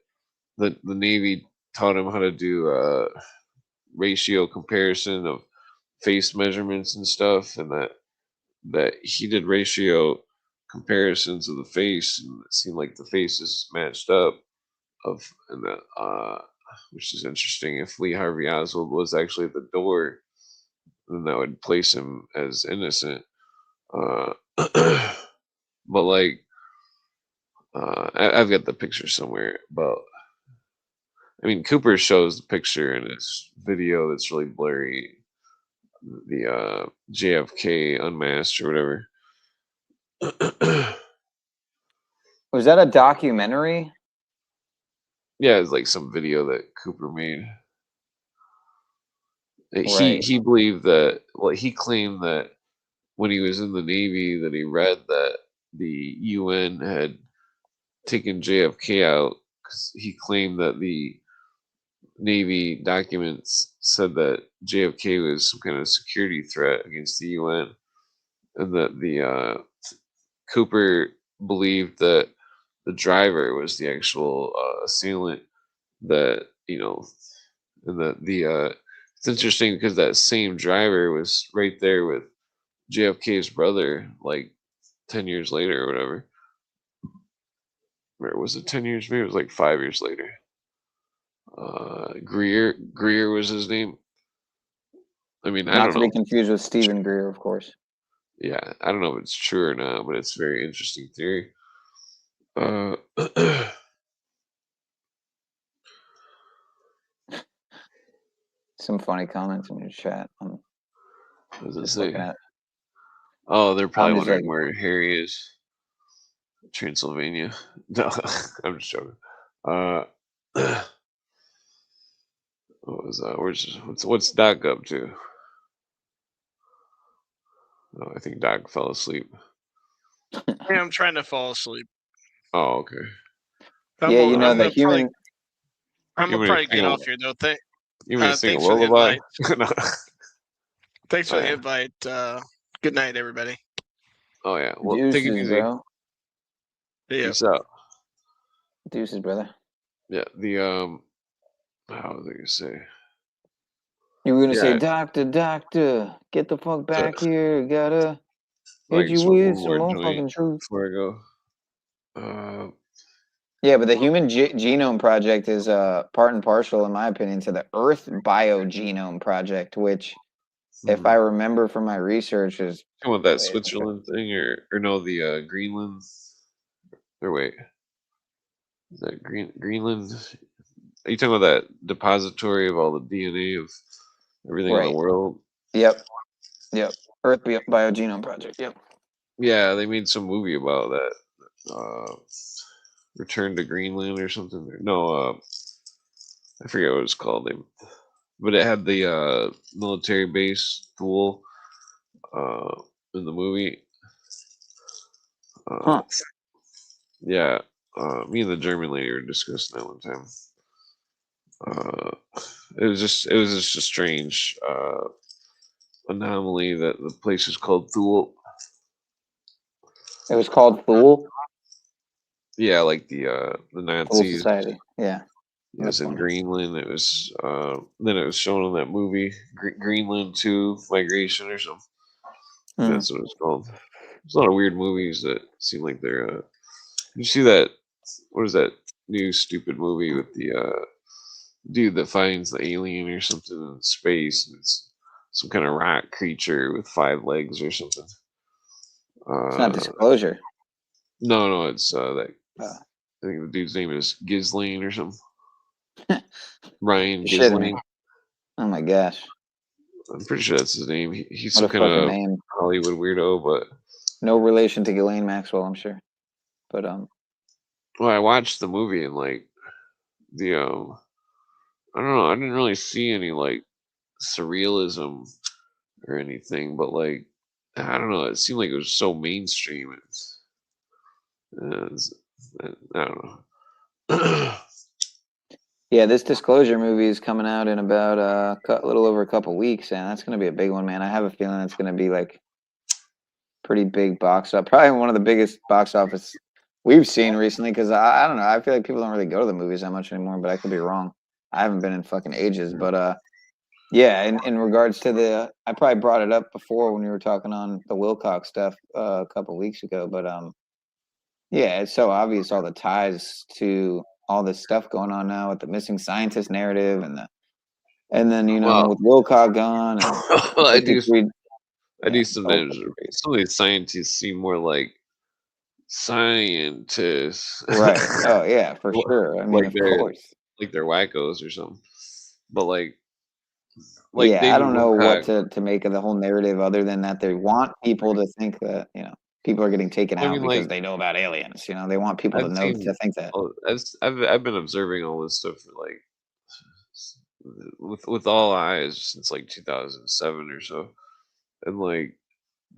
S4: the Navy taught him how to do ratio comparison of face measurements and stuff, and that that he did ratio comparisons of the face, and it seemed like the faces matched up. Which is interesting. If Lee Harvey Oswald was actually at the door, then that would place him as innocent. But like, I've got the picture somewhere. But I mean, Cooper shows the picture in his video that's really blurry. The JFK unmasked or whatever.
S7: Was that a documentary?
S4: Yeah, it's like some video that Cooper made.
S7: Right.
S4: He believed that. Well, he claimed that when he was in the Navy, that he read that the UN had taken JFK out because he claimed that the Navy documents said that JFK was some kind of security threat against the UN, and that the Cooper believed that the driver was the actual assailant. That and that the it's interesting because that same driver was right there with JFK's brother, like 10 years later or whatever. Or was it 10 years? Maybe it was like 5 years later. Greer was his name. I mean, I
S7: Not
S4: don't
S7: to
S4: know.
S7: be confused with Stephen Greer, of course.
S4: Yeah, I don't know if it's true or not, but it's a very interesting theory.
S7: Some funny comments in your chat.
S4: What does it
S7: Just
S4: say?
S7: looking at.
S4: Oh, they're probably
S7: just
S4: wondering
S7: like-
S4: where Harry is. Transylvania. No, I'm just joking. What was that? What's Doc up to? Oh, I think Doc fell asleep.
S8: Yeah, I'm trying to fall asleep.
S4: Oh, okay.
S7: Yeah, you know, the human.
S8: I'm gonna probably get off here though.
S4: You mean sing a
S8: Thanks for the
S4: lullaby?
S8: invite. Thanks for
S4: Oh,
S8: the
S4: yeah.
S8: invite. Good night, everybody.
S4: Oh yeah. Well, take it
S7: Deuces,
S4: easy.
S7: bro.
S8: Yeah.
S4: Peace out.
S7: Deuces, brother.
S4: Yeah. How was I gonna say?
S7: You were gonna say,
S4: Yeah.
S7: doctor, get the fuck back here. Gotta
S4: I
S7: hit
S4: can
S7: you
S4: smoke
S7: with
S4: one
S7: some
S4: more
S7: more
S4: joint
S7: fucking truth.
S4: before I go.
S7: Yeah, but the Human Genome Project is part and parcel, in my opinion, to the Earth Biogenome Project, which, if I remember from my research, is
S4: Talking about that Switzerland thing, or no, the Greenland. Or wait, is that Greenland? Are you talking about that depository of all the DNA of everything in the world?
S7: Yep. Earth Biogenome Project. Yep.
S4: Yeah, they made some movie about that. Return to Greenland or something. No, I forget what it's called. But it had the military base Thule in the movie. Yeah, me and the German lady were discussing that one time. It was just a strange anomaly that the place is called Thule.
S7: It was called Thule.
S4: Yeah, like the Nazis.
S7: Society. Yeah.
S4: It was in Greenland. It was then it was shown in that movie Greenland 2 Migration or something. That's what it's called. There's a lot of weird movies that seem like they're. You see that? What is that new stupid movie with the dude that finds the alien or something in space? And it's some kind of rock creature with 5 legs or something.
S7: It's not Disclosure.
S4: No, it's that. I think the dude's name is Ghislaine or something. Ryan Ghislaine.
S7: Oh my gosh.
S4: I'm pretty sure that's his name. He's
S7: What
S4: some
S7: a
S4: kind of
S7: name.
S4: Hollywood weirdo, but
S7: no relation to Ghislaine Maxwell, I'm sure. But
S4: well, I watched the movie and like the I don't know, I didn't really see any like surrealism or anything, but like I don't know, it seemed like it was so mainstream. I don't know.
S7: Yeah, this Disclosure movie is coming out in about a little over a couple weeks, and that's going to be a big one, man. I have a feeling it's going to be like pretty big box office, probably one of the biggest box office we've seen recently. Because I don't know, I feel like people don't really go to the movies that much anymore, but I could be wrong. I haven't been in fucking ages, but Yeah, in regards to the, I probably brought it up before when we were talking on the Wilcock stuff a couple weeks ago, but yeah, it's so obvious all the ties to all this stuff going on now with the missing scientist narrative and then
S4: Well,
S7: with Wilcock gone and
S4: I do.
S7: 53.
S4: I
S7: Yeah,
S4: do
S7: it's all
S4: sometimes.
S7: fucking crazy.
S4: Some of these scientists seem more like scientists,
S7: Right. Oh yeah, for sure. I mean,
S4: like
S7: of
S4: they're
S7: course.
S4: wackos or something. But like
S7: Yeah, I
S4: David
S7: don't know what
S4: Wilcock.
S7: to make of the whole narrative other than that they want people to think that, people are getting taken
S4: I
S7: out
S4: mean,
S7: because
S4: like
S7: they know about aliens. They want people to
S4: I've
S7: know
S4: seen.
S7: to think that.
S4: I've been observing all this stuff for like with all eyes since like 2007 or so, and like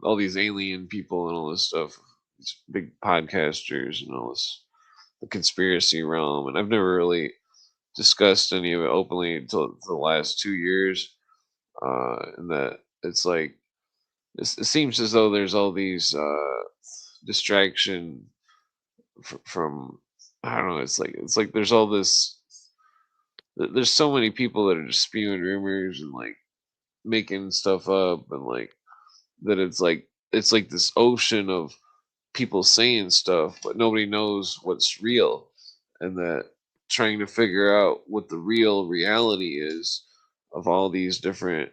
S4: all these alien people and all this stuff, these big podcasters and all this, the conspiracy realm, and I've never really discussed any of it openly until the last 2 years. And that it's like it seems as though there's all these distraction from I don't know. It's like there's all this. There's so many people that are just spewing rumors and like making stuff up and like that. It's like this ocean of people saying stuff, but nobody knows what's real, and that trying to figure out what the real reality is of all these different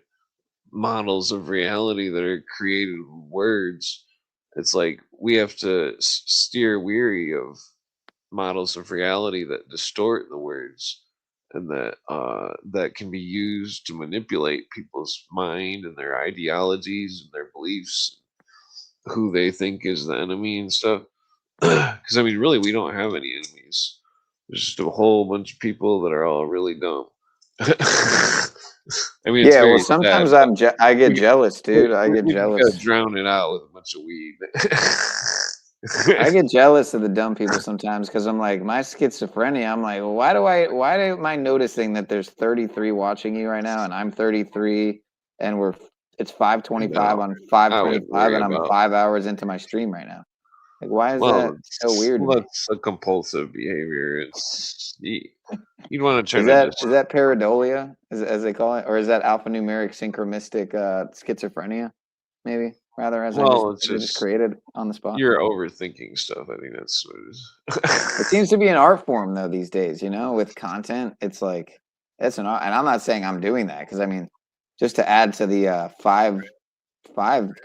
S4: models of reality that are created with words. It's like we have to steer weary of models of reality that distort the words and that can be used to manipulate people's mind and their ideologies and their beliefs, who they think is the enemy and stuff. Because I mean, really, we don't have any enemies. There's just a whole bunch of people that are all really dumb. I mean, it's
S7: Yeah, well,
S4: very sad,
S7: sometimes
S4: but
S7: I get
S4: we
S7: jealous, dude. I get
S4: we just gotta
S7: jealous.
S4: drown it out with a bunch of weed.
S7: I get jealous of the dumb people sometimes because I'm like, my schizophrenia. I'm like, well, why am I noticing that there's 33 watching you right now, and I'm 33, and it's 5:25
S4: No,
S7: on
S4: I would
S7: 5:25,
S4: worry
S7: and I'm
S4: about.
S7: 5 hours into my stream right now. Like, why is that
S4: Well,
S7: so weird to me?
S4: that's a compulsive behavior. You'd want to try
S7: Is
S4: to
S7: that
S4: just.
S7: is that pareidolia, as they call it, or is that alphanumeric synchromystic schizophrenia? Maybe rather,
S4: Well, it's
S7: as I just
S4: just
S7: created on the spot.
S4: you're overthinking stuff. I think that's what it
S7: It
S4: is.
S7: seems to be an art form though these days, with content. It's like it's an art, and I'm not saying I'm doing that because I mean, just to add to the five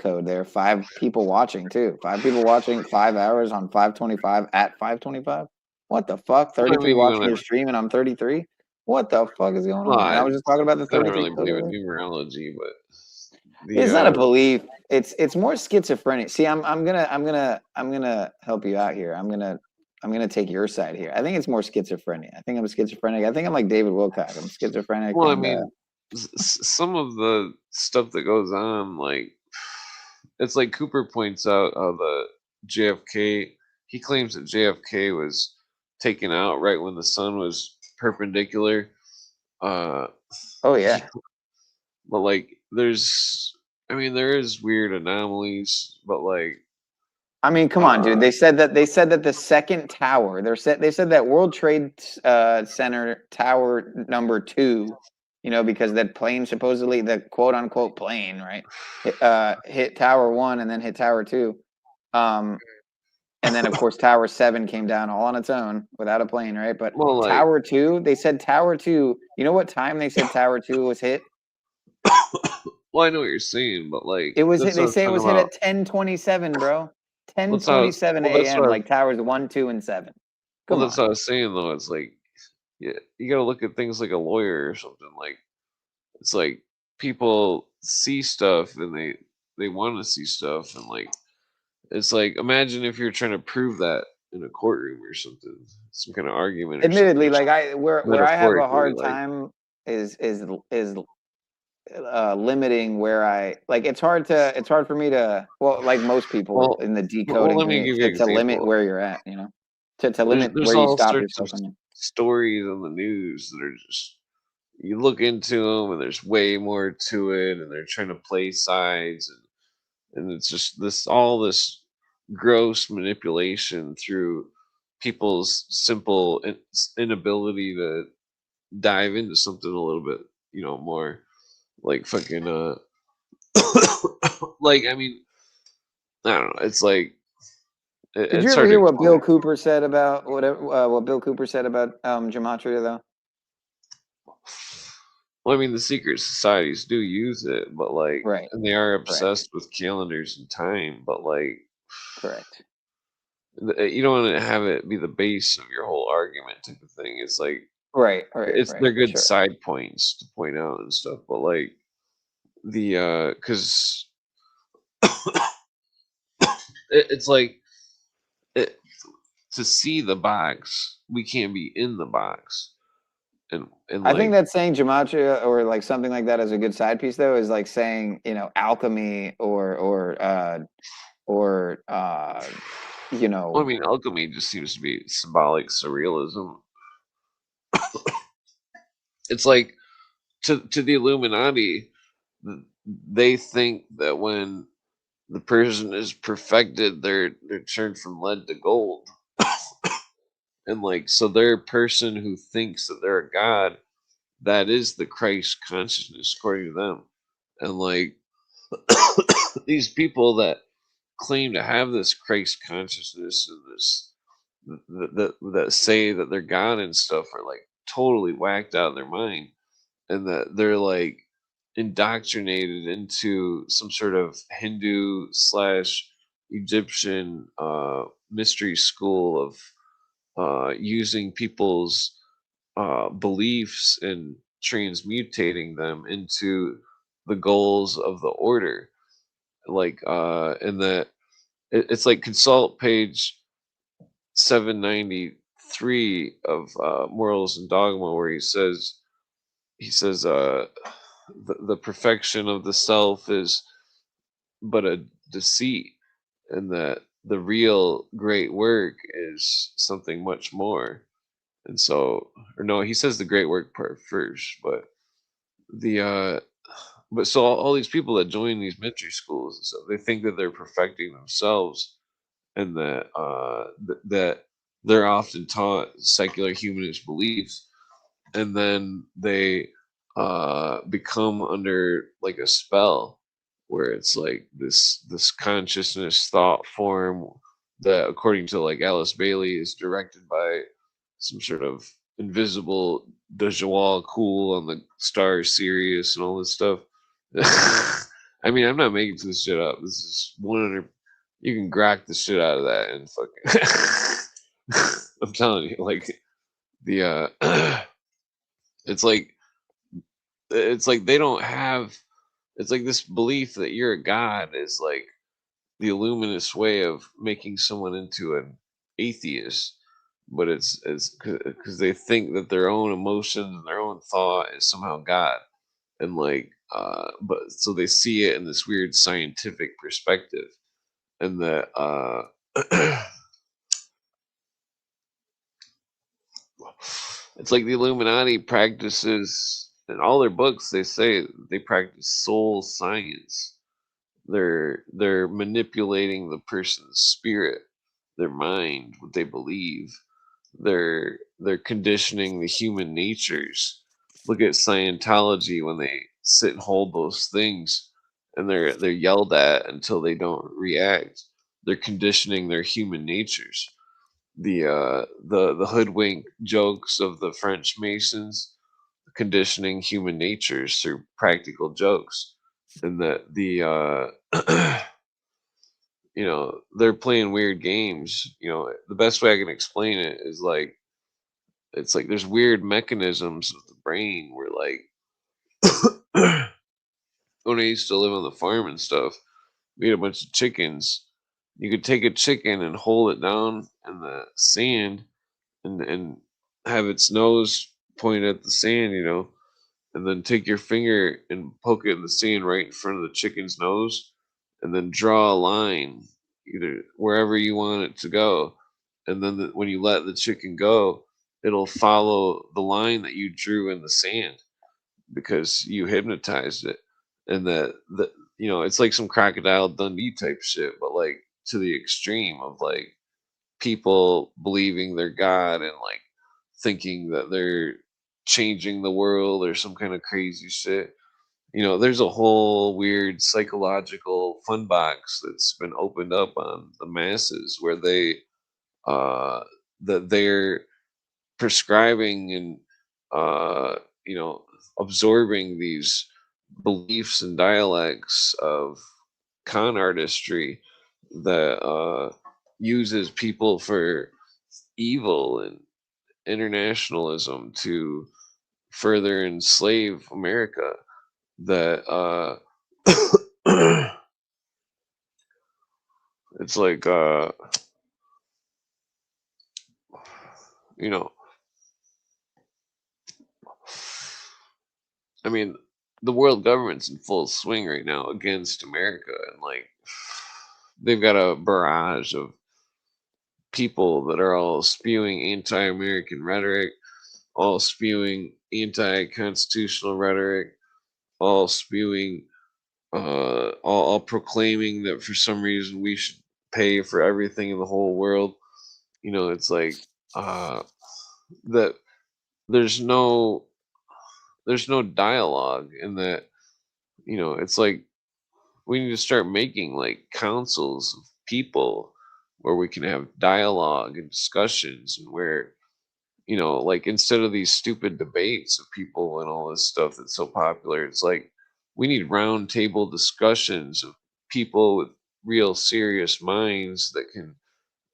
S7: code there, 5 people watching too. 5 people watching 5 hours on 5:25 at 5:25. What the fuck?
S4: I
S7: 33
S4: mean, you
S7: watching
S4: want
S7: your
S4: to.
S7: stream and I'm 33. What the fuck is going
S4: Well,
S7: on? And I was just talking about the
S4: I don't
S7: 33
S4: really
S7: code
S4: believe in
S7: earlier.
S4: numerology, but the
S7: It's not a belief. It's more schizophrenic. See, I'm gonna help you out here. I'm gonna take your side here. I think it's more schizophrenia. I think I'm schizophrenic. I think I'm like David Wilcock. I'm schizophrenic
S4: well, I
S7: and
S4: mean, some of the stuff that goes on, like it's like Cooper points out the JFK. He claims that JFK was taken out right when the sun was perpendicular. Uh,
S7: oh
S4: he,
S7: yeah.
S4: but like, I mean, there is weird anomalies, but like,
S7: I mean, come on, dude.
S4: uh,
S7: They said that the second tower. They said that World Trade Center Tower number 2. Because that plane supposedly the quote unquote plane, right? Hit Tower 1 and then hit Tower 2. And then of course Tower 7 came down all on its own without a plane, right? But
S4: well, like,
S7: Tower 2, they said Tower 2. You know what time they said Tower 2 was hit?
S4: well, I know what you're saying, but like,
S7: It was hit.
S4: that's what
S7: They
S4: I was
S7: say it
S4: talking
S7: was hit
S4: about.
S7: at 10:27, bro.
S4: That's how.
S7: 10:27
S4: Well, that's
S7: a.m.
S4: what.
S7: Like towers 1, 2, and 7.
S4: Well,
S7: Come
S4: that's
S7: on.
S4: what I was saying though. It's like, yeah, you got to look at things like a lawyer or something. Like, it's like people see stuff and they want to see stuff, and like, it's like, imagine if you're trying to prove that in a courtroom or something, some kind of argument or something,
S7: Admittedly,
S4: or
S7: like where I have a
S4: metaphorically,
S7: hard
S4: like,
S7: time is limiting where I like. It's hard for me to, well, like most people
S4: well,
S7: in the
S4: well,
S7: decoding
S4: let me
S7: community,
S4: give you an
S7: to limit
S4: example.
S7: where you're at. To limit
S4: There's
S7: where you
S4: all
S7: stop
S4: sorts of
S7: yourself. In.
S4: stories on the news that are just, you look into them and there's way more to it, and they're trying to play sides, and it's just this gross manipulation through people's simple inability to dive into something a little bit more. like fucking like I mean, I don't know. It's like
S7: Did you
S4: it's
S7: ever
S4: hard to
S7: hear what
S4: explain.
S7: Bill Cooper said about what Bill Cooper said about gematria though?
S4: Well, I mean, the secret societies do use it, but like,
S7: Right.
S4: and they are
S7: Correct.
S4: obsessed with calendars and time, but like,
S7: Correct.
S4: you don't want to have it be the base of your whole argument type of thing. It's like
S7: Right.
S4: they're
S7: For
S4: good
S7: sure.
S4: side points to point out and stuff, but like the because it's like it, to see the box, we can't be in the box, and
S7: I think
S4: like
S7: that saying gematria or like something like that as a good side piece though is like saying, you know, alchemy or you know,
S4: well, I mean, alchemy just seems to be symbolic surrealism. It's like to the Illuminati, they think that when the person is perfected, they're turned from lead to gold, and like so, their person who thinks that they're a god, that is the Christ consciousness according to them, and like these people that claim to have this Christ consciousness and this that say that they're God and stuff are like totally whacked out of their mind, and that they're like indoctrinated into some sort of Hindu slash Egyptian mystery school of using people's beliefs and transmutating them into the goals of the order. Like, and that it's like consult page 793 of Morals and Dogma, where he says the perfection of the self is but a deceit, and that the real great work is something much more. And so, or no, he says the great work part first, but the but so all these people that join these mystery schools and stuff, they think that they're perfecting themselves, and that that they're often taught secular humanist beliefs, and then they become under like a spell where it's like this consciousness thought form that, according to like Alice Bailey, is directed by some sort of invisible Dajawal cool on the star Sirius and all this stuff. I mean, I'm not making this shit up. This is 100. You can crack the shit out of that and fucking. I'm telling you, like the it's like they don't have. It's like this belief that you're a god is like the illuminous way of making someone into an atheist, but it's because they think that their own emotions and their own thought is somehow God, and like but so they see it in this weird scientific perspective, and that it's like the Illuminati practices in all their books. They say they practice soul science. They're manipulating the person's spirit, their mind, what they believe. They're conditioning the human natures. Look at Scientology when they sit and hold those things, and they're yelled at until they don't react. They're conditioning their human natures. The hoodwink jokes of the French Masons, conditioning human natures through practical jokes, and that they're playing weird games. The best way I can explain it is like it's like there's weird mechanisms of the brain where like when I used to live on the farm and stuff, we had a bunch of chickens. You could take a chicken and hold it down in the sand and have its nose point at the sand, and then take your finger and poke it in the sand right in front of the chicken's nose, and then draw a line either wherever you want it to go. And then when you let the chicken go, it'll follow the line that you drew in the sand because you hypnotized it. And it's like some Crocodile Dundee type shit, but like to the extreme of like people believing they're God and like thinking that they're changing the world or some kind of crazy shit. there's a whole weird psychological fun box that's been opened up on the masses where they're prescribing and uh, absorbing these beliefs and dialects of con artistry that uses people for evil and internationalism to further enslave America. That it's like you know I mean, the world government's in full swing right now against America, and like they've got a barrage of people that are all spewing anti-American rhetoric, all spewing anti-constitutional rhetoric, all spewing, all proclaiming that for some reason we should pay for everything in the whole world. It's like that. There's no dialogue in that. It's like we need to start making like councils of people where we can have dialogue and discussions, and where like instead of these stupid debates of people and all this stuff that's so popular, it's like we need round table discussions of people with real serious minds that can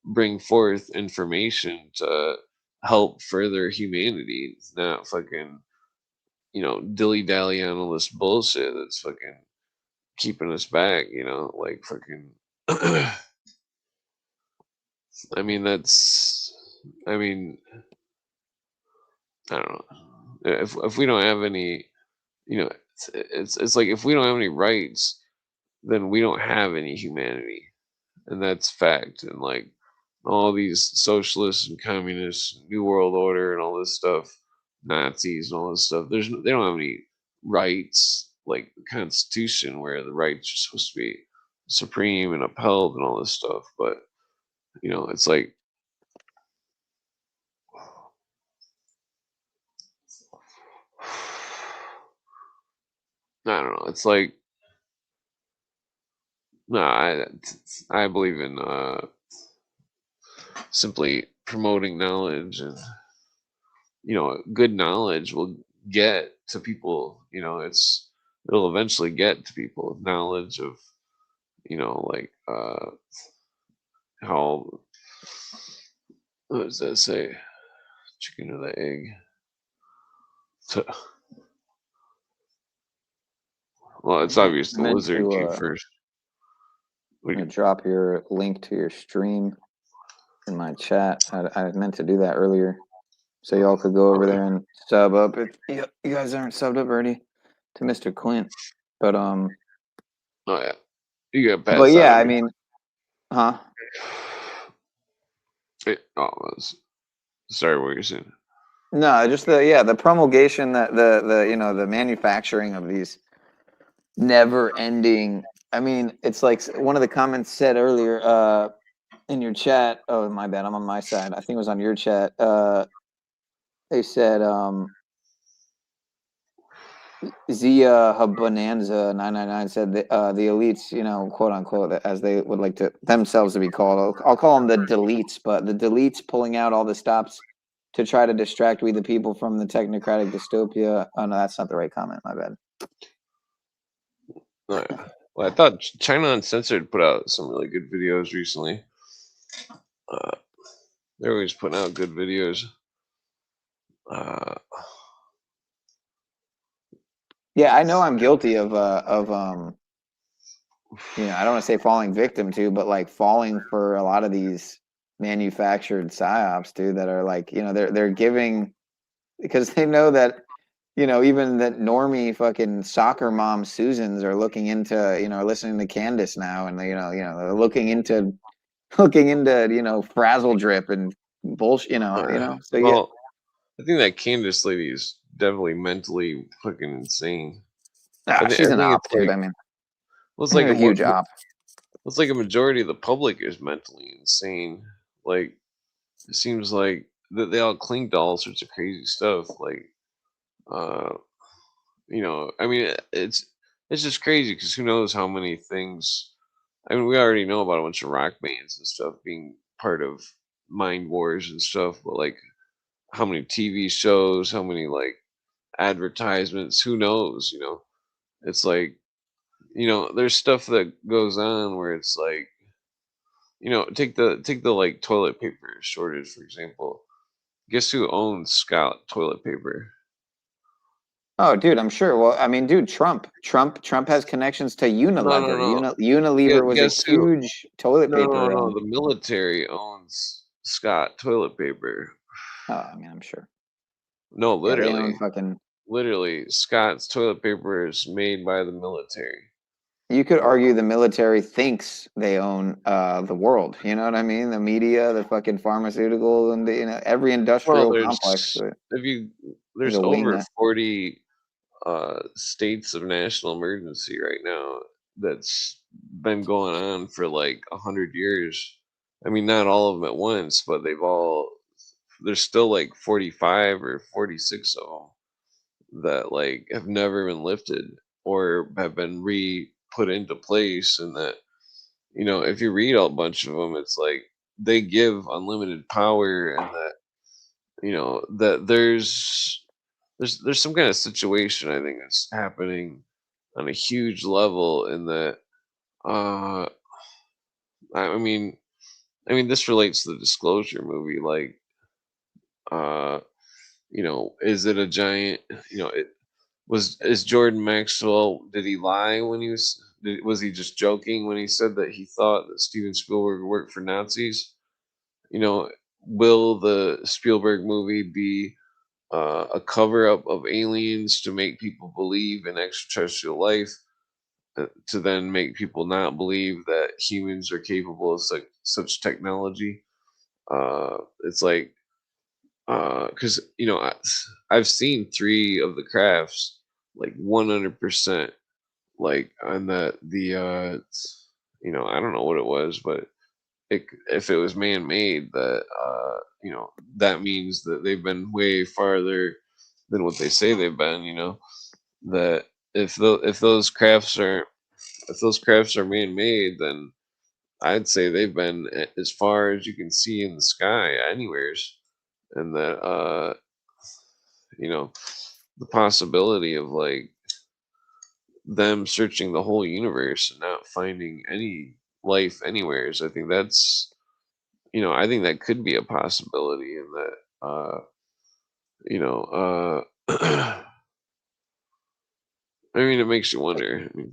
S4: bring forth information to help further humanity. It's not fucking dilly dally on all this bullshit that's fucking keeping us back, like fucking I mean that's I mean I don't know. If we don't have any, it's like if we don't have any rights, then we don't have any humanity. And that's fact. And like all these socialists and communists, New World Order and all this stuff, Nazis and all this stuff, they don't have any rights like the Constitution where the rights are supposed to be supreme and upheld and all this stuff. But it's like I don't know. It's like no, I believe in simply promoting knowledge, and good knowledge will get to people. It'll eventually get to people. Knowledge of like how, what does that say? Chicken or the egg? Well, it's obvious the lizard came first.
S7: I'm gonna drop your link to your stream in my chat. I meant to do that earlier, so y'all could go over there and sub up. If you guys aren't subbed up already to Mr. Clint, but
S4: Oh yeah, you got.
S7: But yeah, I mean, huh?
S4: Sorry, what you're saying?
S7: No, just the promulgation, that the manufacturing of these never-ending. I mean, it's like one of the comments said earlier in your chat. Oh, my bad. I'm on my side. I think it was on your chat. They said Zia Bonanza 999 said that, the elites, quote unquote, as they would like to themselves to be called. I'll call them the deletes, but the deletes pulling out all the stops to try to distract we the people from the technocratic dystopia. Oh no, that's not the right comment. My bad.
S4: All right. Well, I thought China Uncensored put out some really good videos recently. They're always putting out good videos.
S7: Yeah, I know I'm guilty of I don't want to say falling victim to, but like falling for a lot of these manufactured psyops, dude, that are like, they're giving, because they know that, even that normie fucking soccer mom Susans are looking into, listening to Candace now, and they're looking into frazzle drip and bullshit, So
S4: well, I think that Candace lady is definitely mentally fucking insane.
S7: she's an op, dude.
S4: Like,
S7: I mean,
S4: it's like
S7: a huge op.
S4: It's like a majority of the public is mentally insane. Like, it seems like that they all cling to all sorts of crazy stuff. Like, I mean, it's it's just crazy because who knows how many things. I mean, we already know about a bunch of rock bands and stuff being part of mind wars and stuff, but like how many TV shows, how many like advertisements, who knows, It's like, there's stuff that goes on where it's like, take the like toilet paper shortage for example. Guess who owns Scott toilet paper?
S7: Oh, dude, I'm sure. Well, I mean, dude, Trump has connections to
S4: No,
S7: Unilever.
S4: no, no.
S7: Unilever was a
S4: Guess who?
S7: huge toilet
S4: No, no,
S7: paper.
S4: no. The military owns Scott toilet paper.
S7: Oh, I mean, I'm sure.
S4: No,
S7: Yeah, they
S4: literally.
S7: own fucking.
S4: Literally, Scott's toilet paper is made by the military.
S7: You could argue the military thinks they own the world. You know what I mean? The media, the fucking pharmaceuticals, and every
S4: Well,
S7: industrial complex.
S4: there's
S7: a wing
S4: over
S7: that.
S4: 40 states of national emergency right now that's been going on for like 100 years. I mean, not all of them at once, but there's still like 45 or 46 of them that like have never been lifted or have been put into place. And that, if you read a bunch of them, it's like they give unlimited power, and that, that there's some kind of situation I think that's happening on a huge level in that uh I mean this relates to the Disclosure movie, like uh is it a giant, is Jordan Maxwell, did he lie when was he just joking when he said that he thought that Steven Spielberg worked for Nazis? Will the Spielberg movie be a cover up of aliens to make people believe in extraterrestrial life, to then make people not believe that humans are capable of such technology? It's like, because I've seen 3 of the crafts like 100%, like on I don't know what it was, but if it was man-made, that that means that they've been way farther than what they say they've been. That if those crafts are man-made, then I'd say they've been as far as you can see in the sky anywheres. And that the possibility of like them searching the whole universe and not finding any life anywheres, I think that could be a possibility. And that you know I mean, it makes you wonder. I mean,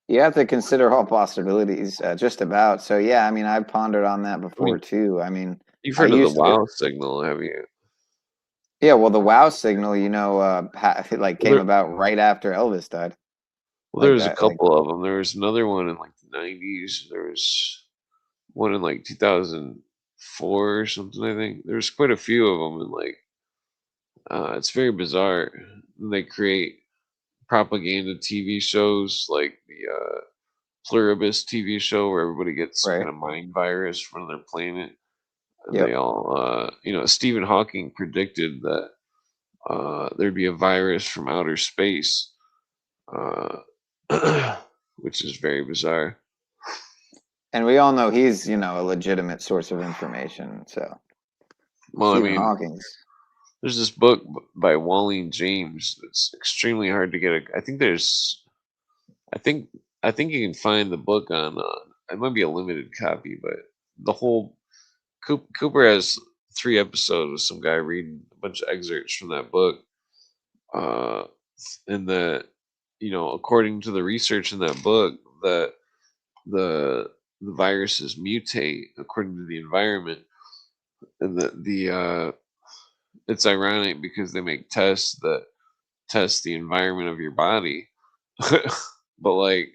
S7: You have to consider all possibilities, just about. So yeah, I mean, I've pondered on that before too. I mean,
S4: you've
S7: I
S4: heard of the
S7: used to.
S4: wow signal, have you?
S7: Yeah, well, the wow signal, it like came
S4: There,
S7: about right after Elvis died.
S4: well, there
S7: Like
S4: was a
S7: that, like
S4: couple of them. There was another one in like the 90s. There was one in like 2004 or something, I think. There's quite a few of them. And like, it's very bizarre. They create propaganda TV shows like the Pluribus TV show where everybody gets some
S7: right.
S4: kind of mind virus from another planet. And
S7: Yep.
S4: they all, Stephen Hawking predicted that there'd be a virus from outer space, uh, which is very bizarre.
S7: And we all know he's, a legitimate source of information. So
S4: Well, I
S7: Stephen
S4: mean,
S7: Hawking's.
S4: there's this book by Walleen James that's extremely hard to get. I think, you can find the book on. It might be a limited copy, but the whole Cooper has 3 episodes with some guy reading a bunch of excerpts from that book, and that according to the research in that book, that the viruses mutate according to the environment, and that it's ironic because they make tests that test the environment of your body, but like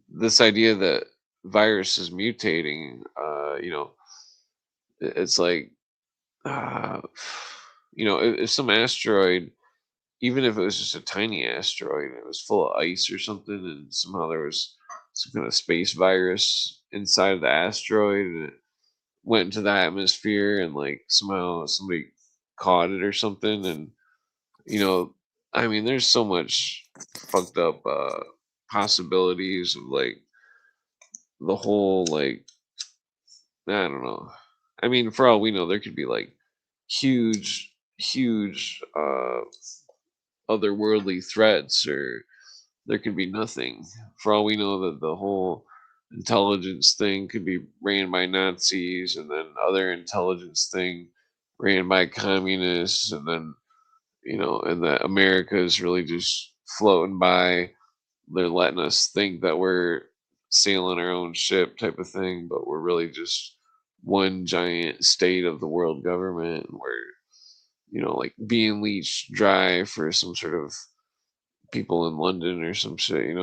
S4: this idea that virus is mutating, it's like, if some asteroid, even if it was just a tiny asteroid, it was full of ice or something, and somehow there was some kind of space virus inside of the asteroid, and it went into the atmosphere, and like somehow somebody caught it or something, and I mean, there's so much fucked up possibilities of like the whole like I don't know. I mean, for all we know, there could be like huge otherworldly threats, or there could be nothing. For all we know, that the whole intelligence thing could be ran by Nazis, and then other intelligence thing ran by communists, and then and that America is really just floating by. They're letting us think that we're sailing our own ship, type of thing, but we're really just one giant state of the world government. And we're like being leached dry for some sort of people in London or some shit.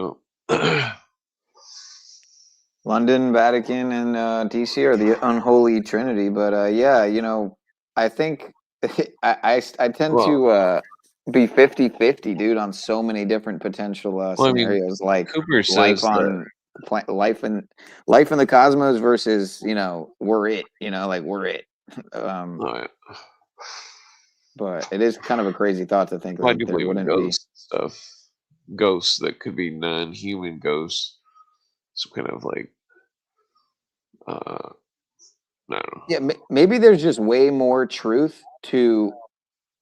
S7: London, Vatican, and DC are the unholy trinity. But yeah, I think I tend
S4: Well,
S7: to be 50-50, dude, on so many different potential
S4: well, I mean,
S7: scenarios, like
S4: Cooper
S7: life
S4: says that.
S7: on life in the cosmos versus we're it, like we're it.
S4: Oh, yeah.
S7: But it is kind of a crazy thought to think
S4: Well, I
S7: that
S4: do
S7: there
S4: believe in
S7: wouldn't be.
S4: ghosts and stuff. Ghosts that could be non-human ghosts. Some kind of like, I don't know.
S7: Yeah, maybe there's just way more truth to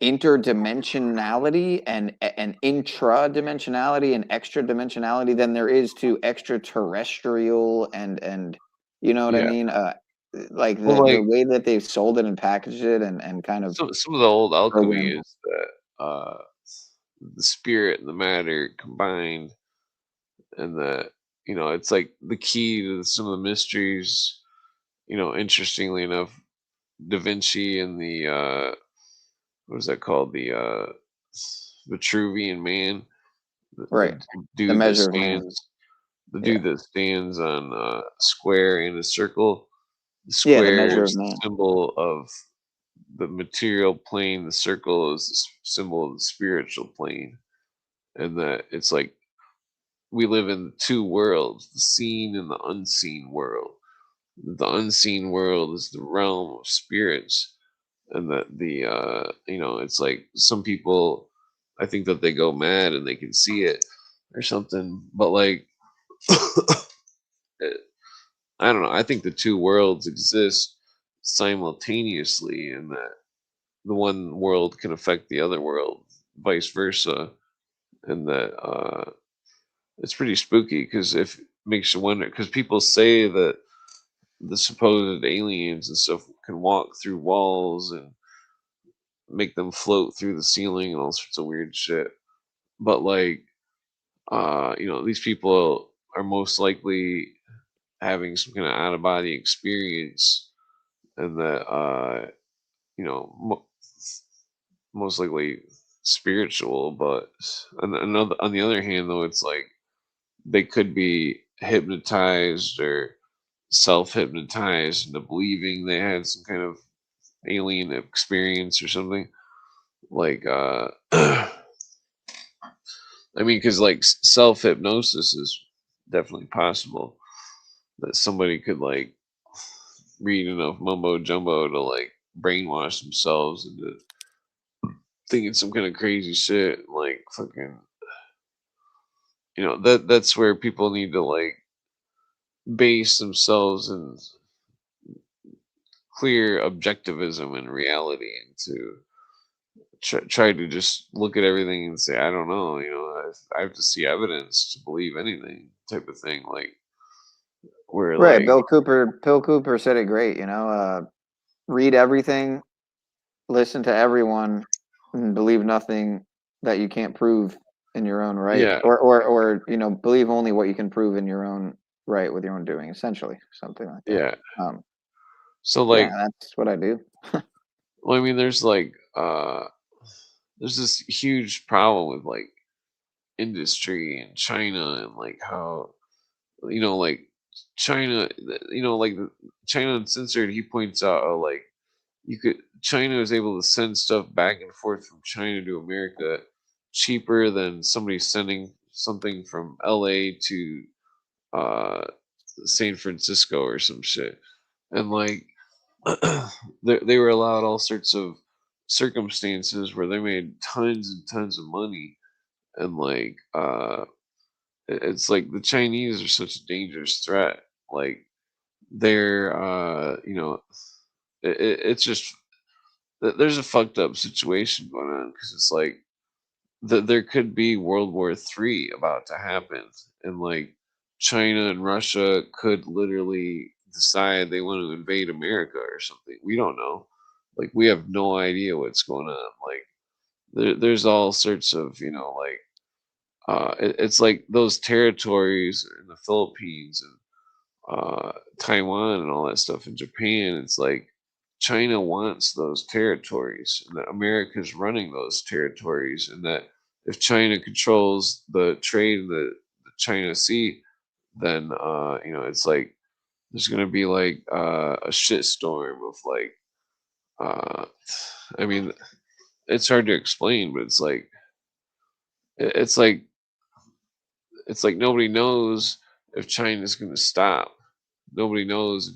S7: interdimensionality and intra-dimensionality and extra dimensionality than there is to extraterrestrial and you know what I
S4: Yeah.
S7: mean? Like
S4: Well,
S7: the
S4: like
S7: way that they've sold it and packaged it and kind of
S4: some of the old alchemy
S7: programmed.
S4: is that the spirit and the matter combined, and that it's like the key to some of the mysteries. Interestingly enough, Da Vinci and the what is that called? The Vitruvian Man,
S7: Right.
S4: the
S7: The
S4: dude that
S7: measure of man.
S4: stands, the
S7: Yeah.
S4: dude that stands on a square and a circle. The
S7: Yeah, the
S4: square
S7: measure of
S4: is the
S7: man.
S4: symbol of the material plane. The circle is the symbol of the spiritual plane, and that it's like we live in two worlds: the seen and the unseen world. The unseen world is the realm of spirits, and that the it's like some people, I think that they go mad and they can see it or something, but like it, I don't know, I think the two worlds exist simultaneously, and that the one world can affect the other world, vice versa, and that it's pretty spooky because if makes you wonder, because people say that the supposed aliens and stuff can walk through walls and make them float through the ceiling and all sorts of weird shit. But like, these people are most likely having some kind of out of body experience, and that most likely spiritual. But on the other hand, though, it's like they could be hypnotized or self hypnotized into believing they had some kind of alien experience or something. Like, I mean, because like self hypnosis is definitely possible. That somebody could like read enough mumbo jumbo to like brainwash themselves into thinking some kind of crazy shit. Like fucking, that's where people need to like base themselves in clear objectivism and reality, and to try to just look at everything and say, I don't know, I have to see evidence to believe anything, type of thing. Like, where
S7: Right.
S4: like,
S7: Bill Cooper said it great, read everything, listen to everyone, and believe nothing that you can't prove in your own right,
S4: yeah,
S7: or believe only what you can prove in your own right with your own doing, essentially, something like that.
S4: yeah.
S7: Um,
S4: So
S7: yeah,
S4: like,
S7: that's what I do.
S4: well, I mean, there's like, there's this huge problem with like industry in China, and like how, like China, like China Uncensored, he points out how like China is able to send stuff back and forth from China to America cheaper than somebody sending something from LA to uh San Francisco or some shit. And like, they were allowed all sorts of circumstances where they made tons and tons of money and like it's like the Chinese are such a dangerous threat. Like they're it's just there's a fucked up situation going on because it's like there could be World War III about to happen, and like China and Russia could literally decide they want to invade America or something. We don't know. Like we have no idea what's going on. Like there's all sorts of like it's like those territories in the Philippines and Taiwan and all that stuff in Japan. It's like China wants those territories, and that America's running those territories, and that if China controls the trade in the China Sea, then it's like there's gonna be like a shitstorm of like uh, I mean, it's hard to explain, but it's like it's like it's like nobody knows if China's gonna stop. Nobody knows if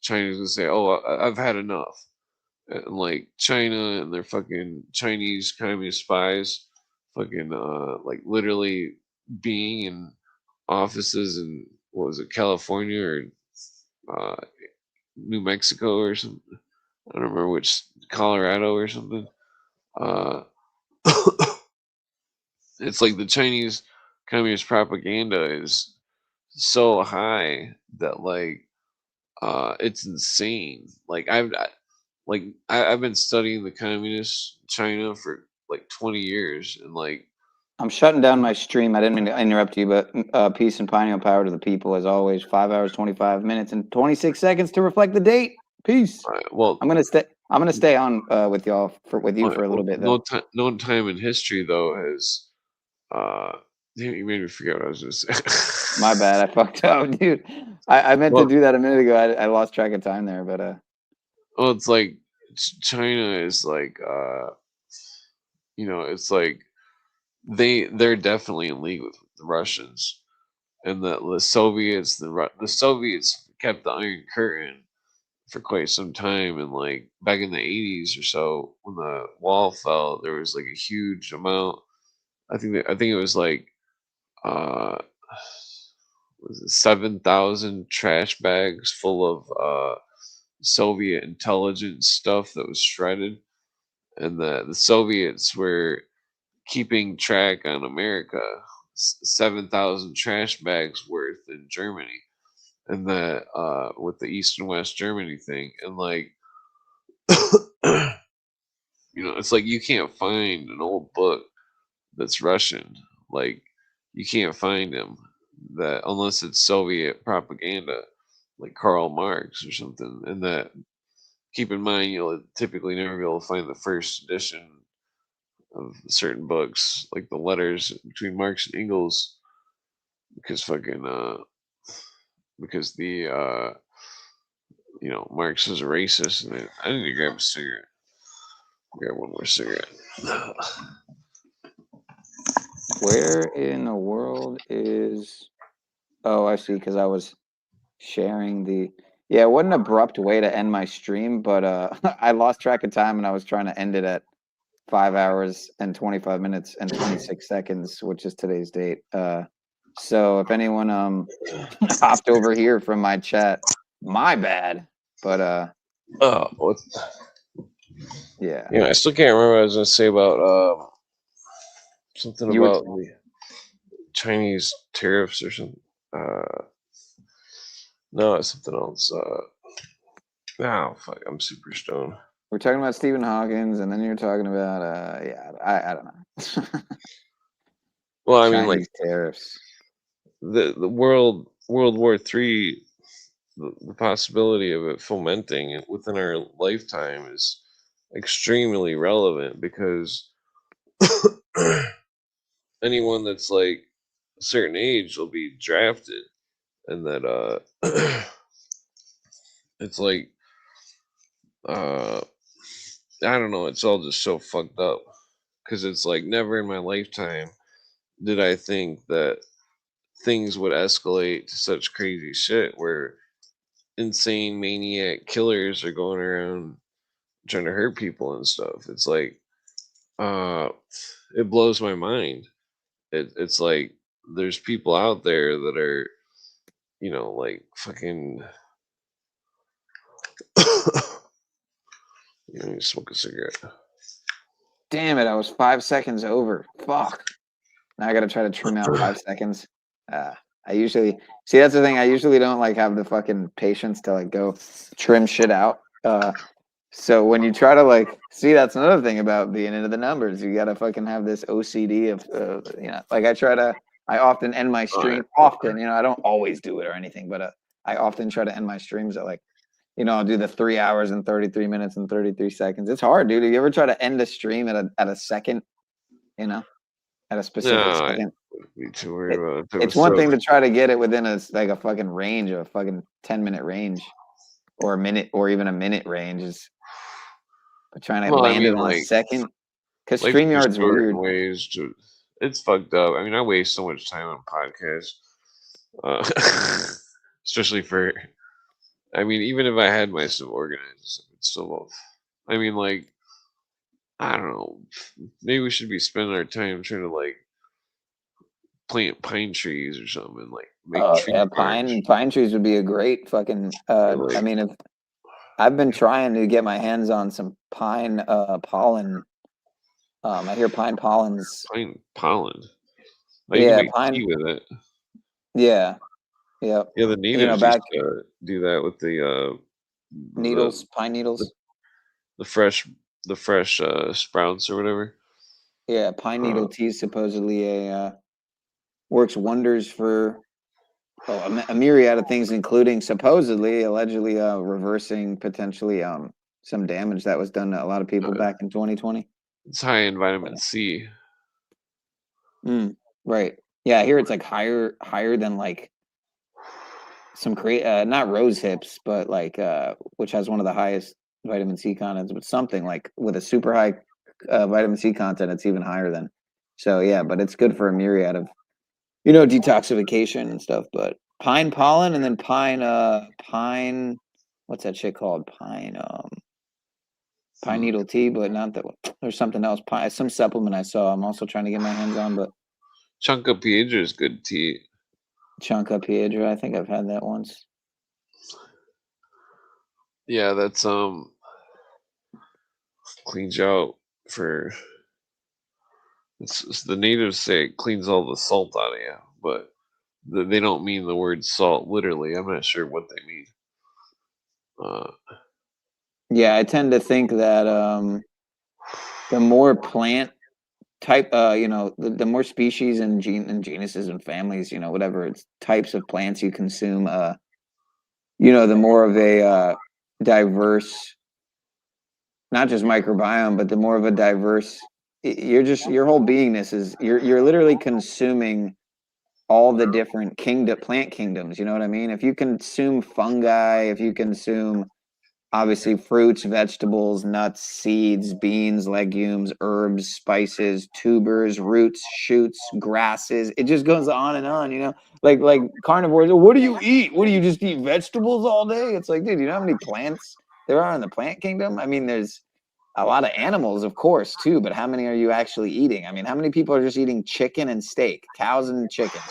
S4: China's gonna say, "Oh, I've had enough." And like China and their fucking Chinese communist spies, fucking like literally being in offices in what was it, California or uh, New Mexico or something. I don't remember which, Colorado or something. Uh, it's like the Chinese communist propaganda is so high that like it's insane. Like I've been studying the communist China for like 20 years, and like
S7: I'm shutting down my stream. I didn't mean to interrupt you, but peace and pineal power to the people as always. 5 hours, 25 minutes, and 26 seconds to reflect the date. Peace.
S4: well,
S7: I'm gonna stay on with y'all with you for a little bit though.
S4: no time in history though has damn, you made me forget what I was gonna say.
S7: My bad, I fucked up, dude. I meant to do that a minute ago. I lost track of time there, but
S4: well, it's like China is like it's like they're definitely in league with the Russians, and the Soviets the Soviets kept the Iron Curtain for quite some time, and like back in the 80s or so when the wall fell, there was like a huge amount. I think it was like uh was it 7,000 trash bags full of Soviet intelligence stuff that was shredded, and the Soviets were keeping track on America, 7,000 trash bags worth in Germany, and the with the East and West Germany thing, and like it's like you can't find an old book that's Russian. Like you can't find them that unless it's Soviet propaganda, like Karl Marx or something. And that keep in mind, you'll typically never be able to find the first edition of certain books, like the letters between Marx and Engels, because because the Marx is a racist. And I need to grab a cigarette. Grab one more cigarette.
S7: where in the world is? Oh, I see. Because I was sharing the. Yeah, what an abrupt way to end my stream, but I lost track of time and I was trying to end it at 5 hours and 25 minutes and 26 seconds, which is today's date. So if anyone hopped over here from my chat, my bad. But yeah.
S4: I still can't remember what I was gonna say about something about the Chinese tariffs or something. No, it's something else. Oh fuck, I'm super stoned.
S7: We're talking about Stephen Hawkins, and then you're talking about I don't know.
S4: Well, I
S7: Chinese
S4: mean, like
S7: tariffs.
S4: The World War III, the possibility of it fomenting within our lifetime is extremely relevant because anyone that's like a certain age will be drafted, and that it's like I don't know, it's all just so fucked up because it's like never in my lifetime did I think that things would escalate to such crazy shit where insane maniac killers are going around trying to hurt people and stuff. It's like it blows my mind. it's like there's people out there that are, like fucking. You smoke a cigarette.
S7: Damn it! I was 5 seconds over. Fuck. Now I gotta try to trim out 5 seconds. I usually see that's the thing. I usually don't like have the fucking patience to like go trim shit out. So when you try to like see, that's another thing about being into the numbers. You gotta fucking have this OCD of like I often end my stream often. I don't always do it or anything, but I often try to end my streams at like, I'll do the 3 hours and 33 minutes and 33 seconds. It's hard, dude. You ever try to end a stream at a second? At a specific second.
S4: Be too worried about it.
S7: It's one thing to try to get it within a fucking range of a fucking 10-minute range, or a minute, or even a minute range but trying to land it on a second. Because StreamYard's weird.
S4: It's fucked up. I mean, I waste so much time on podcasts, especially for. I mean, even if I had my stuff organized, it's still. I mean, like, I don't know. Maybe we should be spending our time trying to like plant pine trees or something, and like make
S7: pine trees would be a great fucking. I mean, if I've been trying to get my hands on some pine pollen. I hear pine pollen's
S4: pine pollen.
S7: Like
S4: you can make pine tea with it.
S7: Yeah. Yeah.
S4: Yeah, the natives used to do that with the
S7: needles, pine needles.
S4: The fresh sprouts or whatever.
S7: Yeah, pine needle tea is supposedly works wonders for a myriad of things, including allegedly reversing potentially some damage that was done to a lot of people back in 2020.
S4: It's high in vitamin C.
S7: Right. Yeah, I hear it's like higher than like some not rose hips, but like which has one of the highest vitamin C contents, but something like with a super high vitamin C content, it's even higher than. So yeah, but it's good for a myriad of, detoxification and stuff. But pine pollen and then pine, what's that shit called? Pine needle tea, but not that one. There's something else. Some supplement I saw. I'm also trying to get my hands on, but
S4: Chunka Piedra is good tea.
S7: Chunka Piedra, I think I've had that once.
S4: Yeah, that's cleans you out for. It's the natives say it cleans all the salt out of you, but they don't mean the word salt literally. I'm not sure what they mean.
S7: Yeah, I tend to think that the more plant type, the more species and genuses and families, whatever it's types of plants you consume, the more of a diverse, not just microbiome, but the more of a diverse, your whole beingness is you're literally consuming all the different plant kingdoms. You know what I mean? If you consume fungi, if you consume obviously fruits, vegetables, nuts, seeds, beans, legumes, herbs, spices, tubers, roots, shoots, grasses. It just goes on and on, like carnivores. What do you eat? What do you just eat vegetables all day? It's like, dude, you know how many plants there are in the plant kingdom? I mean, there's a lot of animals, of course, too, but how many are you actually eating? I mean, how many people are just eating chicken and steak, cows and chickens,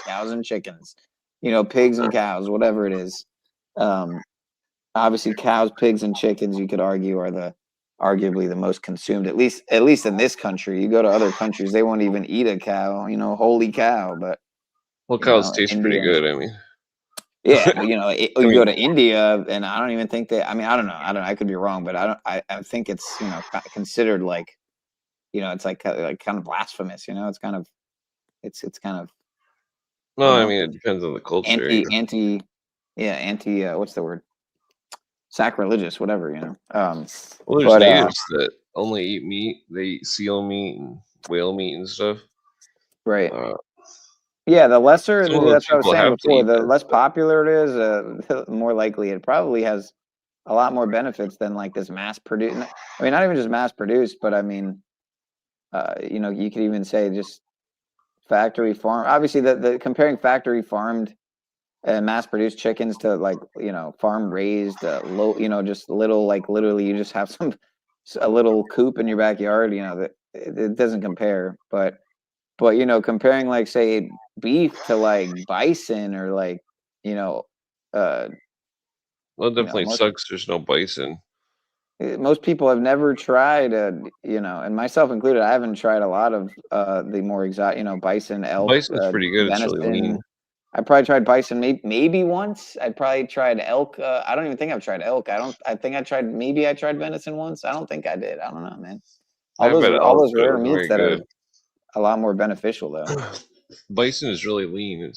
S7: pigs and cows, whatever it is. Obviously, cows, pigs, and chickens, you could argue, are arguably the most consumed, at least in this country. You go to other countries, they won't even eat a cow, holy cow. But
S4: cows taste pretty good. I mean,
S7: yeah, but you go to India, and I don't even think they. I mean, I don't know. I could be wrong, but I think it's considered like, it's like kind of blasphemous. It's kind of, it's kind of.
S4: Well, I mean, it depends on the culture.
S7: Anti. What's the word? Sacrilegious, whatever,
S4: well, there's natives that only eat meat. They eat seal meat and whale meat and stuff.
S7: Right. Yeah, the lesser, that's what I was saying before, the less popular it is, the more likely it probably has a lot more benefits than like this mass produced. I mean, not even just mass produced, but I mean, you could even say just factory farm. Obviously, the comparing factory farmed and mass-produced chickens to like farm-raised low, just little, like literally you just have a little coop in your backyard. That it doesn't compare. But But comparing like say beef to like bison or like
S4: well, it definitely sucks. There's no bison.
S7: Most people have never tried, and myself included. I haven't tried a lot of the more exotic, bison, elk,
S4: Bison's pretty good.
S7: venison.
S4: It's really lean.
S7: I probably tried bison maybe once. I probably tried elk. I don't even think I've tried elk. I think I tried venison once. I don't think I did. I don't know, man. All those rare meats that are a lot more beneficial though.
S4: Bison is really lean.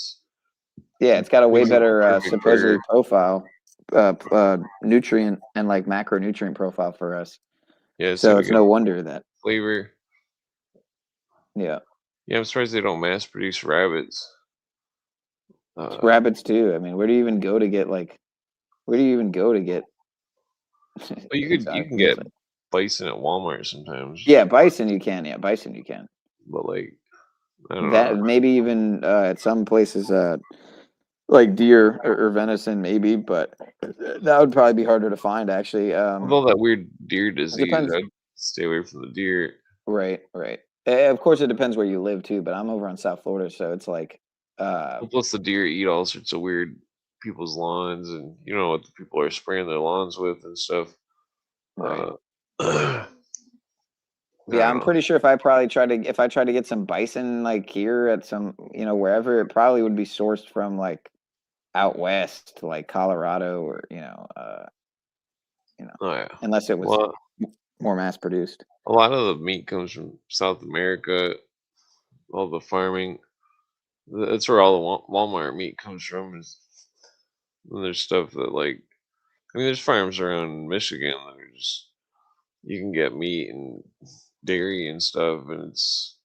S4: It's
S7: got a way better supposedly profile, nutrient and like macronutrient profile for us.
S4: Yeah,
S7: so it's no wonder that
S4: flavor.
S7: Yeah.
S4: Yeah, I'm surprised they don't mass produce rabbits.
S7: Rabbits too. I mean, where do you even go to get?
S4: Well, you can get bison at Walmart sometimes.
S7: Yeah, bison you can. Yeah, bison you can.
S4: But like, I don't know.
S7: Maybe even at some places, like deer or venison, maybe, but that would probably be harder to find actually.
S4: With all that weird deer disease, I'd stay away from the deer.
S7: Right. Of course, it depends where you live too. But I'm over on South Florida, so it's like.
S4: Plus, the deer eat all sorts of weird people's lawns, and you know what the people are spraying their lawns with and stuff.
S7: Right. Yeah, I'm pretty sure if I tried to get some bison like here at some wherever, it probably would be sourced from like out west, like Colorado or unless it was more mass produced.
S4: A lot of the meat comes from South America. All the farming. That's where all the Walmart meat comes from. And there's stuff that there's farms around Michigan that are just you can get meat and dairy and stuff, and it's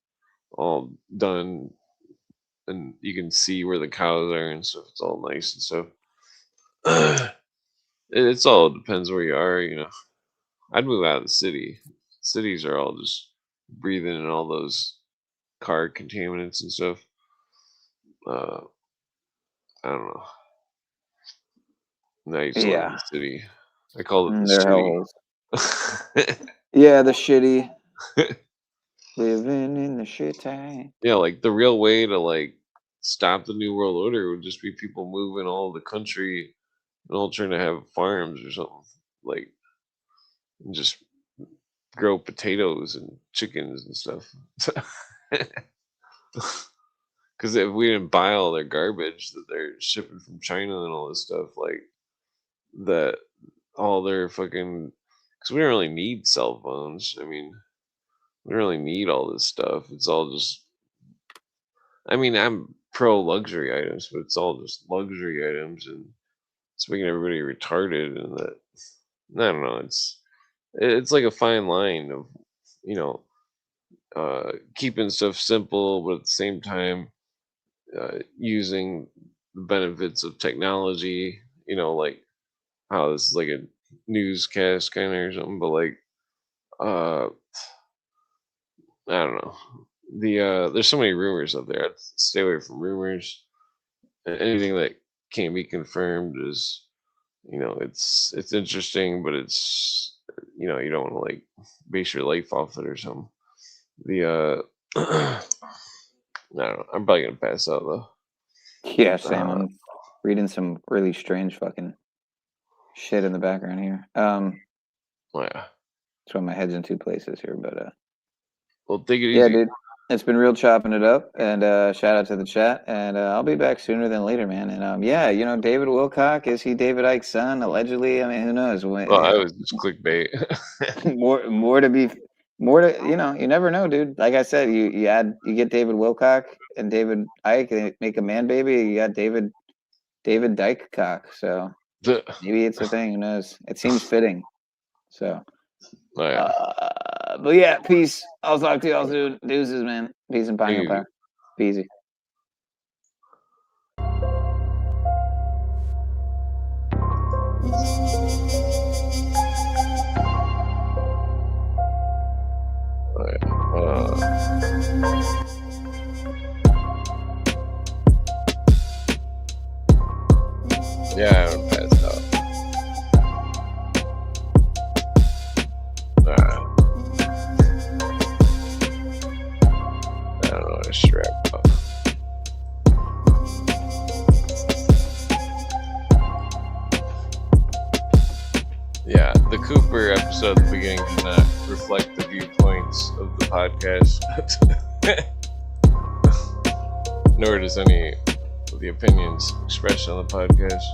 S4: all done, and you can see where the cows are and stuff. It's all nice and stuff. It's all depends where you are. I'd move out of the city. Cities are all just breathing in all those car contaminants and stuff. I don't know. Nice the city. I call it the shitty.
S7: Yeah, the shitty. Living in the shitty.
S4: Yeah, like the real way to stop the New World Order would just be people moving all over the country and all trying to have farms or something, and just grow potatoes and chickens and stuff. Because if we didn't buy all their garbage that they're shipping from China and all this stuff, that all their fucking, because we don't really need cell phones. I mean, we don't really need all this stuff. It's all just, I'm pro luxury items, but it's all just luxury items, and it's making everybody retarded. And that, I don't know. It's like a fine line of, keeping stuff simple, but at the same time, using the benefits of technology, like how this is like a newscast kind of or something, but I don't know. There's so many rumors out there. I'd stay away from rumors. Anything that can't be confirmed is, it's interesting, but it's, you don't want to base your life off it or something. I don't know. I'm probably gonna pass out though.
S7: Yeah, Sam. I'm reading some really strange fucking shit in the background here.
S4: Yeah.
S7: That's why my head's in two places here, but
S4: well, take it easy.
S7: Yeah, dude. It's been real chopping it up, and shout out to the chat, and I'll be back sooner than later, man. And David Wilcock, is he David Ickes' son? Allegedly, I mean, who knows?
S4: Well, I was just clickbait.
S7: More to you never know, dude. Like I said, you get David Wilcock and David Icke, they make a man baby. You got David Dykecock. So maybe it's a thing. Who knows? It seems fitting. So, but yeah, peace. I'll talk to y'all soon. Deuces, man. Peace and pineapple power. Be easy.
S4: Yeah, I haven't passed out. I don't know. Yeah, the Cooper episode at the beginning did not reflect the viewpoints of the podcast. Nor does any of the opinions expressed on the podcast.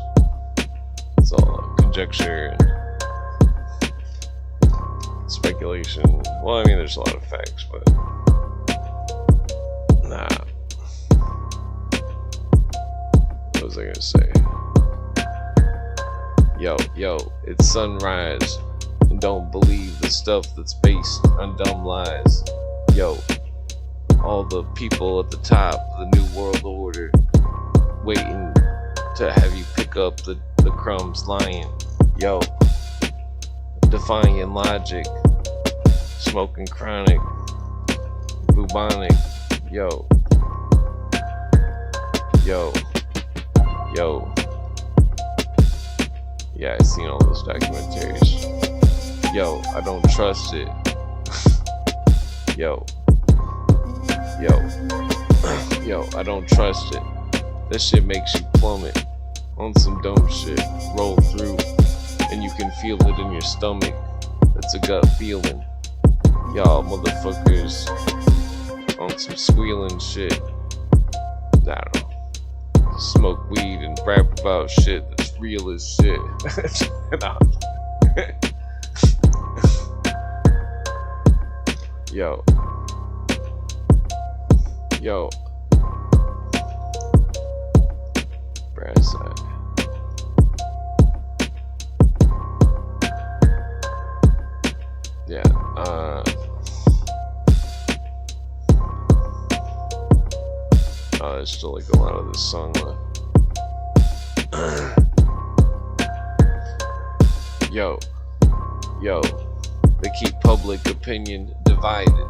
S4: It's all conjecture and speculation. Well, I mean, there's a lot of facts, but nah. What was I gonna say? Yo, it's sunrise, and don't believe the stuff that's based on dumb lies. Yo, all the people at the top of the New World Order waiting to have you pick up the crumbs lying. Yo, defying logic, smoking chronic, bubonic. Yo. Yeah, I seen all those documentaries. Yo, I don't trust it. Yo, I don't trust it. That shit makes you plummet on some dumb shit. Roll through, and you can feel it in your stomach. It's a gut feeling. Y'all motherfuckers on some squealing shit. I don't know. Smoke weed and rap about shit that's real as shit. Yo. Brass eye. Yeah, there's still like a lot of this song left. Yo, they keep public opinion divided.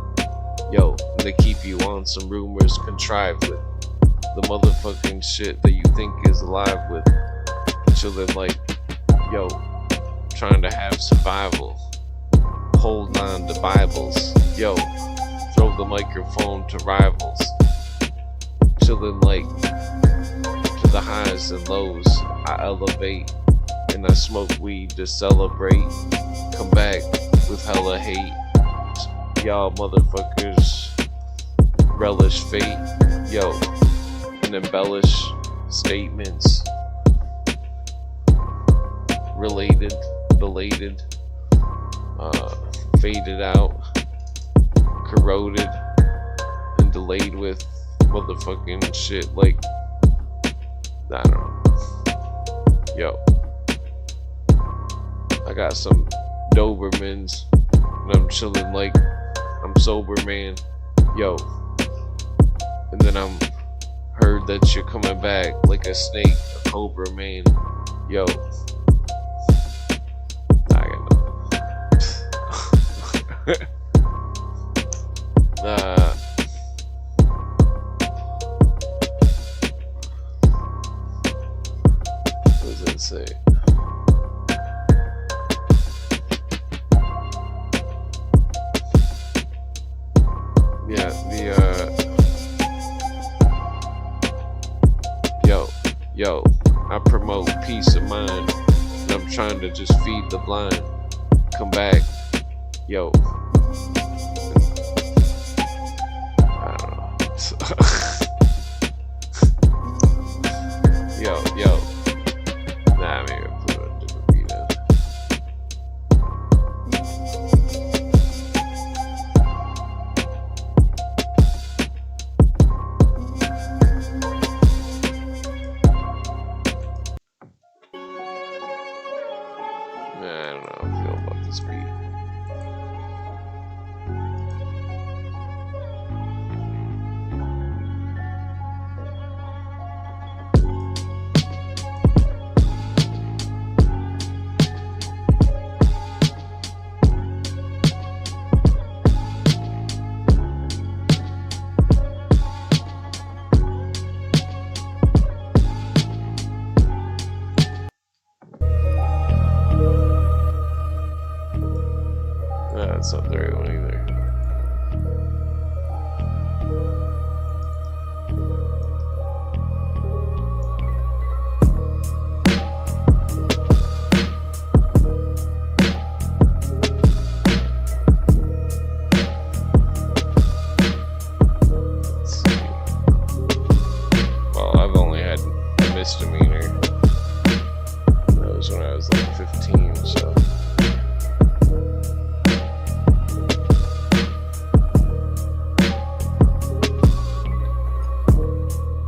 S4: Yo, they keep you on some rumors contrived with the motherfucking shit that you think is alive with. Chillin' like, yo, trying to have survival. Hold on to Bibles. Yo, throw the microphone to rivals. Chillin' like, to the highs and lows, I elevate. And I smoke weed to celebrate. Come back with hella hate. Y'all motherfuckers relish fate. Yo, and embellish statements. Related, belated, faded out, corroded, and delayed with motherfucking shit like, I don't know. Yo, I got some Dobermans, and I'm chilling like I'm sober, man. Yo, and then I'm heard that you're coming back like a snake, a cobra, man. Yo, I got nothing. What does it say? Yeah, yo, I promote peace of mind, and I'm trying to just feed the blind. Come back, yo. I don't know. Yo. Nah, maybe I'll put it on a different beat now. I don't know how I feel about this beat. That's not the right one either. team, so.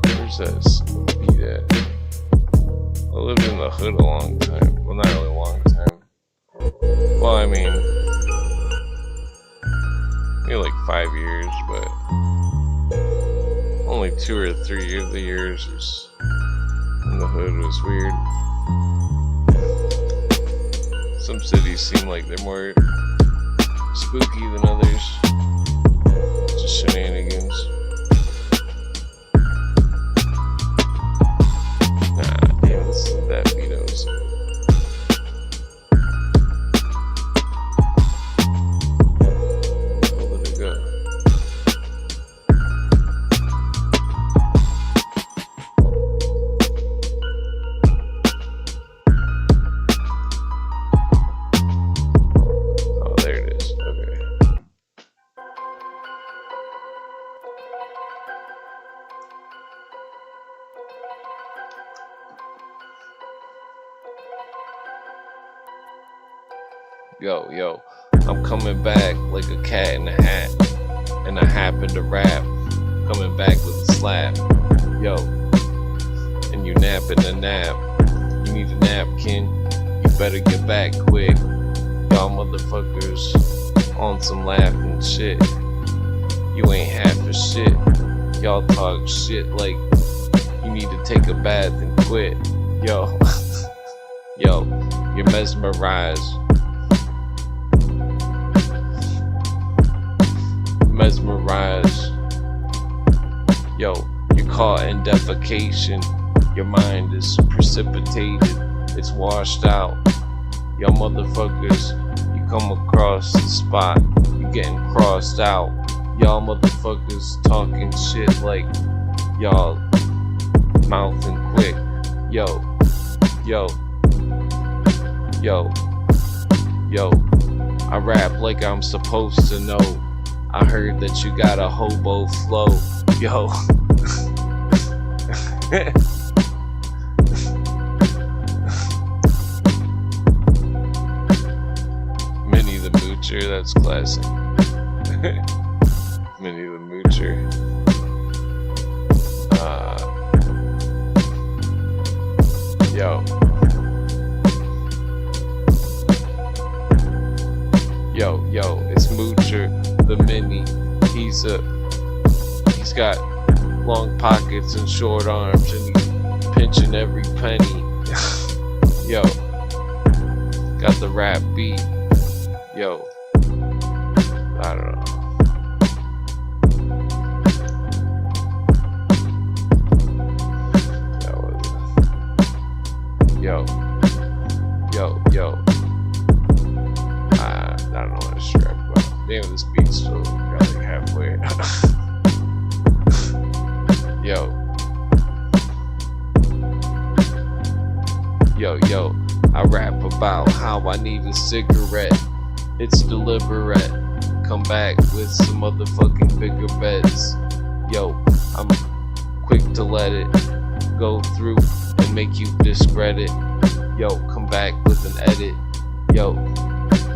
S4: Where's that beat at? I lived in the hood a long time. Well, not really a long time. Well, I mean, maybe like 5 years, but only 2 or 3 of the years was in the hood was weird. Some cities seem like they're more spooky than others. Just shenanigans. Nah, damn, this is that Vito's. Where did it go? Oh, there it is. Okay. Yo, I'm coming back like a cat in a hat, and I happen to rap, coming back with a slap, yo, and you napping a nap, you need a napkin, you better get back quick, y'all motherfuckers on some laughing shit, you ain't half a shit, y'all talk shit like you need to take a bath and quit, yo, yo, you're mesmerized. Mesmerized. Yo, you're caught in defecation. Your mind is precipitated. It's washed out. Yo, motherfuckers, you come across the spot. You getting crossed out. Y'all motherfuckers talking shit like y'all mouthing quick. Yo, I rap like I'm supposed to know. I heard that you got a hobo flow, yo. Minnie the Moocher, that's classic. Minnie the Moocher. Yo, it's Moocher the Mini. He's got long pockets and short arms, and he's pinching every penny. Yo, got the rap beat. Yo, I don't know. That was yo. I don't know what to rap about. Damn, this beat's still got like halfway. Yo, I rap about how I need a cigarette. It's deliberate. Come back with some motherfucking bigger bets. Yo, I'm quick to let it go through and make you discredit. Yo, come back with an edit. Yo,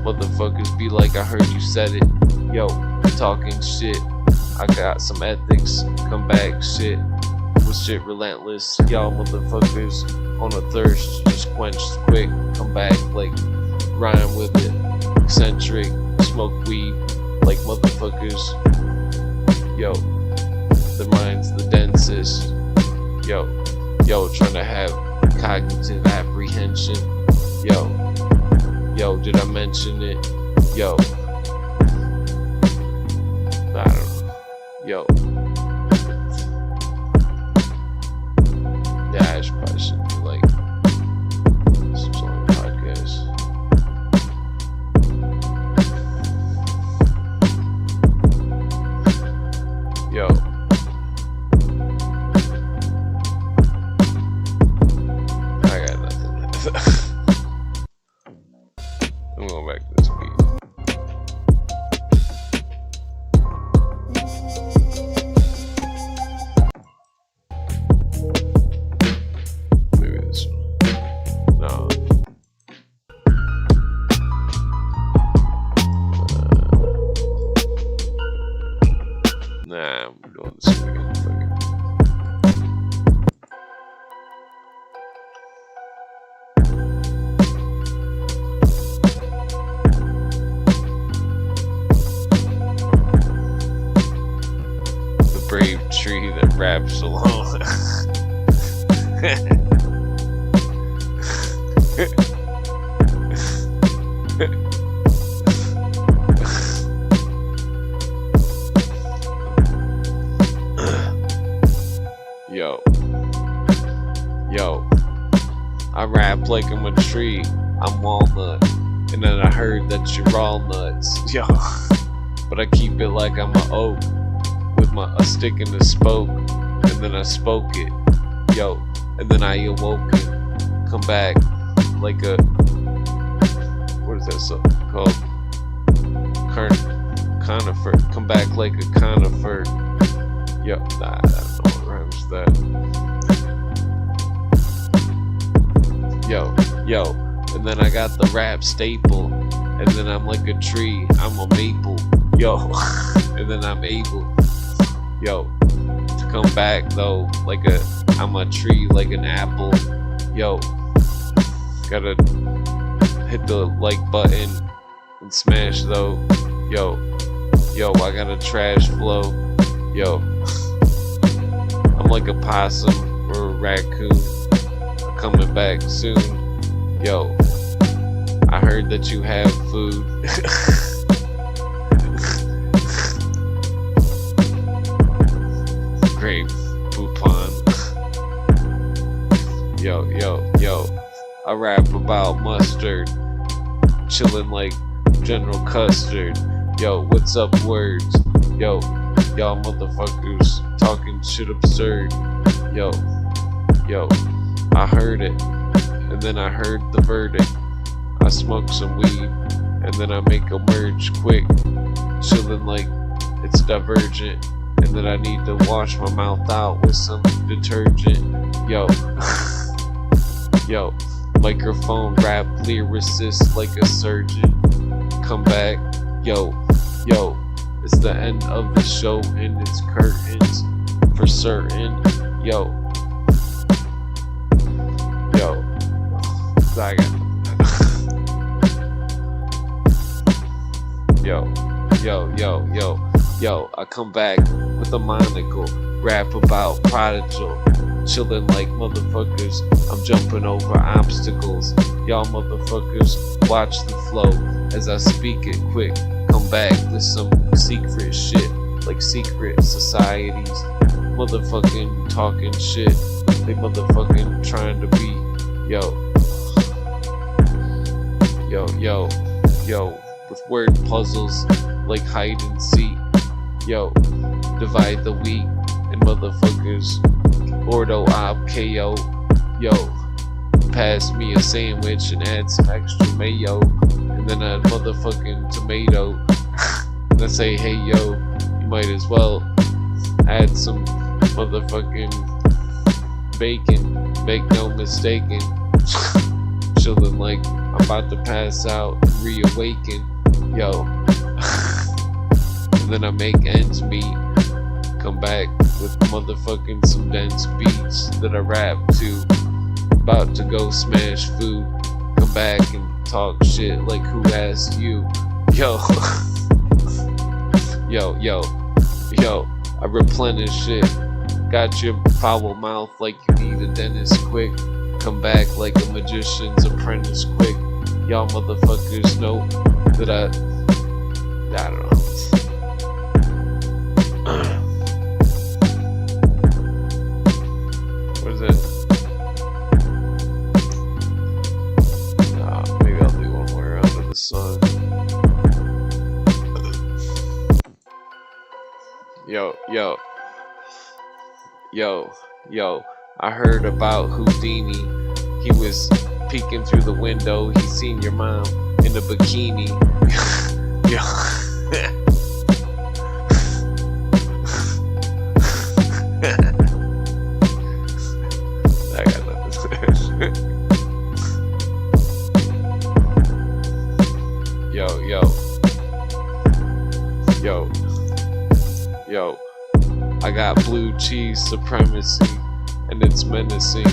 S4: motherfuckers be like, I heard you said it. Yo, talking shit. I got some ethics. Come back shit. With shit relentless. Y'all motherfuckers on a thirst. Just quenched quick. Come back like rhyme with it. Eccentric. Smoke weed like motherfuckers. Yo, the mind's the densest. Yo, trying to have cognitive apprehension. Yo, did I mention it? Yo, I don't know. Yo, yeah, I should probably should do like some sort of podcast. Yo. I got nothing. I'm going back to this beat. Maybe this one. No. rap so long. Yo, I rap like I'm a tree, I'm walnut, and then I heard that you're all nuts, yo. But I keep it like I'm an oak, with a stick in the spoke, and then I spoke it, yo, and then I awoke it, come back like a, what is that song called? Conifer, come back like a conifer, yo, nah, I don't know what rhymes with that. Yo, and then I got the rap staple, and then I'm like a tree, I'm a maple, yo, and then I'm able, yo, to come back though, I'm a tree like an apple, yo, gotta hit the like button and smash though, yo, I got a trash flow, yo, I'm like a possum or a raccoon, coming back soon, yo, I heard that you have food, grape poupon, yo, I rap about mustard, chillin' like General Custard, yo, what's up words, yo, y'all motherfuckers talking shit absurd, yo, I heard it, and then I heard the verdict. I smoke some weed, and then I make a merge quick, chillin' like it's divergent, and then I need to wash my mouth out with some detergent, yo, microphone rap lyricist like a surgeon, come back, yo, it's the end of the show and it's curtains, for certain, yo, I got yo, I come back with a monocle, rap about prodigal, chillin' like motherfuckers, I'm jumping over obstacles, y'all motherfuckers watch the flow as I speak it quick, come back with some secret shit, like secret societies, motherfucking talking shit, they motherfucking trying to be, yo, with word puzzles like hide and seek, yo, divide the weak and motherfuckers, ordo ob KO, yo, pass me a sandwich and add some extra mayo, and then a motherfucking tomato, and I say, hey yo, you might as well add some motherfucking bacon, make no mistaken, chillin' like I'm about to pass out and reawaken, yo, and then I make ends meet, come back with motherfucking some dense beats that I rap to, about to go smash food, come back and talk shit like who asked you, yo, I replenish shit, got your foul mouth like you need a dentist quick, come back like a magician's apprentice quick, y'all motherfuckers know that I don't know. What is it? Maybe I'll do one more round of the song. Yo, I heard about Houdini. He was peeking through the window. He seen your mom in a bikini. Yo. I got nothing to say. Yo. I got blue cheese supremacy, and it's menacing.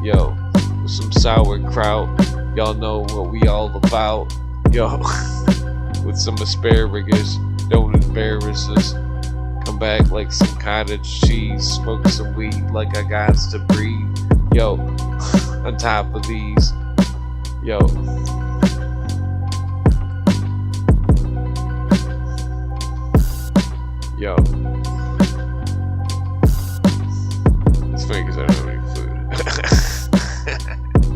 S4: Yo, with some sauerkraut, y'all know what we all about. Yo, with some asparagus, don't embarrass us. Come coming back like some cottage cheese. Smoke some weed like I got to breathe. Yo, on top of these. Yo. Yo. It's funny because I don't have any food.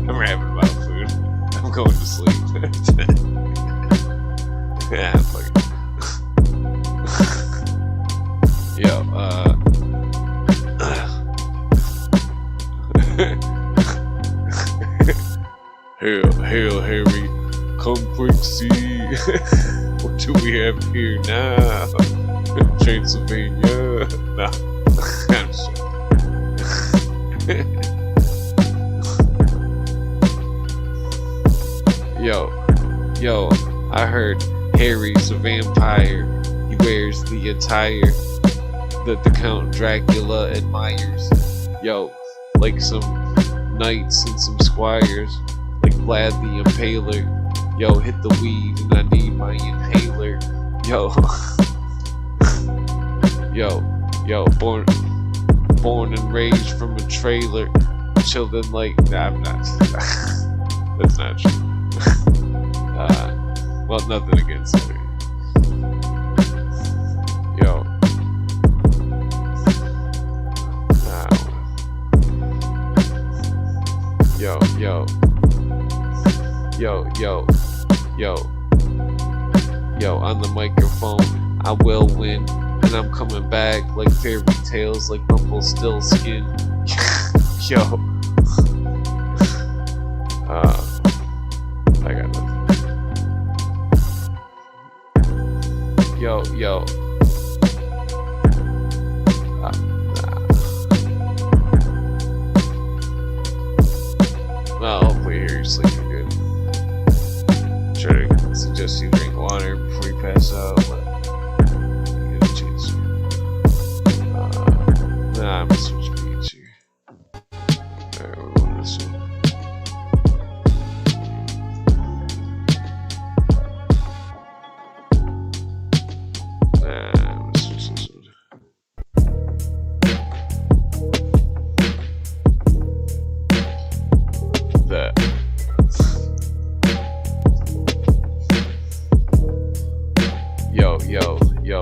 S4: I'm rapping about food. I'm going to sleep. Yeah, fuck it. Yo, Hail, Harry, come quick, see. What do we have here now? Transylvania. Nah, I'm just Yo, I heard Harry's a vampire. He wears the attire that the Count Dracula admires. Yo, like some knights and some squires, like Vlad the Impaler. Yo, hit the weed and I need my inhaler. Yo, yo, born and raised from a trailer, children like. Nah, I'm not. That's not true. Well, nothing against her. Yo. Yo, on the microphone, I will win, and I'm coming back like fairy tales, like Rumpelstiltskin. Yo. I got nothing. Yo. Well, hopefully you're sleeping good. Try to suggest you drink water before you pass out, but you get a chance. Nah, I'm gonna switch beats here. Alright, we're going this way. I'm gonna switch this one. That. Yo,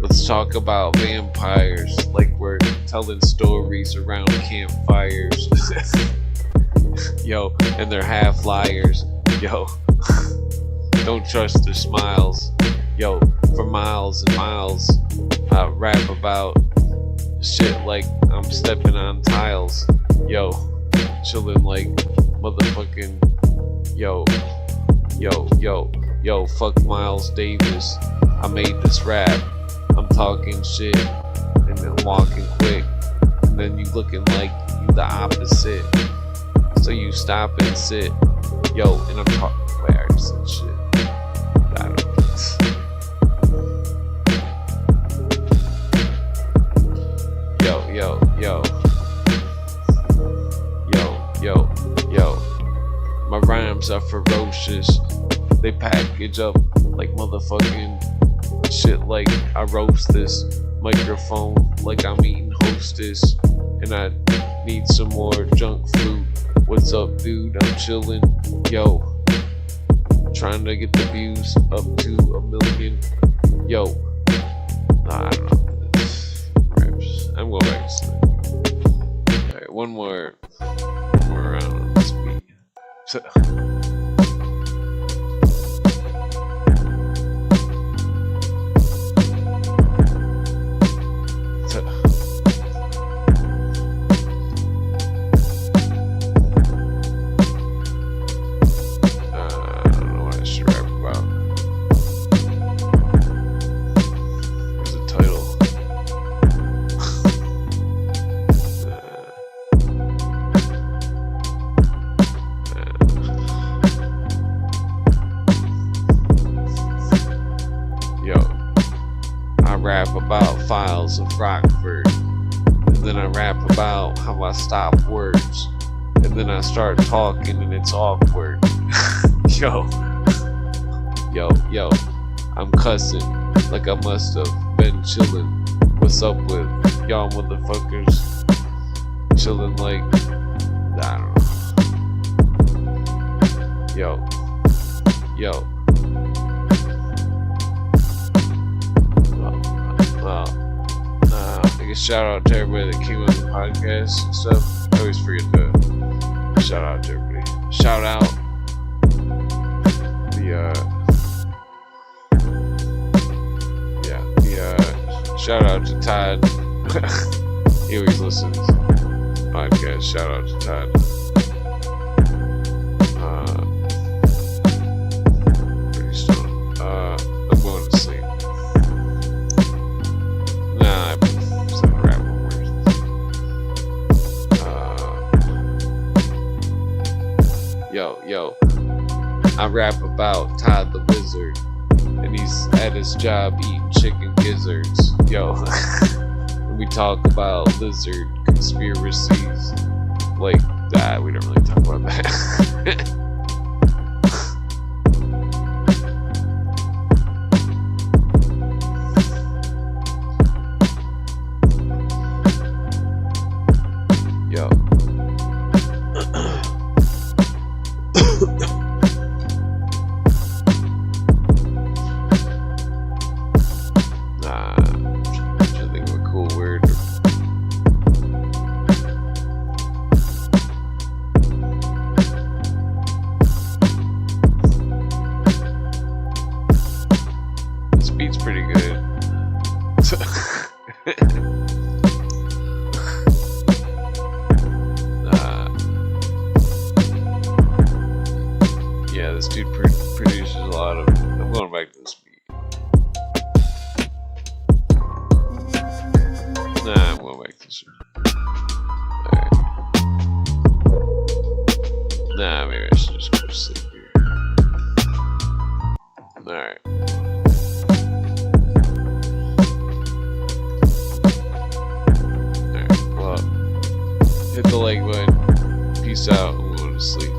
S4: let's talk about vampires like we're telling stories around campfires. Yo, and they're half liars. Yo, don't trust their smiles. Yo, for miles and miles, I rap about shit like I'm stepping on tiles. Yo, chilling like motherfucking. Yo, fuck Miles Davis. I made this rap. I'm talking shit and then walking quick, and then you looking like you the opposite. So you stop and sit. Yo, and I'm talking. Wait, I already said shit. I don't know. Yo. My rhymes are ferocious. They package up like motherfucking shit, like I roast this microphone like I'm eating Hostess, and I need some more junk food. What's up, dude? I'm chilling. Yo, trying to get the views up to 1 million. Yo, I don't know. Raps. I'm going back to sleep. Alright, one more round on this beat. About files of Rockford, and then I rap about how I stop words, and then I start talking and it's awkward. Yo, I'm cussing like I must have been chilling What's up with y'all motherfuckers chilling like, I don't know. Yo. I guess shout out to everybody that came on the podcast and stuff. I always forget to shout out to everybody. Shout out shout out to Todd. He always listens to the podcast. Shout out to Todd. Pretty stoned. I'm going to sleep. Nah, I'm gonna rap one more. Yo. I rap about Todd the Wizard, and he's at his job eating chicken gizzards. Yo, we talk about lizard conspiracies. Like that, we don't really talk about that. Yo. Yeah, this dude produces a lot of. I'm going back to this beat. Nah, I'm going back to this one. Alright. Nah, maybe I should just go to sleep here. Alright. Alright, well, hit the like button. Peace out. I'm going to sleep.